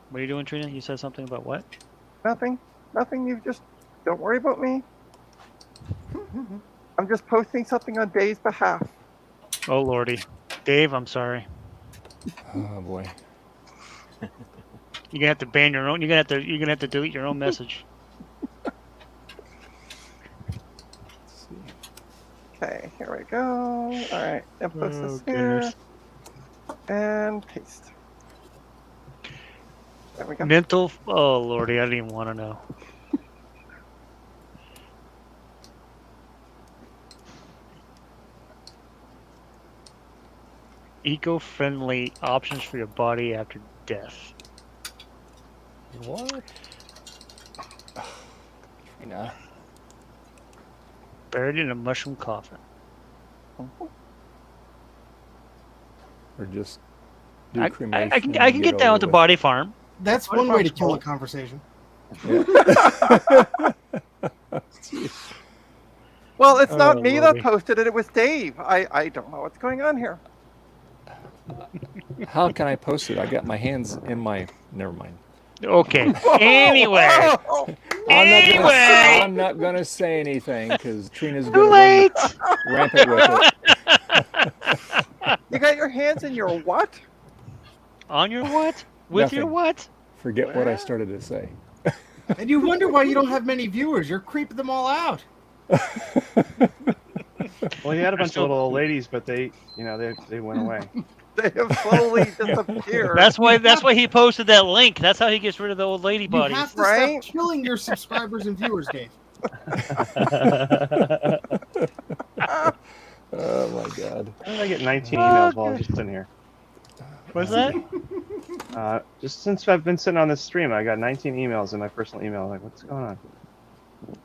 What are you doing, Trina? You said something about what? Nothing. You just don't worry about me. I'm just posting something on Dave's behalf. Oh lordy, Dave, I'm sorry. Oh boy. You're gonna have to ban your own. You're gonna have to delete your own message. Okay, here we go. All right, and post Oh, this here goodness. and paste. There we go. Mental. Oh lordy, I didn't even want to know. Eco-friendly options for your body after death. What? Trina. Buried in a mushroom coffin. Or just do I cremation. can and get down with the over body farm. That's one way to kill a conversation. Well, it's not Oh, me lordy. that posted it. It was Dave. I don't know what's going on here. with. How can I post it? I got my hands in my. Never mind. Okay. Anyway. Oh, I'm not gonna say anything because Trina's Too gonna late. run rampant with it. you got your hands in your what? On your what? With your Nothing. what? Forget what I started to say. And you wonder why you don't have many viewers. You're creeping them all out. Well, you had a bunch still- of little old ladies, but they went away. They have slowly disappeared. That's why he posted that link. That's how he gets rid of the old lady You bodies. have to Right? stop killing your subscribers and viewers, Dave. Oh my God. How did I get 19 emails while I was just sitting here? What's that? Just since I've been sitting on this stream, I got 19 emails in my personal email. Like, what's going on?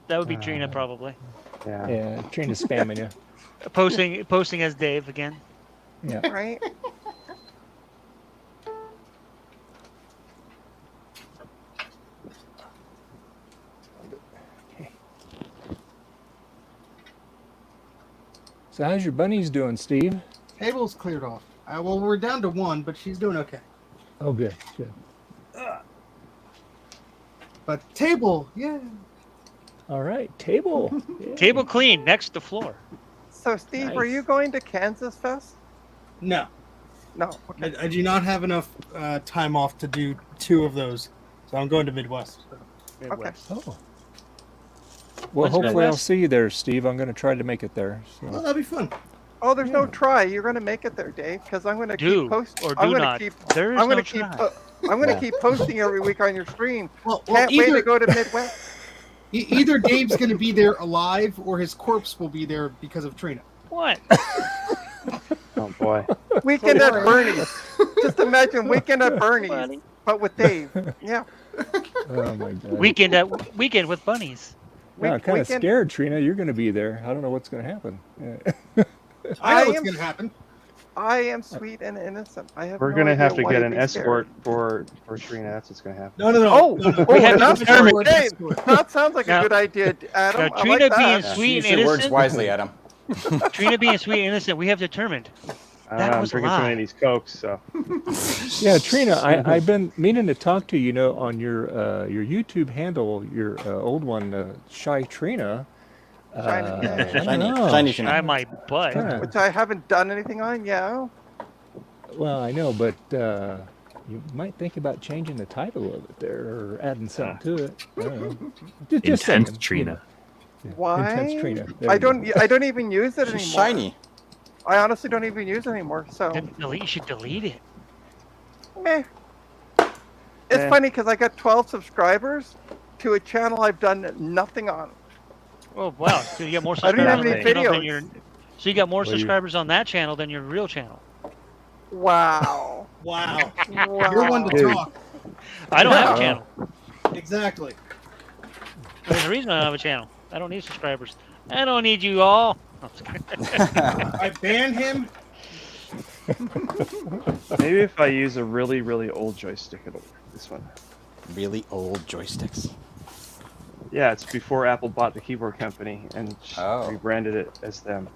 That would be Trina probably. Yeah, Trina's spamming you. Posting as Dave again. Yeah. Right? So how's your bunnies doing, Steve? Table's cleared off. Well, we're down to one, but she's doing okay. Oh, good, good. But table, yeah. All right, table. Yeah. Table clean next to floor. So, Steve, are Nice. you going to Kansas Fest? No, No. Okay. I do not have enough time off to do 2 of those, so I'm going to Midwest. Midwest. Oh. Well, When's hopefully I'll Midwest? see you there, Steve. I'm going to try to make it there. Well, So. that'll be fun. Oh, there's no try. You're going to make it there, Dave, because I'm going to Do keep posting. or I'm do going not. to keep. There is I'm going no to keep. try. I'm going to keep posting every week on your stream. Well, Can't wait to go to Midwest. Either Dave's going to be there alive, or his corpse will be there because of Trina. What? Oh boy. Weekend at Bernie's. Just imagine Weekend at Bernie's, Funny. but with Dave. Yeah. Oh my God. Weekend with bunnies. Yeah, I'm kind of Weekend- scared, Trina. You're going to be there. I don't know what's going to happen. Yeah. I I know what's am- going to happen. I am sweet and innocent. I have. We're no gonna idea have to why get you'd an be scared. escort for Trina. That's what's gonna happen. No, no, no. Oh, no, no. We have to that's determine- good. Dave, that sounds like Now- a good idea, Adam. now, I Trina like being that. sweet Use and your words innocent. wisely, Adam. Trina being sweet and innocent. We have determined. I don't That know, I'm was a drinking too lie. many of these cokes, so Yeah, Trina, I've been meaning to talk to you, on your YouTube handle, your old one, Shy Trina. Shiny, I yeah. don't Shiny, know. shiny, Try shiny. my butt. Kinda- Which I haven't done anything on. Yeah. Well, I know, but you might think about changing the title of it there or adding something to it. I don't know. Just saying, Intense Trina. Yeah, Why? Intense Trina. There I you go. don't. I don't even use it anymore. She's shiny. I honestly don't even use it anymore. So, You should delete it. meh. It's Eh. funny because I got 12 subscribers to a channel I've done nothing on. Oh wow! So you got more I don't subscribers have on any that channel than videos. your. So you got more Well, you- subscribers on that channel than your real channel. Wow. Wow. Wow. You're one to Dude. talk. I don't have a Yeah. channel. Exactly. There's a reason I don't have a channel. I don't need subscribers. I don't need you all. I'm just kidding. I banned him. maybe if I use a really, really old joystick, it'll work. This one. Really old joysticks. Yeah, it's before Apple bought the keyboard company and Oh. rebranded it as them.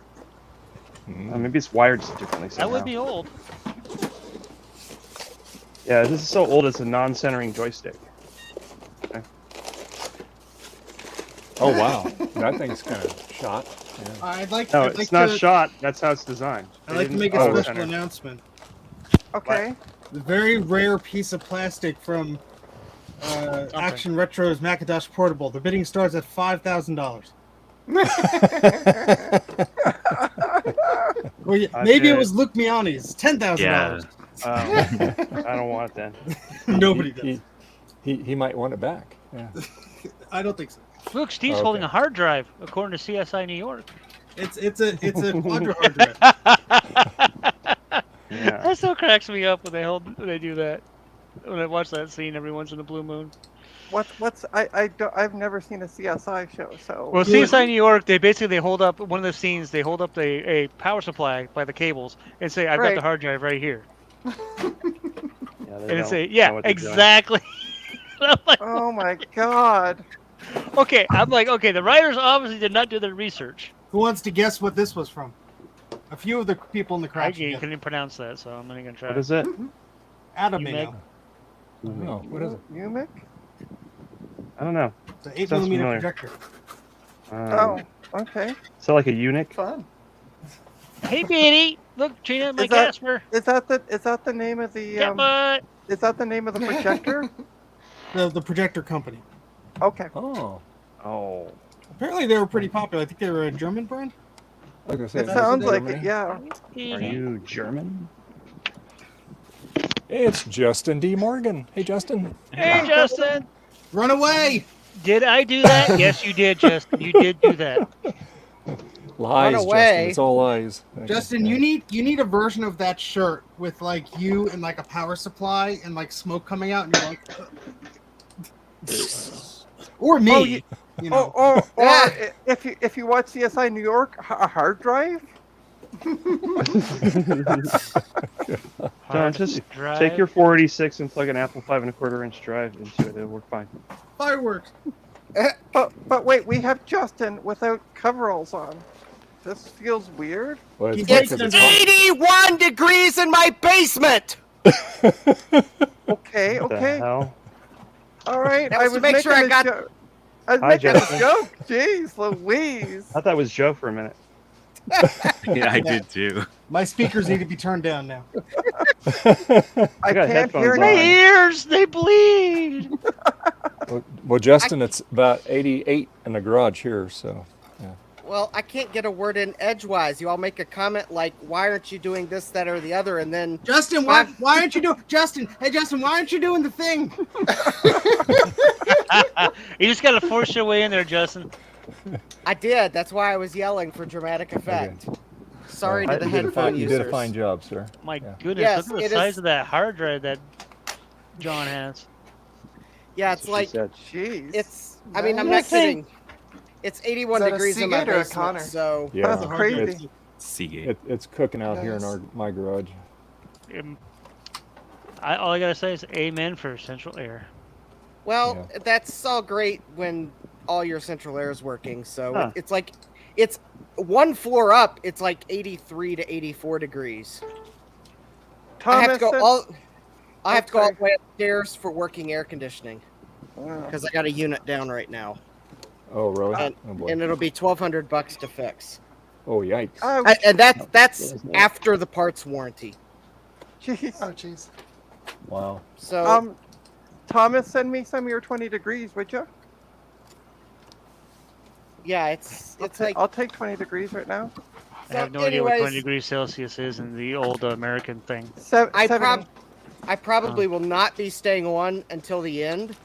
Mm. Maybe it's wired differently That somehow. would be old. Yeah, this is so old it's a non-centering joystick. Oh, wow. That thing's kind of shot. Yeah. I'd like. No, I'd it's like not to, shot. That's how it's designed. I'd They like to didn't make a follow special center. announcement. Okay. The very rare piece of plastic from Action Retro's Macintosh Portable. The bidding starts at $5,000. Well, yeah, maybe it was Luke Miani's. $10,000. I don't want it then. Nobody does. He might want it back. Yeah. I don't think so. Look, Steve's Okay. holding a hard drive, according to CSI New York. It's a quadra hard drive. Yeah. That still cracks me up when they do that. When I watch that scene every once in a blue moon. I've never seen a CSI show, so. Well, CSI New York, they hold up one of the scenes. They hold up a power supply by the cables and say, "I've got Right. the hard drive right here," Yeah, and it say, "Yeah, know what they're doing. exactly." And I'm like, Oh my God. okay. I'm like, okay. The writers obviously did not do their research. Who wants to guess what this was from? A few of the people in the I crowd. should get it. couldn't pronounce that, so I'm not gonna try. What is it? Adam You may make- know. Oh, what is it? Umic? I don't know. It's an 8 Sounds millimeter familiar. projector. Oh, okay. So like a eunuch? Fun. Hey, Beanie, look, Trina, my Is that- Casper. Is that the name of the Cat butt. is that the name of the projector? The projector company. Okay. Oh, Oh. Apparently they were pretty popular. I think they were a German brand. like I said, It sounds like Germany. it, yeah. Are you German? It's Justin D. Morgan. Hey, Justin. Hey, Justin. Run away! Did I do that? Yes, you did, Justin. You did do that. Lies, away. Justin. It's all lies. Justin, you need a version of that shirt with like you and like a power supply and like smoke coming out, and you're like, or me. You know. If you watch CSI New York, a hard drive. John, just take your 486 and plug an Apple 5 1/4-inch drive into it. It'll work fine. Fireworks. But wait, we have Justin without coveralls on. This feels weird. Well, It's 81 degrees in my basement. Okay, What the okay. hell? All right. That was to make sure I got- I was Hi, making a Justin. joke. Jeez, Louise. I thought that was Joe for a minute. Yeah, I did too. My speakers need to be turned down now. I got can't headphones hear on. My you. ears, they bleed. Well, Justin, it's about 88 in the garage here, so. Well, I can't get a word in edgewise. You all make a comment like, "Why aren't you doing this, that, or the other?" And then Justin, why aren't you doing Justin? Hey, Justin, why aren't you doing the thing? You just gotta force your way in there, Justin. I did. That's why I was yelling for dramatic effect. Sorry to the You did a headphone fine- You users. did a fine job, sir. My Yeah. goodness, Yes, look at it the size is- of that hard drive that John has. Yeah, it's like Jeez. it's. I mean, I'm not kidding. It's 81 Is that a degrees in my Seagate or a basement, Connor? so Yeah, That's crazy. it's, Seagate. it's cooking out here in Nice. my garage. All I gotta say is amen for central air. well, that's all great when all your central air is working. So Huh. it's like it's one floor up. It's like 83 to 84 degrees. I have to go Thomas, all. I have to go all sorry. the way upstairs for working air conditioning Wow. because I got a unit down right now, Oh, really? and, Oh, boy. and it'll be $1,200 to fix. Oh, yikes. And that's after the parts warranty. Jeez. Oh, jeez. Wow. So Thomas, send me some of your 20 degrees, would you? yeah, it's like I'll take 20 degrees right now. I have no idea what 20 degrees Celsius is in the old American thing. I 70. probably will not be staying on until the end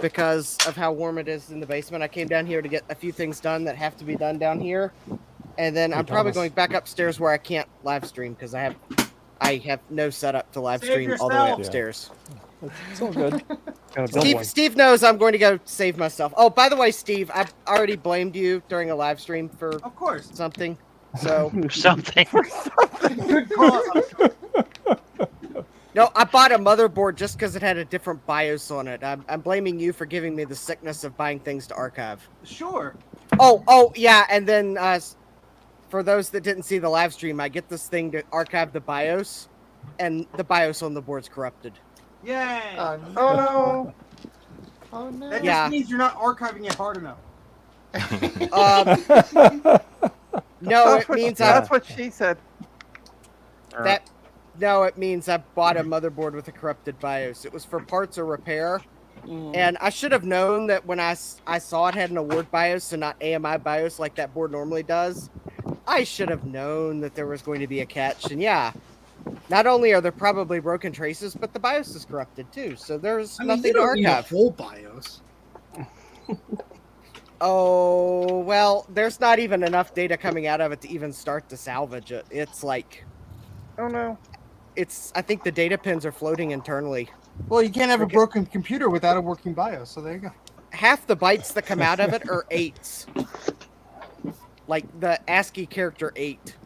because of how warm it is in the basement. I came down here to get a few things done that have to be done down here, and then I'm probably Thomas. going back upstairs where I can't live stream because I have no setup to live Save stream all the way yourself. upstairs. It's all good. Gotta build one. Steve knows I'm going to go save myself. Oh, by the way, Steve, I've already blamed you during a live stream for Of course. something. So Something. Good call. no, I bought a motherboard just because it had a different BIOS on it. I'm blaming you for giving me the sickness of buying things to archive. Sure. Oh, yeah, and then for those that didn't see the live stream, I get this thing to archive the BIOS, and the BIOS on the board's corrupted. Yay. Oh, no. Oh no. Oh, no. That Yeah. just means you're not archiving it hard enough. No, That's it what, means that's what she said. it means I bought a motherboard with a corrupted BIOS. It was for parts or repair, and I should have known that when I saw it had an award BIOS and not AMI BIOS like that board normally does. I should have known that there was going to be a catch, and yeah. Not only are there probably broken traces, but the BIOS is corrupted too. So there's I mean, nothing you to don't need a archive. full BIOS. Oh, well, there's not even enough data coming out of it to even start to salvage it. It's like, Oh no. I think the data pins are floating internally. Well, you can't have a broken computer without a working BIOS, so there you go. Half the bytes that come out of it are 8s. Like the ASCII character 8,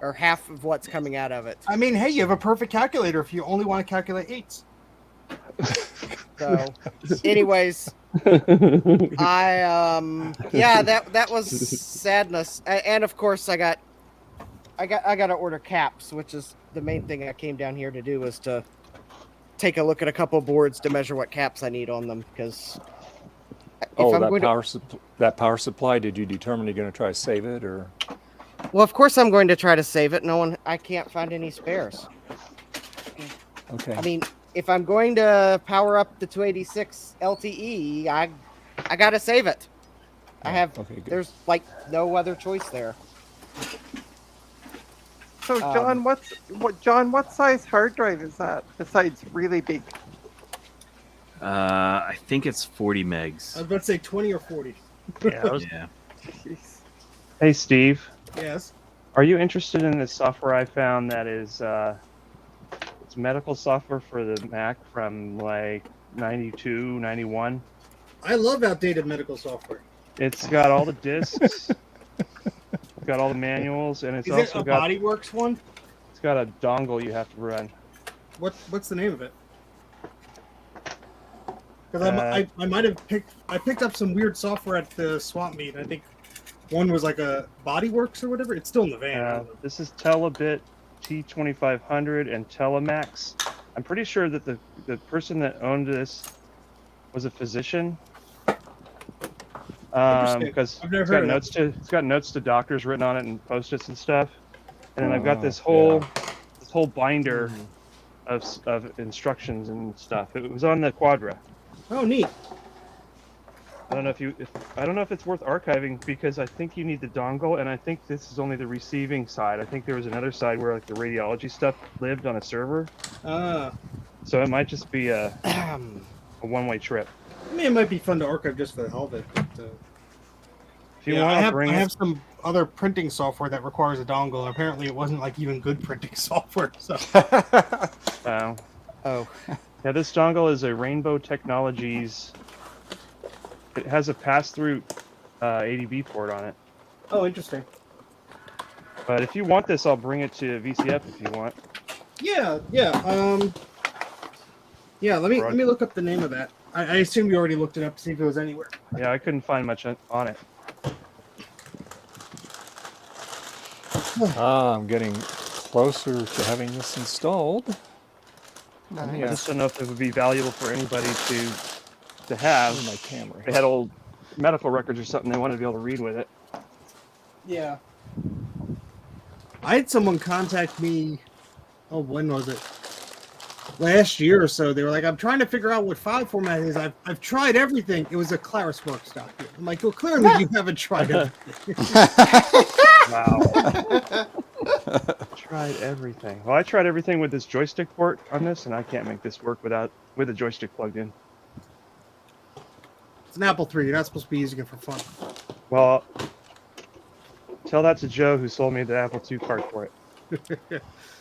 or half of what's coming out of it. I mean, hey, you have a perfect calculator if you only want to calculate 8s. So, anyways, that was sadness, and of course I got to order caps, which is the main thing I came down here to do, was to take a look at a couple boards to measure what caps I need on them, because that power supply, did you determine you're going to try to save it, or? Well, of course I'm going to try to save it. I can't find any spares. Okay. I mean, if I'm going to power up the 286 LTE, I got to save it. There's like no other choice there. So John, what size hard drive is that besides really big? I think it's 40 megs. I was about to say 20 or 40. Yeah. Jeez. Hey, Steve. Yes. Are you interested in this software I found that is it's medical software for the Mac from like 92, 91? I love outdated medical software. It's got all the discs. It's got all the manuals, and it's Is it also a got Bodyworks one? it's got a dongle you have to run. What's the name of it? Because I might have picked up some weird software at the swap meet. I think one was like a Bodyworks or whatever. It's still in the van. This is Telebit T2500 and Telemax. I'm pretty sure that the person that owned this was a physician. Because it's got notes to doctors written on it and post-its and stuff. And then I've got this whole binder of instructions and stuff. It was on the Quadra. Oh, neat. I don't know if it's worth archiving, because I think you need the dongle, and I think this is only the receiving side. I think there was another side where like the radiology stuff lived on a server. So it might just be a one-way trip. I mean, it might be fun to archive just for the hell of it. But, if you want to bring I have some other printing software that requires a dongle. Apparently, it wasn't like even good printing software. So. Oh. Yeah, this dongle is a Rainbow Technologies. It has a pass-through ADB port on it. Oh, interesting. But if you want this, I'll bring it to VCF if you want. Yeah. Let me look up the name of that. I assume you already looked it up to see if it was anywhere. Yeah, I couldn't find much on it. I'm getting closer to having this installed. I just don't know if it would be valuable for anybody to have. My camera. If they had old medical records or something, they wanted to be able to read with it. Yeah. I had someone contact me. Oh, when was it? Last year or so. They were like, "I'm trying to figure out what file format it is. I've tried everything." It was a ClarisWorks document. I'm like, "Well, clearly you haven't tried everything." Wow. Tried everything. Well, I tried everything with this joystick port on this, and I can't make this work with a joystick plugged in. It's an Apple III. You're not supposed to be using it for fun. Well, tell that to Joe, who sold me the Apple II card for it.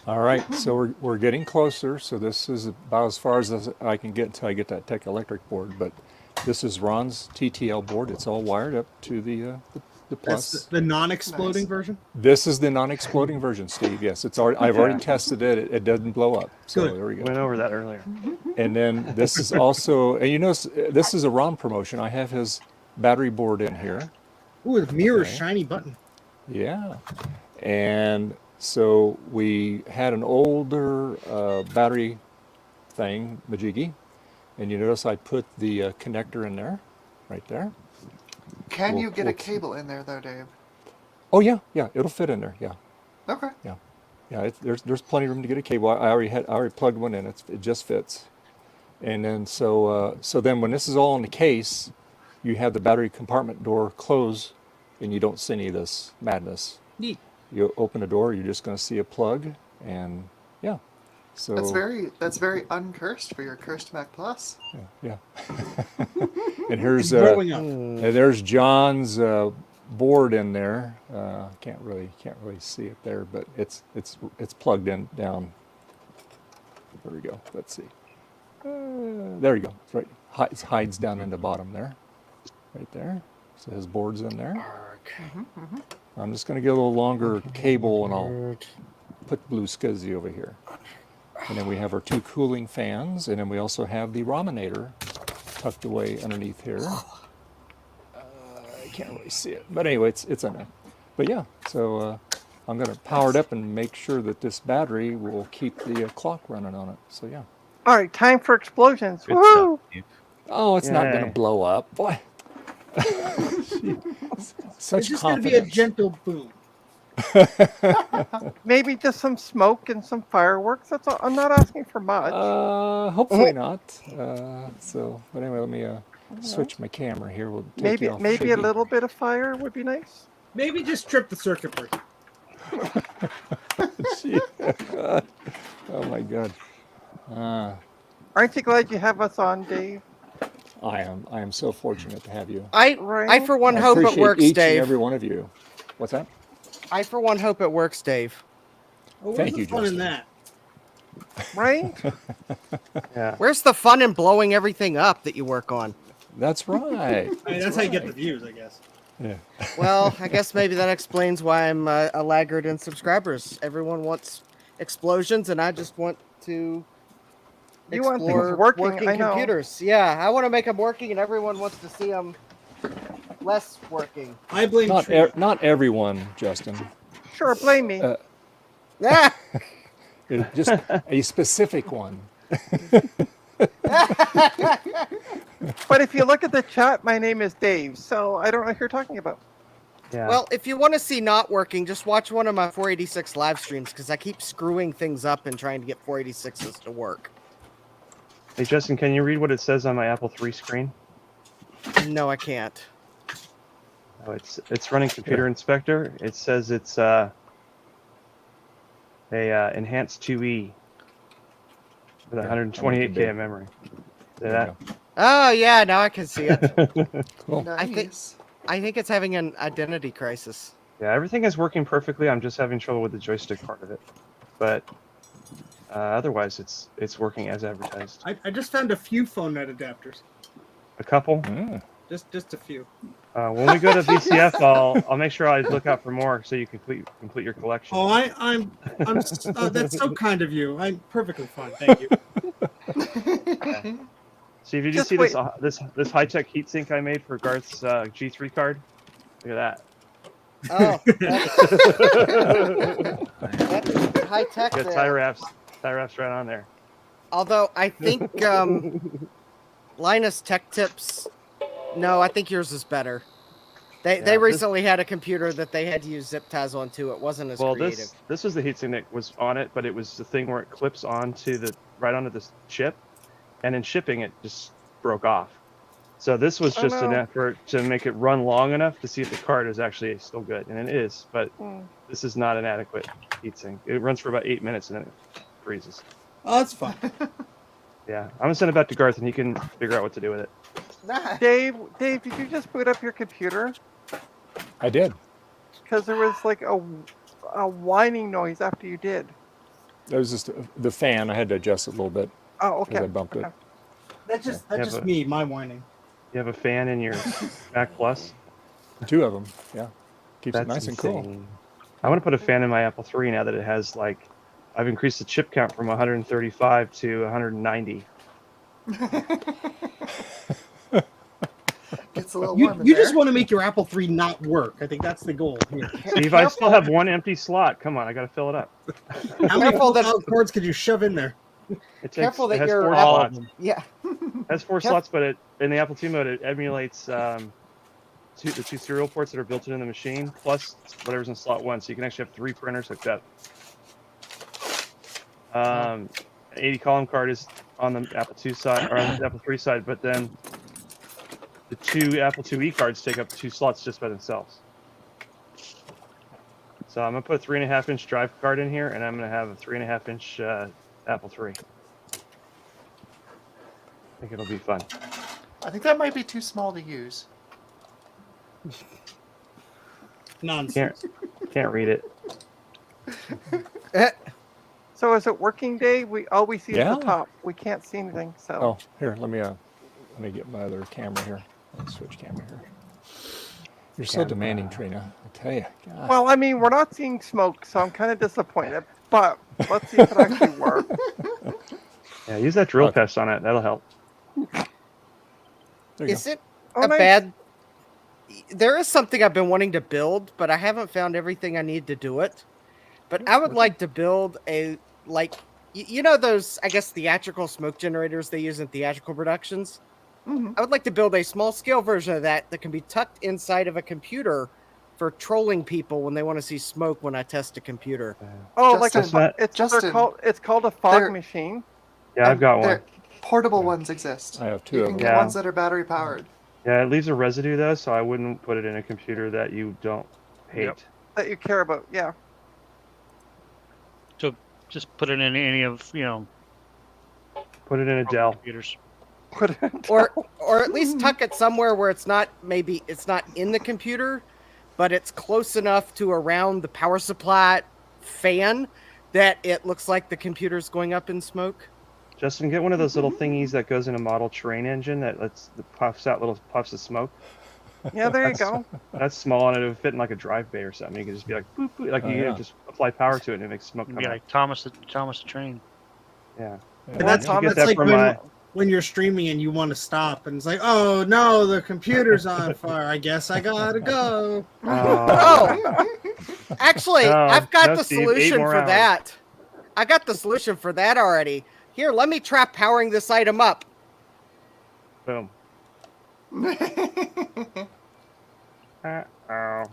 All right, so we're getting closer. So this is about as far as I can get until I get that Tech Electric board. But this is Ron's TTL board. It's all wired up to the plus. That's the non-exploding version? This is the non-exploding version, Steve. Yes, it's already. I've already tested it. It doesn't blow up. So Good. there we go. Went over that earlier. And then this is also, and you notice this is a Ron promotion. I have his battery board in here. Ooh, a mirror shiny button. Yeah, and so we had an older battery thing, Majiggy, and you notice I put the connector in there, right there. Can you get a cable in there though, Dave? Oh yeah, it'll fit in there. Yeah. Okay. Yeah. There's plenty of room to get a cable. I already plugged one in. It just fits. And then so then when this is all in the case, you have the battery compartment door close, and you don't see any of this madness. Neat. You open the door, you're just going to see a plug, and yeah. So That's very uncursed for your cursed Mac Plus. Yeah. And here's growing up. there's John's board in there. Can't really see it there, but it's plugged in down. There we go. Let's see. There you go. It's right. It hides down in the bottom there, right there. So his board's in there. I'm just going to get a little longer cable, and I'll put Blue SCSI over here. And then we have our two cooling fans, and then we also have the Raminator tucked away underneath here. I can't really see it, but anyway, it's in there. But yeah, so I'm going to power it up and make sure that this battery will keep the clock running on it. So yeah. All right, time for explosions. Good Woohoo! stuff, Oh, it's not going Yay. to blow up. Boy. Such It's just going to be a gentle boom. Maybe just some smoke and some fireworks. That's all. I'm not asking for much. Hopefully not. But anyway, let me switch my camera here. We'll take you off Maybe a shaky. little bit of fire would be nice. Maybe just trip the circuit breaker. Oh my God. Aren't you glad you have us on, Dave? I am so fortunate to have you. I for one I hope it appreciate works, each Dave. and every one of you. What's that? I for one hope it works, Dave. Well, Thank where's you, the fun in Justin. that? Right? Yeah. Where's the fun in blowing everything up that you work on? That's right. I mean, that's how you get the views, I guess. Yeah. Well, I guess maybe that explains why I'm a laggard in subscribers. Everyone wants explosions, and I just want to You want things explore working, I know. computers. Yeah, I want to make them working, and everyone wants to see them less working. I blame Not Trina. not everyone, Justin. Sure, blame me. Ah! Just a specific one. But if you look at the chat, my name is Dave, so I don't know who you're talking about. Yeah. Well, if you want to see not working, just watch one of my 486 live streams because I keep screwing things up and trying to get 486s to work. Hey, Justin, can you read what it says on my Apple III screen? No, I can't. Oh, it's running Computer Inspector. It says it's a enhanced 2E with 128K of memory. See that? Oh yeah, now I can see it. Cool. I think it's having an identity crisis. Yeah, everything is working perfectly. I'm just having trouble with the joystick part of it, but otherwise it's working as advertised. I just found a few phone net adapters. A couple. Just a few. When we go to VCF, I'll make sure I look out for more so you complete your collection. Oh, I'm that's so kind of you. I'm perfectly fine, thank you. See, did you see this high tech heatsink I made for Garth's G3 card? Look at that. Oh, that's high tech. Got tie wraps right on there. Although I think Linus Tech Tips. No, I think yours is better. They recently had a computer that they had to use zip ties onto. It wasn't as creative. This was the heatsink that was on it, but it was the thing where it clips onto right onto this chip, and in shipping it just broke off. So this was just an effort to make it run long enough to see if the card is actually still good, and it is. But this is not an adequate heatsink. It runs for about 8 minutes and then it freezes. Oh, that's fine. Yeah, I'm gonna send it back to Garth, and he can figure out what to do with it. Dave, did you just boot up your computer? I did. Because there was like a whining noise after you did. That was just the fan. I had to adjust it a little bit. Oh, okay. I bumped it. That's just me, my whining. You have a fan in your Mac Plus? 2 of them, yeah. Keeps it That's nice and cool. insane. I want to put a fan in my Apple III now that it has I've increased the chip count from 135 to 190. Gets a little warm in You there. just want to make your Apple III not work. I think that's the goal here. Steve, I still have one empty slot. Come on, I got to fill it up. How many cords could you shove in there? Careful it that has you're 4 slots. Yeah. It has 4 slots, but in the Apple II mode, it emulates the 2 serial ports that are built into the machine, plus whatever's in slot 1. So you can actually have 3 printers hooked up. An 80 column card is on the Apple II side, or on the Apple III side, but then the 2 Apple IIe cards take up 2 slots just by themselves. So I'm gonna put a 3.5-inch drive card in here, and I'm gonna have a 3.5-inch Apple III. I think it'll be fun. I think that might be too small to use. Nonsense. Can't read it. So is it working, Dave? All we see is Yeah. the top. We can't see anything. So. Oh, here, let me get my other camera here. Let's switch camera here. You're so demanding, Trina. I tell you. God. Well, I mean, we're not seeing smoke, so I'm kind of disappointed. But let's see if it actually works. Yeah, use that drill test on it. That'll help. Is it Oh, a nice. bad? There is something I've been wanting to build, but I haven't found everything I need to do it. But I would like to build you know those, I guess, theatrical smoke generators they use in theatrical productions? Mm-hmm. I would like to build a small-scale version of that can be tucked inside of a computer for trolling people when they want to see smoke when I test a computer. Oh, Justin, it's called a fog machine. Yeah, I've got one. Portable ones exist. I have 2 You of can them. get ones that are battery powered. Yeah, it leaves a residue though, so I wouldn't put it in a computer that you don't hate. That you care about, yeah. So just put it in any of Put it in a Dell. computers. or at least tuck it somewhere where it's not in the computer, but it's close enough to around the power supply fan that it looks like the computer's going up in smoke. Justin, get one of those little thingies that goes in a model terrain engine that puffs out little puffs of smoke. Yeah, there you go. That's small, and it would fit in like a drive bay or something. You could just be like, boop, boop, like Oh, you yeah. just apply power to it, and it makes smoke It'd come be out. like Thomas the Train. Yeah. Yeah, Well, That's, Tom, you get it's that like from when you're streaming and you want to stop, and it's like, oh no, the computer's on fire. I guess I gotta go. Oh, actually, No, I've got no, the Steve, 8 solution more for hours. that. I got the solution for that already. Here, let me try powering this item up. Boom. Oh.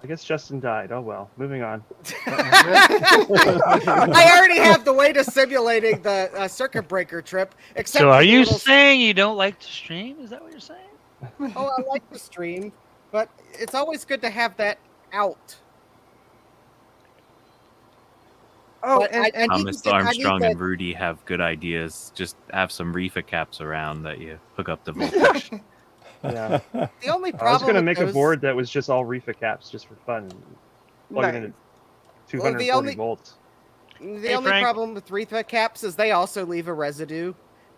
I guess Justin died. Oh well. Moving on. I already have the way to simulating the circuit breaker trip. Except So for are the you little- saying you don't like to stream? Is that what you're saying? Oh, I like to stream, but it's always good to have that out. Oh, But I need Thomas to- I need Armstrong to- and Rudy have good ideas. Just have some reefer caps around that you hook up the voltage. Yeah. The only I was problem gonna with make those- a board that was just all Reefa caps, just for fun. Plug it into 240 only- volts. The Hey, only Frank. problem with Reefa caps is they also leave a residue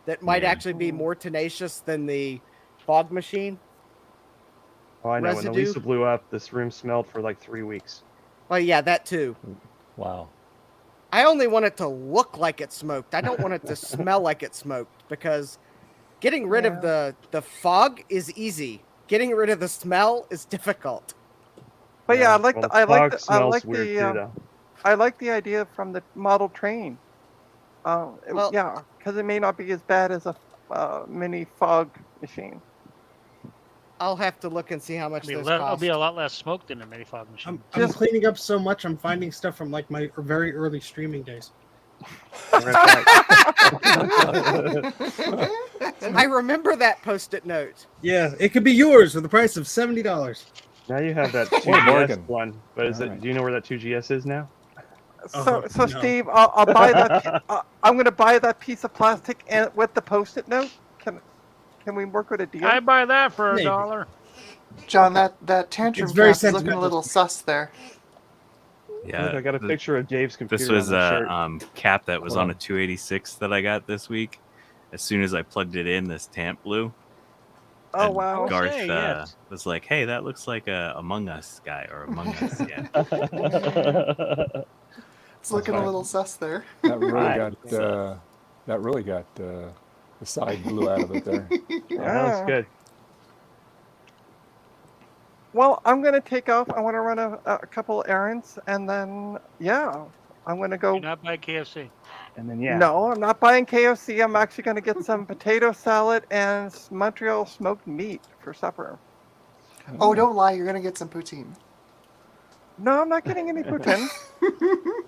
that might Yeah. actually be more tenacious than the fog machine. Oh, I know. When the Residue. Lisa blew up, this room smelled for like 3 weeks. Well, yeah, that too. Wow. I only want it to look like it smoked. I don't want it to smell like it smoked because getting rid of the fog is easy. Getting rid of the smell is difficult. But yeah, I like Well, the I like fog the I smells like weird the too, though. I like the idea from the model train. Well- Yeah, because it may not be as bad as a mini fog machine. I'll have to look and see how much those It'll cost. be a lot less smoke than a mini fog machine. I'm cleaning up so much. I'm finding stuff from like my very early streaming days. I remember that post-it note. Yeah, it could be yours for the price of $70. Now you have that What a 2GS bargain. one, but is it? Alright. Do you know where that 2GS is now? So, Oh, so no. Steve, I'll buy that. I'm going to buy that piece of plastic and with the post-it note. Can we work with a deal? I buy that for Maybe. $1. John, that tantrum It's very cap is looking a sentimental. little sus there. Yeah, Look, I got a picture of Dave's computer. This was on my shirt. a cap that was Hold on on. a 286 that I got this week. As soon as I plugged it in, this tamp blew. Oh And wow! Garth Say, yes. was like, "Hey, that looks like a Among Us guy or Among Us." Yeah. It's looking a fine. little sus there. That really Right. got the side blew out of it there. That was good. Well, I'm going to take off. I want to run a couple errands, and then yeah, I'm going to go. Do not buy KFC. And then yeah. No, I'm not buying KFC. I'm actually going to get some potato salad and Montreal smoked meat for supper. Oh, don't lie, you're gonna get some poutine. No, I'm not getting any poutine.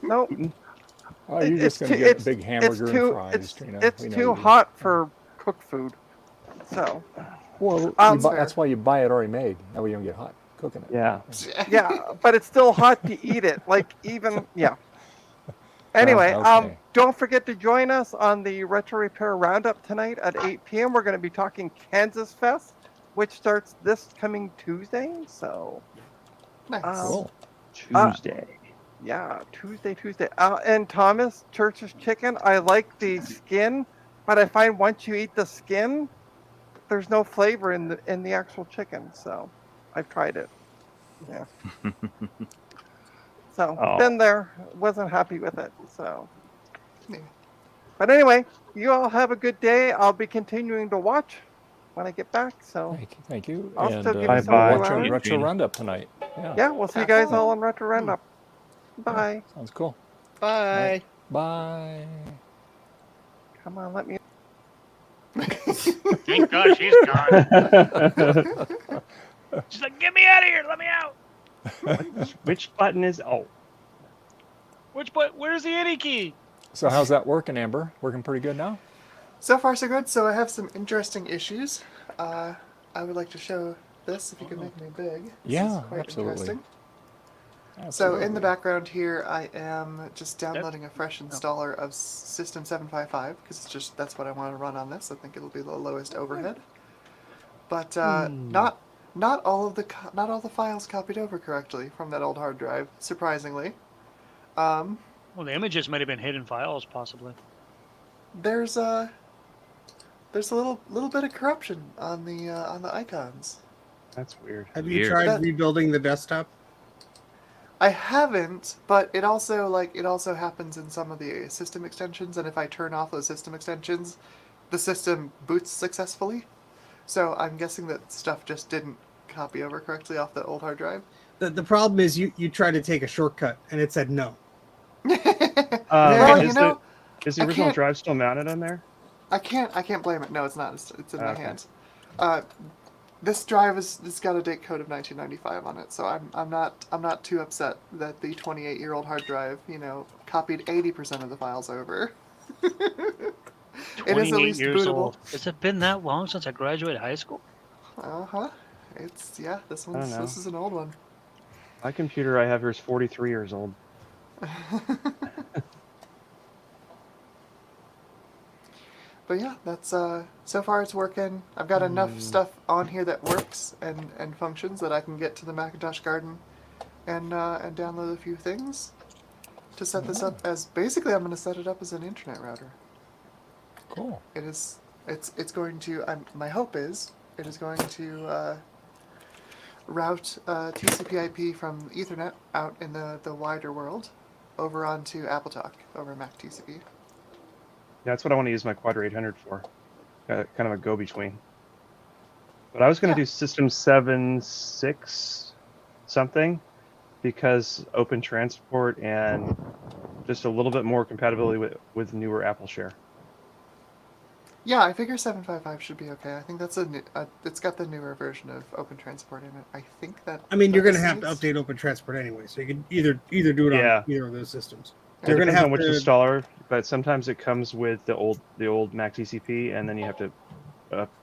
Nope. Oh, you're It's just going to too- get it's- a big hamburger it's too, and fries, it's, Trina. it's We know too you do. hot for cooked food. So Well, Fair. that's why you buy it already made. That way you don't get hot cooking it. Yeah. yeah, but it's still hot to eat it. Like even yeah. Anyway, Okay. don't forget to join us on the Retro Repair Roundup tonight at 8 p.m. We're going to be talking Kansas Fest, which starts this coming Tuesday. So Nice. Cool. Tuesday. yeah, Tuesday. And Thomas, Church's Chicken. I like the skin, but I find once you eat the skin, there's no flavor in the actual chicken. So I've tried it. Yeah. So Oh. been there, wasn't happy with it. So, Yeah. but anyway, you all have a good day. I'll be continuing to watch when I get back. So Thank you. I'll and still give you Bye some bye. more watch hours. on Retro Roundup tonight. Yeah. Yeah, we'll see you guys all on Retro Roundup. Bye. Sounds cool. Bye. Bye. Come on, let me. Thank God she's gone. She's like, get me out of here. Let me out. Which button is? Oh, Where's the any key? So how's that working, Amber? Working pretty good now? So far, so good. So I have some interesting issues. I would like to show this if you could make me big. This Yeah, is quite absolutely. interesting. So Absolutely. in the background here, I am just downloading a fresh installer of System 755 because that's what I want to run on this. I think it'll be the lowest overhead. But not all of the files copied over correctly from that old hard drive, surprisingly. Well, the images might have been hidden files, possibly. There's a little bit of corruption on the icons. That's weird. Have you tried rebuilding the desktop? I haven't, but it also happens in some of the system extensions, and if I turn off those system extensions, the system boots successfully. So I'm guessing that stuff just didn't copy over correctly off the old hard drive. The problem is you tried to take a shortcut and it said no. Well, is the original drive still mounted on there? I can't blame it. No, it's not. It's in my hands. This drive it's got a date code of 1995 on it, so I'm not too upset that the 28-year-old hard drive, copied 80% of the files over. It is at least bootable. Old. Has it been that long since I graduated high school? This is an old one. My computer I have here is 43 years old. But yeah, that's so far it's working. I've got enough stuff on here that works and functions that I can get to the Macintosh Garden and download a few things to set this up as basically I'm going to set it up as an internet router. Cool. It's going to my hope is it is going to route TCP/IP from Ethernet out in the wider world over onto AppleTalk over Mac TCP. Yeah, that's what I want to use my Quadra 800 for. Kind of a go-between. But I was going to do System 7.6 something because Open Transport and just a little bit more compatibility with newer Apple Share. Yeah, I figure 7.5.5 should be okay. I think that's it's got the newer version of Open Transport in it. I think that. I mean, you're going to have to update Open Transport anyway, so you can either do it on either of those systems. You're going to have which installer, but sometimes it comes with the old Mac TCP, and then you have to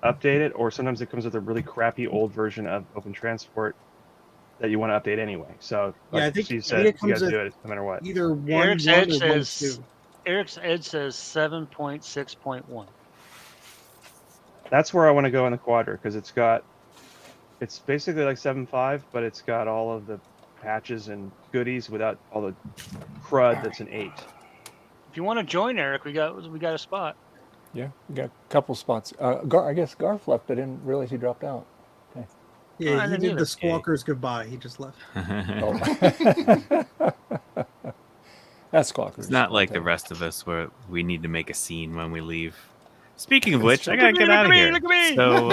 update it, or sometimes it comes with a really crappy old version of Open Transport that you want to update anyway. So yeah, like I think Steve it said, comes you got to with do it no matter what. Either one Eric's or Edge one says 2. Eric's Edge says 7.6.1. That's where I want to go in the Quadra because it's basically like 7.5, but it's got all of the patches and goodies without all the crud that's an 8. If you want to join Eric, we got a spot. Yeah, we got a couple spots. I guess Garth left. I didn't realize he dropped out. Okay. Yeah, he did the squawkers goodbye. He just left. That's squawkers. It's not like the rest of us where we need to make a scene when we leave. Speaking of which, I gotta get out of here. Look at me! So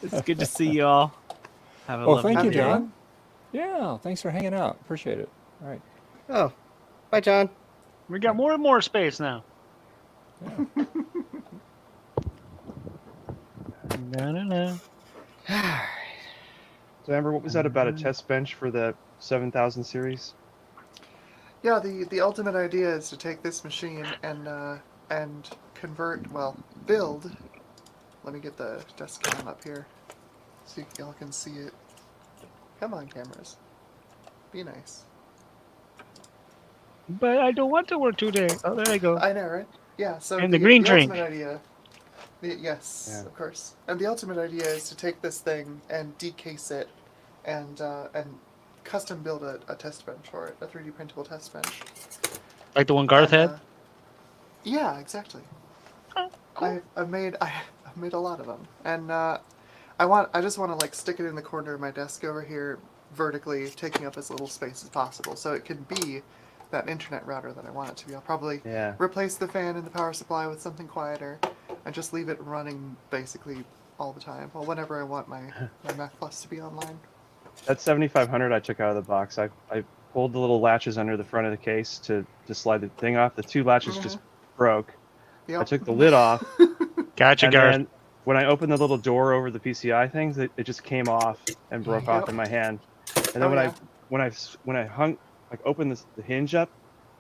it's good to see you all. Have a lovely thank you, day. John. Yeah, thanks for hanging out. Appreciate it. All right. Oh, bye, John. We got more and more space now. No. So Amber, what was that about a test bench for the 7000 series? Yeah, the ultimate idea is to take this machine and build. Let me get the desk cam up here so y'all can see it. Come on, cameras. Be nice. But I don't want to work today. Oh, there I go. I know, right? Yeah, so And the green drink. ultimate idea... Yes, of course. And the ultimate idea is to take this thing and decase it and custom build a test bench for it, a 3D printable test bench. Like the one Garth had? Yeah, exactly. Oh, cool. I've made a lot of them, and I just want to like stick it in the corner of my desk over here, vertically, taking up as little space as possible, so it can be that internet router that I want it to be. I'll probably replace the fan and the power supply with something quieter, and just leave it running basically all the time. Well, whenever I want my Mac Plus to be online. That 7500 I took out of the box. I pulled the little latches under the front of the case to slide the thing off. The two latches just broke. Yep. I took the lid off. Gotcha, Garth. When I opened the little door over the PCI things, it just came off and broke off in my hand. And then when I hung, like opened the hinge up,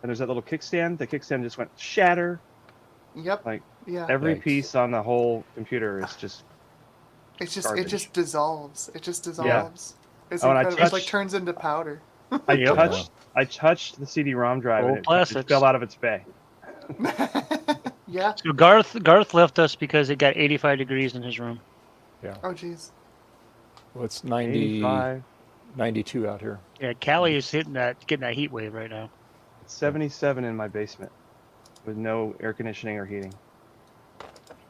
and there's that little kickstand. The kickstand just went shatter. Yep. Like every piece on the whole computer is just. It just dissolves. It just dissolves. Yeah. It's incredible. It like turns into powder. I touched the CD-ROM drive and it fell out of its bay. Yeah. So Garth left us because it got 85 degrees in his room. Yeah. Oh jeez. Well, it's 90, 92 out here. Yeah, Cali is getting that heat wave right now. It's 77 in my basement with no air conditioning or heating.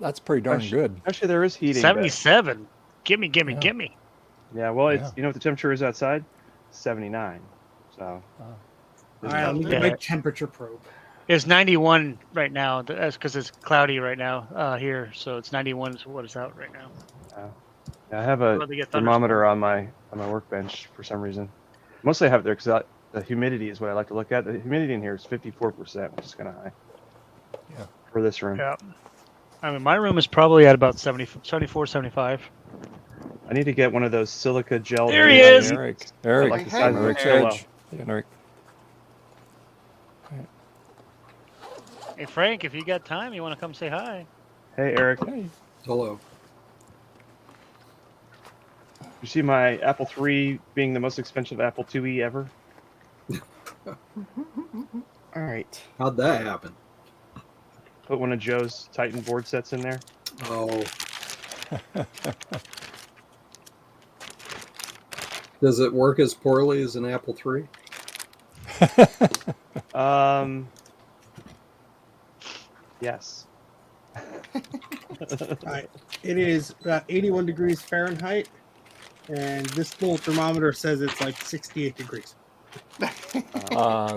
That's pretty darn good. Actually, there is heating. 77. Gimme. Yeah, well, it's Yeah. you know what the temperature is outside? 79. So. All right, let me Yeah. get my temperature probe. It's 91 right now. That's because it's cloudy right now here. So it's 91 is what is out right now. Yeah, I have a About to get thermometer on my workbench for some reason. Mostly I have it there because the humidity is what I like to look at. The humidity in here is 54%, which is kind of high. Yeah. For this room. Yeah. I mean, my room is probably at about 74, 75. I need to get one of those silica gel. There he is. Eric. I like the size of Eric's the pillow. edge. Yeah, Eric. Hey, Frank, if you got time, you want to come say hi? Hey, Eric. Hey. Hello. You see my Apple III being the most expensive Apple IIe ever? All right. How'd that happen? Put one of Joe's Titan board sets in there. Oh. Does it work as poorly as an Apple III? Yes. Right. It is about 81 degrees Fahrenheit, and this little thermometer says it's like 68 degrees.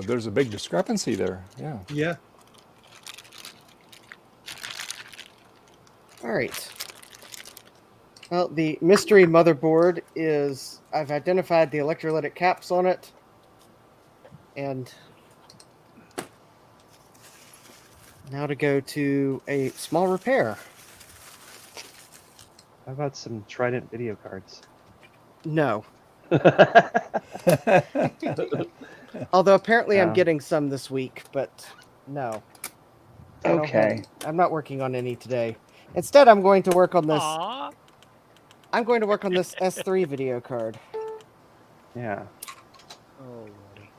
There's a big discrepancy there. Yeah. Yeah. All right. Well, the mystery motherboard is, I've identified the electrolytic caps on it, and now to go to a small repair. How about some Trident video cards? No. Although apparently I'm Yeah. getting some this week, but no. I don't Okay. have- I'm not working on any today. Instead, I'm going to work on this. Aw. I'm going to work on this S3 video card. Yeah. Oh, Lordy.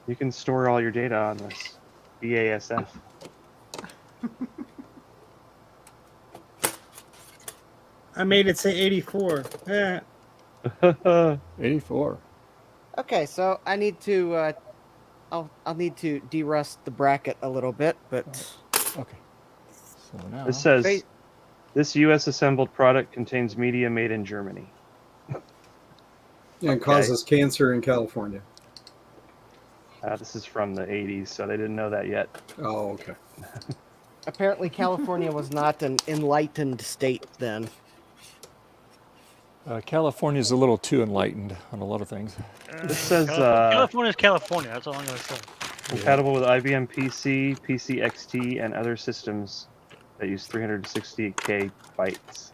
You can store all your data on this BASF. I made it say 84. Yeah. 84. Okay, so I need to. I'll need to derust the bracket a little bit, but Okay. So now. This says Fa- this U.S. assembled product contains media made in Germany. And causes cancer in California. This is from the 80s, so they didn't know that yet. Oh, okay. apparently California was not an enlightened state then. California's a little too enlightened on a lot of things. This says California's California. That's all I'm gonna say. compatible with IBM PC, PC XT, and other systems that use 360K bytes.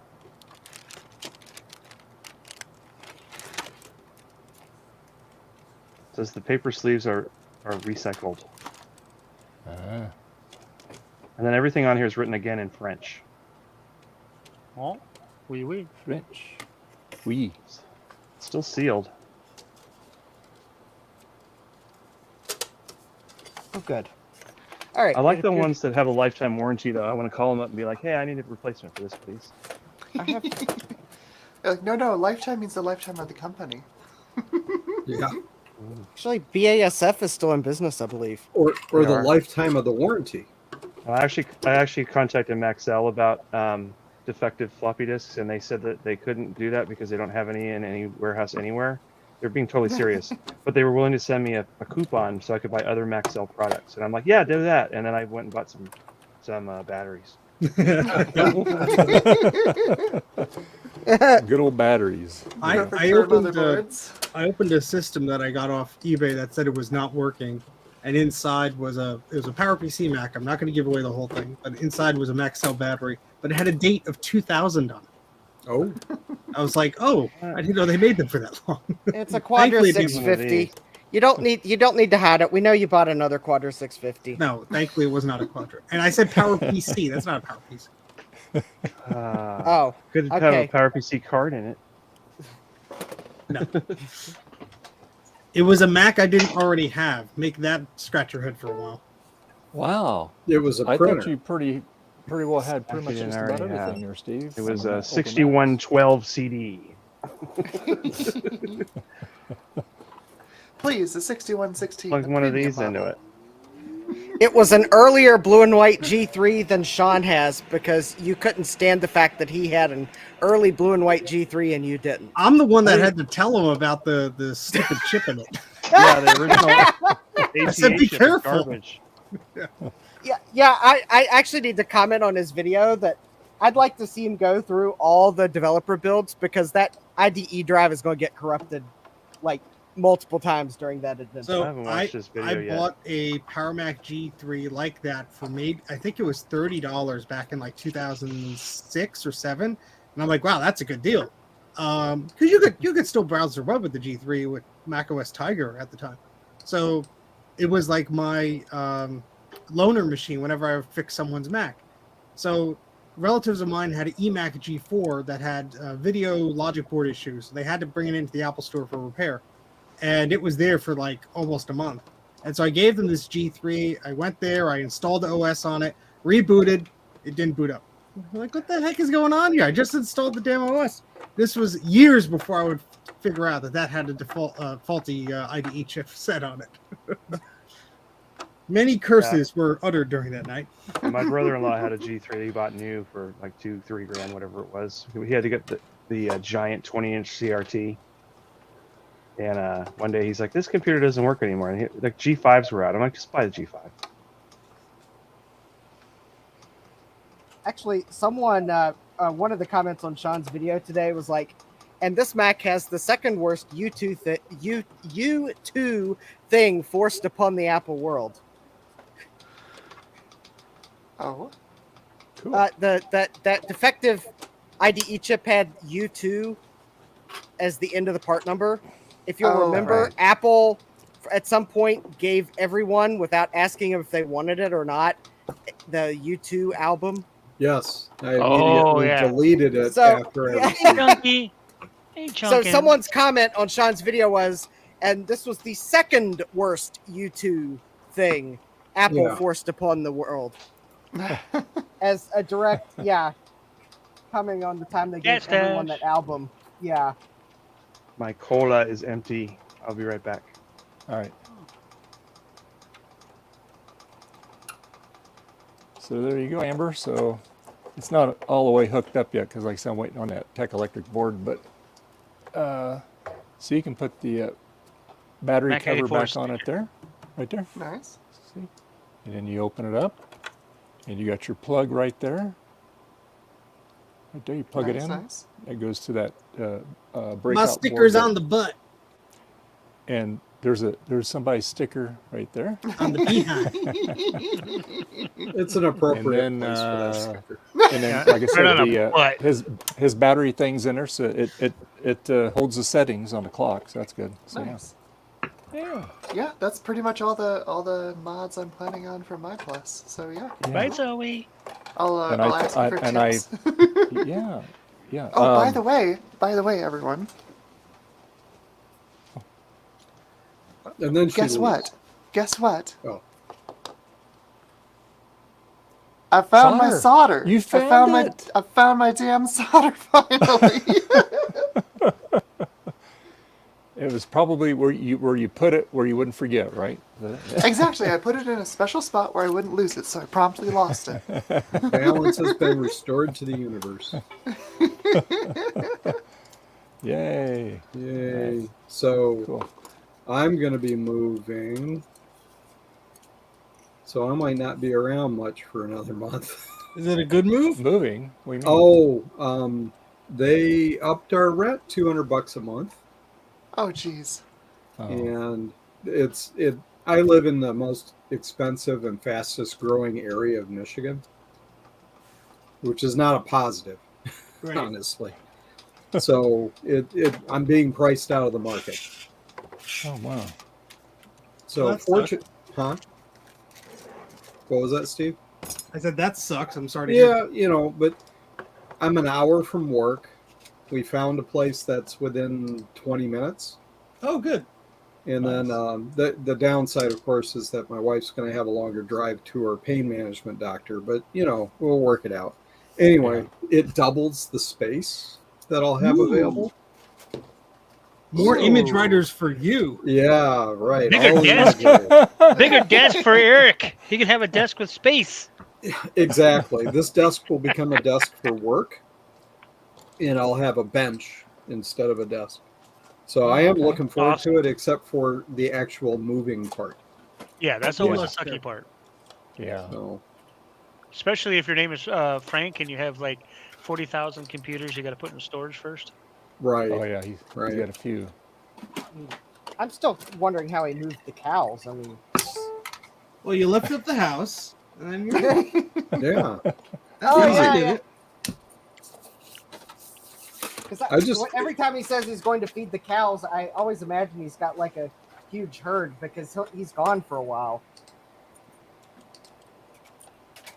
It says the paper sleeves are recycled. Ah. And then everything on here is written again in French. Oh, oui. French. Oui. Still sealed. Oh, good. All right. I like it the appears- ones that have a lifetime warranty, though. I want to call them up and be like, hey, I need a replacement for this, please. I have, Like, no, lifetime means the lifetime of the company. Yeah. actually, BASF is still in business, I believe. Or They the are. lifetime of the warranty. I actually contacted Maxell about defective floppy disks, and they said that they couldn't do that because they don't have any in any warehouse anywhere. They're being totally serious, but they were willing to send me a coupon so I could buy other Maxell products. And I'm like, yeah, do that. And then I went and bought some batteries. Good old batteries. I Preferred opened motherboards. I opened a system that I got off eBay that said it was not working, and inside was a PowerPC Mac. I'm not going to give away the whole thing, but inside was a Maxell battery, but it had a date of 2000 on it. Oh. I was like, oh, I didn't know they made them for that long. It's a Quadra Thankfully, it didn't- 650. You don't need to hide it. We know you bought another Quadra 650. No, thankfully it was not a Quadra. And I said PowerPC. That's not a PowerPC. Oh, Could have okay. a PowerPC card in it. No. It was a Mac I didn't already have. Make that scratch your head for a while. Wow. It was a I printer. thought you pretty well had pretty much Actually, just I about already everything have. there, Steve. It was Some a of the 6112 CD. Please, the 6116. Plug the one of premium these into model. it. It was an earlier blue and white G3 than Sean has because you couldn't stand the fact that he had an early blue and white G3 and you didn't. I'm the one that had to tell him about the stupid chip in it. Yeah, the original I said, ATA be chip is careful. garbage. Yeah. I actually need to comment on his video that I'd like to see him go through all the developer builds because that IDE drive is going to get corrupted like multiple times during that adventure. I So haven't watched this video yet. bought a PowerMac G3 like that for I think it was $30 back in like 2006 or 7, and I'm like, wow, that's a good deal. Because you could still browse the web with the G3 with macOS Tiger at the time, so it was like my loaner machine whenever I fixed someone's Mac. So relatives of mine had an eMac G4 that had video logic board issues. They had to bring it into the Apple Store for repair. And it was there for like almost a month. And so I gave them this G3. I went there, I installed the OS on it, rebooted, it didn't boot up. I'm like, what the heck is going on here? I just installed the damn OS. This was years before I would figure out that had a faulty IDE chip set on it. Many curses were uttered during that night. And my brother-in-law had a G3 he bought new for like $2-3 grand, whatever it was. He had to get the giant 20-inch CRT. And one day he's like, this computer doesn't work anymore. And like G5s were out. I'm like, just buy the G5. Actually, someone, one of the comments on Sean's video today was like, and this Mac has the second worst U2 thing forced upon the Apple world. Oh. Cool. That defective IDE chip had U2 as the end of the part number. If you'll remember, right. Apple at some point gave everyone, without asking them if they wanted it or not, the U2 album. Yes, I immediately deleted it after I yeah. Chunky. Hey, So Chunkin. someone's comment on Sean's video was, and this was the second worst U2 thing Apple forced upon the world. As a direct, coming on the time they gave everyone that album. Yeah. My cola is empty. I'll be right back. All right. So there you go, Amber. So it's not all the way hooked up yet because, like I said, I'm waiting on that Tech Electric board. But so you can put the battery Mac cover 84 back on it there, right there. Nice. See, and then you open it up, and you got your plug right there. Right there, you plug it in. Nice. It goes to that breakout. My sticker's board on the butt. And there's somebody's sticker right there. On the behind. It's an appropriate And then, place for that sticker. And then, like I said, his battery thing's in there, so it holds the settings on the clock. So that's good. So, Nice. Yeah. Yeah, that's pretty much all the mods I'm planning on for my Plus. So yeah. Right, Zoe. I'll ask you for tips. Yeah. Oh, by the way, everyone. And then Guess what? Oh. I found my solder. You found it. I found my damn solder finally. It was probably where you put it where you wouldn't forget, right? Exactly. I put it in a special spot where I wouldn't lose it, so I promptly lost it. Balance has been restored to the universe. Yay. Yay. So Cool. I'm going to be moving. So I might not be around much for another month. Is it a good move? Moving? What do you mean? They upped our rent $200 a month. Oh, jeez. And I live in the most expensive and fastest growing area of Michigan, which is not a positive, Right. honestly. So I'm being priced out of the market. Oh, wow. So Well, that fortunate, huh? What was that, Steve? I said that sucks. I'm sorry to hear. Yeah, but I'm an hour from work. We found a place that's within 20 minutes. Oh, good. And then the downside, of course, is that my wife's going to have a longer drive to her pain management doctor. But, we'll work it out. Anyway, it doubles the space that I'll have available. More So- image writers for you. Yeah, right. Bigger all desk. these- Bigger desk for Eric. He can have a desk with space. Exactly. This desk will become a desk for work, and I'll have a bench instead of a desk. So I am looking forward to it, except for the actual moving part. Yeah, that's always the sucky part. Yeah. So, Especially if your name is Frank and you have like 40,000 computers you got to put in storage first. right. Oh yeah, he's got a few. I'm still wondering how he moved the cows. I mean, Well, you lift up the house, and then you're. Yeah. oh Easy. yeah, yeah. I just- Every time he says he's going to feed the cows, I always imagine he's got like a huge herd because he's gone for a while.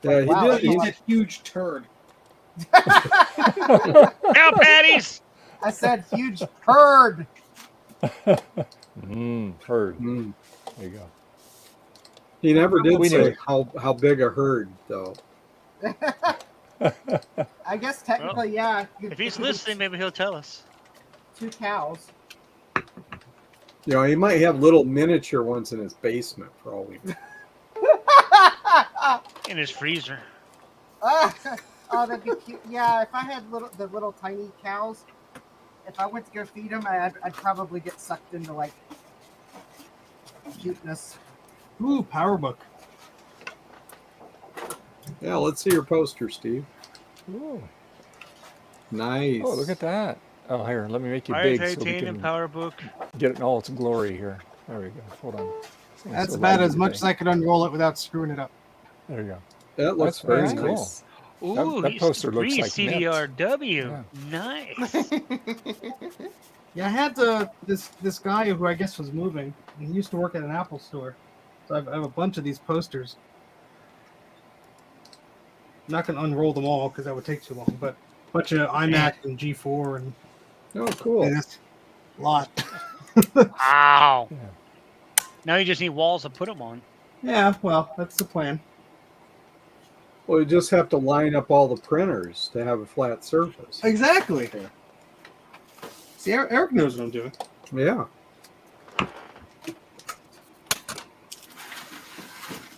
Yeah, Wow, he that's did. a He's lot. a huge turd. Cow patties! I said huge herd. Heard. Mm. There you go. He never did We say knew. how big a herd, though. I guess technically, yeah. If he's listening, maybe he'll tell us. 2 cows. You know, he might have little miniature ones in his basement, for all we know. In his freezer. Oh, that'd be cute. Yeah, if I had the little tiny cows, if I went to go feed them, I'd probably get sucked into like cuteness. Ooh, PowerBook. Yeah, let's see your poster, Steve. Ooh. Nice. Oh, look at that. Oh, here, let me make you big so we Titanium can PowerBook. get it in all its glory here. There we go. Hold on. This thing's That's so about laggy as much today. as I could unroll it without screwing it up. There you go. That looks That's very cool. nice. Ooh, that he's poster looks like mint. CDRW. Nice. Yeah, I had this guy who I guess was moving. He used to work at an Apple store, so I have a bunch of these posters. I'm not gonna unroll them all because that would take too long, but a bunch of iMac and G4 and Oh, cool. yeah, that's a lot. Wow. Yeah. Now you just need walls to put them on. Yeah, well, that's the plan. Well, you just have to line up all the printers to have a flat surface. Exactly. See, Eric knows what I'm doing. Yeah.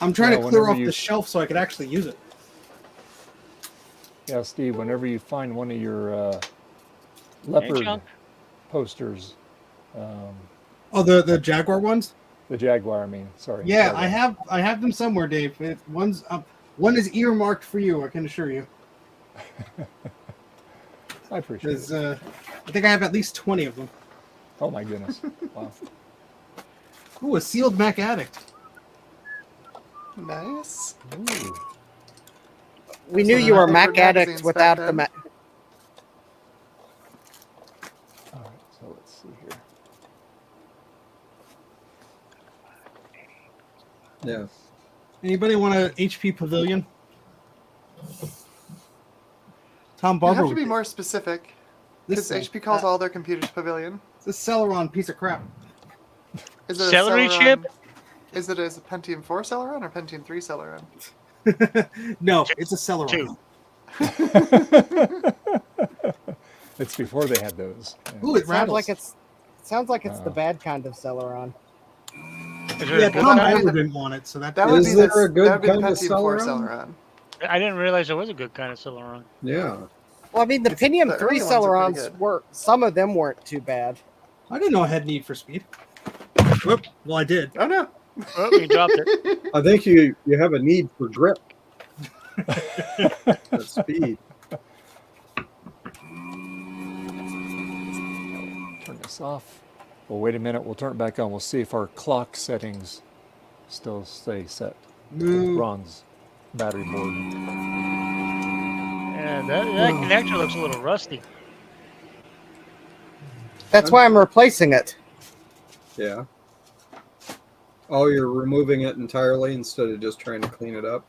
I'm trying Yeah, to clear whenever off you- the shelf so I could actually use it. Yeah, Steve, whenever you find one of your leopard chunk. posters, Oh, the Jaguar ones? the Jaguar, I mean, sorry. Yeah, Jaguar. I have them somewhere, Dave. One is earmarked for you, I can assure you. I appreciate it. I think I have at least 20 of them. Oh my goodness. Wow. Ooh, a sealed Mac Addict. Nice. Ooh. We So knew they're you were not Mac Leopard addicts magazines without back the then? Mac. All right, so let's see here. Yeah. Anybody want a HP Pavilion? Tom You Barber. have to would be do. more specific. This Because thing. HP calls all their computers Pavilion. It's a Celeron piece of crap. Is it Celery a Celeron, chip? Is it a Pentium 4 Celeron or Pentium 3 Celeron? No, it's a Celeron. Two. It's before they had those. Yeah. Ooh, it Sounds rattles. like it's the bad kind of Celeron. Is there Yeah, a good Tom kind? Barber didn't want it, so that. That would Is be there the, a good that would be the kind of Pentium 4 Celeron? Celeron. I didn't realize there was a good kind of Celeron. Yeah. Well, I mean, the Pentium the 3 early ones are pretty Celerons good. were, some of them weren't too bad. I didn't know I had Need for Speed. Whoop. Well, I did. Oh no. Oh, you dropped it. I think you have a need for grip. That speed. Turn this off. Well, wait a minute. We'll turn it back on. We'll see if our clock settings still stay set. Moo. Ron's battery board. Yeah, that connector looks a little rusty. That's why I'm replacing it. Yeah. Oh, you're removing it entirely instead of just trying to clean it up?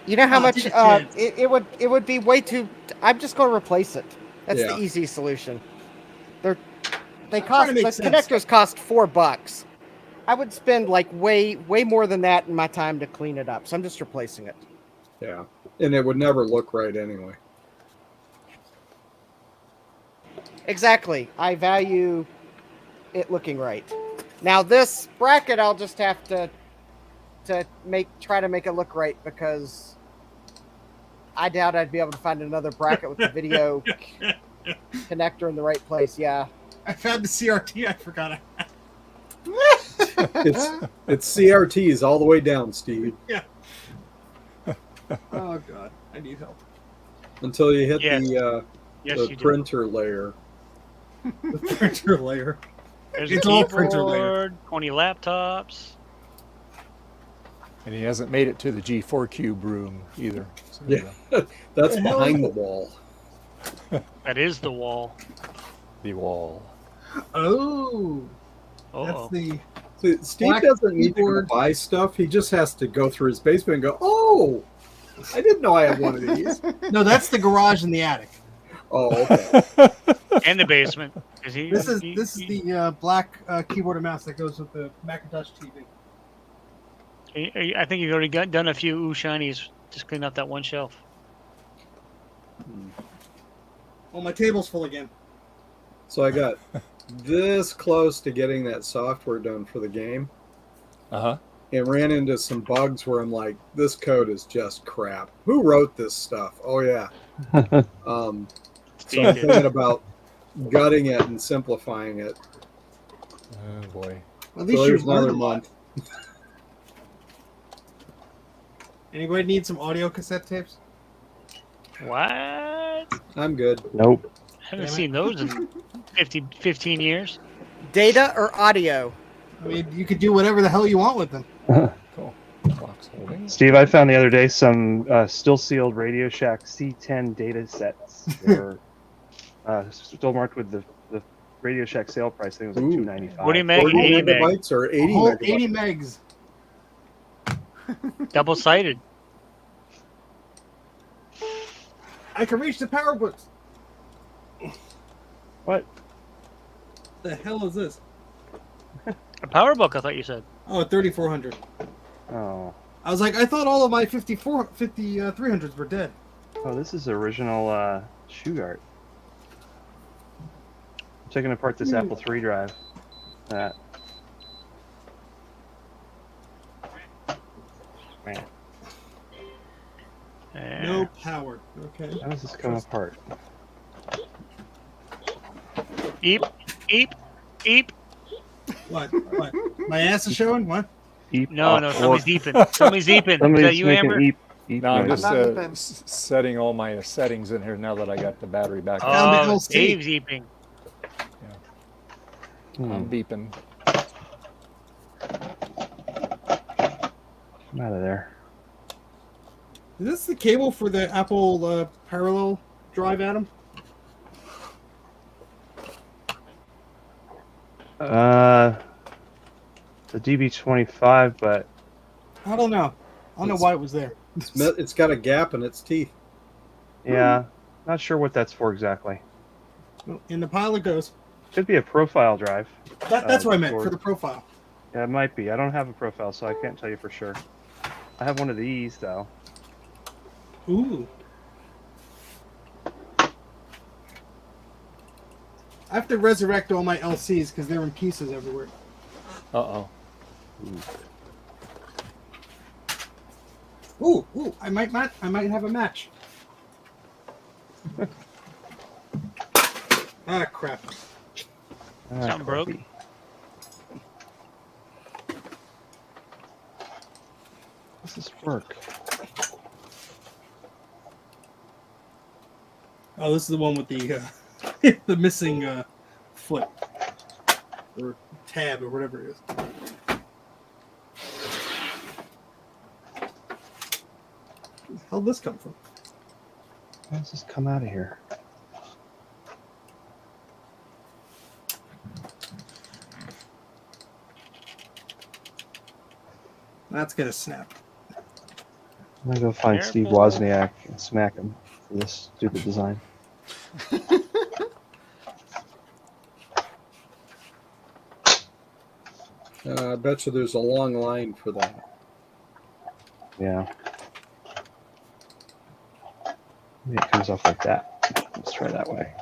You know how Oh, much take a chance. it would be way too. I'm just going to replace it. That's Yeah. the easy solution. They trying cost to the make sense. connectors cost $4. I would spend like way more than that in my time to clean it up. So I'm just replacing it. Yeah. And it would never look right anyway. Exactly. I value it looking right. Now this bracket, I'll just have to try to make it look right, because I doubt I'd be able to find another bracket with the video connector in the right place. Yeah. I found the CRT. I forgot. It's CRTs all the way down, Steve. Yeah. Oh god, I need help. Until you hit Yes. the Yes, you do. printer layer. The printer layer. There's It's a all printer layer. keyboard, 20 laptops. And he hasn't made it to the G4 Cube room either. So, Yeah, that's The hell? behind the wall. That is the wall. The wall. Oh, Uh-oh. that's the. See, Steve Black doesn't need to go keyboard. buy stuff. He just has to go through his basement and go, "Oh, I didn't know I had one of these." No, that's the garage and the attic. Oh, okay. And the basement. Is he, This is the black keyboard and mouse that goes with the Macintosh TV. I think you've already done a few ooh shinies. Just clean out that one shelf. Well, my table's full again. So I got this close to getting that software done for the game, and ran into some bugs where I'm like, "This code is just crap. Who wrote this stuff?" Oh yeah. So I'm thinking about gutting it and simplifying it. Oh boy. At least So you there's another learned a lot. month. Anybody need some audio cassette tapes? What? I'm good. Nope. I haven't Damn it. seen those in 15 years. Data or audio? I mean, you could do whatever the hell you want with them. Cool. Box holding. Steve, I found the other day some still sealed Radio Shack C10 data sets. They were still marked with the Radio Shack sale price. I think it was like $2.95. What do you make? 40 80 meg. megabytes or 80 A whole megabytes? 80 megs. Double sided. I can reach the power books. What? The hell is this? A power book, I thought you said. Oh, 3400. Oh. I was like, I thought all of my 5300s were dead. Oh, this is original shoe guard. I'm taking apart this Apple III drive. Man. No power. Okay. How does this come apart? Eep, eep, eep. What? What? My ass is showing? What? Eep. No, somebody's deeping. Somebody's deeping. Is Somebody's that you, making Amber? eep No, I'm just noises. setting all my settings in here now that I got the battery back. Oh, Dave's eeping. I'm beeping. I'm out of there. Is this the cable for the Apple parallel drive, Adam? The DB25, but I don't know. I don't know why it was there. It's got a gap in its teeth. yeah, not sure what that's for exactly. Well, in the pile it goes. Could be a profile drive. That's what I meant, or- for the profile. Yeah, it might be. I don't have a profile, so I can't tell you for sure. I have one of these, though. Ooh. I have to resurrect all my LCs because they're in pieces everywhere. Uh-oh. Ooh, I might have a match. Ah, crap. Something broke. Does this work? Oh, this is the one with the the missing foot or tab or whatever it is. Where the hell did this come from? How does this come out of here? That's gonna snap. I'm gonna go find Steve Careful. Wozniak and smack him for this stupid design. I bet you there's a long line for that. Yeah. Maybe it comes off like that. Let's try that way.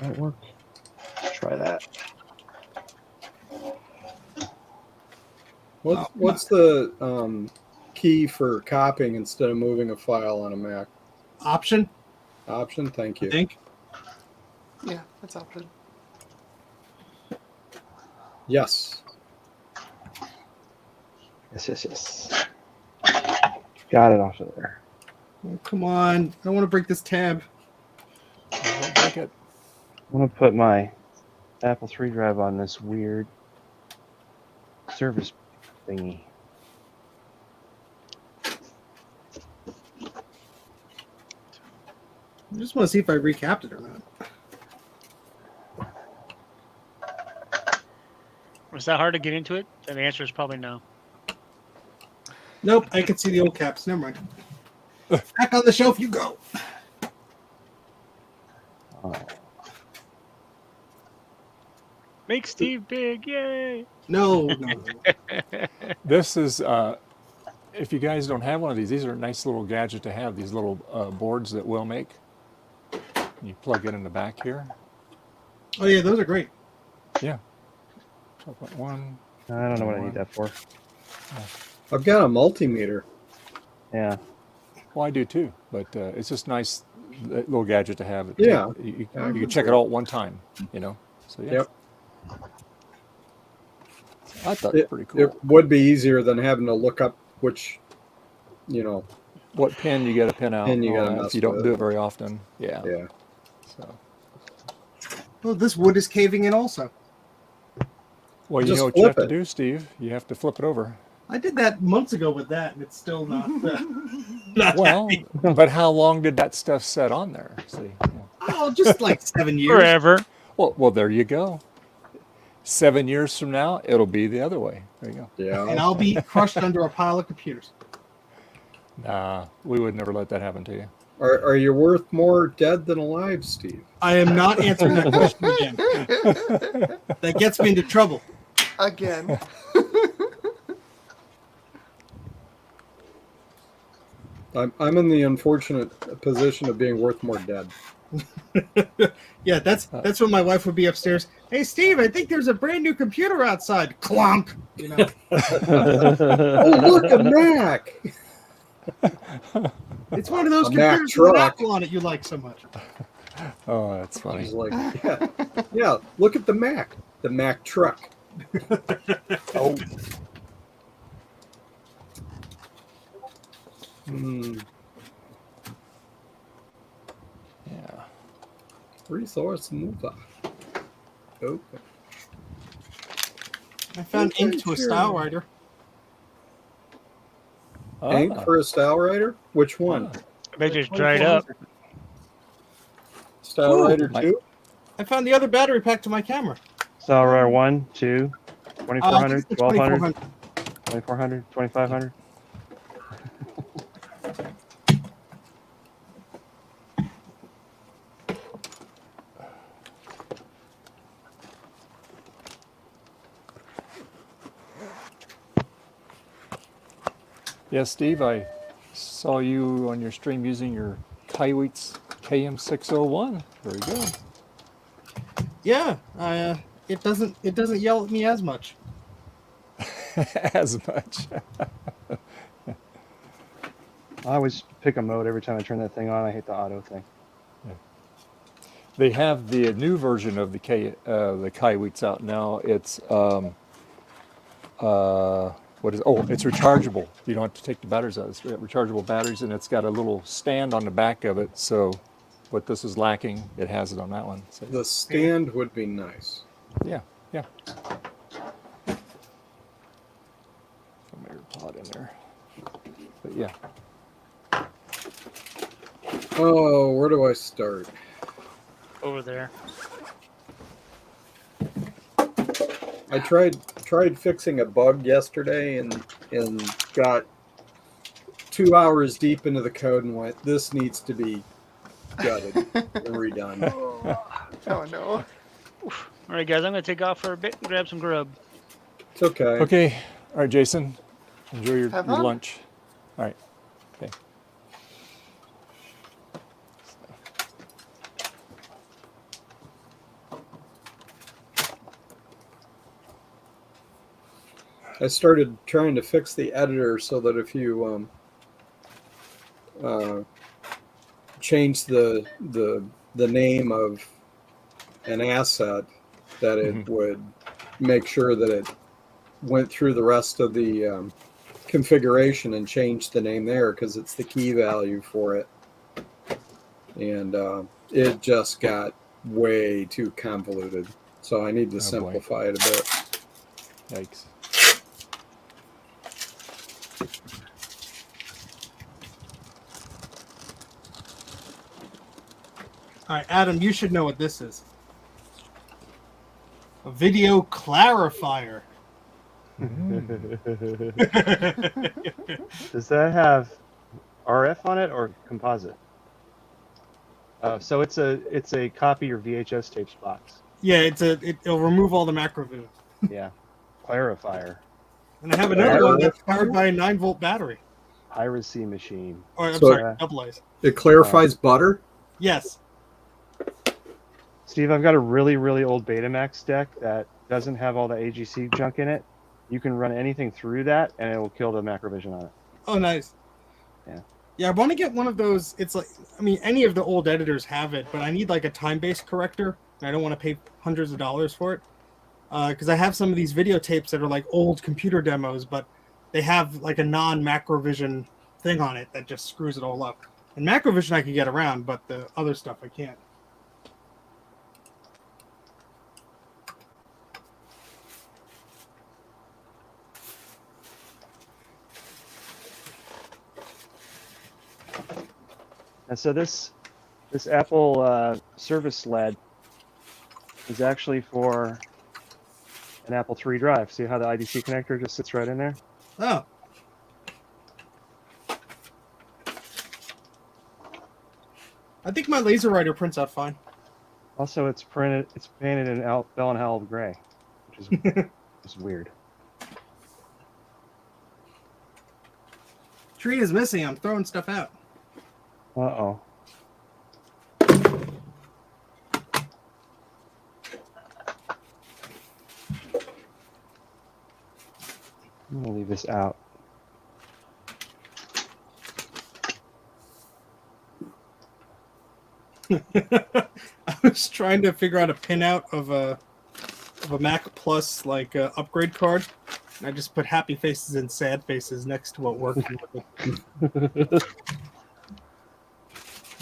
That work? Try that. What's the key for copying instead of moving a file on a Mac? Option, Option. Thank I you. think. Yeah, that's option. Yes. Yes. Got it off of there. Oh, come on. I don't want to break this tab. Don't break it. I'm gonna put my Apple III drive on this weird service thingy. I just want to see if I recapped it or not. Was that hard to get into it? And the answer is probably no. Nope, I can see the old caps. Never mind. Back on the shelf you go. Oh. Make Steve big, yay! No. This is, if you guys don't have one of these are a nice little gadget to have, these little boards that we'll make. You plug it in the back here. Oh, yeah, those are great. Yeah. 12.1. I don't know what I need that for. I've got a multimeter. Yeah. Well, I do too, but it's just nice little gadget to have. Yeah. You can check it all at one time, you know. So yeah. Yep. I thought it was pretty cool. It would be easier than having to look up which, you know, what pin you got to pin out. Pin you and all gotta that, mess if you don't with. do it very often. Yeah. Yeah. So. Well, this wood is caving in also. Well, you Just know what you have flip to it. do, Steve. You have to flip it over. I did that months ago with that, and it's still not. Not Well, happy. but how long did that stuff set on there? See. Oh, just like 7 years. Forever. Well, there you go. 7 years from now, it'll be the other way. There you go. Yeah. And I'll be crushed under a pile of computers. Nah, we would never let that happen to you. Are you worth more dead than alive, Steve? I am not answering that question again. That gets me into trouble. Again. I'm in the unfortunate position of being worth more dead. Yeah, that's when my wife would be upstairs. Hey, Steve, I think there's a brand new computer outside. Clonk. You know. Oh, look, a Mac. It's one of those A Mac computers with an truck. Apple on it you like so much. Oh, that's funny. He's like, yeah, look at the Mac truck. Oh. Yeah. Resource mover. Open. I found ink to a style writer. Ink for a style writer? Which one? They just dried up. Style Ooh, writer my- 2? I found the other battery pack to my camera. Celery 1, 2, 2400, It's the 1200, 2400, 2500. Yeah, Steve, I saw you on your stream using your Kaiweets KM601. Very good. Yeah, it doesn't yell at me as much. As much. I always pick a mode every time I turn that thing on. I hate the auto thing. They have the new version of the Kaiweets out now. It's what is? Oh, it's rechargeable. You don't have to take the batteries out. It's rechargeable batteries, and it's got a little stand on the back of it. So, what this is lacking, it has it on that one. So, The stand would be nice. yeah, yeah. Put my AirPod in there. But yeah. Oh, where do I start? Over there. I tried fixing a bug yesterday and got 2 hours deep into the code and went, this needs to be gutted and redone. Oh no. All right, guys, I'm going to take off for a bit and grab some grub. It's okay. Okay. All right, Jason. Enjoy your Have fun. lunch. All right. Okay. I started trying to fix the editor so that if you change the name of an asset, that it would make sure that it went through the rest of the configuration and changed the name there because it's the key value for it. And it just got way too convoluted. So I need to simplify it a bit. Yikes. All right, Adam, you should know what this is. A video clarifier. Does that have RF on it or composite? So it's a copy or VHS tapes box. Yeah, it'll remove all the macro vision. Yeah, clarifier. And I have another one that's powered by a 9-volt battery. Piracy machine. Or I'm So sorry, double A's. It clarifies butter? Yes. Steve, I've got a really, really old Betamax deck that doesn't have all the AGC junk in it. You can run anything through that, and it will kill the macrovision on it. Oh, nice. Yeah. Yeah, I want to get one of those. It's like, I mean, any of the old editors have it, but I need like a time-based corrector, and I don't want to pay hundreds of dollars for it. Because I have some of these videotapes that are like old computer demos, but they have like a non-macrovision thing on it that just screws it all up. And macrovision I can get around, but the other stuff I can't. And so this Apple service LED is actually for an Apple III drive. See how the IDC connector just sits right in there? Oh. I think my laser writer prints out fine. Also, it's painted in Bell and Howell gray, which is is weird. Tree is missing. I'm throwing stuff out. Uh-oh. I'm gonna leave this out. I was trying to figure out a pinout of a Mac Plus like upgrade card. And I just put happy faces and sad faces next to what worked.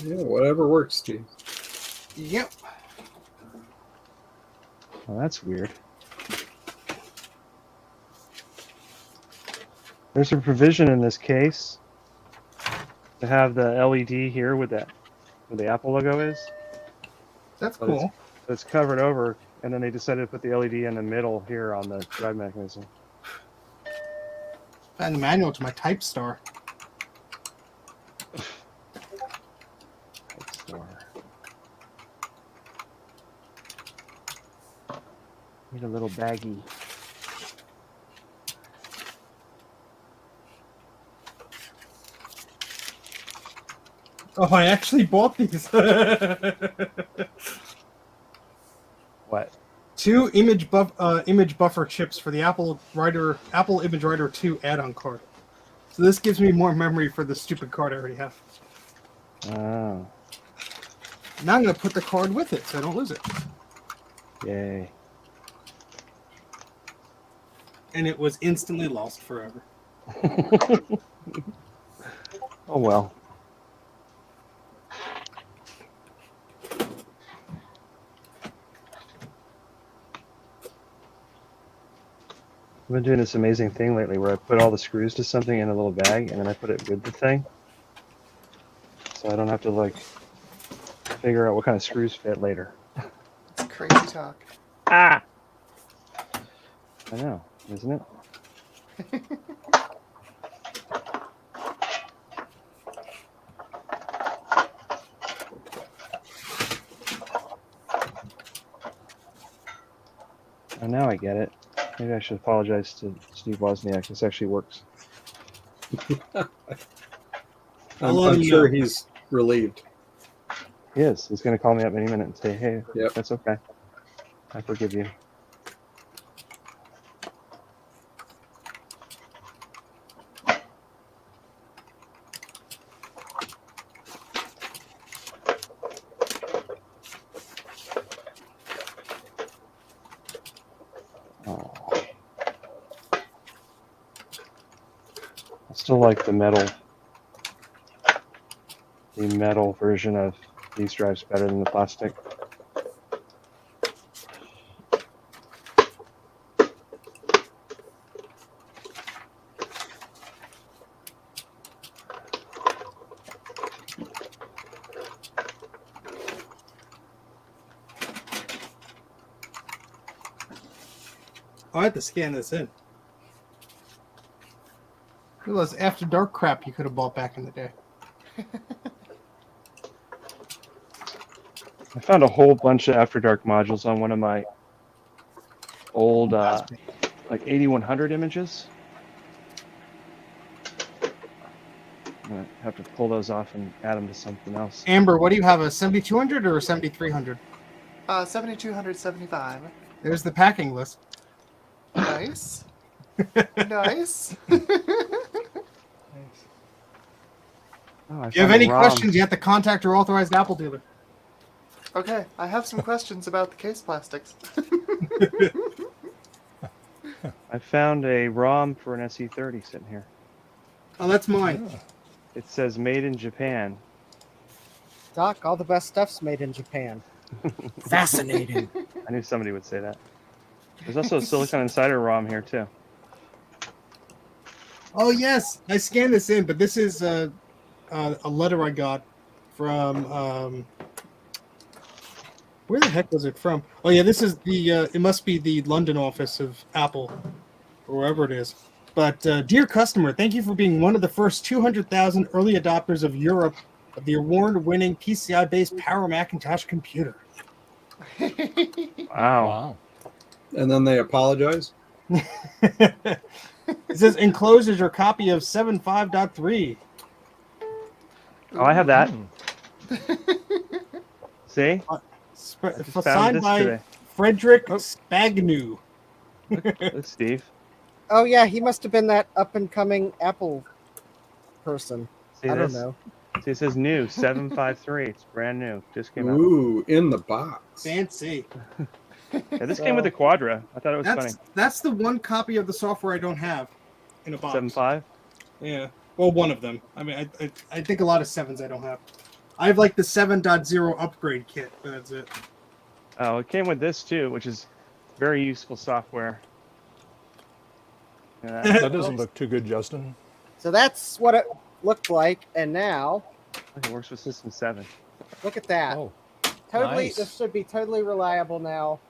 Yeah, whatever works, Steve. Yep. Well, that's weird. There's a provision in this case to have the LED here with that, where the Apple logo is. That's But cool. It's covered over, and then they decided to put the LED in the middle here on the drive mechanism. Find the manual to my Type Star. Need a little baggie. Oh, I actually bought these. What? 2 image buffer chips for the Apple Image Writer 2 add-on card. So this gives me more memory for the stupid card I already have. Oh. Now I'm going to put the card with it so I don't lose it. Yay. And it was instantly lost forever. Oh well. I've been doing this amazing thing lately where I put all the screws to something in a little bag and then I put it with the thing. So I don't have to like figure out what kind of screws fit later. It's crazy talk. Ah! I know, isn't it? Oh, now I get it. Maybe I should apologize to Steve Wozniak. This actually works. I'm sure he's relieved. He is. He's going to call me up any minute and say, hey, yep, that's okay. I forgive you. I still like the metal version of these drives better than the plastic. I have to scan this in. Look at those After Dark crap you could have bought back in the day. I found a whole bunch of After Dark modules on one of my old like 8100 images. I'm gonna have to pull those off and add them to something else. Amber, what do you have, a 7200 or a 7300? 7275. There's the packing list. Nice. Nice. Oh, If you have any questions, you have to contact your authorized Apple dealer. Okay, I have some questions about the case plastics. I found a ROM for an SE30 sitting here. Oh, that's mine. It says made in Japan. Doc, all the best stuff's made in Japan. Fascinating. I knew somebody would say that. There's also a Silicon Insider ROM here too. Oh yes, I scanned this in, but this is a letter I got from where the heck was it from? Oh yeah, this is the it must be the London office of Apple, or wherever it is. But dear customer, thank you for being one of the first 200,000 early adopters of Europe of the award-winning PCI-based Power Macintosh computer. Wow. And then they apologize. It says enclosed is your copy of 7.5.3. Oh, I have that. See? Signed by Frederick Spagnu. Look, Steve. Oh yeah, he must have been that up-and-coming Apple person. See I this? don't know. See, it says new 753. It's brand new. Just came out. Ooh, in the box. Fancy. Yeah, this came with the Quadra. I thought it was funny. That's the one copy of the software I don't have in a box. 7.5? Yeah. Well, one of them. I mean, I think a lot of 7s I don't have. I have like the 7.0 upgrade kit, but that's it. Oh, it came with this too, which is very useful software. That doesn't look too good, Justin. So that's what it looked like, and now it works with System 7. look at that. Oh, Totally, nice. this should be totally reliable now.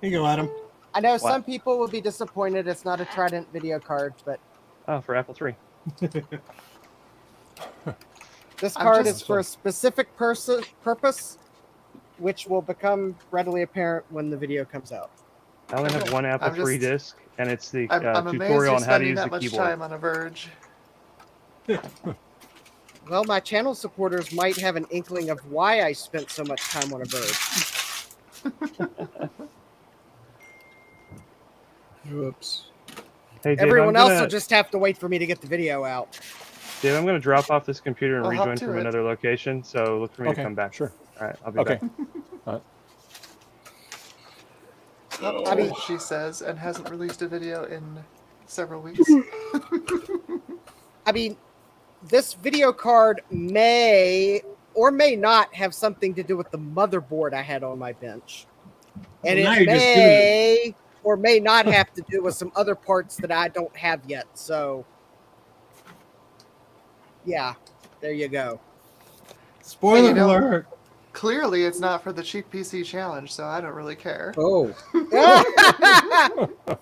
Here you go, Adam. I know What? some people will be disappointed it's not a Trident video card, but Oh, for Apple III. this I'm card just- is for a specific purpose, which will become readily apparent when the video comes out. I only have one Apple I'm III just- disc, and it's the I'm amazed tutorial you're on how to spending use that the much keyboard. time on a Verge. Well, my channel supporters might have an inkling of why I spent so much time on a Verge. Whoops. Hey, Dave, Everyone I'm else gonna, will just have to wait for me to get the video out. Dave, I'm going to drop off this computer and I'll hop rejoin to from it. another location, so look for me Okay, to come back. sure. All right, I'll be Okay. back. I mean- she says, and hasn't released a video in several weeks. I mean, this video card may or may not have something to do with the motherboard I had on my bench. And Well, now it you're just may or may not have to do with some other parts that I don't have yet. So, yeah, there you go. Spoiler You know- alert. Clearly, it's not for the cheap PC challenge, so I don't really care. Oh,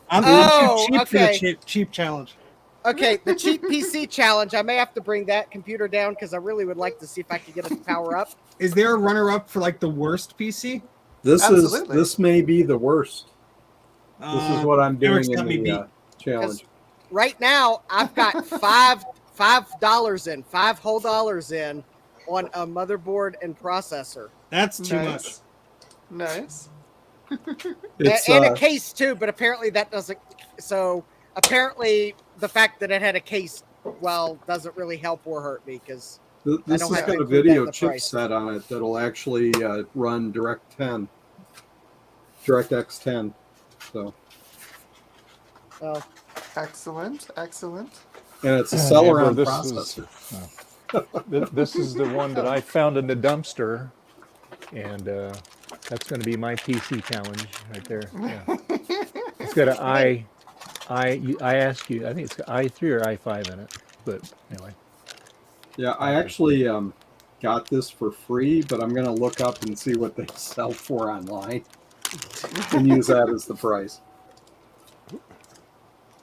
I'm Oh, too cheap for the okay. cheap challenge. Okay, the cheap PC challenge. I may have to bring that computer down because I really would like to see if I can get it to power up. Is there a runner-up for like the worst PC? Absolutely. This may be the worst. This is what I'm Eric's doing got me in beat. the challenge. Right now, I've got $5 in, $5 in on a motherboard and processor. That's too much. Nice. It's And a case too, but apparently that doesn't. So apparently the fact that it had a case, well, doesn't really help or hurt me because this I has don't have got to a include that in video the price. chipset on it that'll actually run DirectX 10. So well, Excellent. Excellent. And it's a Amber, Celeron this processor. this is the one that I found in the dumpster, and that's going to be my PC challenge right there. Yeah. It's got an I asked you, I think it's got i3 or i5 in it, but anyway. Yeah, I actually got this for free, but I'm going to look up and see what they sell for online and use that as the price. As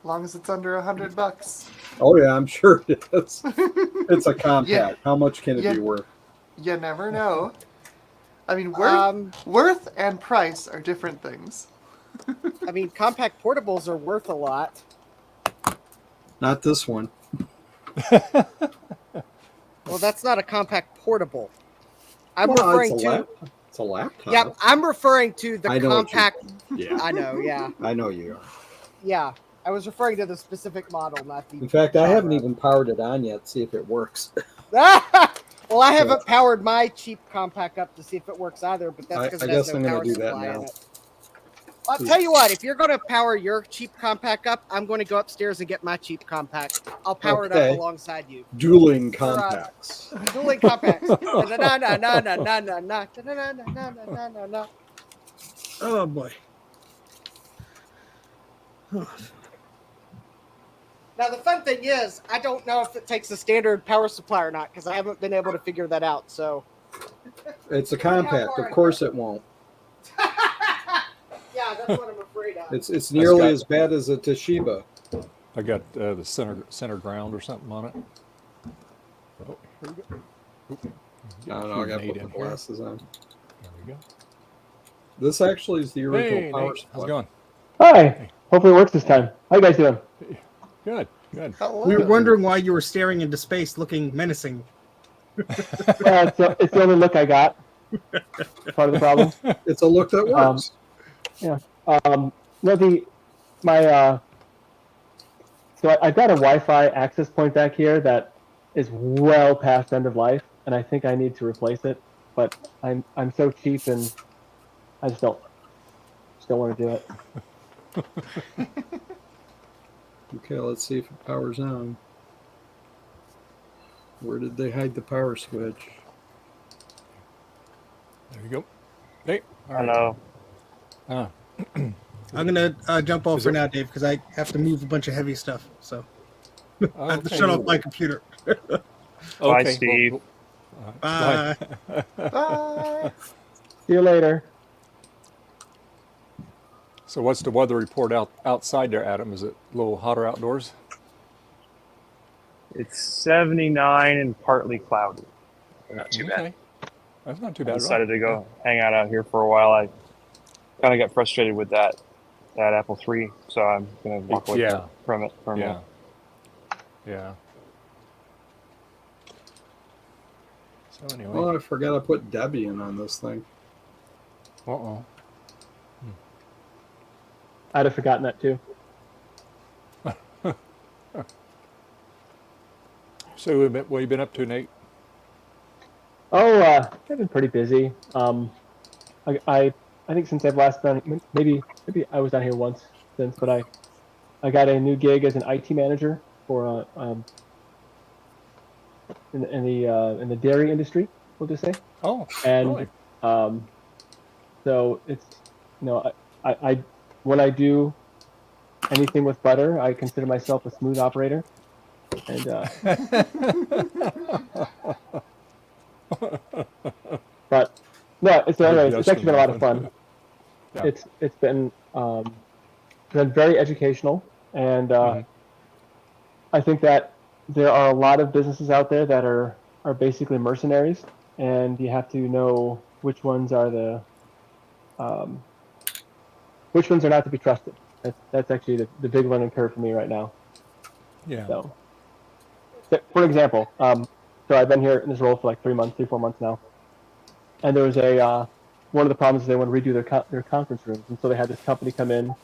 long as it's under $100. Oh yeah, I'm sure it is. It's a compact. How much can it be worth? You never know. I mean, Um, worth and price are different things. I mean, compact portables are worth a lot. Not this one. Well, that's not a compact portable. I'm Well, referring it's to. It's a laptop. Yeah, I'm referring to the I know what you- compact. Yeah. I know. Yeah. I know you are. Yeah. I was referring to the specific model, not the. In fact, I haven't even powered it on yet. See if it works. Well, I haven't powered my cheap compact up to see if it works either, but that's because I it has guess no I'm gonna power do that supply in now. it. I'll tell you what, if you're going to power your cheap compact up, I'm going to go upstairs and get my cheap compact. I'll power it Okay. up alongside you. Dueling For, compacts. Dueling compacts. Na-na-na-na-na-na-na-na-na-na-na-na-na-na. Oh boy. Now, the fun thing is, I don't know if it takes a standard power supply or not, because I haven't been able to figure that out, so. It's a compact. Of course it won't. Yeah, that's what I'm afraid of. It's nearly as bad as a Toshiba. I got the center ground or something on it. Oh, here we go. Oop. I don't know. I got to Nate put in my here. glasses on. There we go. This actually is the original Hey, power Nate, supply. how's it going? Hi. Hopefully it works this time. How you guys doing? Good, good. We were wondering why you were staring into space, looking menacing. It's the only look I got. Part of the problem. It's a look that works. Yeah. No, so I've got a Wi-Fi access point back here that is well past end of life, and I think I need to replace it. But I'm so cheap, and I just don't want to do it. Okay, let's see if it powers on. Where did they hide the power switch? There you go. Hey. Hello. Ah. I'm gonna jump off Is for it- now, Dave, because I have to move a bunch of heavy stuff. So I have to Okay. shut off my computer. Bye, Okay, Steve. Bye. Bye. See you later. So what's the weather report outside there, Adam? Is it a little hotter outdoors? It's 79 and partly cloudy. Not too bad. Okay. That's not too I bad at all. decided to go hang out here for a while. I kind of got frustrated with that Apple III, so I'm gonna walk away Yeah. from it for a Yeah. minute. Yeah. So anyway. Oh, I forgot I put Debian on this thing. Uh-oh. I'd have forgotten that too. So what have you been up to, Nate? Oh, I've been pretty busy. I think since I've last been, maybe I was down here once since, but I got a new gig as an IT manager for in the dairy industry, we'll just say. Oh, and really? So it's I when I do anything with butter, I consider myself a smooth operator, and but no, it's anyways, it's actually been a lot of fun. Yeah. It's been very educational, and I think that there are a lot of businesses out there that are basically mercenaries, and you have to know which ones are which ones are not to be trusted. That's actually the big learning curve for me right now. Yeah. So for example, so I've been here in this role for like 3 4 months now, and there was one of the problems is they want to redo their conference rooms, and so they had this company come in,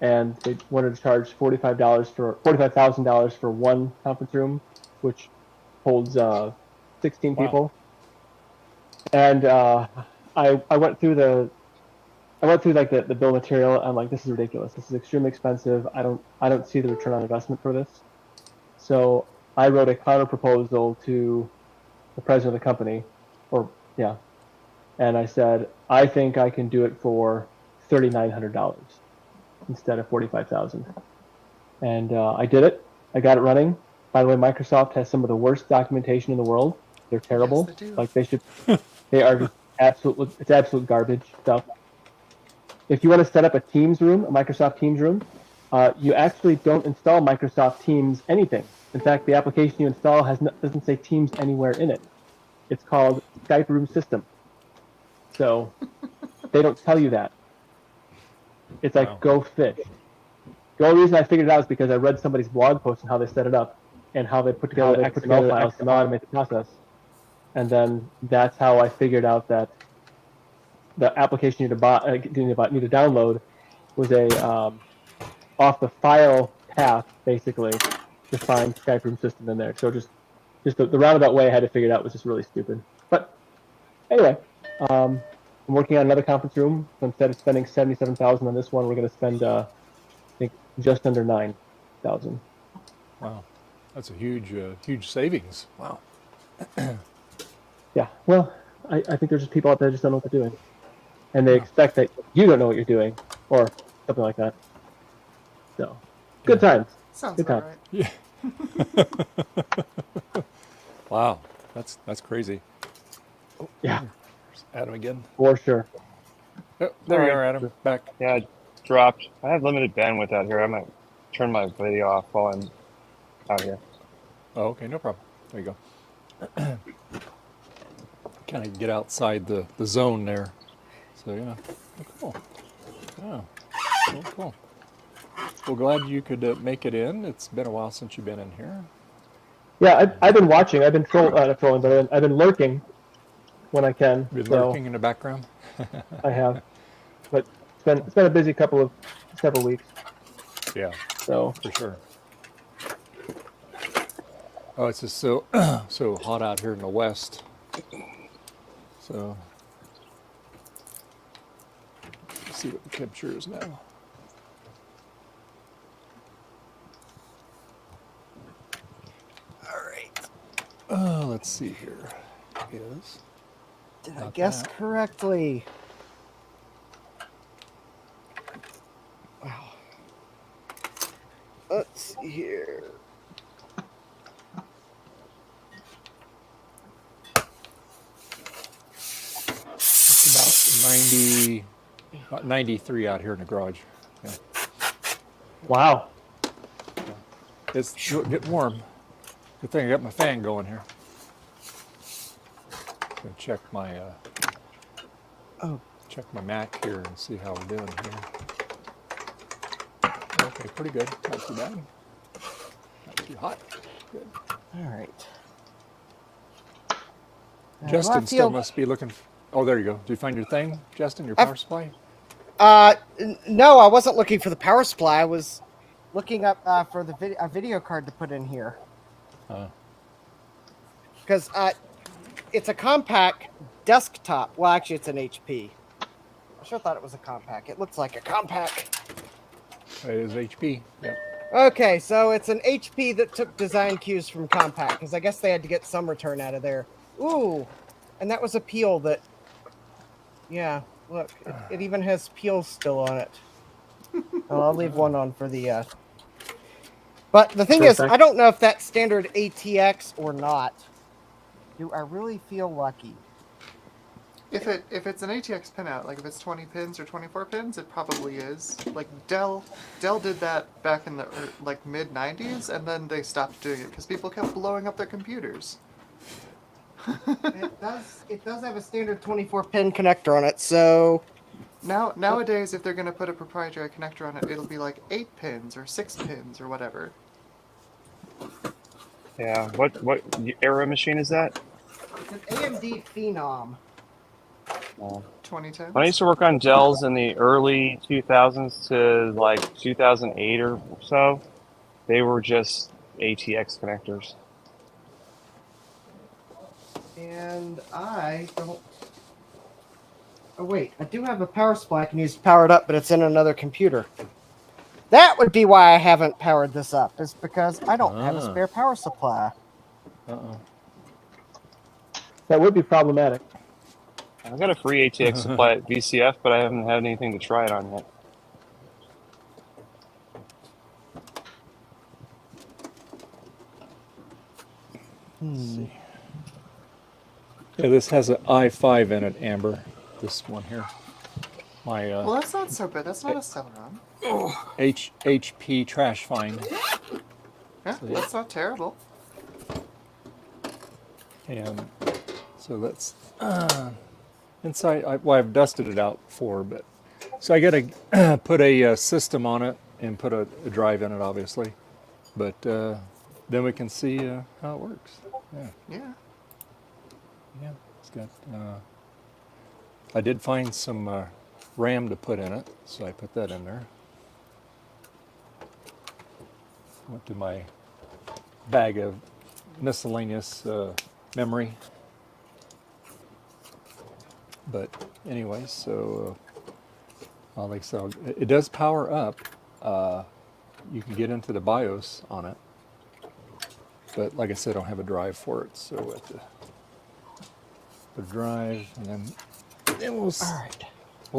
and they wanted to charge $45,000 for one conference room, which holds 16 people. And I went through like the bill of material. I'm like, this is ridiculous. This is extremely expensive. I don't see the return on investment for this. So I wrote a counter proposal to the president of the company, and I said, I think I can do it for $3,900 instead of $45,000. And I did it. I got it running. By the way, Microsoft has some of the worst documentation in the world. They're terrible. Yes, they do. Like they are just it's absolute garbage stuff. If you want to set up a Teams room, a Microsoft Teams room, you actually don't install Microsoft Teams anything. In fact, the application you install doesn't say Teams anywhere in it. It's called Skype Room System. So they don't tell you that. It's like, go fish. The only reason I figured it out is because I read somebody's blog post on how they set it up and how they put together XML files to automate the process. And then that's how I figured out that the application you need to download was a off the file path, basically, to find Skype Room System in there. So just the roundabout way I had to figure it out was just really stupid. But anyway, I'm working on another conference room. So instead of spending $77,000 on this one, we're going to spend I think just under $9,000. Wow, that's a huge savings. Wow. Yeah, well, I think there's just people out there that just don't know what they're doing, and they expect that you don't know what you're doing, or something like that. So, good times. Sounds good about times. right. Yeah. Wow, that's crazy. Yeah. There's Adam again. For sure. Oh, there you are, Adam. Back. Yeah, it dropped. I have limited bandwidth out here. I might turn my video off while I'm out here. Oh, okay, no problem. There you go. Kind of get outside the zone there. So, yeah. Oh, cool. Oh, cool. Well, glad you could make it in. It's been a while since you've been in here. Yeah, I've been watching. I've been not trolling, but I've been lurking when I can. Been lurking in the background? I have. But it's been a busy several weeks. Yeah. So for sure. Oh, it's just so hot out here in the west. So let's see what the temperature is now. All right. Let's see here. Is Did I guess correctly? Wow. Let's see here. It's about 93 out here in the garage. Yeah. Wow. It's getting warm. Good thing I got my fan going here. Gonna check my check my Mac here and see how we're doing here. Okay, pretty good. Not too bad. Not too hot. Good. All right. Justin still must be looking. Oh, there you go. Did you find your thing, Justin? Your power supply? No, I wasn't looking for the power supply. I was looking up for a video card to put in here. Because it's a compact desktop. Well, actually, it's an HP. I sure thought it was a compact. It looks like a compact. It is HP. Yeah. Okay, so it's an HP that took design cues from compact, because I guess they had to get some return out of there. Ooh, and that was a peel that... Yeah, look, it even has peels still on it. Well, I'll leave one on for the... But the thing is, I don't know if that's standard ATX or not. Do I really feel lucky? If it's an ATX pinout, like if it's 20 pins or 24 pins, it probably is. Like Dell did that back in the mid 90s, and then they stopped doing it because people kept blowing up their computers. It does have a standard 24 pin connector on it, so nowadays if they're gonna put a proprietary connector on it, it'll be like 8 pins or 6 pins or whatever. Yeah, what era machine is that? It's an AMD Phenom. 2010. When I used to work on Dells in the early 2000s to like 2008 or so, they were just ATX connectors. And I don't... Oh wait, I do have a power supply I can use to power it up, but it's in another computer. That would be why I haven't powered this up, is because I don't have a spare power supply. Uh-oh. That would be problematic. I've got a free ATX supply at VCF, but I haven't had anything to try it on yet. Let's see. Yeah, this has an i5 in it, Amber. This one here. My Well, that's not so bad. That's not a Celeron. HP trash find. Yeah, that's not terrible. And so that's inside. I've dusted it out before, but so I got to put a system on it and put a drive in it, obviously. But then we can see how it works. Yeah. Yeah. Yeah. It's got. I did find some RAM to put in it, so I put that in there. Went to my bag of miscellaneous memory. But anyway, so like so, it does power up. You can get into the BIOS on it, but like I said, I don't have a drive for it, so with the drive, and then we'll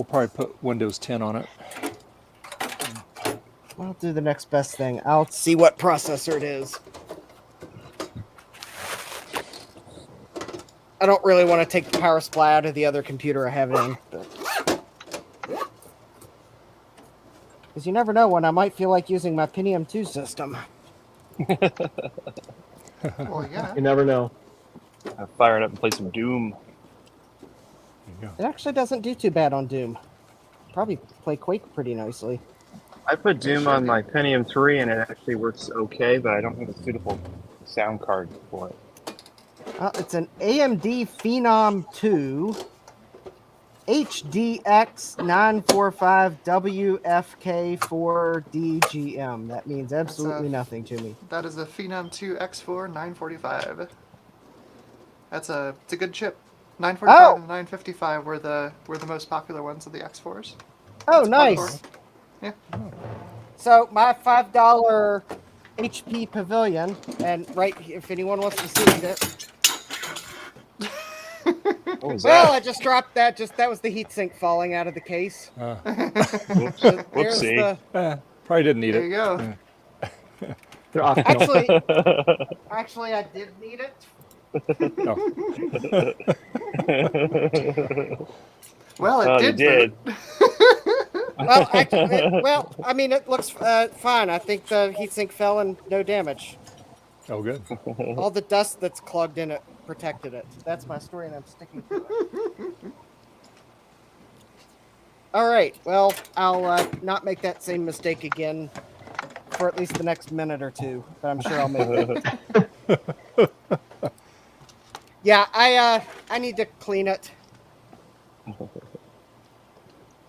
probably put Windows 10 on it. I'll do the next best thing. I'll see what processor it is. I don't really want to take the power supply out of the other computer I have it in. Because you never know when I might feel like using my Pentium 2 system. Well, yeah. You never know. I'll fire it up and play some Doom. It actually doesn't do too bad on Doom. Probably play Quake pretty nicely. I put Doom on my Pentium 3 and it actually works okay, but I don't have a suitable sound card for it. It's an AMD Phenom 2 HDX 945WFK4DGM. That means absolutely nothing to me. That is a Phenom 2 X4 945. It's a good chip. 945 and 955 were the most popular ones of the X4s. Oh, It's nice. quad-core. Yeah. So my $5 HP Pavilion, and right, if anyone wants to see it. What was Well, that? I just dropped that. That was the heatsink falling out of the case. Whoops. There's Whoopsie. Probably didn't need There it. you go. They're optional. Actually, I did need it. Well, it Oh, did. you did. Well, I mean, it looks fine. I think the heatsink fell and no damage. Oh, good. All the dust that's clogged in it protected it. That's my story, and I'm sticking to it. All right. Well, I'll not make that same mistake again for at least the next minute or two, but I'm sure I'll make it. Yeah, I need to clean it.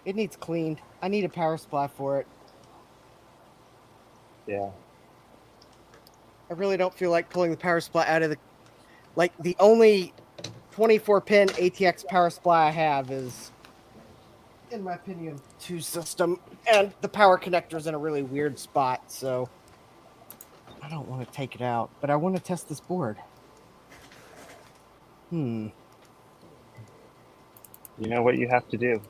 It needs cleaned. I need a power supply for it. Yeah. I really don't feel like pulling the power supply out of the... Like, the only 24-pin ATX power supply I have is in my Pentium 2 system, and the power connector's in a really weird spot, so I don't want to take it out, but I want to test this board. You know what you have to do.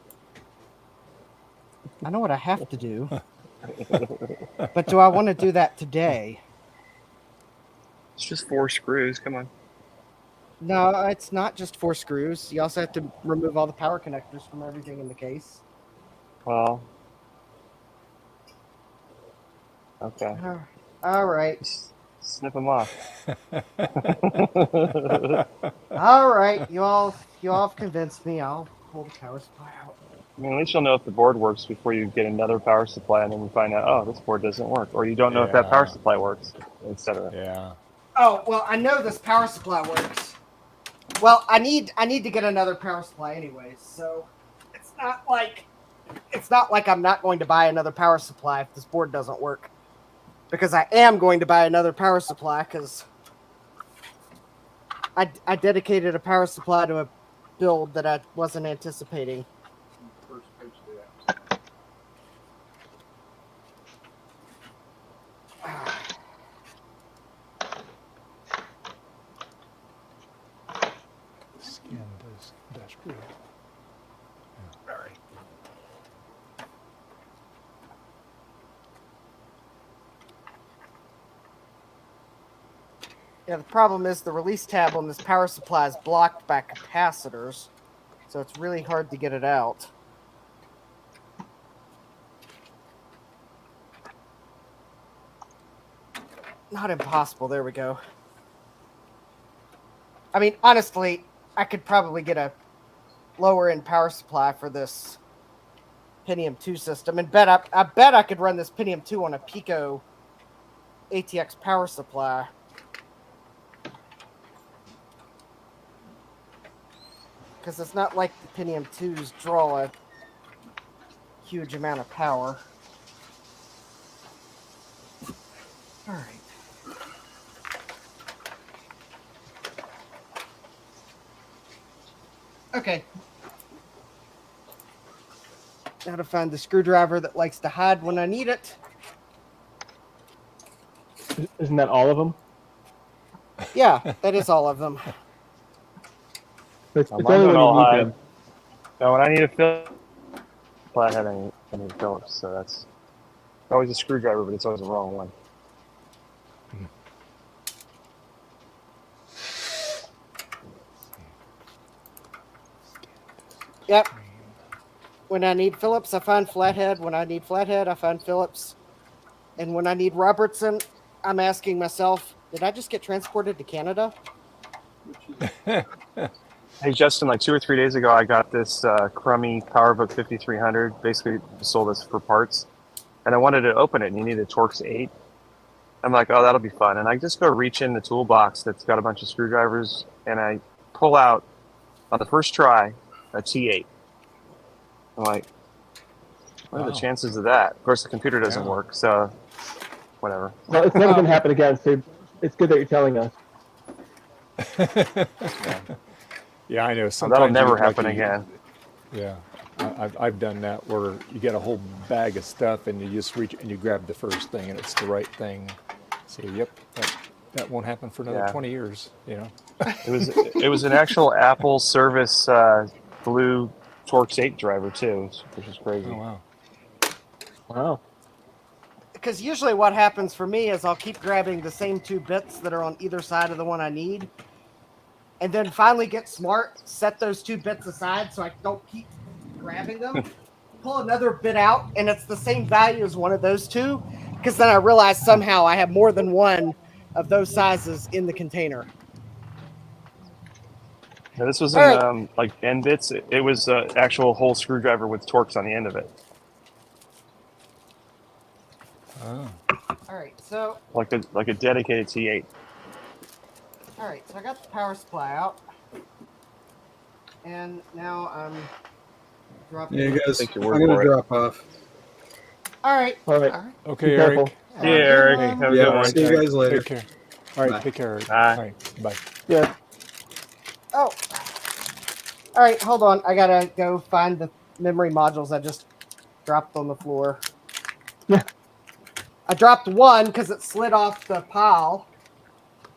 I know what I have to do, but do I want to do that today? It's just 4 screws. Come on. No, it's not just 4 screws. You also have to remove all the power connectors from everything in the case. Well. Okay. All right. Snip them off. All right. You all have convinced me. I'll pull the power supply out. I mean, at least you'll know if the board works before you get another power supply, and then you find out, oh, this board doesn't work, or you don't know if that power supply works, etc. Yeah. Oh, well, I know this power supply works. Well, I need to get another power supply anyway, so it's not like I'm not going to buy another power supply if this board doesn't work. Because I am going to buy another power supply because I dedicated a power supply to a build that I wasn't anticipating. Yeah, the problem is the release tab on this power supply is blocked by capacitors, so it's really hard to get it out. Not impossible. There we go. I mean, honestly, I could probably get a lower-end power supply for this Pentium 2 system, and I bet I could run this Pentium 2 on a Pico ATX power supply. Because it's not like the Pentium 2s draw a huge amount of power. All right. Okay. Now to find the screwdriver that likes to hide when I need it. Isn't that all of them? Yeah, that is all of them. It's Mine only don't when all you need hide. them. No, when I need a Phillips, flathead, I need Phillips, so that's always a screwdriver, but it's always the wrong one. Yep. When I need Phillips, I find flathead. When I need flathead, I find Phillips. And when I need Robertson, I'm asking myself, did I just get transported to Canada? Hey, Justin, like 2 or 3 days ago, I got this crummy PowerBook 5300. Basically, sold this for parts. And I wanted to open it, and you need a Torx 8. I'm like, oh, that'll be fun. And I just go reach in the toolbox that's got a bunch of screwdrivers, and I pull out, on the first try, a T8. I'm like, what are the chances of that? Of course, the computer doesn't work, so whatever. Well, it's never going to happen again, so it's good that you're telling us. Yeah, I know. So Sometimes that'll never like happen again. Yeah, I've done that where you get a whole bag of stuff and you just reach and you grab the first thing and it's the right thing. So yep, that won't happen for another 20 years. You know. It was an actual Apple service blue Torx 8 driver too, which is crazy. Oh wow. Wow. Because usually what happens for me is I'll keep grabbing the same 2 bits that are on either side of the one I need. And then finally get smart, set those 2 bits aside so I don't keep grabbing them. Pull another bit out, and it's the same value as one of those 2. Because then I realize somehow I have more than one of those sizes in the container. Now, this was All like N bits. It was an actual whole screwdriver with Torx on the end of it. Oh. All right, so Like a dedicated T8. all right, so I got the power supply out, and now I'm dropping. Yeah, guys, Take I'm your word going for to it. drop off. All right. Okay, Be Eric. careful. See you, Eric. Have a good one. See you guys later. Take care. All right, Bye. take care, Eric. Bye. All right, bye. Yeah. Oh. All right, hold on. I gotta go find the memory modules I just dropped on the floor. Yeah. I dropped one because it slid off the pile,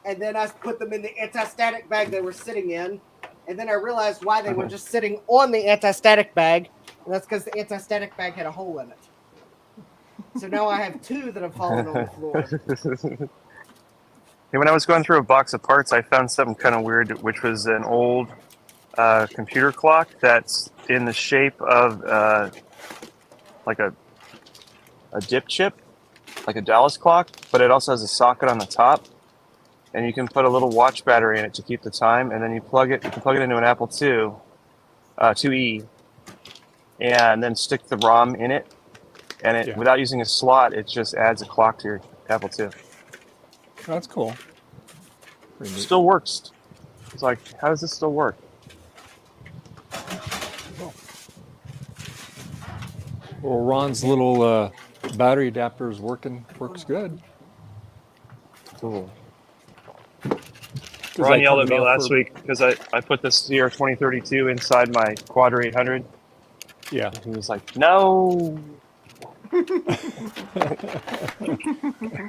and then I put them in the anti-static bag they were sitting in, and then I realized why they were just sitting on the anti-static bag, and that's because the anti-static bag had a hole in it. So now I have 2 that have fallen on the floor. Hey, when I was going through a box of parts, I found something kind of weird, which was an old computer clock that's in the shape of like a dip chip, like a Dallas clock, but it also has a socket on the top, and you can put a little watch battery in it to keep the time, and then you can plug it into an Apple II, 2E, and then stick the ROM in it, and it without using a slot, it just adds a clock to your Apple II. That's cool. Pretty neat. Still works. It's like, how does this still work? Well, Ron's little battery adapter is works good. Cool. I Ron yelled at turned me it off last for- week because I put the CR2032 inside my Quadra 800. Yeah. He was like, no.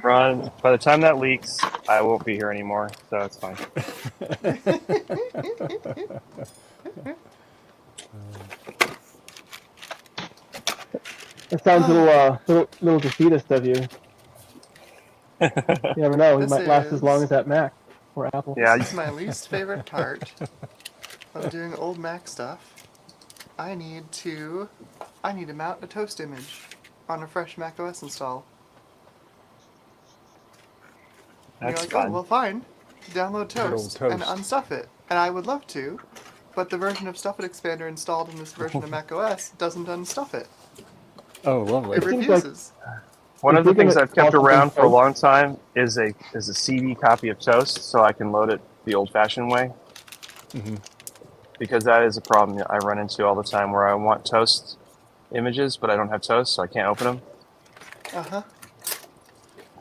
Ron, by the time that leaks, I won't be here anymore, so it's fine. It sounds a little defeatist of you. You never know. He This might last as long is- as that Mac. for Apple. Yeah. This is my least favorite part of doing old Mac stuff. I need to mount a toast image on a fresh Mac OS install. And That's you're like, fun. oh, well, fine. Download Good old toast and Toast. unstuff it. And I would love to, but the version of Stuff It Expander installed in this version of Mac OS doesn't unstuff it. Oh, lovely. It refuses. One of the things I've kept around for a Toast. long time is a CD copy of Toast, so I can load it the old-fashioned way. Mhm. Because that is a problem I run into all the time, where I want Toast images, but I don't have Toast, so I can't open them. Uh-huh.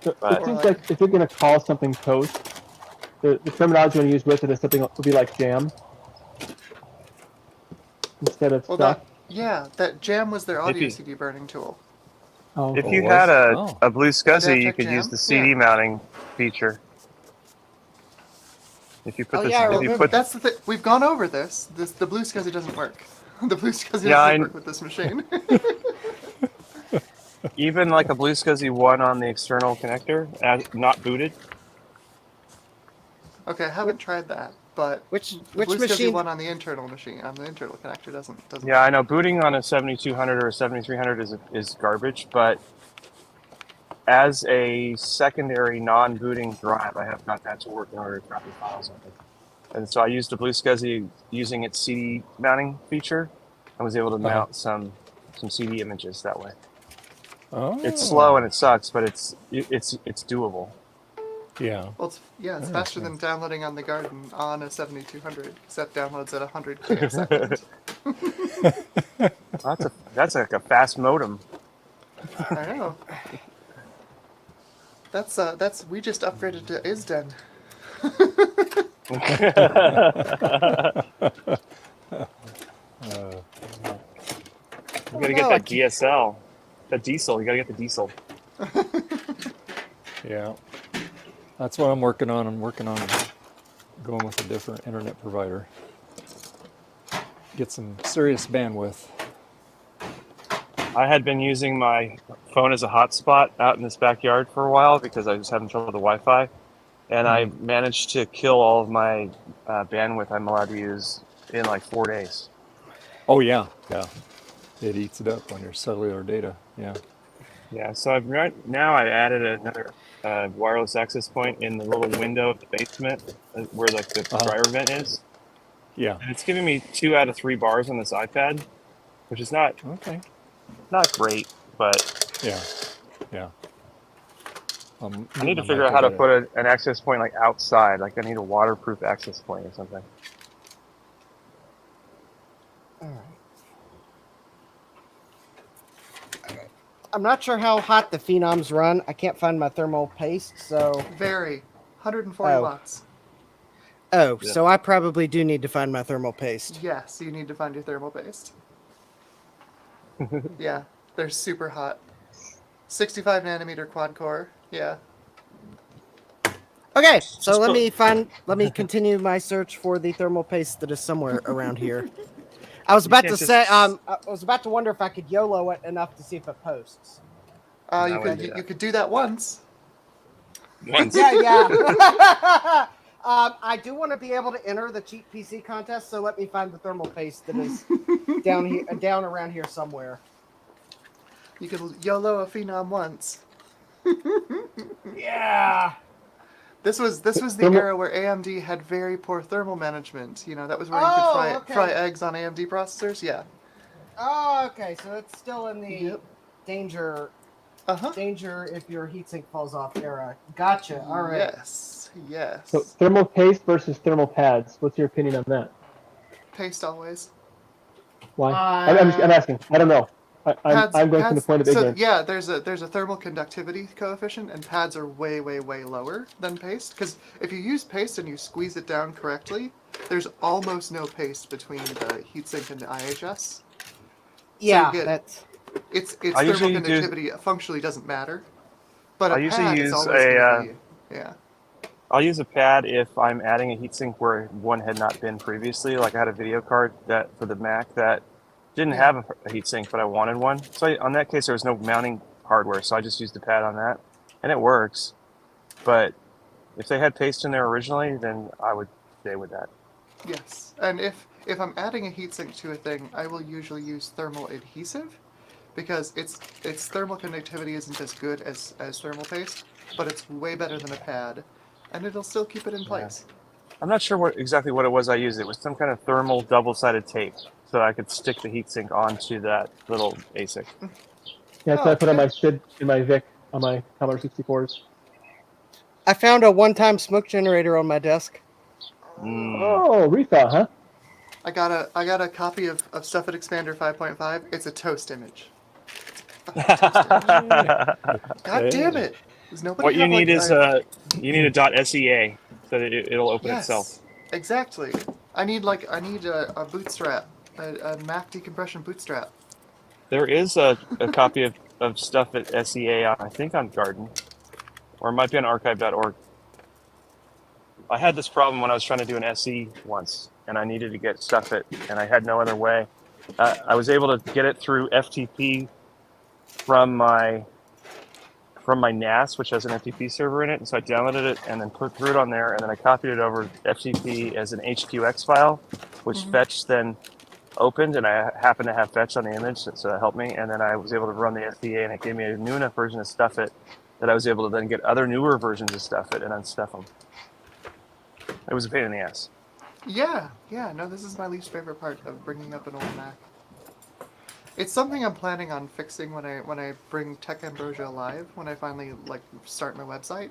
So But- it seems like if you're going to call something toast, the terminology you want to use with it is something would be like jam instead of Well, stuff. that Jam was their audio you- CD burning tool. Oh, If Oh, you was had it? a, Oh. a Blue SCSI, you Adaptec could use Jam? the CD Yeah. mounting feature. If you put Oh, this, yeah, I if you remember put That's the thing. We've gone over this. The Blue SCSI doesn't work. The Blue SCSI Yeah, doesn't work with this machine. even like a Blue SCSI 1 on the external connector, not booted. Okay, I haven't tried that, but Which the Blue SCSI machine? one on the internal machine, on the internal connector doesn't. Yeah, I know booting on a 7200 or a 7300 is garbage, but as a secondary non-booting drive, I have got that to work in order to copy files on it. And so I used the Blue SCSI using its CD mounting feature, and was able to mount some CD images that way. Oh. It's slow and it sucks, but it's doable. Yeah. Well, it's faster than downloading on the Garden on a 7200, except downloads at 100 K a second. That's like a fast modem. I know. That's we just upgraded to ISDN. You gotta get that DSL, that diesel. You gotta get the diesel. Yeah. That's what I'm working on. I'm working on going with a different internet provider. Get some serious bandwidth. I had been using my phone as a hotspot out in this backyard for a while because I was having trouble with the Wi-Fi, and I managed to kill all of my bandwidth I'm allowed to use in like 4 days. Oh yeah, yeah. It eats it up on your cellular data. Yeah. Yeah, so now I added another wireless access point in the little window of the basement where like the dryer vent is. Yeah. And it's giving me 2 out of 3 bars on this iPad, which is not great, but yeah. I need to figure out how to put an access point like outside. Like I need a waterproof access point or something. I'm not sure how hot the Phenoms run. I can't find my thermal paste, so... Very. 140 watts. Oh, Yeah. so I probably do need to find my thermal paste. Yes, you need to find your thermal paste. Yeah, they're super hot. 65 nanometer quad core. Yeah. Okay, so let me continue my search for the thermal paste that is somewhere around here. I was about to say, I was about to wonder if I could YOLO it enough to see if it posts. You could do that once. Once. Yeah. I do want to be able to enter the cheap PC contest, so let me find the thermal paste that is down around here somewhere. You could YOLO a Phenom once. Yeah. This was the era where AMD had very poor thermal management. You know, that was where you could fry eggs on AMD processors. Yeah. Oh, okay. So it's still in the danger if your heatsink falls off era. Gotcha. All right. Yes. So thermal paste versus thermal pads. What's your opinion on that? Paste always. Why? I'm asking. I don't know. I'm going from the point of ignorance. Yeah, there's a thermal conductivity coefficient, and pads are way lower than paste. Because if you use paste and you squeeze it down correctly, there's almost no paste between the heatsink and the IHS. Yeah, it's I thermal usually conductivity functionally doesn't matter. But I a usually pad use is always gonna be, I'll use a pad if I'm adding a heatsink where one had not been previously. Like I had a video card that for the Mac that didn't have a heatsink, but I wanted one. So on that case, there was no mounting hardware, so I just used the pad on that, and it works. But If they had paste in there originally, then I would stay with that. Yes, and if I'm adding a heatsink to a thing, I will usually use thermal adhesive, because its thermal conductivity isn't as good as thermal paste, but it's way better than a pad, and it'll still keep it in place. I'm not sure exactly what it was I used. It was some kind of thermal double-sided tape, so I could stick the heatsink onto that little ASIC. Yeah, that's what I put on my SID in my VIC on my Commodore 64s. I found a one-time smoke generator on my desk. Oh, rethaw, huh? I got a copy of Stuff It Expander 5.5. It's a toast image. God damn it! Does nobody What you have, need like, is you need a .SEA so that it'll open itself. Yes, exactly. I need a bootstrap, a Mac decompression bootstrap. There is a copy of stuff at SEA, I think on Garden, or it might be on archive.org. I had this problem when I was trying to do an SE once, and I needed to get stuff it, and I had no other way. I was able to get it through FTP from my NAS, which has an FTP server in it, and so I downloaded it and then threw it on there, and then I copied it over FTP as an HQX file, which Fetch then opened, and I happened to have Fetch on the image, so that helped me, and then I was able to run the SDA, and it gave me a new enough version of Stuff It that I was able to then get other newer versions of Stuff It and unstuff them. It was a pain in the ass. Yeah, no, this is my least favorite part of bringing up an old Mac. It's something I'm planning on fixing when I bring Tech Ambrosia live, when I finally start my website,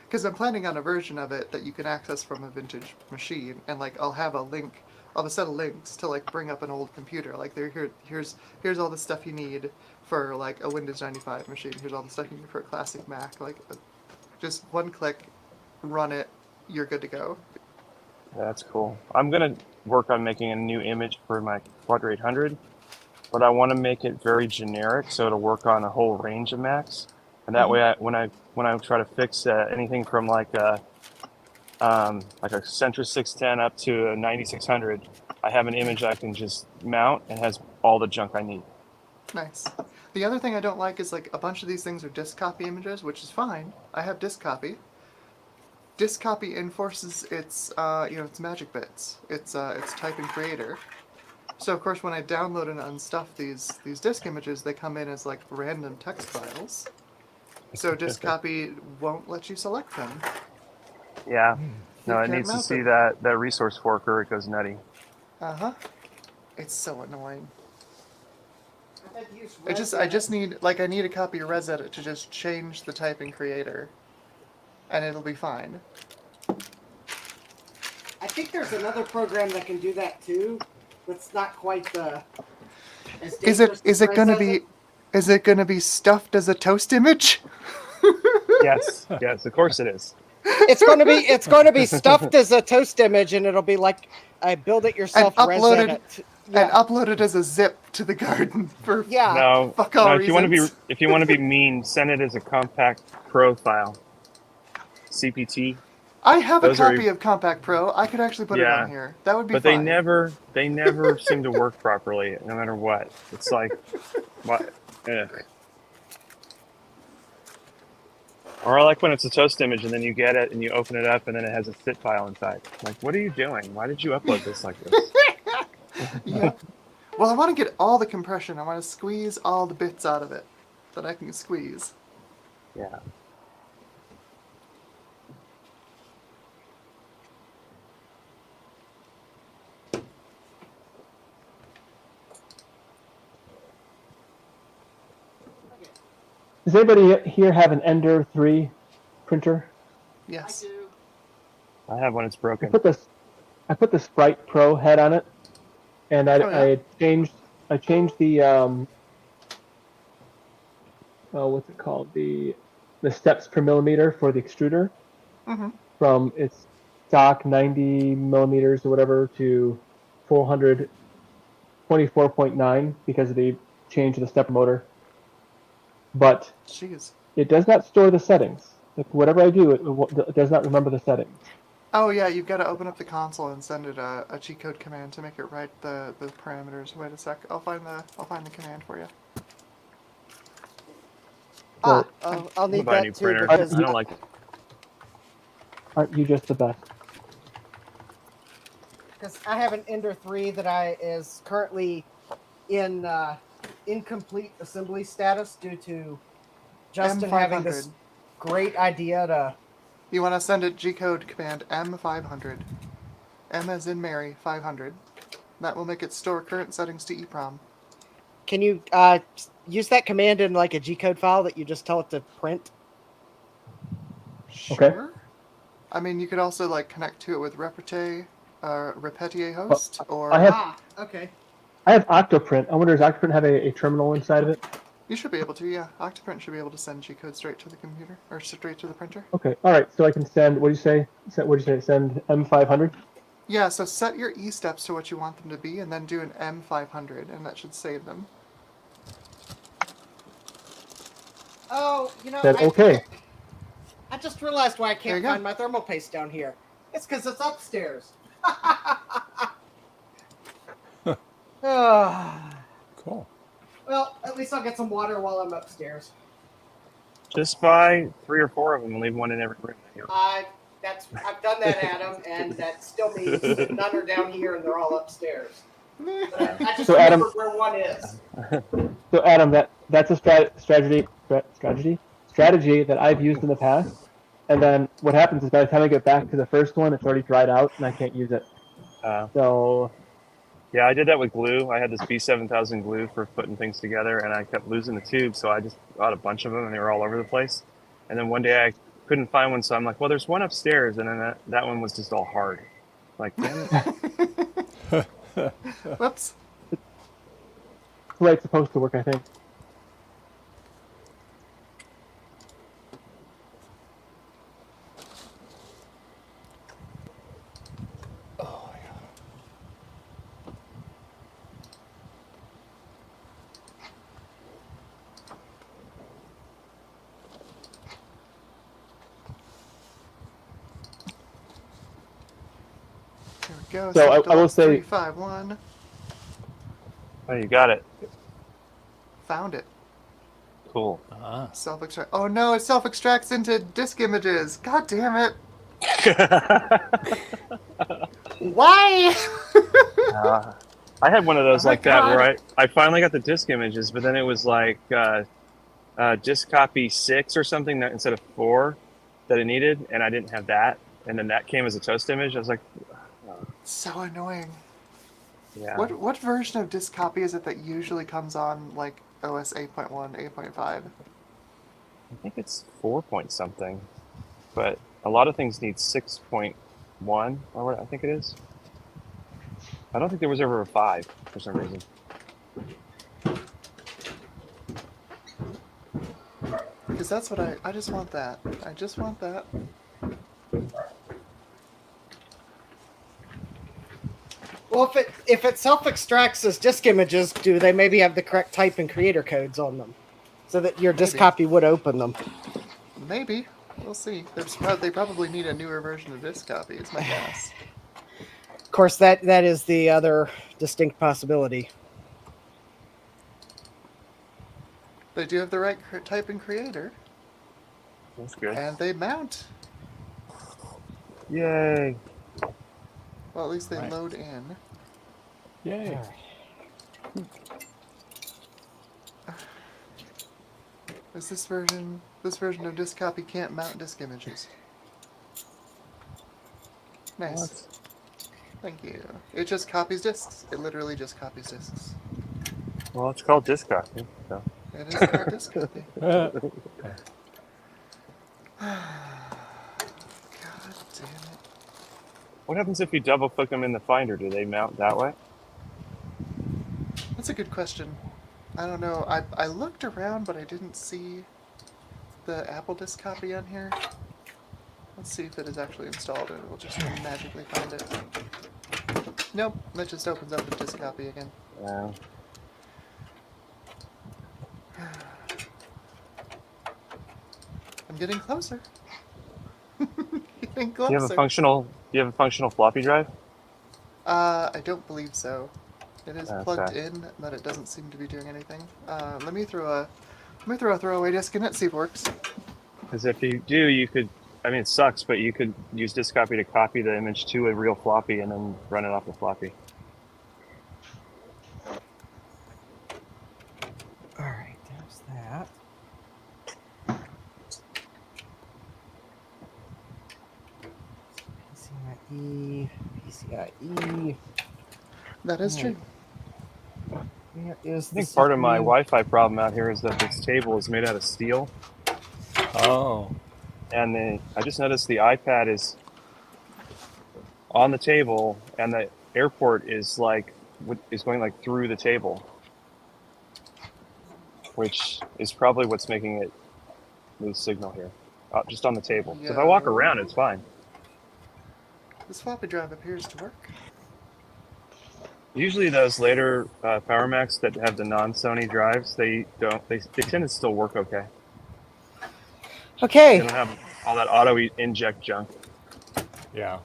because I'm planning on a version of it that you can access from a vintage machine, and I'll have a set of links to bring up an old computer. Here's all the stuff you need for a Windows 95 machine. Here's all the stuff you need for a classic Mac. Just one click, run it, you're good to go. Yeah, that's cool. I'm gonna work on making a new image for my Quadra 800, but I want to make it very generic so it'll work on a whole range of Macs, and that way, when I try to fix anything from a Centrus 610 up to a 9600, I have an image I can just mount and has all the junk I need. Nice. The other thing I don't like is a bunch of these things are disk copy images, which is fine. I have disk copy. Disk copy enforces its magic bits. Its typing creator. So of course when I download and unstuff these disk images, they come in as random text files. So disk copy won't let you select them. Yeah. No, it can't needs to mount see them. that resource fork or it goes nutty. It's so annoying. I just need I need a copy of ResEdit to just change the typing creator, and it'll be fine. I think there's another program that can do that too. That's not quite the. Is it gonna be stuffed as a toast image? Yes, of course it is. It's going to be stuffed as a toast image, and it'll be I build it yourself. And upload it as a zip to the Garden for fuck all reasons. If you want to be mean, send it as a Compact Pro file. CPT. I have a copy of Compact Pro. I could actually put it on here. That would be fine. But they never seem to work properly, no matter what. It's what? Ugh. Or I like when it's a toast image and then you get it and you open it up and then it has a zip file inside. What are you doing? Why did you upload this like this? Yeah. Well, I want to get all the compression. I want to squeeze all the bits out of it that I can squeeze. Yeah. Does anybody here have an Ender 3 printer? Yes. I have one. It's broken. I put the Sprite Pro head on it, and I changed the what's it called, the steps per millimeter for the extruder from its stock 90 millimeters or whatever to 424.9 because of the change of the stepper motor. But it does not store the settings. Whatever I do, it does not remember the settings. Oh yeah, you've got to open up the console and send it a G code command to make it write the parameters. Wait a sec, I'll find the command for you. I'll need that too because I don't like it. Aren't you just the best? Because I have an Ender 3 that is currently in incomplete assembly status due to Justin having this great idea to. You want to send it G-code command M500. M as in Mary 500. That will make it store current settings to EEPROM. Can you use that command in like a G-code file that you just tell it to print? Sure. Okay. I mean, you could also like connect to it with Repetier host, or I have. Okay. I have Octoprint. I wonder, does Octoprint have a terminal inside of it? You should be able to, yeah. Octoprint should be able to send G-code straight to the computer, or straight to the printer. Okay. All right. So I can send. What do you say? Send M500. Yeah. So set your E steps to what you want them to be, and then do an M500, and that should save them. Oh, Okay. I just realized why I can't find my thermal paste down here. It's because it's upstairs. Cool. Well, at least I'll get some water while I'm upstairs. Just buy 3 or 4 of them and leave one in every room. I've done that, Adam, and that still means that none are down here and they're all upstairs. But I just So, Adam- remembered where one is. So Adam, that's a strategy that I've used in the past. And then what happens is by the time I get back to the first one, it's already dried out and I can't use it. So. Yeah, I did that with glue. I had this B7000 glue for putting things together, and I kept losing the tubes, so I just bought a bunch of them, and they were all over the place. And then one day I couldn't find one, so I'm like, well, there's one upstairs, and then that one was just all hard. Like, damn it. Whoops. The way it's supposed to work, I think. Go, So I will say. 351. Oh, you got it. Found it. Cool. Self-extract. Oh no, it self-extracts into disk images. God damn it. Why? I had one of those Oh my like that God. where I finally got the disk images, but then it was like disk copy 6 or something that instead of 4 that I needed, and I didn't have that. And then that came as a toast image. I was like, So annoying. yeah. What version of disk copy is it that usually comes on like OS 8.1, 8.5? I think it's 4 point something, but a lot of things need 6.1 or what I think it is. I don't think there was ever a 5 for some reason. Because that's what I just want that. I just want that. Well, if it self-extracts as disk images, do they maybe have the correct type and creator codes on them, so that your disk Maybe. copy would open them? Maybe. We'll see. They probably need a newer version of disk copy, is my guess. Of course, that is the other distinct possibility. They do have the right type and creator, That's good. and they mount. Yay. Well, at least they load in. Yay. Is this version of disk copy can't mount disk images? Nice. Thank you. It just copies disks. It literally just copies disks. Well, it's called disk copy. So. It is called disk copy. God damn it. What happens if you double click them in the Finder? Do they mount that way? That's a good question. I don't know. I looked around, but I didn't see the Apple disk copy on here. Let's see if it is actually installed, and we'll just magically find it. Nope, that just opens up the disk copy again. Wow. I'm getting closer. Getting Do closer. you have a functional floppy drive? I don't believe so. It is Okay. plugged in, but it doesn't seem to be doing anything. Let me throw a throwaway disk in it, see if it works. Because if you do, you could I mean, it sucks, but you could use disk copy to copy the image to a real floppy and then run it off the floppy. All right, there's that. PCIe. That is true. Where is I think the part of my CPU? Wi-Fi problem out here is that this table is made out of steel. Oh. And I just noticed the iPad is on the table, and the airport is going like through the table, which is probably what's making it lose signal here, just on the table. So if I walk around, it's fine. This floppy drive appears to work. Usually those later Power Macs that have the non-Sony drives, they tend to still work okay. Okay. They don't have all that auto inject junk. Yeah.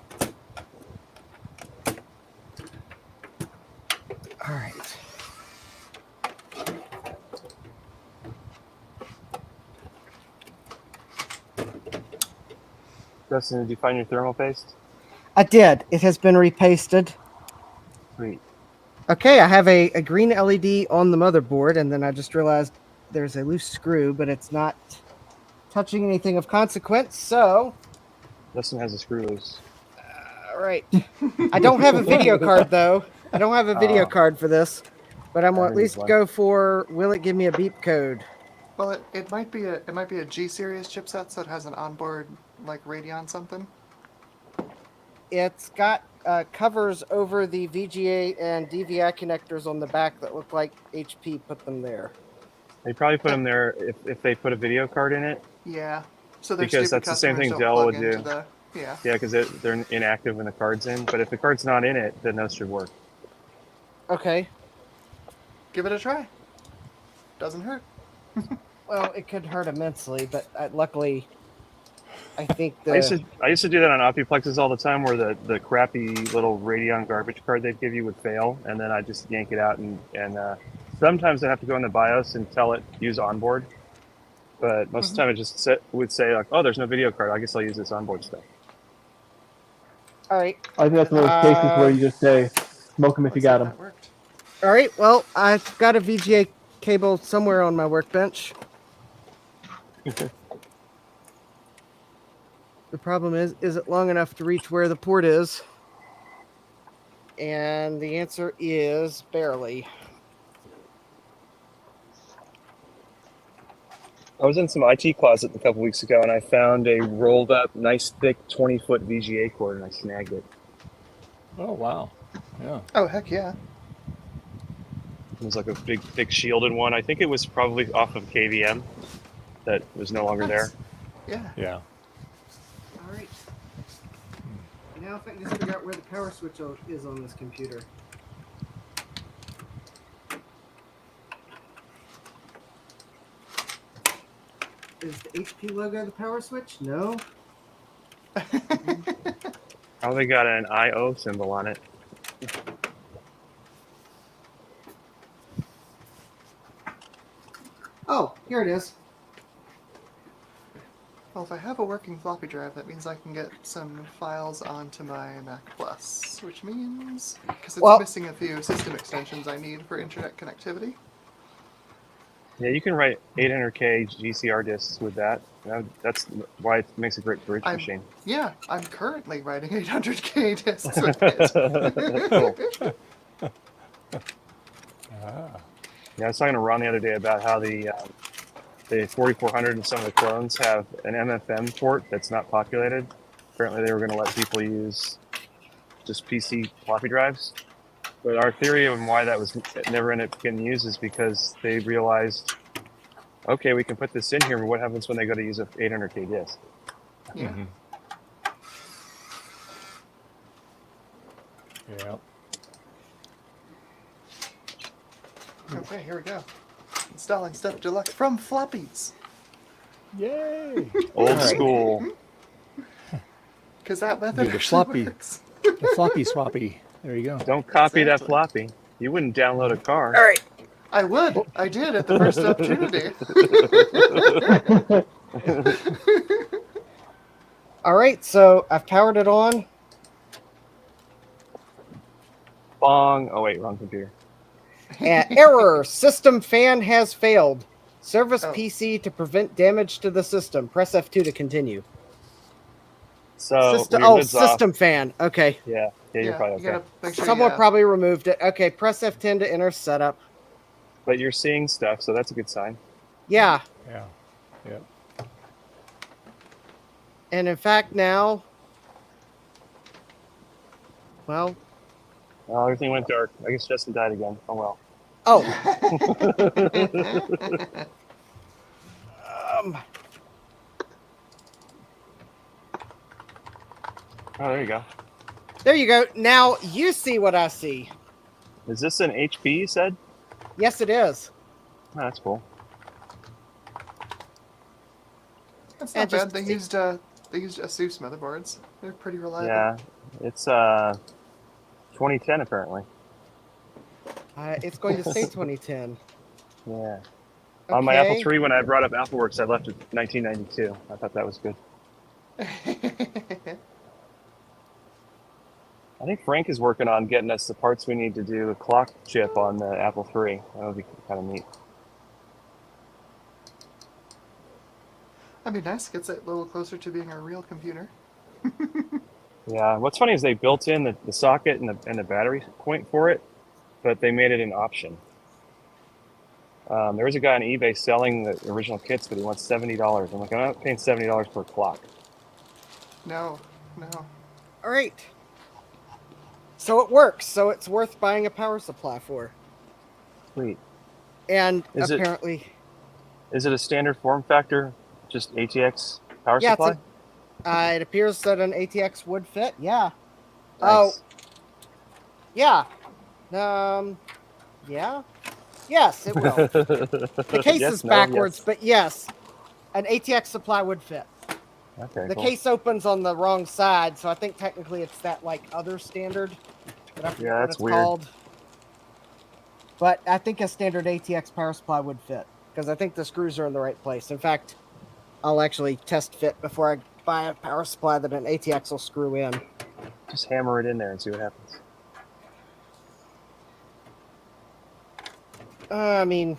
All right. Justin, did you find your thermal paste? I did. It has been repasted. Sweet. Okay, I have a green LED on the motherboard, and then I just realized there's a loose screw, but it's not touching anything of consequence, so... Justin has a screw loose. All right. I don't have a video card, though. I don't have a video card for this, but I'm going to at least go for, will it give me a beep code? Well, it might be a G series chipset, so it has an onboard like Radeon something. It's got covers over the VGA and DVI connectors on the back that look like HP put them there. They probably put them there if they put a video card in it. Yeah. So they're Because stupid that's the same customers thing don't Dell plug would into do. the- yeah. Yeah, because they're inactive when the card's in. But if the card's not in it, then those should work. Okay. Give it a try. Doesn't hurt. Well, it could hurt immensely, but luckily, I think I used to do that on Optiplexes all the time, where the crappy little Radeon garbage card they'd give you would fail, and then I just yank it out and sometimes I have to go in the BIOS and tell it use onboard. But most of the time, it just would say like, "Oh, there's no video card. I guess I'll use this onboard stuff." All right. I think that's one of those cases where you just say, smoke them if you got them. All right. Well, I've got a VGA cable somewhere on my workbench. The problem is it long enough to reach where the port is? And the answer is barely. I was in some IT closet a couple weeks ago, and I found a rolled up, nice, thick 20-foot VGA cord, and I snagged it. Oh, wow. Yeah. Oh, heck yeah. It was like a big, thick shielded one. I think it was probably off of KVM that was no longer there. Yeah. Yeah. All right. Now if I can just figure out where the power switch is on this computer. Is the HP logo the power switch? No. Probably got an IO symbol on it. Oh, here it is. Well, if I have a working floppy drive, that means I can get some files onto my Mac Plus, which means, because it's missing a few system extensions I need for internet connectivity. Yeah, you can write 800K GCR disks with that. That's why it makes a great bridge machine. Yeah, I'm currently writing 800K disks with it. Yeah, I was talking to Ron the other day about how the 4400 and some of the clones have an MFM port that's not populated. Apparently they were going to let people use just PC floppy drives. But our theory of why that was never ended up getting used is because they realized, okay, we can put this in here, but what happens when they go to use a 800K disk? Yeah. Mm-hmm. Yeah. Okay, here we go. Installing Stuff Deluxe from floppies. Yay! Old school. Because that method Do the actually floppy. works. The floppy swappy. There you go. Don't copy that floppy. You wouldn't download a car. All right. I would. I did at the first opportunity. All right, so I've powered it on. Bong. Oh wait, wrong computer. Error. System fan has failed. Service Oh. PC to prevent damage to the system. Press F2 to continue. So System, when your oh, lid's off- system fan. Okay. Yeah, you're Yeah, probably you okay. gotta make sure Someone you, probably removed it. Okay, press F10 to enter setup. But you're seeing stuff, so that's a good sign. Yeah. Yeah. Yeah. And in fact, now, well, Oh, everything went dark. I guess Justin died again. Oh well. oh, Oh, there you go. there you go. Now you see what I see. Is this an HP you said? Yes, it is. Oh, that's cool. That's And not bad. just- They used ASUS motherboards. They're pretty reliable. Yeah, it's 2010 apparently. It's going to say 2010. Yeah. On my Apple Okay. III, when I brought up AppleWorks, I left it 1992. I thought that was good. I think Frank is working on getting us the parts we need to do a clock chip on the Apple III. That would be kind of neat. That'd be nice. Gets it a little closer to being a real computer. Yeah. What's funny is they built in the socket and the battery point for it, but they made it an option. There was a guy on eBay selling the original kits, but he wants $70. I'm like, I'm not paying $70 for a clock. No. All right. So it works. So it's worth buying a power supply for. Sweet. And Is it- apparently, Is it a standard form factor? Just ATX power yeah, supply? it appears that an ATX would fit. Yeah. Nice. Oh, yeah. Yeah. Yes, it will. The case Yes, is no, backwards, yes. but yes, an ATX supply would fit. Okay, The cool. case opens on the wrong side, so I think technically it's that like other standard. But I forget Yeah, what that's it's weird. called. But I think a standard ATX power supply would fit because I think the screws are in the right place. In fact, I'll actually test fit before I buy a power supply that an ATX will screw in. Just hammer it in there and see what happens. I mean,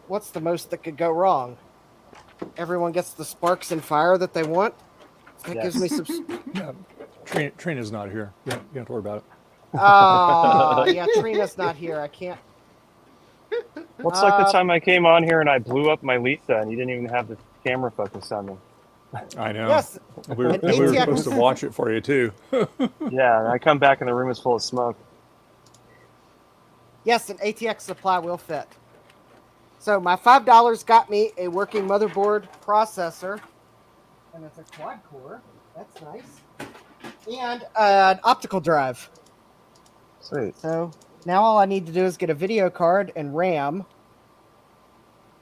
what's the most that could go wrong? Everyone gets the sparks and fire that they want. That gives me some. Yeah. Trina's not here. You don't have to worry about it. Oh, yeah, Trina's not here. I can't. What's like the time I came on here and I blew up my Letha and you didn't even have the camera focused on me? I know. Yes. We were ATX supposed to watch it for you too. Yeah, and I come back and the room is full of smoke. Yes, an ATX supply will fit. So my $5 got me a working motherboard processor, and it's a quad core. That's nice. And an optical drive. Sweet. So now all I need to do is get a video card and RAM.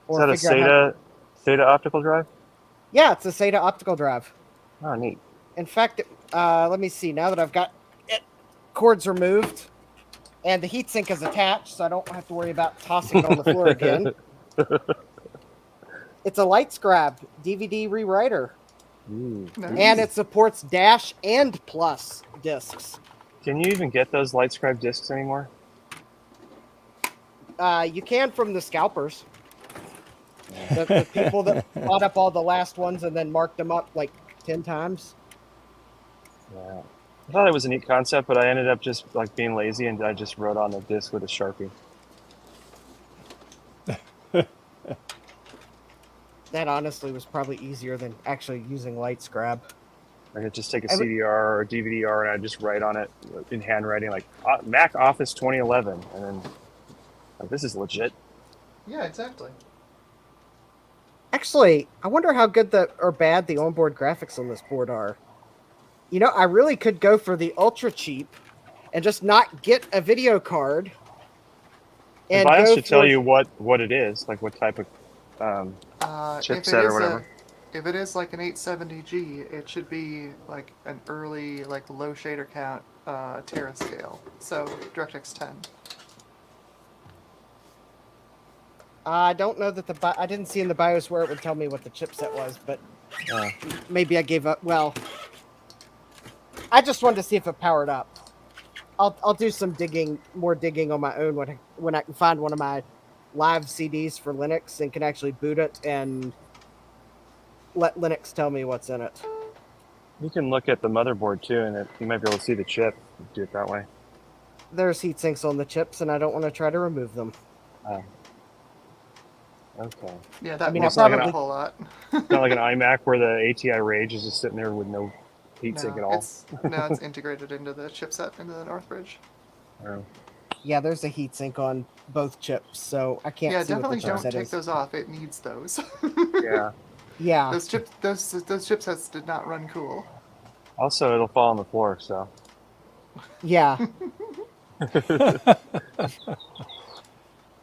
Is that a figure out SATA optical drive? Yeah, it's a SATA optical drive. Oh, neat. In fact, let me see. Now that I've got it, cords removed, and the heatsink is attached, so I don't have to worry about tossing it on the floor again. It's a LightScribe DVD rewriter, and it supports Dash and Plus discs. Can you even get those LightScribe discs anymore? You can from the scalpers. The people that bought up all the last ones and then marked them up like 10 times. Yeah. I thought it was a neat concept, but I ended up just like being lazy and I just wrote on the disc with a Sharpie. That honestly was probably easier than actually using LightScribe. I could just take a I would- CDR or a DVD-R and I just write on it in handwriting like Mac Office 2011, and then like, this is legit. Yeah, exactly. Actually, I wonder how good or bad the onboard graphics on this board are. You know, I really could go for the ultra cheap and just not get a video card. The And BIOS go should tell for- you what it is, like what type of If it chipset or is whatever. if it is like an 870G, it should be like an early, like low shader count Terra scale. So DirectX 10. I don't know that I didn't see in the BIOS where it would tell me what the chipset was, but maybe I gave up. Well, I just wanted to see if it powered up. I'll do some digging, more digging on my own when I can find one of my live CDs for Linux and can actually boot it and let Linux tell me what's in it. You can look at the motherboard too, and you might be able to see the chip. Do it that way. There's heat sinks on the chips, and I don't want to try to remove them. Oh. Okay. Yeah, that I mean, means I a probably whole lot. It's not like an iMac where the ATI Rage is just sitting there with no heatsink at all. It's integrated into the chipset, into the Northbridge. Oh. Yeah, there's a heat sink on both chips, so I can't Yeah, see what the definitely don't chipset take is. those off. It needs those. Yeah. Yeah. Those chipsets did not run cool. Also, it'll fall on the floor, so. Yeah.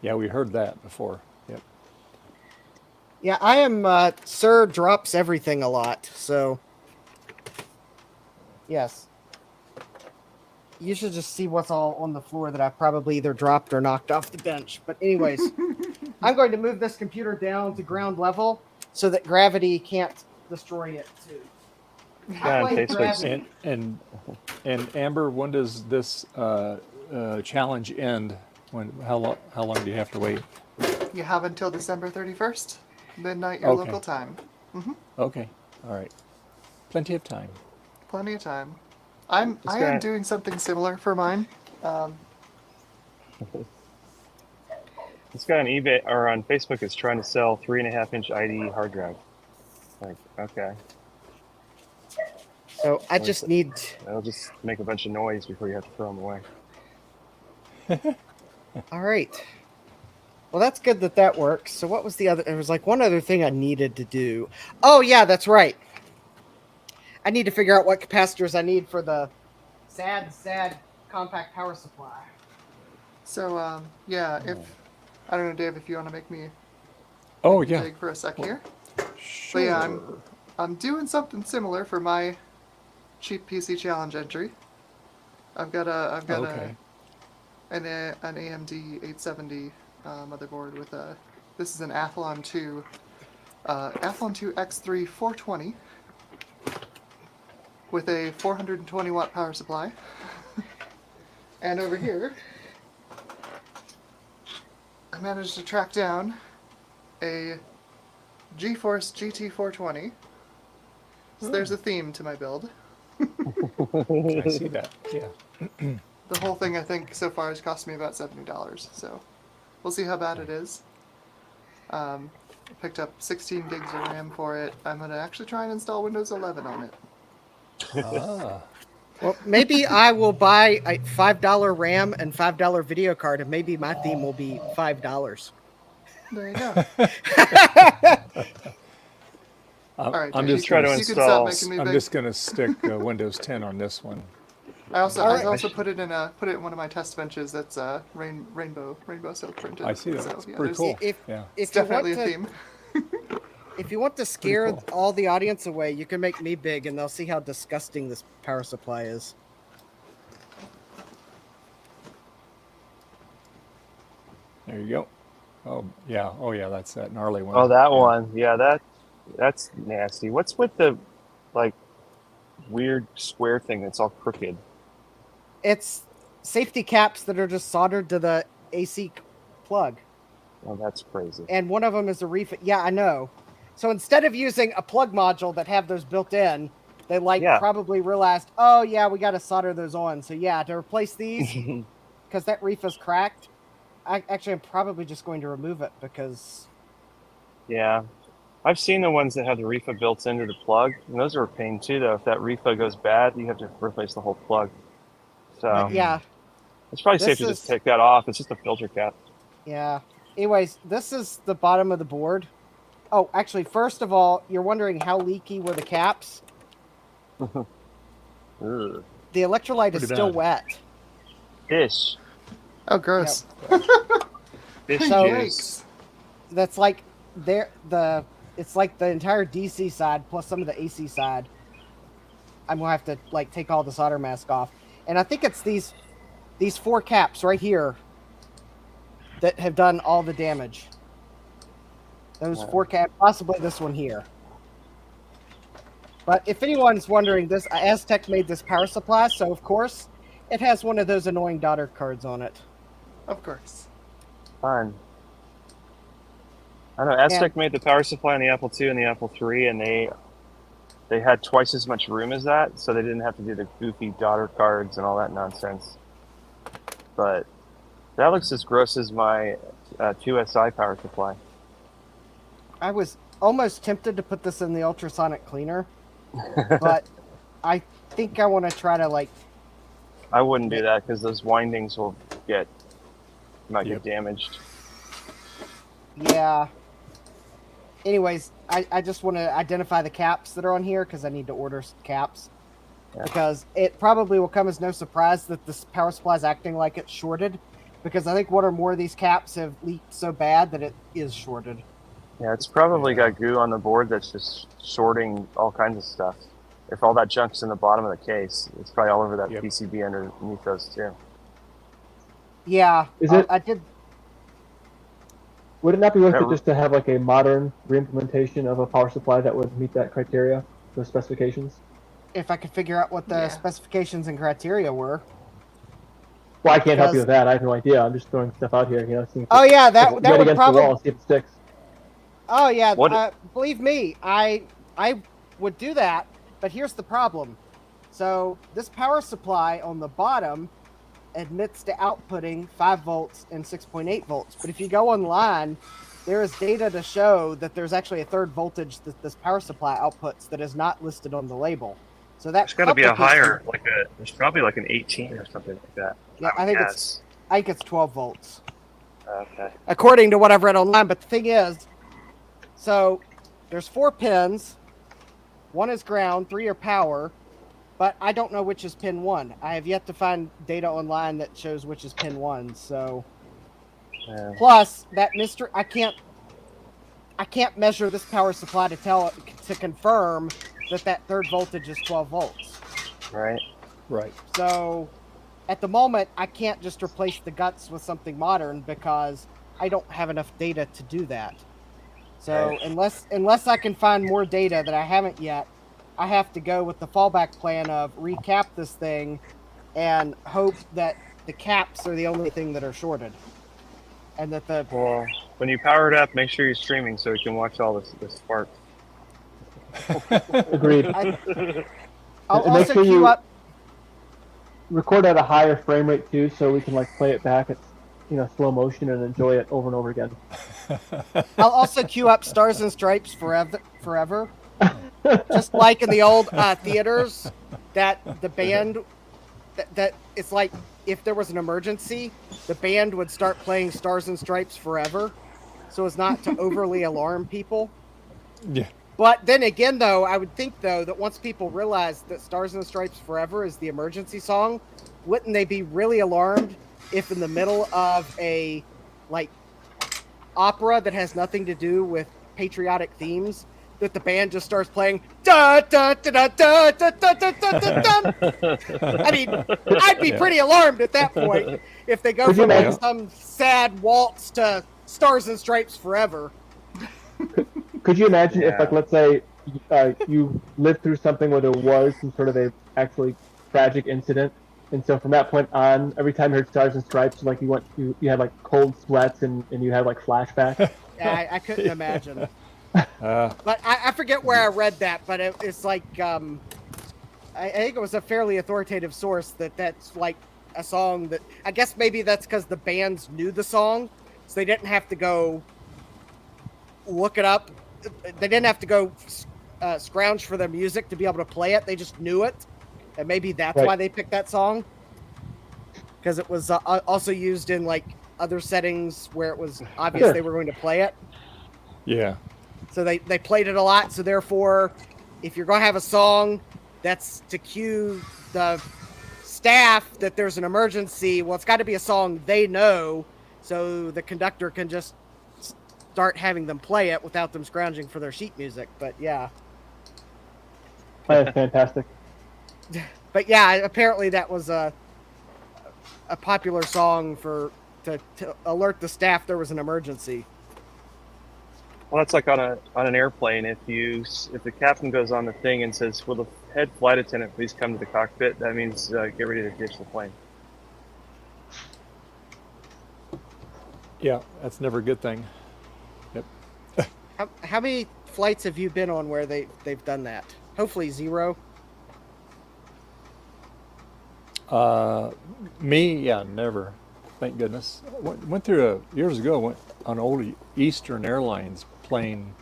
Yeah, we heard that before. Yep. Yeah, I am, Sir drops everything a lot, so. Yes. You should just see what's all on the floor that I probably either dropped or knocked off the bench. But anyways, I'm going to move this computer down to ground level so that gravity can't destroy it too. I blame gravity. And Amber, when does this challenge end? How long do you have to wait? You have until December 31st, midnight your local time. Mm-hmm. Okay, all right. Plenty of time. Plenty of time. I am doing something similar for mine. This guy on eBay or on Facebook is trying to sell 3.5-inch IDE hard drive. Like, okay. So I just need. It'll just make a bunch of noise before you have to throw them away. All right. Well, that's good that works. So what was the other? There was like one other thing I needed to do. Oh yeah, that's right. I need to figure out what capacitors I need for the sad compact power supply. So yeah, if I don't know, Dave, if you want to make me dig for a sec here. Sure. But yeah, I'm doing something similar for my cheap PC challenge entry. I've got an AMD 870 motherboard with this is an Athlon 2 X3 420 with a 420 watt power supply. And over here I managed to track down a GeForce GT 420. So there's a theme to my build. I see that. Yeah. The whole thing, I think, so far has cost me about $70. So we'll see how bad it is. I picked up 16 gigs of RAM for it. I'm going to actually try and install Windows 11 on it. Well, maybe I will buy a $5 RAM and $5 video card, and maybe my theme will be $5. There you go. I'm just going to stick Windows 10 on this one. I also put it in one of my test benches that's rainbow silk printed. I see that. So, It's yeah, pretty cool. It's definitely a theme. If you want to scare all the audience away, you can make me big, and they'll see how disgusting this power supply is. There you go. Oh yeah, that's that gnarly one. Oh, that one. Yeah, that's nasty. What's with the like weird square thing that's all crooked? It's safety caps that are just soldered to the AC plug. Oh, that's crazy. And one of them is a refit. Yeah, I know. So instead of using a plug module that have those built in, they probably realized, oh yeah, we got to solder those on. So yeah, to replace these, because that reef is cracked, I'm probably just going to remove it because. Yeah, I've seen the ones that have the reefa built into the plug, and those are a pain too. Though, if that reefa goes bad, you have to replace the whole plug. So yeah, it's probably safe to just take that off. It's just a filter cap. Yeah. Anyways, this is the bottom of the board. Oh, actually, first of all, you're wondering how leaky were the caps? The electrolyte is still wet. Fish. Oh, gross. Fish So juice. that's like it's like the entire DC side plus some of the AC side. I'm gonna have to like take all the solder mask off, and I think it's these 4 caps right here that have done all the damage. Those 4 caps, possibly this one here. But if anyone's wondering, this Aztec made this power supply, so of course it has one of those annoying daughter cards on it. Of course. Fun. I know Aztec made the power supply on the Apple II and the Apple III, and they had twice as much room as that, so they didn't have to do the goofy daughter cards and all that nonsense. But that looks as gross as my 2SI power supply. I was almost tempted to put this in the ultrasonic cleaner, but I think I want to try to like. I wouldn't do that because those windings might get damaged. Yeah. Anyways, I just want to identify the caps that are on here because I need to order caps. Yeah. Because it probably will come as no surprise that this power supply is acting like it's shorted, because I think one or more of these caps have leaked so bad that it is shorted. Yeah, it's probably got goo on the board that's just shorting all kinds of stuff. If all that junk's in the bottom of the case, it's probably all over that PCB underneath those too. Yeah, I did. Would it not be worth it just to have like a modern reimplementation of a power supply that would meet that criteria, those specifications? If I could figure out what the specifications and criteria were. Well, I can't help you with that. I have no idea. I'm just throwing stuff out here, you know. Oh yeah, that would against probably. The wall, see if it sticks. Oh yeah, believe me, I would do that. But here's the problem. So this power supply on the bottom admits to outputting 5 volts and 6.8 volts. But if you go online, there is data to show that there's actually a third voltage that this power supply outputs that is not listed on the label. So that's got to be a higher, there's probably like an 18 or something like that. Yeah, I think it's 12 volts. Okay. According to what I've read online. But the thing is, so there's 4 pins. 1 is ground, 3 are power. But I don't know which is pin 1. I have yet to find data online that shows which is pin 1. So, plus that mystery, I can't measure this power supply to confirm that third voltage is 12 volts. Right. Right. So, at the moment, I can't just replace the guts with something modern because I don't have enough data to do that. So unless I can find more data that I haven't yet, I have to go with the fallback plan of recap this thing and hope that the caps are the only thing that are shorted. And that Well, when you power it up, make sure you're streaming so you can watch all this sparks. Agreed. I'll also queue up. Record at a higher frame rate too, so we can like play it back at slow motion and enjoy it over and over again. I'll also queue up Stars and Stripes forever. Just like in the old theaters, that the band, that it's like if there was an emergency, the band would start playing Stars and Stripes Forever, so as not to overly alarm people. Yeah. But then again, though, I would think that once people realize that Stars and Stripes Forever is the emergency song, wouldn't they be really alarmed if in the middle of a opera that has nothing to do with patriotic themes, that the band just starts playing da da da da da da da da da da. I mean, I'd be pretty alarmed at that point if they go from some sad waltz to Stars and Stripes Forever. Could you imagine if, let's say, you lived through something where there was some sort of a actually tragic incident, and so from that point on, every time you heard Stars and Stripes, you had like cold sweats and you had like flashbacks. Yeah, I couldn't imagine. But I forget where I read that, but it's like I think it was a fairly authoritative source that's like a song that I guess maybe that's because the bands knew the song, so they didn't have to go look it up. They didn't have to go scrounge for their music to be able to play it. They just knew it, and maybe that's why they picked that song, because it was also used in like other settings where it was obvious they were going to play it. Yeah. So they played it a lot. So therefore, if you're going to have a song that's to cue the staff that there's an emergency, well, it's got to be a song they know, so the conductor can just start having them play it without them scrounging for their sheet music. But yeah. That's fantastic. But yeah, apparently that was a popular song to alert the staff there was an emergency. Well, that's like on an airplane. If the captain goes on the thing and says, "Will the head flight attendant please come to the cockpit?" That means get ready to ditch the plane. Yeah, that's never a good thing. Yep. How many flights have you been on where they've done that? Hopefully 0. Me, yeah, never. Thank goodness. Went through years ago. Went on an old Eastern Airlines plane.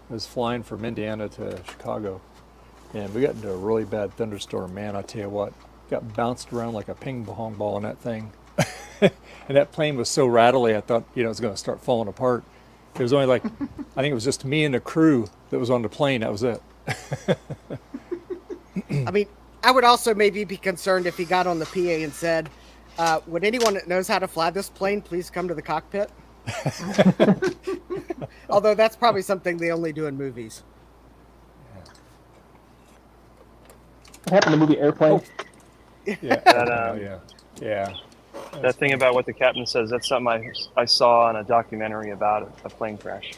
I was flying from Indiana to Chicago, and we got into a really bad thunderstorm. Man, I tell you what, got bounced around like a ping pong ball in that thing. And that plane was so rattly, I thought it was going to start falling apart. It was only like, I think it was just me and the crew that was on the plane. That was it. I mean, I would also maybe be concerned if he got on the PA and said, would anyone that knows how to fly this plane please come to the cockpit? Although that's probably something they only do in movies. What happened in the movie Airplane? Yeah. Yeah. That thing about what the captain says, that's something I saw on a documentary about a plane crash.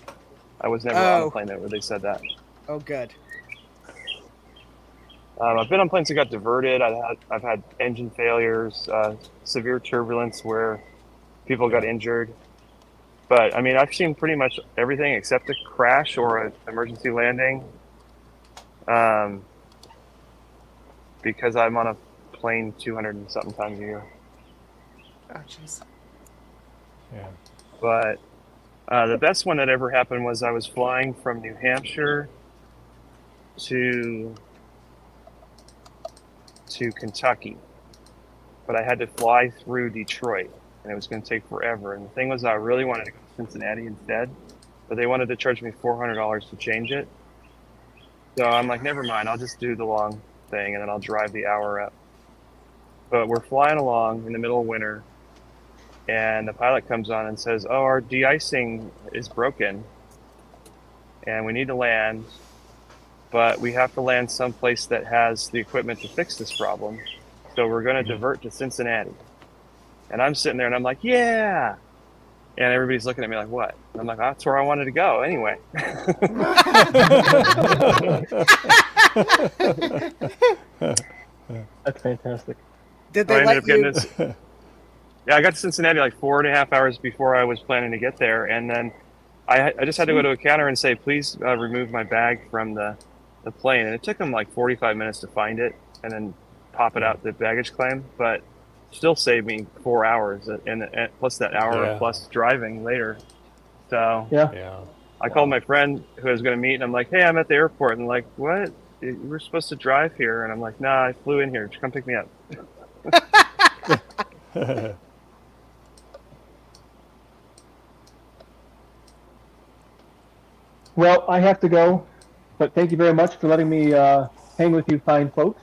I was never on a plane where they said that. Oh, good. I've been on planes that got diverted. I've had engine failures, severe turbulence where people got injured. But I mean, I've seen pretty much everything except a crash or an emergency landing. Because I'm on a plane 200 and something times a year. Oh, jeez. Yeah. But the best one that ever happened was I was flying from New Hampshire to Kentucky, but I had to fly through Detroit, and it was going to take forever. And the thing was, I really wanted to go to Cincinnati instead, but they wanted to charge me $400 to change it. So I'm like, never mind, I'll just do the long thing, and then I'll drive the hour up. But we're flying along in the middle of winter, and the pilot comes on and says, "Oh, our de-icing is broken, and we need to land, but we have to land someplace that has the equipment to fix this problem. So we're going to divert to Cincinnati." And I'm sitting there and I'm like, yeah. And everybody's looking at me like, what? And I'm like, that's where I wanted to go anyway. That's fantastic. Did they let you? Yeah, I got to Cincinnati like 4.5 hours before I was planning to get there. And then I just had to go to a counter and say, please remove my bag from the plane. And it took them like 45 minutes to find it and then pop it out the baggage claim. But still saved me 4 hours and plus that hour plus driving later. So I called my friend who I was going to meet and I'm like, hey, I'm at the airport. And like, what? You were supposed to drive here. And I'm like, nah, I flew in here. Come pick me up. Well, I have to go, but thank you very much for letting me hang with you fine folks.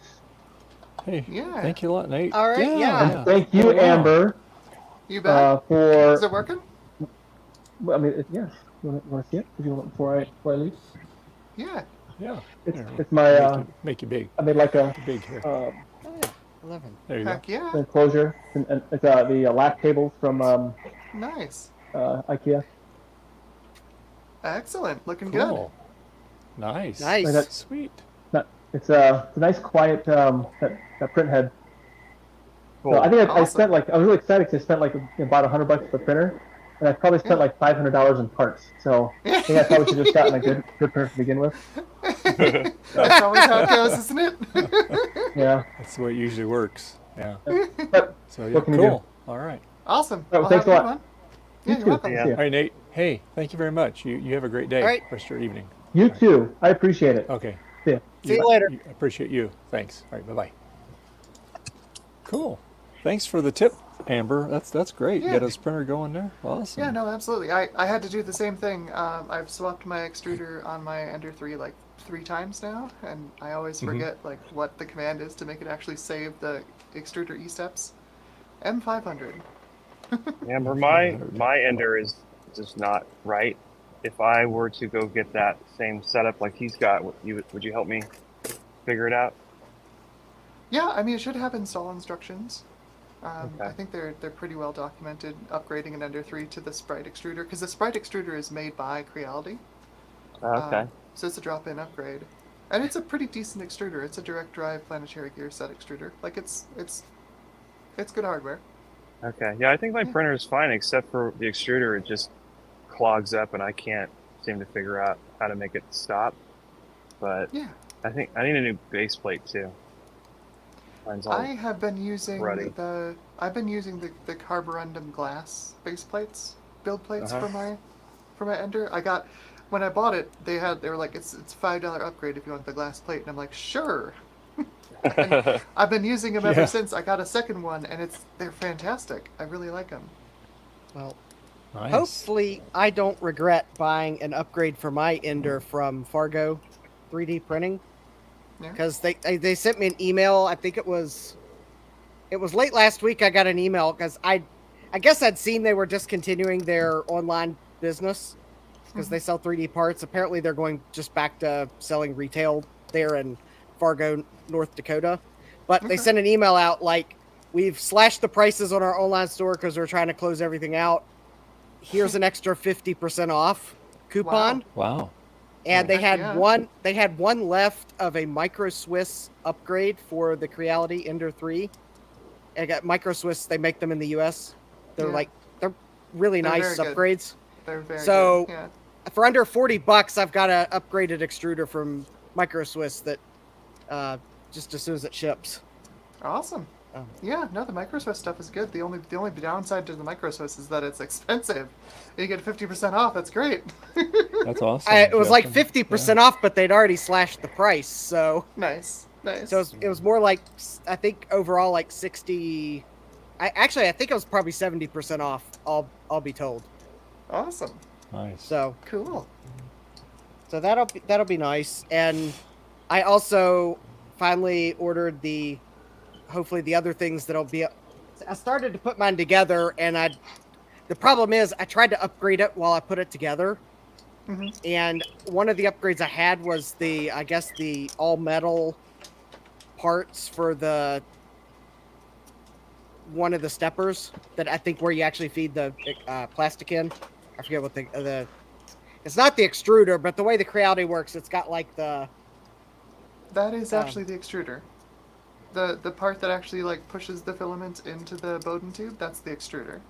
Hey, thank you a lot, Nate. All right, And thank you, Amber. You bet. For Is it working? Well, I mean, yes. You want to see it? If you want before I leave. Yeah. Yeah. It's my make you big. I made like a big here. 11. There you Heck go. yeah. enclosure, and it's the lap tables from Nice. IKEA. Excellent. Looking Cool. Nice. Nice. Sweet. It's a nice, quiet that print head. Cool. So I think I Awesome. spent like I was really excited because I spent like about $100 for the printer, and I probably spent like $500 in parts. So I think I probably should have just gotten a good printer to begin with. That's always how it goes, isn't it? Yeah. That's the way it usually works. Yeah. But So yeah, what can you cool. All right. Awesome. Oh, Well, thanks have a good lot. one. Yeah, You you're too. welcome. Yeah. See ya. All right, Nate. Hey, thank you very much. You have a great day. All right. Rest of your evening. You too. I appreciate it. Okay. See ya. See you later. I appreciate you. Thanks. All right. Bye bye. Cool. Thanks for the tip, Amber. That's great. Yeah. Get his printer going there. Awesome. Yeah, no, absolutely. I had to do the same thing. I've swapped my extruder on my Ender 3 like 3 times now, and I always forget like what the command is to make it actually save the extruder E-steps. M500. Amber, my ender is just not right. If I were to go get that same setup like he's got, would you help me figure it out? Yeah, I mean, it should have install instructions. Okay. I think they're pretty well documented, upgrading an Ender 3 to the Sprite extruder, because the Sprite extruder is made by Creality. Okay. So it's a drop-in upgrade, and it's a pretty decent extruder. It's a direct drive planetary gear set extruder. Like it's good hardware. Okay. Yeah, I think my printer is fine except for the extruder. It just clogs up, and I can't seem to figure out how to make it stop. But Yeah. I think I need a new base plate too. Mine's all I have been using ruddy. the carborundum glass base plates, build plates Uh-huh. for my Ender. When I bought it, they were like it's $5 upgrade if you want the glass plate, and I'm like sure. And I've been using them ever since. I got a second one, and they're fantastic. I really like them. Well, Nice. hopefully I don't regret buying an upgrade for my Ender from Fargo 3D printing. Yeah. Because they sent me an email. I think it was late last week. I got an email because I guess I'd seen they were discontinuing their online business because they sell 3D parts. Apparently they're going just back to selling retail there in Fargo, North Dakota. But they sent an email out like, we've slashed the prices on our online store because we're trying to close everything out. Here's an extra 50% off coupon. Wow. And they had Yeah. one left of a Micro Swiss upgrade for the Creality Ender 3. I got Micro Swiss, they make them in the US. They're they're really They're nice very good. upgrades. They're very So good. Yeah. for under $40, I've got an upgraded extruder from Micro Swiss that just as soon as it ships. Awesome. Yeah, no, the Micro Swiss stuff is good. The only downside to the Micro Swiss is that it's expensive. You get 50% off. That's great. That's awesome. It was like Justin. 50% off, but they'd already slashed the price. So Nice. So it was more like, I think overall like 60. I think it was probably 70% off. I'll be told. Awesome. Nice. So Cool. So that'll be nice. And I also finally ordered hopefully the other things that'll be. I started to put mine together, and the problem is I tried to upgrade it while I put it together. And one of the upgrades I had was the all metal parts for one of the steppers that I think where you actually feed the plastic in. I forget what it's not the extruder, but the way the Creality works, it's got like the. That is actually the extruder. The part that actually like pushes the filament into the Bowden tube, that's the extruder.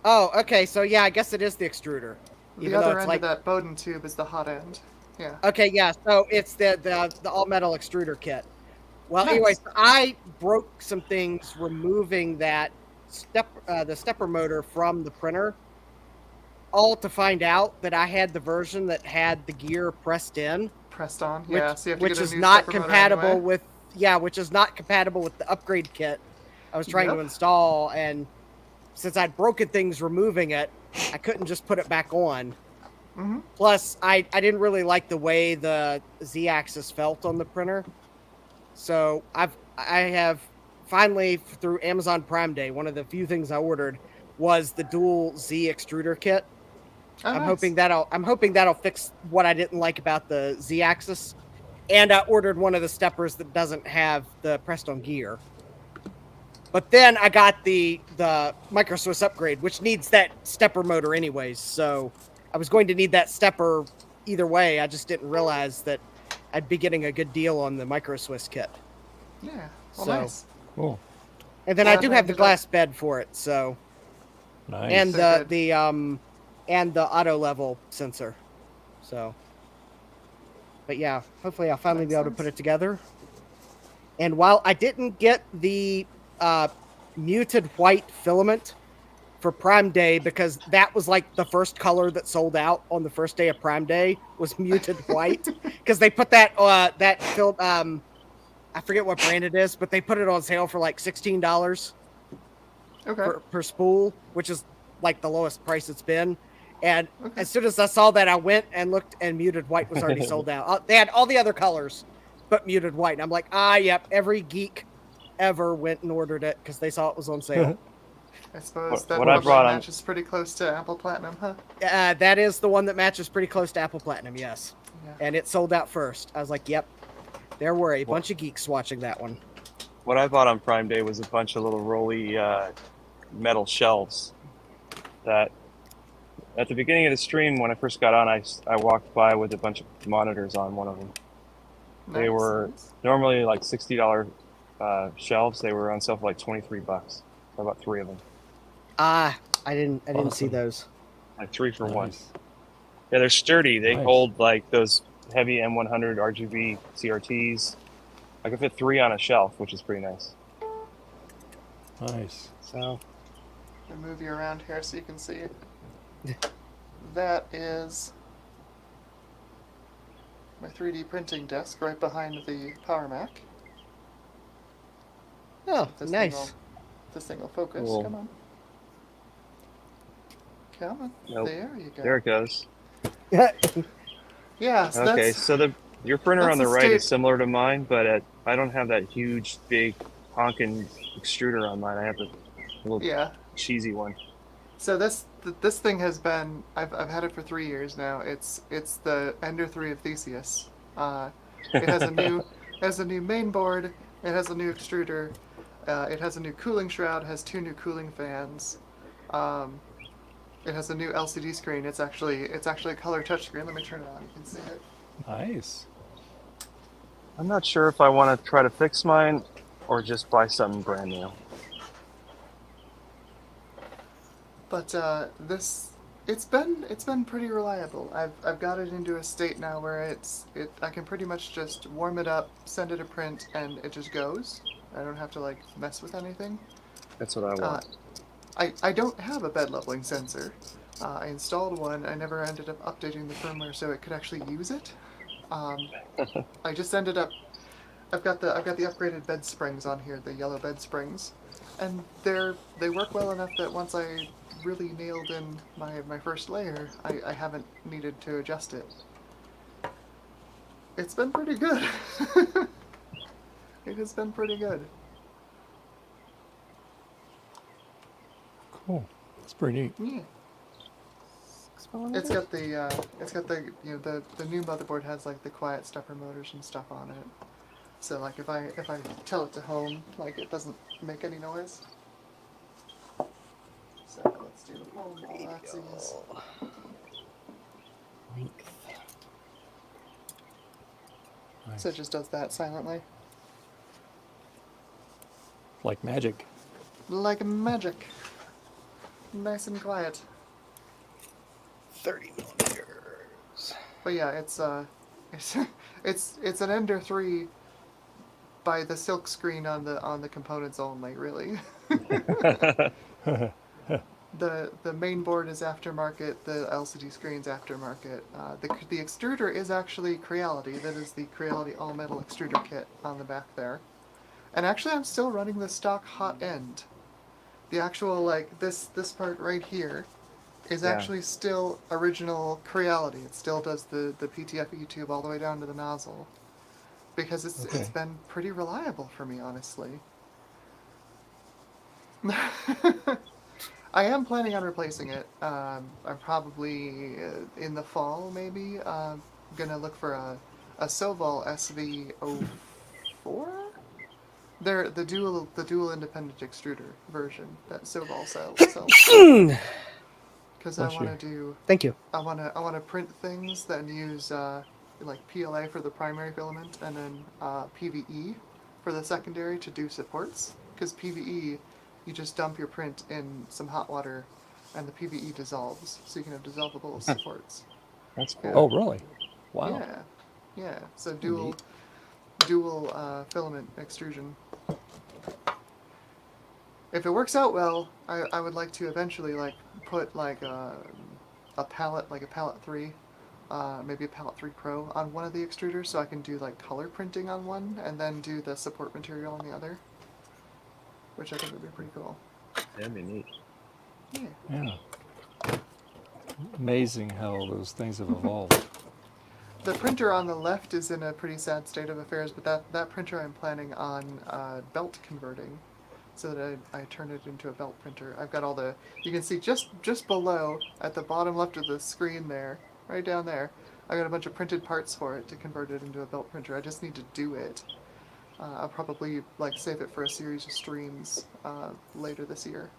Oh, okay. So yeah, I guess it is the extruder. The other end of that Bowden tube is the hot end. Yeah. Okay, yeah. So it's the all metal extruder kit. Well, Nice. anyways, I broke some things removing that the stepper motor from the printer, all to find out that I had the version that had the gear pressed in. Pressed on. Which, Yeah. So you have to which get a is new not stepper motor compatible anyway. with which is not compatible with the upgrade kit I was trying to Yep. install, and since I'd broken things removing it, I couldn't just put it back on. Plus, I didn't really like the way the Z-axis felt on the printer. So I have finally, through Amazon Prime Day, one of the few things I ordered was the dual Z extruder kit. Oh, I'm nice. hoping that'll fix what I didn't like about the Z-axis. And I ordered one of the steppers that doesn't have the pressed on gear. But then I got the Micro Swiss upgrade, which needs that stepper motor anyways. So I was going to need that stepper either way. I just didn't realize that I'd be getting a good deal on the Micro Swiss kit. Yeah. Well, So- nice. Cool. And then I do have the glass bed for it. So Nice. and So the auto level sensor. So, but yeah, hopefully I'll finally be able to put it together. And while I didn't get the muted white filament for Prime Day, because that was like the first color that sold out on the first day of Prime Day was muted white, because they put that I forget what brand it is, but they put it on sale for like $16 per spool, which is like the lowest price it's been. And as soon as I saw that, I went and looked, and muted white was already sold out. They had all the other colors, but muted white. And I'm like, yep, every geek ever went and ordered it because they saw it was on sale. I suppose that what I brought on- matches pretty close to Apple Platinum, huh? That is the one that matches pretty close to Apple Platinum, yes. Yeah. And it sold out first. I was like, yep, there were a bunch of geeks watching that one. What I bought on Prime Day was a bunch of little rolly metal shelves that At the beginning of the stream, when I first got on, I walked by with a bunch of monitors on one of them. They Nice, were nice. normally like $60 shelves. They were on sale for like $23. I bought 3 of them. I didn't see Awesome. those. Like 3 for 1. Nice. Yeah, they're sturdy. They Nice. hold like those heavy M100 RGB CRTs. I can fit 3 on a shelf, which is pretty nice. Nice. So I'll move you around here so you can see it. That is my 3D printing desk right behind the Power Mac. Oh, This nice. This thing will focus. Cool. Come on. Come on. Nope. There you go. there it goes. Yeah, so Okay, that's, so your printer that's on the the right state- is similar to mine, but I don't have that huge, big, honking extruder on mine. I have the little yeah. cheesy one. So this thing has been I've had it for 3 years now. It's the Ender 3 of Theseus. It has a new main board. It has a new extruder. It has a new cooling shroud. Has 2 new cooling fans. It has a new LCD screen. It's actually a color touchscreen. Let me turn it on. You can see it. Nice. I'm not sure if I want to try to fix mine or just buy something brand new. But it's been pretty reliable. I've got it into a state now where I can pretty much just warm it up, send it a print, and it just goes. I don't have to like mess with anything. That's what I want. I don't have a bed leveling sensor. I installed one. I never ended up updating the firmware so it could actually use it. I just ended up. I've got the upgraded bed springs on here, the yellow bed springs, and they work well enough that once I really nailed in my first layer, I haven't needed to adjust it. It's been pretty good. It has been pretty good. Cool. That's pretty neat. Yeah. It's got the the new motherboard has like the quiet stepper motors and stuff on it. So like if I tell it to home, like it doesn't make any noise. So let's do home while that's easy. Nice. So it just does that silently. Like magic. Like magic. Nice and quiet. 30 millimeters. But yeah, it's an Ender 3 by the silk screen on the components only, really. The main board is aftermarket, the LCD screen's aftermarket. The extruder is actually Creality. That is the Creality all metal extruder kit on the back there. And actually I'm still running the stock hot end. The actual like this part right here is actually still original Creality. It still does the PTFE tube all the way down to the nozzle. Because it's been pretty reliable for me, honestly. I am planning on replacing it. I'm probably in the fall, maybe. Gonna look for a Soval SV04. They're the dual independent extruder version that Soval sells. Because I want to do. Thank you. I want to print things that use like PLA for the primary filament and then PVE for the secondary to do supports. Because PVE, you just dump your print in some hot water, and the PVE dissolves, so you can have dissolvable supports. That's cool. Oh, really? Wow. Yeah, yeah. So dual filament extrusion. If it works out well, I would like to eventually like put like a palette, like a palette 3, maybe a palette 3 Pro on one of the extruders, so I can do like color printing on one and then do the support material on the other, which I think would be pretty cool. That'd be neat. Yeah. Yeah. Amazing how those things have evolved. The printer on the left is in a pretty sad state of affairs, but that printer I'm planning on belt converting, so that I turn it into a belt printer. I've got all the, you can see just below, at the bottom left of the screen there, right down there, I got a bunch of printed parts for it to convert it into a belt printer. I just need to do it. I'll probably like save it for a series of streams later this year.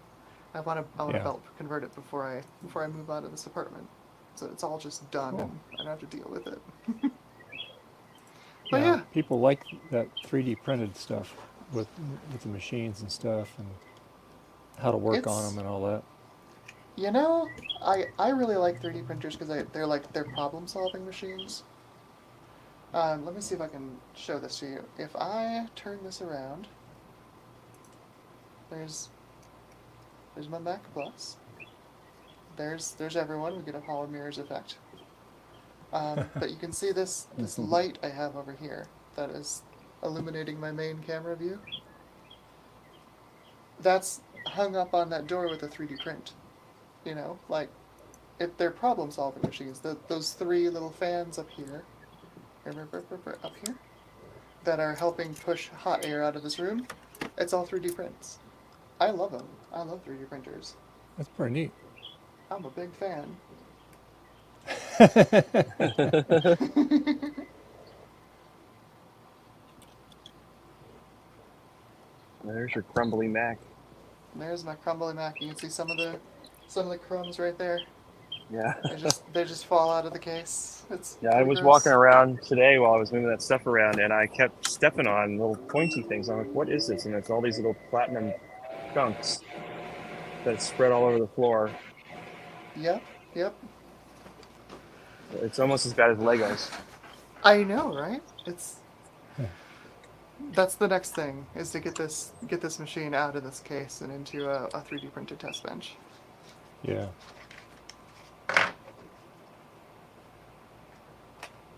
I want to Yeah. belt convert it before I move out of this apartment, so it's all just done and I don't have to deal with it. But yeah, people like that 3D printed stuff with the machines and stuff and how to work on them and all that. you know, I really like 3D printers because they're problem solving machines. Let me see if I can show this to you. If I turn this around, there's my Mac Plus. There's everyone. We get a Hall of Mirrors effect. But you can see this light I have over here that is illuminating my main camera view. That's hung up on that door with a 3D print. You know, like, if they're problem-solving machines, those three little fans up here, that are helping push hot air out of this room, it's all 3D prints. I love them. I love 3D printers. That's pretty neat. I'm a big fan. There's your crumbly Mac. There's my crumbly Mac. You can see some of the crumbs right there. Yeah. They just fall out of the case. It's Yeah, I was gross. walking around today while I was moving that stuff around, and I kept stepping on little pointy things. I'm like, what is this? And it's all these little platinum chunks that spread all over the floor. Yep. It's almost as bad as Legos. I know, right? That's the next thing, is to get this machine out of this case and into a 3D printed test bench. Yeah.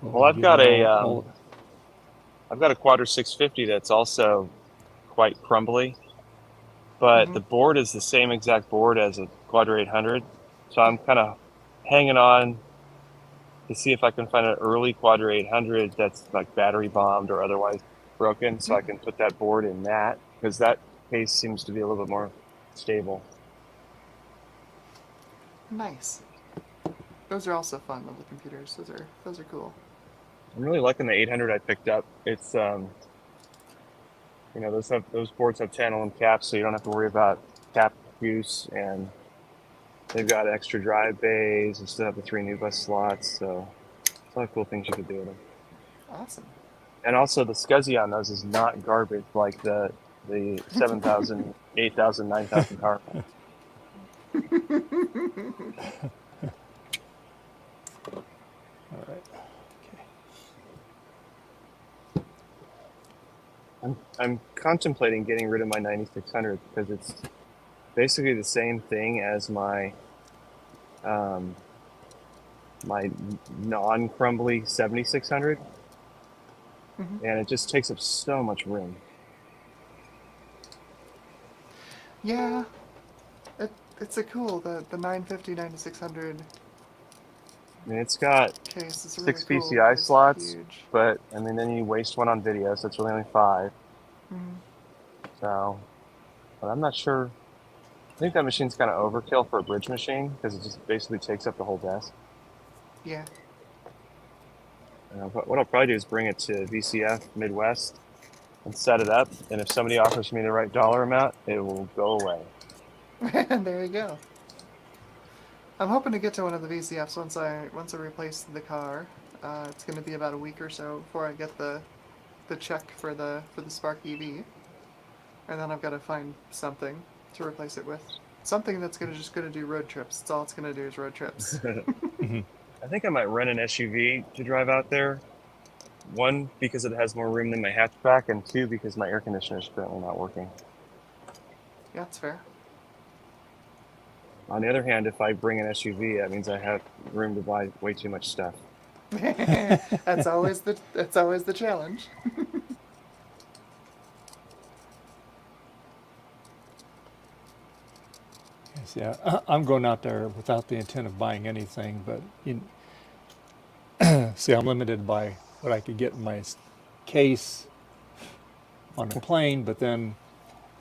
Well, I've got a Quadra 650 that's also quite crumbly, but the board is the same exact board as a Quadra 800, so I'm kind of hanging on to see if I can find an early Quadra 800 that's like battery bombed or otherwise broken, so I can put that board in that, because that case seems to be a little bit more stable. Nice. Those are also fun little computers. Those are cool. I'm really liking the 800 I picked up. It's those boards have tantalum caps, so you don't have to worry about cap use, and they've got extra drive bays and still have the 3 new bus slots, so a lot of cool things you could do with them. Awesome. And also the SCSI on those is not garbage like the 7,000, 8,000, 9,000 power. All right. I'm contemplating getting rid of my 9600 because it's basically the same thing as my my non-crumbly 7600, and it just takes up so much room. Yeah, it's a cool the 950 9600. I mean, it's got case is really 6 cool. PCI It's slots, huge. but I mean, then you waste one on video, so it's really only 5. Mhm. So, but I'm not sure. I think that machine's kind of overkill for a bridge machine because it just basically takes up the whole desk. Yeah. But what I'll probably do is bring it to VCF Midwest and set it up, and if somebody offers me the right dollar amount, it will go away. There you go. I'm hoping to get to one of the VCFs once I replace the car. It's going to be about a week or so before I get the check for the Spark EV, and then I've got to find something to replace it with. Something that's just gonna do road trips. That's all it's gonna do is road trips. I think I might rent an SUV to drive out there. 1, because it has more room than my hatchback, and 2, because my air conditioner is currently not working. Yeah, that's fair. On the other hand, if I bring an SUV, that means I have room to buy way too much stuff. That's always the challenge. Yes, yeah. I'm going out there without the intent of buying anything, but see, I'm limited by what I could get in my case on a plane, but then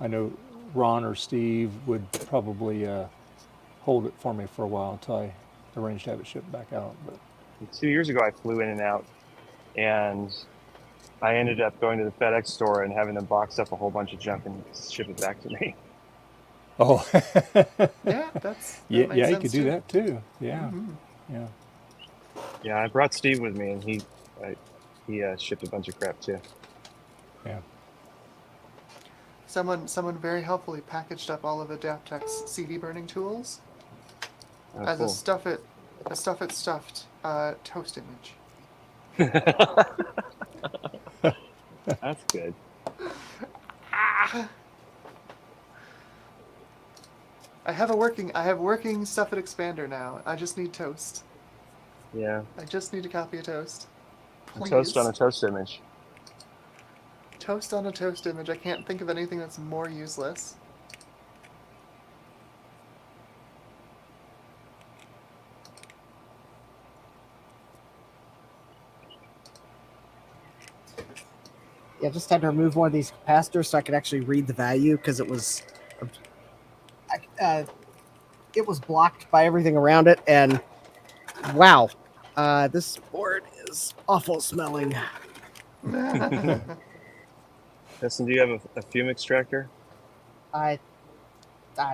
I know Ron or Steve would probably hold it for me for a while until I arranged to have it shipped back out. But 2 years ago, I flew in and out, and I ended up going to the FedEx store and having them box up a whole bunch of junk and ship it back to me. Oh. Yeah, that Yeah, makes yeah, you sense could do too. that too. Yeah, Mhm. yeah. Yeah, I brought Steve with me, and he shipped a bunch of crap too. Yeah. Someone very helpfully packaged up all of Adaptec's CD burning tools Oh, as cool. a stuffed toast image. That's good. I have working stuffed expander now. I just need toast. Yeah. I just need a copy of toast. A Please. toast on a toast image. Toast on a toast image. I can't think of anything that's more useless. Yeah, just had to remove one of these capacitors so I could actually read the value because it was blocked by everything around it. And wow, this board is awful smelling. Justin, do you have a fume extractor? I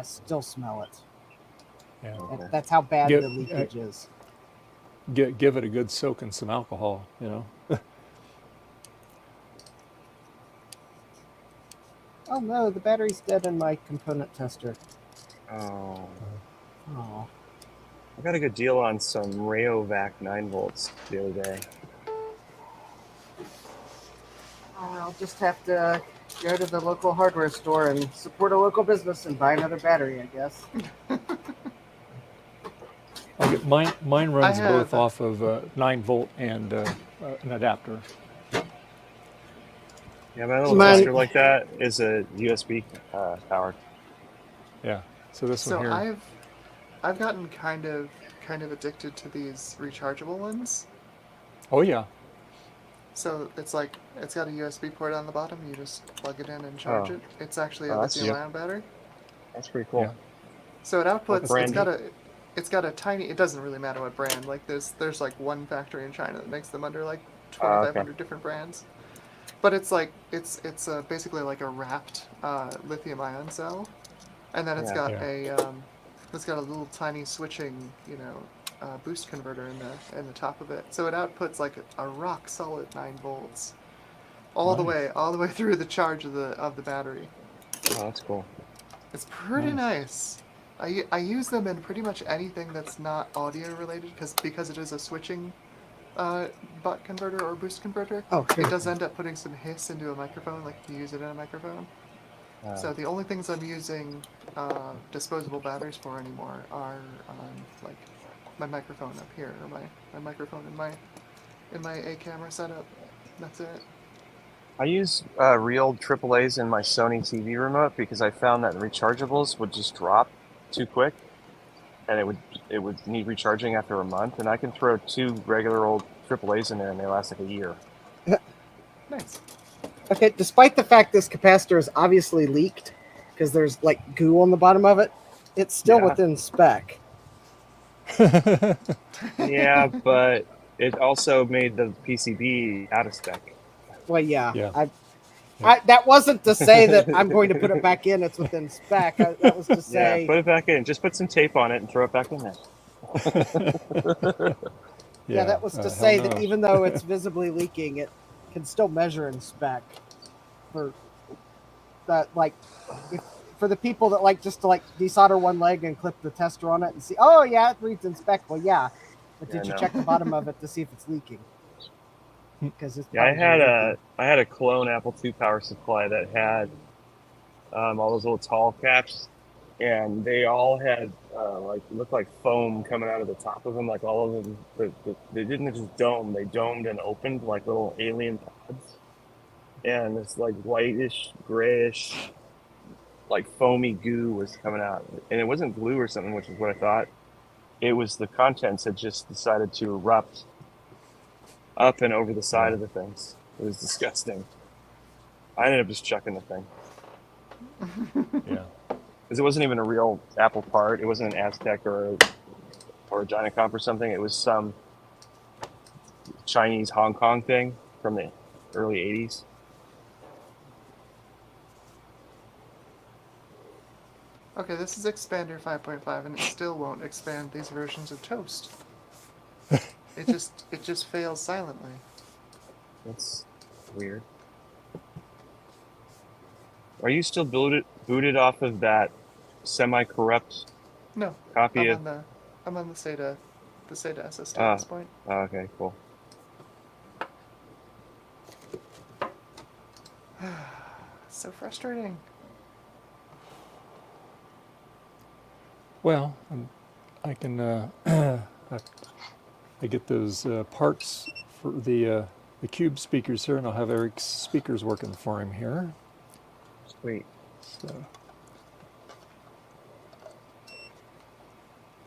still smell it. Yeah. Okay. That's how bad Give- the leakage is. Give it a good soak in some alcohol, you know. Oh no, the battery's dead in my component tester. Oh. Oh. I got a good deal on some Rayovac 9 volts the other day. I'll just have to go to the local hardware store and support a local business and buy another battery, I guess. Mine runs have- both off of 9-volt and an adapter. Yeah, my little Mine- tester like that is a USB powered. Yeah. So this So one here. I've gotten kind of addicted to these rechargeable ones. Oh yeah. So it's like it's got a USB port on the bottom. You just plug it in and charge Oh. it. It's actually a Oh, that's lithium-ion battery. That's pretty cool. Yeah. So it outputs. brand? It's got a tiny. It doesn't really matter what brand. Like there's like one factory in China that makes them under like 2,500 different brands. But it's like it's basically like a wrapped lithium-ion cell, and then it's got a little tiny switching boost converter in the top of it. So it outputs like a rock solid 9 volts, all the way through the charge of the battery. Oh, that's cool. It's pretty nice. I use them in pretty much anything that's not audio related because it is a switching butt converter or boost converter. Oh, sure. It does end up putting some hiss into a microphone, like if you use it in a microphone. So the only things I'm using disposable batteries for anymore are like my microphone up here, or my microphone in my A camera setup. That's it. I use real AAAs in my Sony TV remote because I found that rechargeables would just drop too quick, and it would need recharging after a month. And I can throw 2 regular old AAAs in there, and they last like a year. Nice. Okay, despite the fact this capacitor is obviously leaked because there's like goo on the bottom of it, it's still within spec. Yeah, but it also made the PCB out of spec. Well, yeah. Yeah. That wasn't to say that I'm going to put it back in. It's within spec. That was to say. Yeah, put it back in. Just put some tape on it and throw it back in there. Yeah, that was to say that even though it's visibly leaking, it can still measure in spec. For that, like, for the people that like just to like desolder one leg and clip the tester on it and see, oh yeah, it reads in spec. Well, yeah, but did you check the bottom of it to see if it's leaking? Because it's I had a clone Apple II power supply that had all those little tall caps, and they all had looked like foam coming out of the top of them. Like all of them, they didn't just dome; they domed and opened like little alien pods. And this like whitish, grayish, like foamy goo was coming out, and it wasn't glue or something, which is what I thought. It was the contents had just decided to erupt up and over the side of the things. It was disgusting. I ended up just chucking the thing. Yeah. Because it wasn't even a real Apple part. It wasn't an Aztec or a Gynacomp or something. It was some Chinese Hong Kong thing from the early 80s. Okay, this is Expander 5.5, and it still won't expand these versions of Toast. It just fails silently. That's weird. Are you still booted off of that semi-corrupt No, copy of? I'm on the SATA SSD Ah, at this point. okay, cool. So frustrating. Well, I can I get those parts for the Cube speakers here, and I'll have Eric's speakers working for him here. Sweet. So,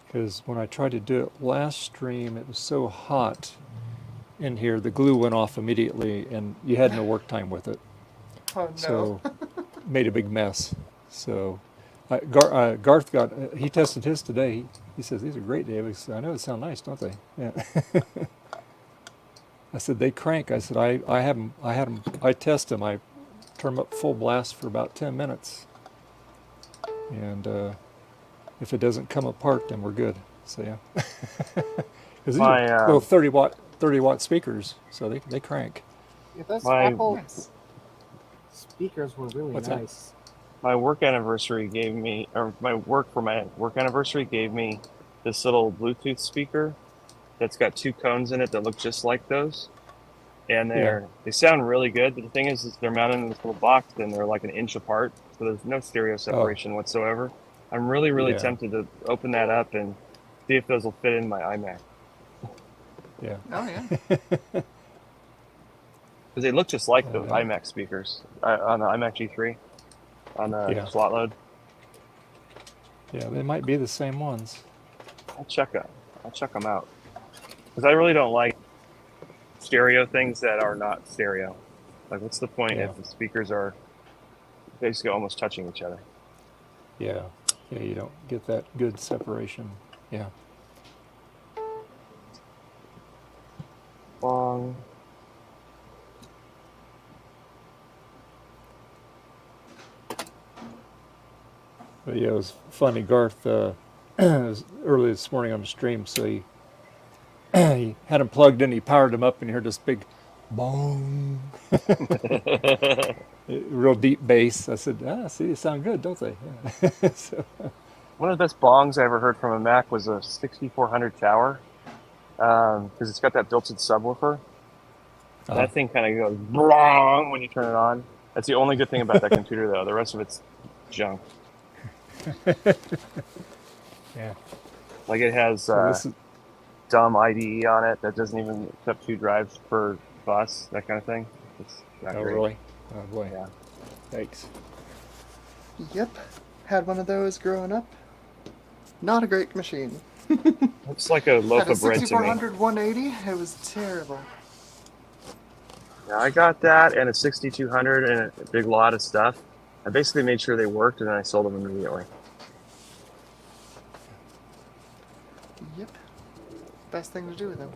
because when I tried to do it last stream, it was so hot in here, the glue went off immediately, and you had no work time with it. Oh no. So, made a big mess. So, Garth got, he tested his today. He says, these are great, David. I know they sound nice, don't they? Yeah. I said, they crank. I said, I test them. I turn them up full blast for about 10 minutes. And if it doesn't come apart, then we're good. So, yeah. Because these are little 30 watt speakers, so they crank. Yeah, those Apple speakers were really What's nice. that? My work anniversary gave me, or my work anniversary gave me this little Bluetooth speaker that's got 2 cones in it that look just like those, and they sound really good. But the thing is they're mounted in this little box, and they're like an inch apart, so there's no stereo separation whatsoever. I'm really tempted to open that up and see if those will fit in my iMac. Yeah. Oh yeah. Because they look just like those iMac speakers on the iMac G3 on the slot load. Yeah, they might be the same ones. I'll check them out. Because I really don't like stereo things that are not stereo. Like, what's the point if the speakers are basically almost touching each other? Yeah. Yeah, you don't get that good separation. Yeah. Bong. But yeah, it was funny. Garth, it was early this morning on the stream, so he had them plugged in, he powered them up, and you heard this big bong. Real deep bass. I said, see, they sound good, don't they? Yeah. So, one of the best bongs I ever heard from a Mac was a 6400 tower, because it's got that built-in subwoofer. That thing kind of goes bong when you turn it on. That's the only good thing about that computer, though. The rest of it's junk. Yeah. Like, it has dumb IDE on it that doesn't even accept 2 drives per bus, that kind of thing. It's not great. Really? Oh boy. Yeah. Thanks. Yep. Had one of those growing up. Not a great machine. Looks like a loaf of bread to me. 6400 180. It was terrible. Yeah, I got that and a 6200 and a big lot of stuff. I basically made sure they worked, and then I sold them immediately. Yep. Best thing to do with them.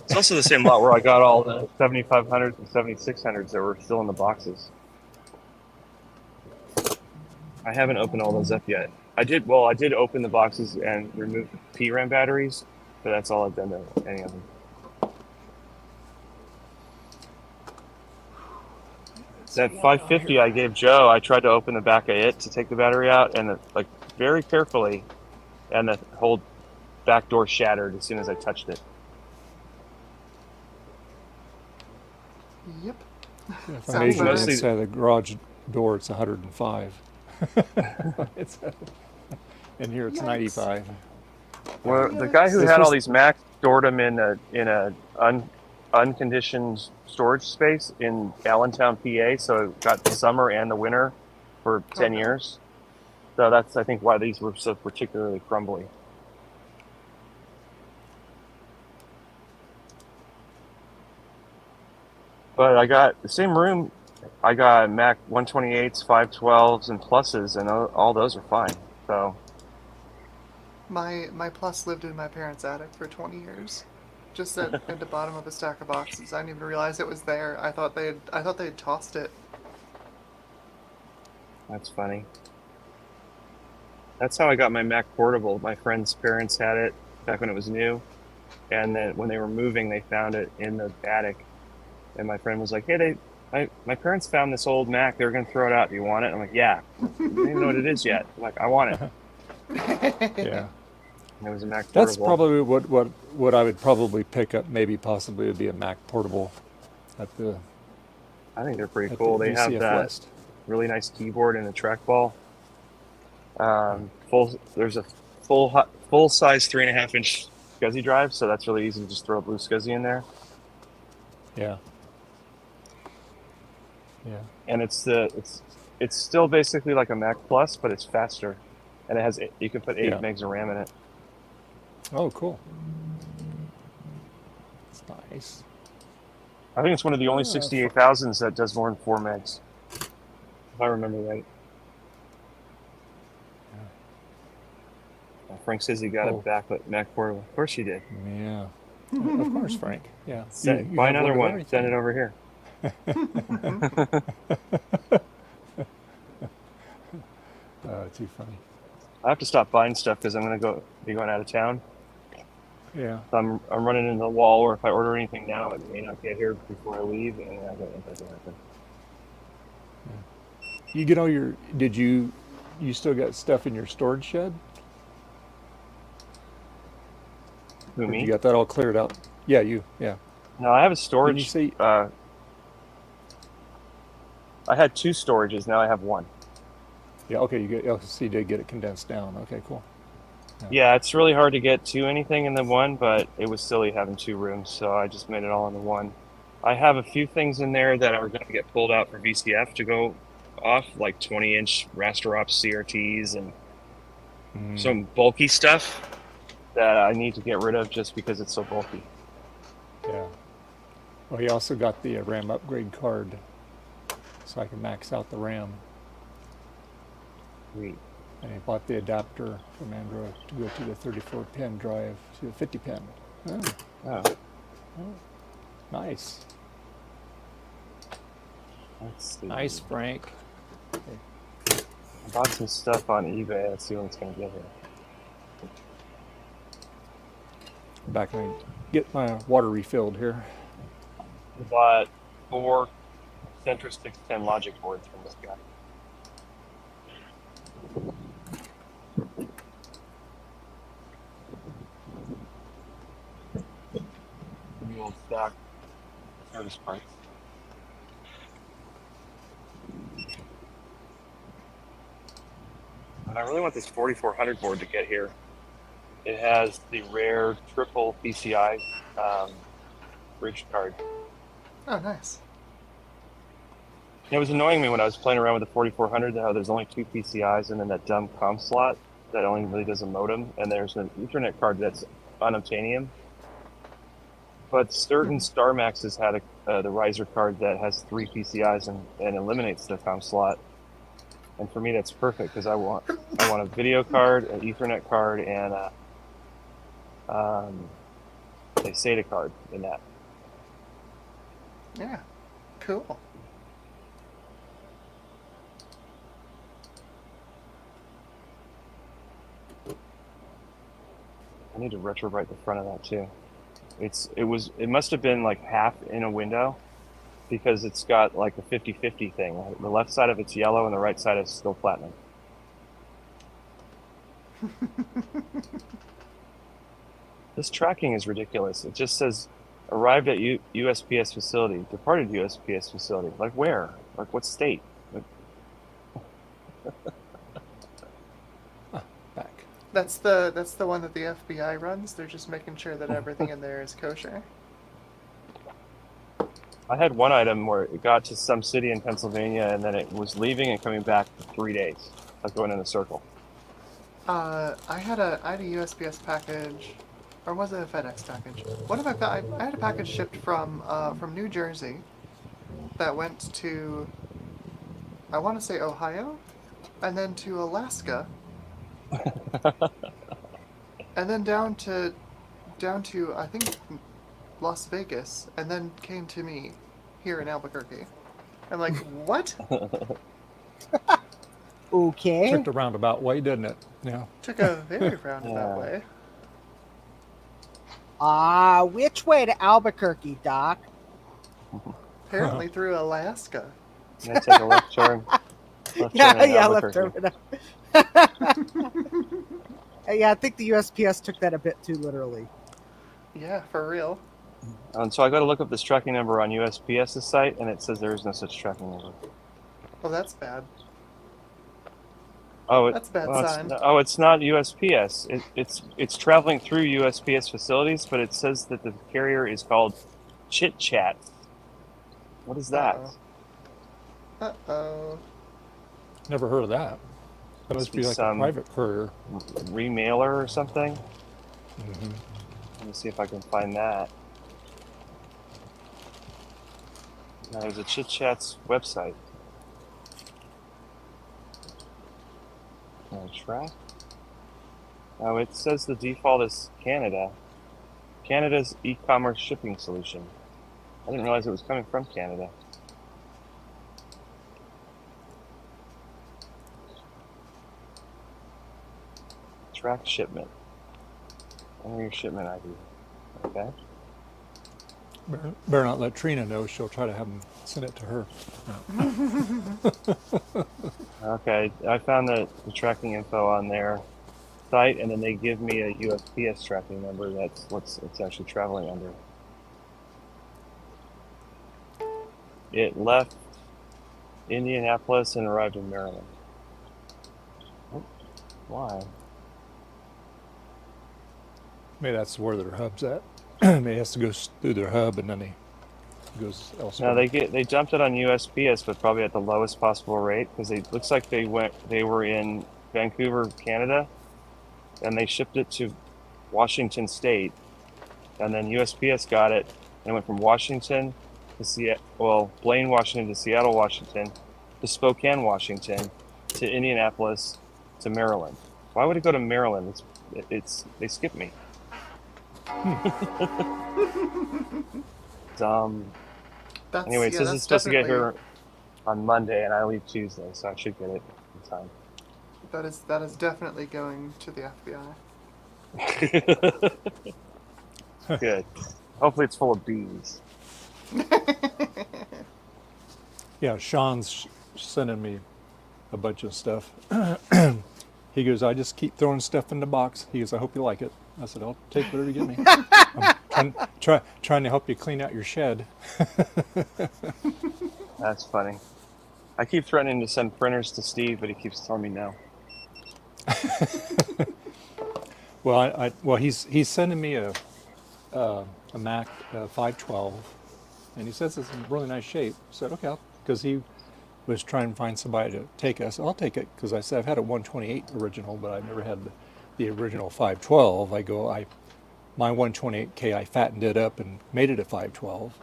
It's also the same lot where I got all the 7500s and 7600s that were still in the boxes. I haven't opened all those up yet. I did open the boxes and remove PRAM batteries, but that's all I've done to any of them. That 550 I gave Joe, I tried to open the back of it to take the battery out, and like very carefully, and the whole back door shattered as soon as I touched it. Yep. Yeah, if I measure the inside of the garage door, it's 105. And here it's 95. Well, the guy who had all these Macs stored them in a unconditioned storage space in Allentown, PA, so it got the summer and the winter for 10 years. So that's, I think, why these were so particularly crumbly. But I got the same room. I got Mac 128s, 512s, and pluses, and all those are fine. So my Plus lived in my parents' attic for 20 years, just at the bottom of a stack of boxes. I didn't even realize it was there. I thought they had tossed it. That's funny. That's how I got my Mac Portable. My friend's parents had it back when it was new, and then when they were moving, they found it in the attic. And my friend was like, "Hey, my parents found this old Mac. They're gonna throw it out. Do you want it?" I'm like, "Yeah." I don't even know what it is yet. I'm like, "I want it." Yeah. And it was a Mac That's Portable. probably what I would probably pick up. Maybe possibly would be a Mac Portable at the. I think they're pretty at cool. the They have UCF that West. really nice keyboard and a trackball. There's a full size 3.5-inch SCSI drive, so that's really easy to just throw a blue SCSI in there. Yeah. Yeah. And it's still basically like a Mac Plus, but it's faster, and you can put 8 Yeah. megs of RAM in it. Oh, cool. That's nice. I think it's one of the only 68,000s that does more than 4 megs, if I remember right. Frank says he got a backlit Mac Portable. Of course you did. Yeah. Of course, Frank. Yeah. Buy another one. Send it over here. Too funny. I have to stop buying stuff because I'm going to be going out of town. Yeah. So I'm running into the wall, or if I order anything now, it may not get here before I leave, and I don't want that to happen. You get all your. Did you still got stuff in your storage shed? Who, Or me? You got that all cleared out? Yeah, you. Yeah. No, I have a storage. Didn't you say? I had 2 storages. Now I have 1. Yeah. Okay. So you did get it condensed down. Okay. Cool. Yeah, it's really hard to get to anything in the one, but it was silly having 2 rooms, so I just made it all into one. I have a few things in there that are going to get pulled out for VCF to go off, like 20-inch raster ops CRTs and some bulky stuff that I need to get rid of just because it's so bulky. Yeah. Well, he also got the RAM upgrade card, so I can max out the RAM. Sweet. And he bought the adapter from Android to go to the 34-pin drive to the 50-pin. Oh. Nice. Let's see. Nice, Frank. I bought some stuff on eBay. Let's see when it's going to get here. Back when I get my water refilled here. I bought 4 Centrus 610 logic boards from this guy. The old stock service parts. And I really want this 4400 board to get here. It has the rare triple PCI bridge card. Oh, nice. It was annoying me when I was playing around with the 4400 how there's only 2 PCIs and then that dumb COM slot that only really does a modem, and there's an Ethernet card that's unobtainium. But certain Star Maxes had the riser card that has 3 PCIs and eliminates the COM slot. And for me, that's perfect because I want a video card, an Ethernet card, and a SATA card in that. Yeah. Cool. I need to retrowrite the front of that too. It must have been like half in a window because it's got like a 50-50 thing. The left side of it's yellow and the right side is still platinum. This tracking is ridiculous. It just says arrived at USPS facility, departed USPS facility. Like where? Like what state? Like... That's the one that the FBI runs. They're just making sure that everything in there is kosher. I had one item where it got to some city in Pennsylvania and then it was leaving and coming back for 3 days, like going in a circle. I had a USPS package, or was it a FedEx package? What have I had a package shipped from New Jersey that went to, I want to say Ohio, and then to Alaska, and then down to I think Las Vegas, and then came to me here in Albuquerque. I'm like, what? Okay. Took the roundabout way, didn't it? Yeah. Took a very roundabout way. Which way to Albuquerque, Doc? Apparently through Alaska. Yeah, take a left turn. Left Yeah, turn in yeah, left Albuquerque. turn. Yeah, I think the USPS took that a bit too literally. Yeah, for real. And so I got to look up this tracking number on USPS's site, and it says there is no such tracking number. Well, that's bad. Oh, That's a bad well, sign. it's not USPS. It's traveling through USPS facilities, but it says that the carrier is called Chit Chat. What is that? Uh-oh. Never heard of that. That must be like a some private courier. remailer or something. Mm-hmm. Let me see if I can find that. No, there's a Chit Chat's website. Can I track? Oh, it says the default is Canada. Canada's e-commerce shipping solution. I didn't realize it was coming from Canada. Track shipment. Enter your shipment ID. Okay. Better not let Trina know. She'll try to have them send it to her. No. Okay, I found the tracking info on their site, and then they give me a USPS tracking number. That's what's it's actually traveling under. It left Indianapolis and arrived in Maryland. Oh, why? Maybe that's where their hub's at. Maybe it has to go through their hub and then he goes elsewhere. No, they dumped it on USPS, but probably at the lowest possible rate because it looks like they were in Vancouver, Canada, and they shipped it to Washington State, and then USPS got it and it went from Washington to Blaine, Washington to Seattle, Washington, to Spokane, Washington, to Indianapolis, to Maryland. Why would it go to Maryland? They skipped me. Anyway, it says it's supposed to get here on Monday, and I leave Tuesday, so I should get it in time. That is definitely going to the FBI. Good. Hopefully, it's full of bees. Yeah, Sean's sending me a bunch of stuff. He goes, I just keep throwing stuff in the box. He goes, I hope you like it. I said, I'll take whatever you give me. I'm trying to help you clean out your shed. That's funny. I keep threatening to send printers to Steve, but he keeps telling me no. Well, he's sending me a Mac 512, and he says it's in really nice shape. I said, okay, because he was trying to find somebody to take it. I said, I'll take it, because I said I've had a 128 original, but I've never had the original 512. My 128K, I fattened it up and made it a 512,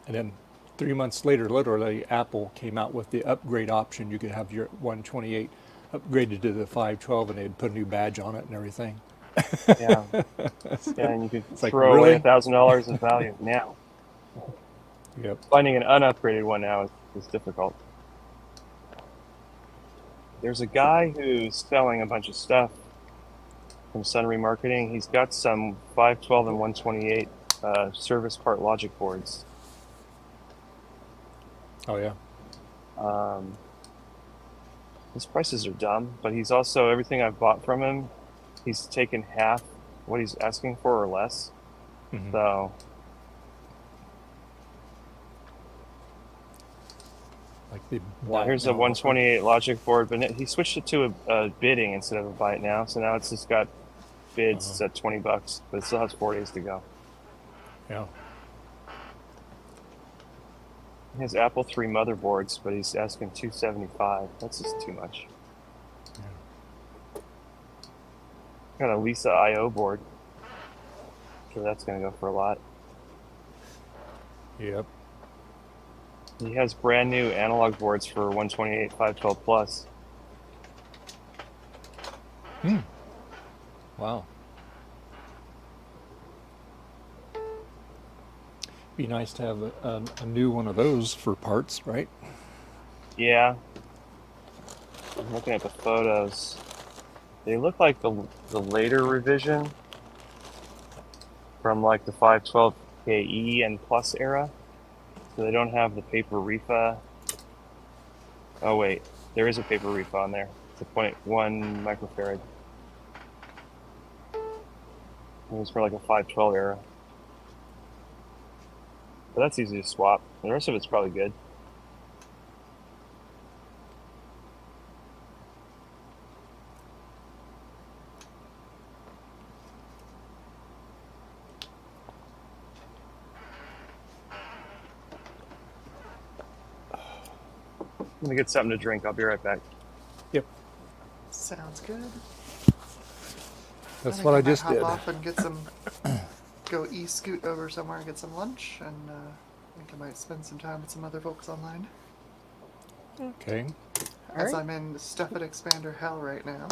and then 3 months later, literally, Apple came out with the upgrade option. You could have your 128 upgraded to the 512, and they'd put a new badge on it and everything. Yeah, and you could It's like, throw really? away $1,000 in value now. Yep. Finding an unupgraded one now is difficult. There's a guy who's selling a bunch of stuff from Sun Remarketing. He's got some 512 and 128 service part logic boards. Oh, yeah. His prices are dumb, but he's also, everything I've bought from him, he's taken half what he's asking for or less. Mm-hmm. So, Like the here's a 128 logic board, but he switched it to a bidding instead of a buy it now. So now it's just got bids. It's at $20, but it still has 4 days to go. Yeah. He has Apple III motherboards, but he's asking $275. That's just too much. Yeah. Got a Lisa IO board. So that's going to go for a lot. Yep. He has brand new analog boards for 128 512 plus. Wow. Be nice to have a new one of those for parts, right? Yeah. I'm looking at the photos. They look like the later revision from like the 512 KE and plus era. So they don't have the paper refa. Oh wait, there is a paper refa on there. It's a 0.1 microfarad. It was for like a 512 era. But that's easy to swap. The rest of it's probably good. I'm gonna get something to drink. I'll be right back. Yep. Sounds good. That's think what I might just hop did. off and get some, go scoot over somewhere and get some lunch, and I think I might spend some time with some other folks online. Okay. As I'm in Stuff It Expander hell right now,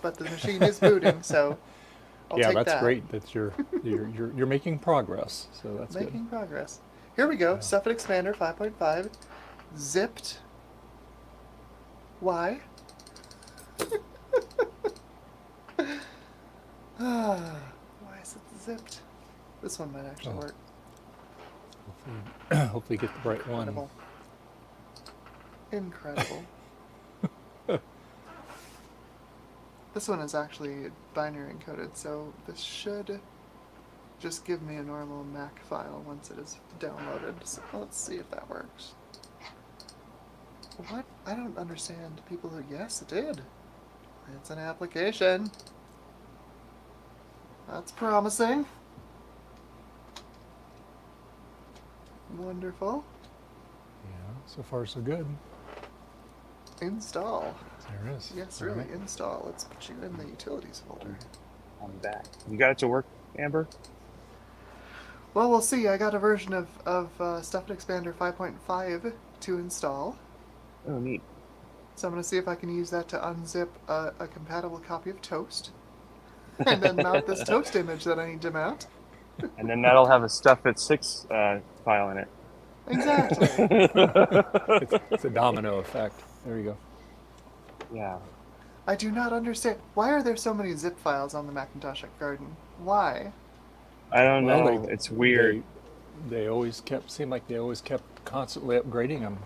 but the machine is booting, so I'll yeah, take that's that. great that you're making progress. So that's Making good. progress. Here we go. Stuff It Expander 5.5, zipped. Why? Why is it zipped? This one might actually work. Hopefully get the right one. Incredible. This one is actually binary encoded, so this should just give me a normal Mac file once it is downloaded. So let's see if that works. What? I don't understand people who... Yes, it did. It's an application. That's promising. Wonderful. Yeah, so far so good. Install. There it is. Yes, All really, right. install. Let's put you in the utilities folder. I'm back. You got it to work, Amber? Well, we'll see. I got a version of Stuff It Expander 5.5 to install. Oh, neat. So I'm going to see if I can use that to unzip a compatible copy of Toast. And then mount this Toast image that I need to mount. And then that'll have a Stuff It 6 file in it. Exactly. It's a domino effect. There you go. Yeah. I do not understand. Why are there so many zip files on the Macintosh at Garden? Why? I don't Well, know. It's weird. They always seemed like they always kept constantly upgrading them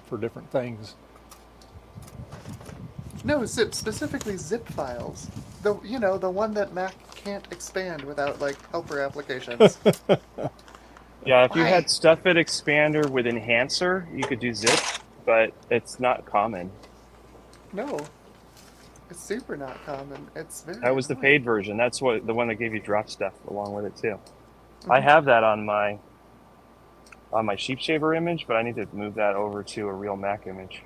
for different things. No, specifically zip files. The one that Mac can't expand without like helper applications. Yeah, if you Why? had Stuff It Expander with Enhancer, you could do zip, but it's not common. No. It's super not common. It's very That was the annoying. paid version. That's what the one that gave you drop stuff along with it too. I have that on my sheep shaver image, but I need to move that over to a real Mac image.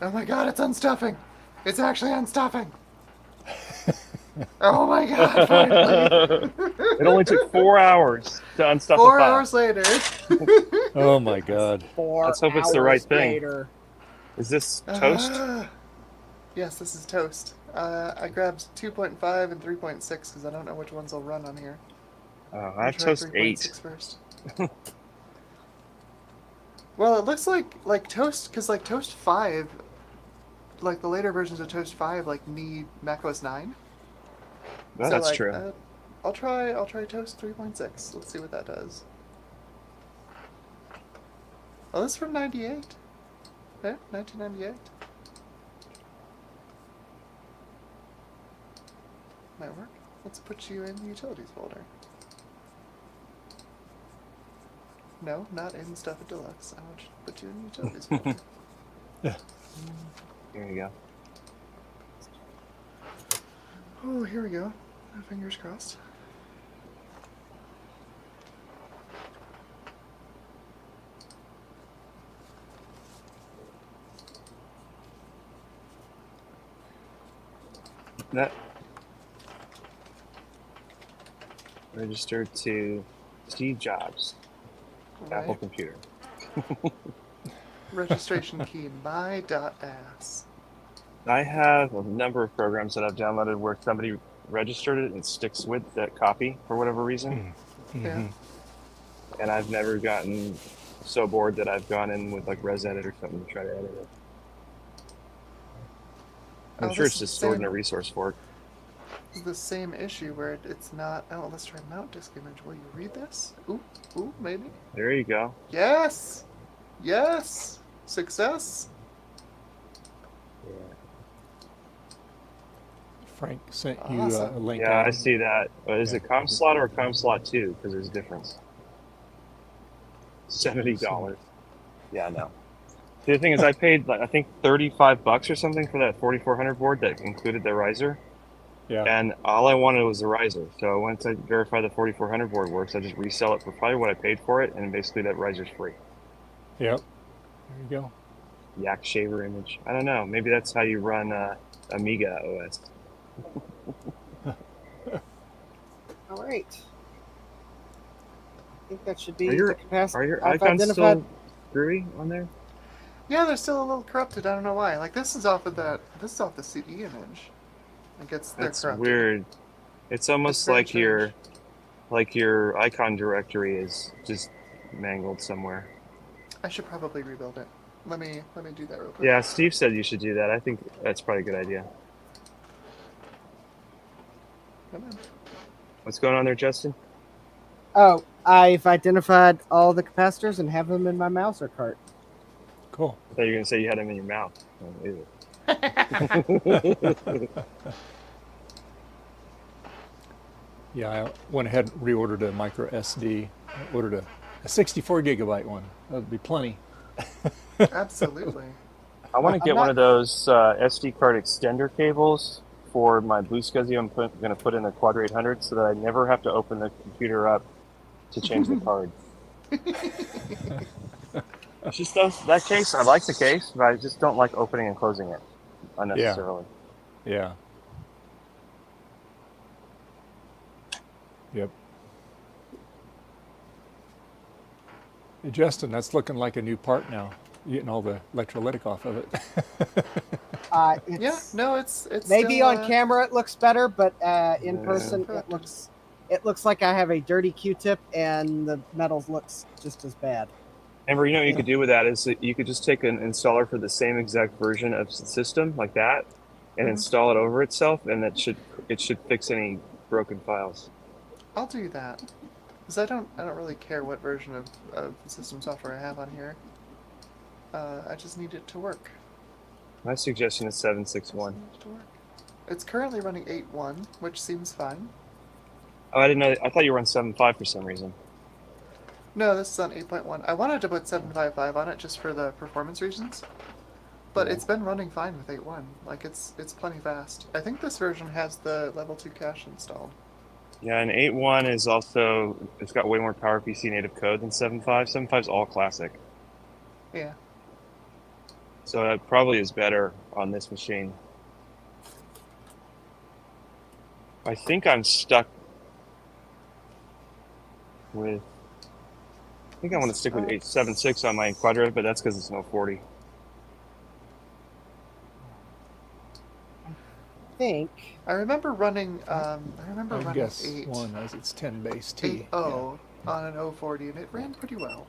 Oh my god, it's unstuffing! It's actually unstuffing! Oh my god, finally! It only took 4 hours to unstuff 4 a file. hours later! Oh my god. 4 Let's hope it's the right hours thing. later. Is this Toast? Yes, this is Toast. I grabbed 2.5 and 3.6 because I don't know which ones will run on here. I I'll have try Toast 3.6 8. first. Well, it looks like Toast, because like Toast 5, like the later versions of Toast 5, like need macOS 9. Well, So, that's like, true. I'll try Toast 3.6. Let's see what that does. Oh, this is from 98. Yeah, 1998. Might work. Let's put you in the utilities folder. No, not in Stuff It Deluxe. I want to put you in the utilities folder. Yeah. Here you go. Oh, here we go. Fingers crossed. That registered to Steve Jobs, Apple Right. computer. Registration key my.ass. I have a number of programs that I've downloaded where somebody registered it and sticks with that copy for whatever reason, Yeah. and I've never gotten so bored that I've gone in with like ResEdit or something to try to edit it. I'm Oh, sure this it's is just the stored in a same- resource fork. This is the same issue where it's not. Oh, let's try mount disk image. Will you read this? Ooh, maybe. There you go. Yes! Yes! Success! Frank sent you Awesome. a link. Yeah, I Adam. see that. But is it ComSlot or ComSlot 2? Because there's a difference. $70. Yeah, no. The thing is, I paid like I think $35 or something for that 4400 board that included the riser. Yeah. And all I wanted was the riser. So once I verify the 4400 board works, I just resell it for probably what I paid for it, and basically that riser's free. Yep. There you go. Yak shaver image. I don't know. Maybe that's how you run Amiga OS. All right. I think that should be Are your, the capacity. are your I've icons identified. still screwy on there? Yeah, they're still a little corrupted. I don't know why. Like this is off of that. This is off the CD image. Like they're That's corrupted. weird. It's almost very like your icon directory is just mangled somewhere. I should probably rebuild it. Let me do that real quick. Yeah, Steve said you should do that. I think that's probably a good idea. Come on. What's going on there, Justin? Oh, I've identified all the capacitors and have them in my Mouser cart. Cool. I thought you were going to say you had them in your mouth. Oh, ew. Yeah, I went ahead and reordered a micro SD. I ordered a 64 gigabyte one. That would be plenty. Absolutely. I want to get one of those SD card extender cables for my Blue SCSI. I'm going to put in a Quadra 800 so that I never have to open the computer up to change the card. It's just that case. I like the case, but I just don't like opening and closing it unnecessarily. Yeah. Yep. Hey, Justin, that's looking like a new part now. You're getting all the electrolytic off of it. It's, Yeah, no, it's maybe still, on camera it looks better, but in person it looks like I have a dirty Q-tip and the metal looks just as bad. Amber, you know what you could do with that is that you could just take an installer for the same exact version of the system like that and install it over itself, and it should fix any broken files. I'll do that. Because I don't really care what version of system software I have on here. I just need it to work. My suggestion is 761. It's currently running 8.1, which seems fine. Oh, I didn't know. I thought you were on 7.5 for some reason. No, this is on 8.1. I wanted to put 7.55 on it just for the performance reasons. But it's been running fine with 8.1. Like, it's plenty fast. I think this version has the level 2 cache installed. Yeah, and 8.1 is also, it's got way more PowerPC native code than 7.5. 7.5 is all classic. Yeah. So it probably is better on this machine. I think I'm stuck with, I think I want to stick with 8.7.6 on my Quadra, but that's because it's no 40. I remember running. I guess 8. one as it's 10 base T. 8.0 on an 040, and it ran pretty well.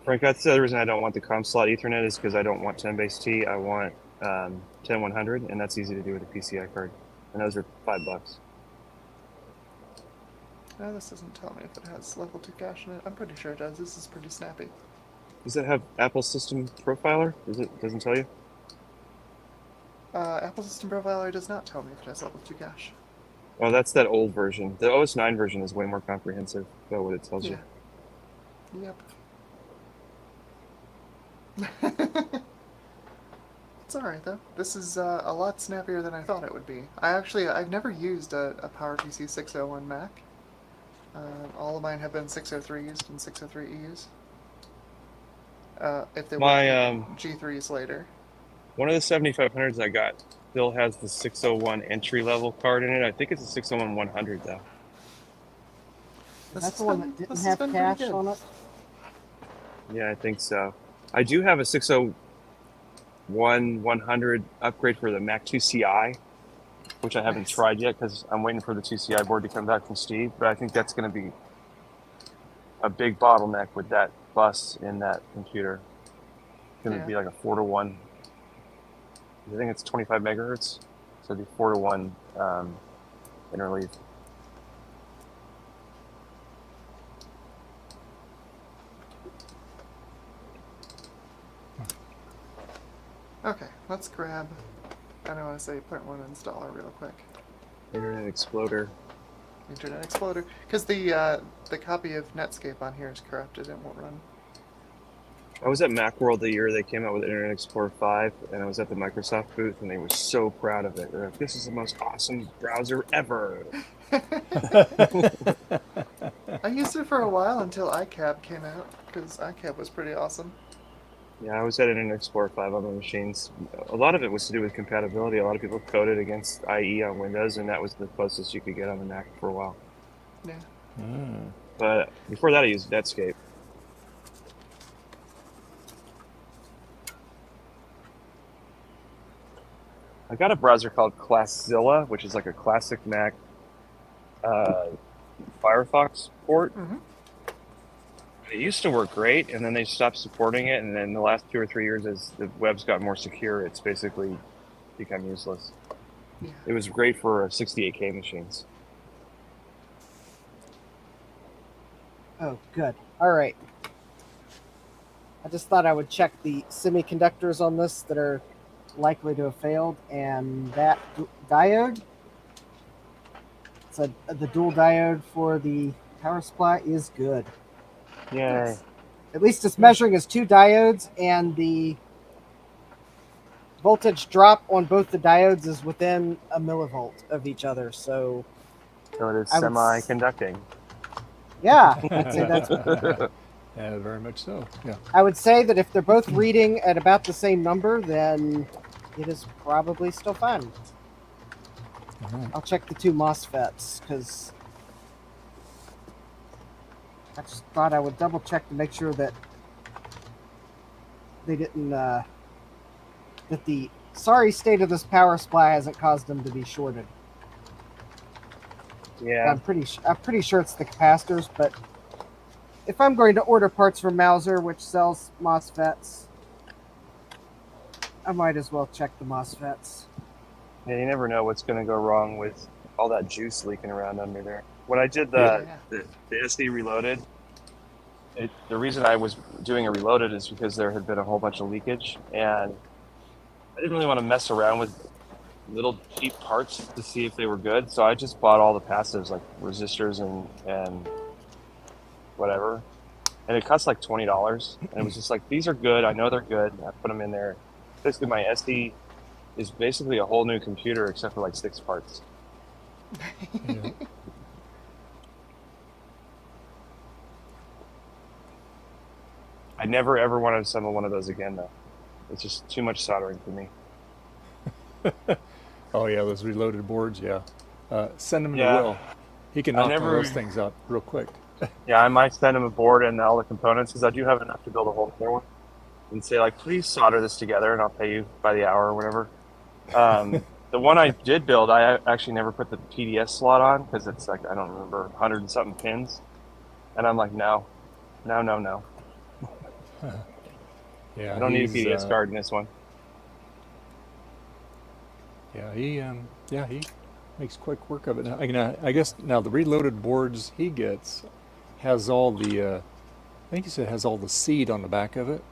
Frank, that's the other reason I don't want the ComSlot Ethernet is because I don't want 10 base T. I want 10100, and that's easy to do with a PCI card. And those are $5. No, this doesn't tell me if it has level 2 cache in it. I'm pretty sure it does. This is pretty snappy. Does it have Apple System Profiler? Doesn't tell you? Apple System Profiler does not tell me if it has level 2 cache. Oh, that's that old version. The OS 9 version is way more comprehensive about what it tells you. Yep. It's alright though. This is a lot snappier than I thought it would be. I've never used a PowerPC 601 Mac. All of mine have been 603s and 603Es. If they were G3s later. One of the 7500s I got still has the 601 entry-level card in it. I think it's a 601 100 though. That's the one that didn't have cache on it? Yeah, I think so. I do have a 601 100 upgrade for the Mac 2 CI, which I haven't tried yet because I'm waiting for the 2 CI board to come back from Steve. But I think that's going to be a big bottleneck with that bus in that computer. It's going to Yeah. be like a 4-to-1. I think it's 25 megahertz, so it'd be 4-to-1 interleave. Okay, let's grab. I don't want to say 0.1 installer real quick. Internet Exploder. Internet Exploder, because the copy of Netscape on here is corrupted and won't run. I was at Macworld the year they came out with Internet Explorer 5, and I was at the Microsoft booth, and they were so proud of it. They're like, "This is the most awesome browser ever." I used it for a while until iCab came out, because iCab was pretty awesome. Yeah, I was at Internet Explorer 5 on the machines. A lot of it was to do with compatibility. A lot of people coded against IE on Windows, and that was the closest you could get on the Mac for a while. Yeah. But before that, I used Netscape. I got a browser called Classzilla, which is like a classic Mac Firefox port. Mm-hmm. It used to work great, and then they stopped supporting it, and then the last 2 or 3 years, as the web's got more secure, it's basically become useless. Yeah. It was great for 68K machines. Oh, good. All right. I just thought I would check the semiconductors on this that are likely to have failed, and that diode, so the dual diode for the power supply is good. Yay. At least it's measuring as 2 diodes, and the voltage drop on both the diodes is within a millivolt of each other. So it is I would semi-conducting. Yeah, I'd say that's. Yeah, very much so. Yeah. I would say that if they're both reading at about the same number, then it is probably still fine. Right. I'll check the 2 MOSFETs because I just thought I would double check to make sure that they didn't that the sorry state of this power supply hasn't caused them to be shorted. Yeah. I'm pretty sure it's the capacitors, but if I'm going to order parts from Mauser, which sells MOSFETs, I might as well check the MOSFETs. Yeah, you never know what's going to go wrong with all that juice leaking around under there. When I did the SD Reloaded, the reason I was doing a Reloaded is because there had been a whole bunch of leakage, and I didn't really want to mess around with little cheap parts to see if they were good, so I just bought all the passives like resistors and whatever, and it cost like $20, and it was just like, these are good, I know they're good, I put them in there. Basically my SD is basically a whole new computer except for like 6 parts. Yeah. I never ever want to assemble one of those again though. It's just too much soldering for me. Oh yeah, those reloaded boards. Yeah, send them to Yeah. Will. He can I knock never- one of those things out real quick. Yeah, I might send him a board and all the components because I do have enough to build a whole other one, and say like, please solder this together, and I'll pay you by the hour or whatever. The one I did build, I actually never put the PDS slot on because it's like, I don't remember, 100 and something pins, and I'm like, no. Yeah, I don't need a he's, PDS card in this one. Yeah, he makes quick work of it. Now, I guess now the reloaded boards he gets has all the, I think he said has all the seed on the back of it.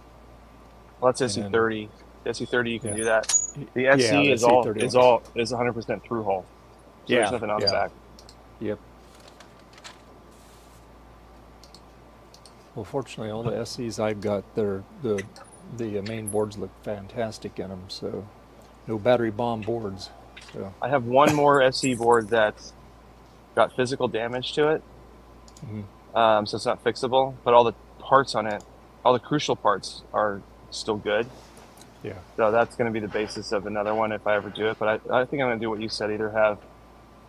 Well, that's And then- SE30. The SE30, you can Yeah. do that. The Yeah, SE the is all SE30. is 100% through hole. So Yeah, there's nothing on the yeah. back. Yep. Well, fortunately, all the SEs I've got, the main boards look fantastic in them. So, no battery bomb boards. So. I have one more SE board that's got physical damage to it, so it's not fixable. But all the parts on it, all the crucial parts, are still good. Yeah. So that's going to be the basis of another one if I ever do it. But I think I'm going to do what you said. Either have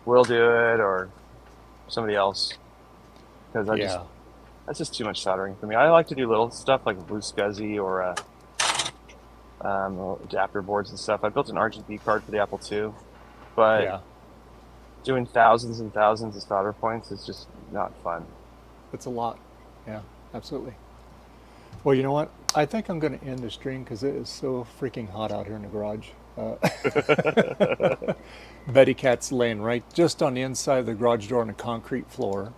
Will do it or somebody else, because that's just too much soldering for me. I like to do little stuff like blue SCSI or adapter boards and stuff. I built an RGB card for the Apple II, but doing thousands and thousands of solder points is just not fun. It's a lot. Yeah, absolutely. Well, you know what? I think I'm going to end the stream because it is so freaking hot out here in the garage. Betty Cat's laying right just on the inside of the garage door on a concrete floor.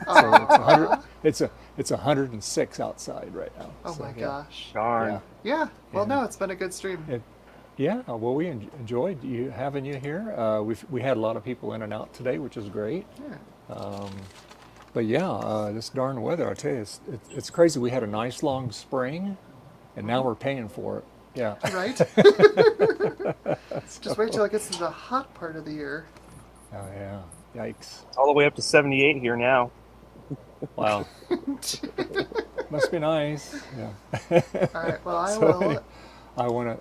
So it's 106 outside right now. Oh so, my yeah. gosh. Darn. Yeah. Yeah. Well, And no, it's been a good stream. yeah, well, we enjoyed having you here. We had a lot of people in and out today, which is great. Yeah. But yeah, this darn weather, I tell you, it's crazy. We had a nice long spring, and now we're paying for it. Yeah. Right? Just wait till it gets to the hot part of the year. Oh yeah, yikes! All the way up to 78 here now. Wow. Must be nice. Yeah. All right. Well, I So will. anyway,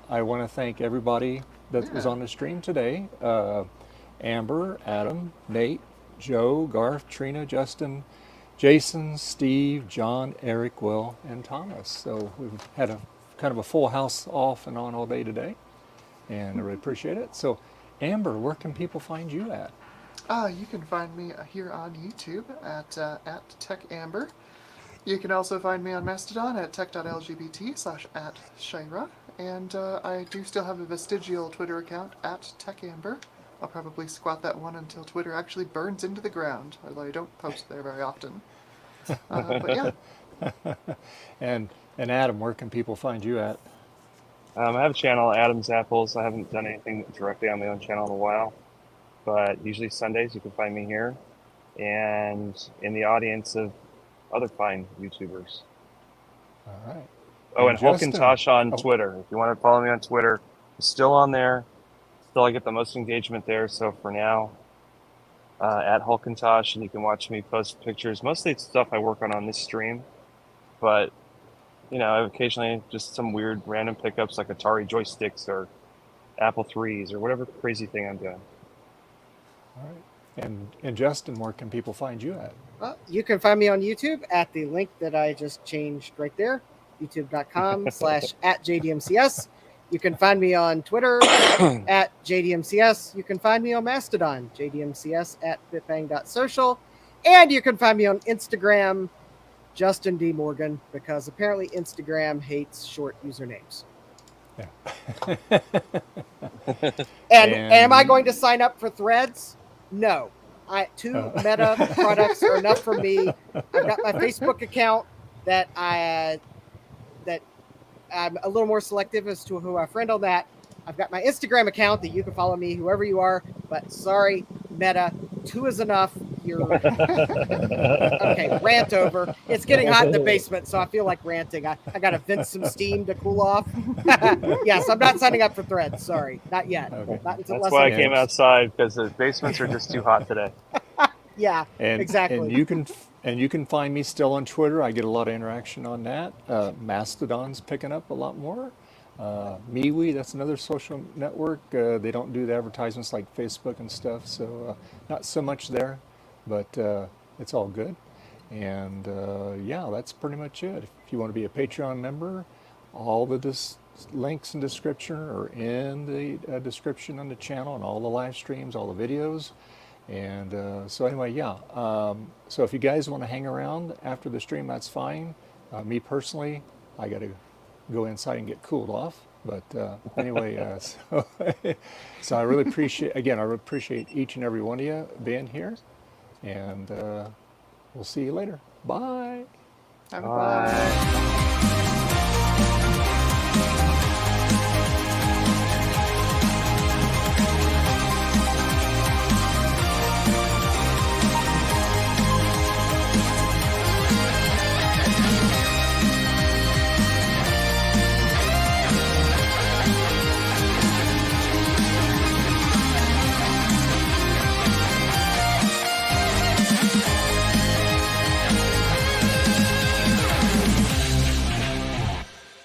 I want to thank everybody that was on the stream today. Amber, Adam, Nate, Joe, Garth, Trina, Justin, Jason, Steve, John, Eric, Will, and Thomas. So we've had a kind of a full house off and on all day today, and I really appreciate it. So, Amber, where can people find you at? You can find me here on YouTube at TechAmber. You can also find me on Mastodon at tech.lgbt/@Shira. And I do still have a vestigial Twitter account at TechAmber. I'll probably squat that one until Twitter actually burns into the ground, although I don't post there very often. But yeah. And Adam, where can people find you at? I have a channel, Adam's Apples. I haven't done anything directly on my own channel in a while, but usually Sundays you can find me here and in the audience of other fine YouTubers. All right. Oh, and Justin. Hulkintosh on Twitter. If you want to follow me on Twitter, I'm still on there. Still, I get the most engagement there. So for now, at Hulkintosh, and you can watch me post pictures. Mostly it's stuff I work on this stream, but you know, I have occasionally just some weird random pickups like Atari joysticks or Apple IIIs or whatever crazy thing I'm doing. All right. And Justin, where can people find you at? Well, you can find me on YouTube at the link that I just changed right there, youtube.com/@JDMCS. You can find me on Twitter at JDMCS. You can find me on Mastodon, JDMCS@bitbang.social. And you can find me on Instagram, Justin D. Morgan, because apparently Instagram hates short usernames. Yeah. And am I going to sign up for Threads? No. Two Meta products are enough for me. I've got my Facebook account that I'm a little more selective as to who I friend on that. I've got my Instagram account that you can follow me, whoever you are. But sorry, Meta, 2 is enough. You're okay. Rant over. It's getting hot in the basement, so I feel like ranting. I got to vent some steam to cool off. Yes, I'm not signing up for Threads. Sorry, not yet. Okay. Not until That's why I came outside, because the basements are just too hot today. Yeah, exactly. And you can find me still on Twitter. I get a lot of interaction on that. Mastodon's picking up a lot more. MeWe, that's another social network. They don't do the advertisements like Facebook and stuff, so not so much there, but it's all good. And yeah, that's pretty much it. If you want to be a Patreon member, all the links and description are in the description on the channel and all the live streams, all the videos. And so anyway, yeah. So if you guys want to hang around after the stream, that's fine. Me personally, I got to go inside and get cooled off. But anyway, so I really appreciate, again, I really appreciate each and every one of you being here. And we'll see you later. Bye. Bye.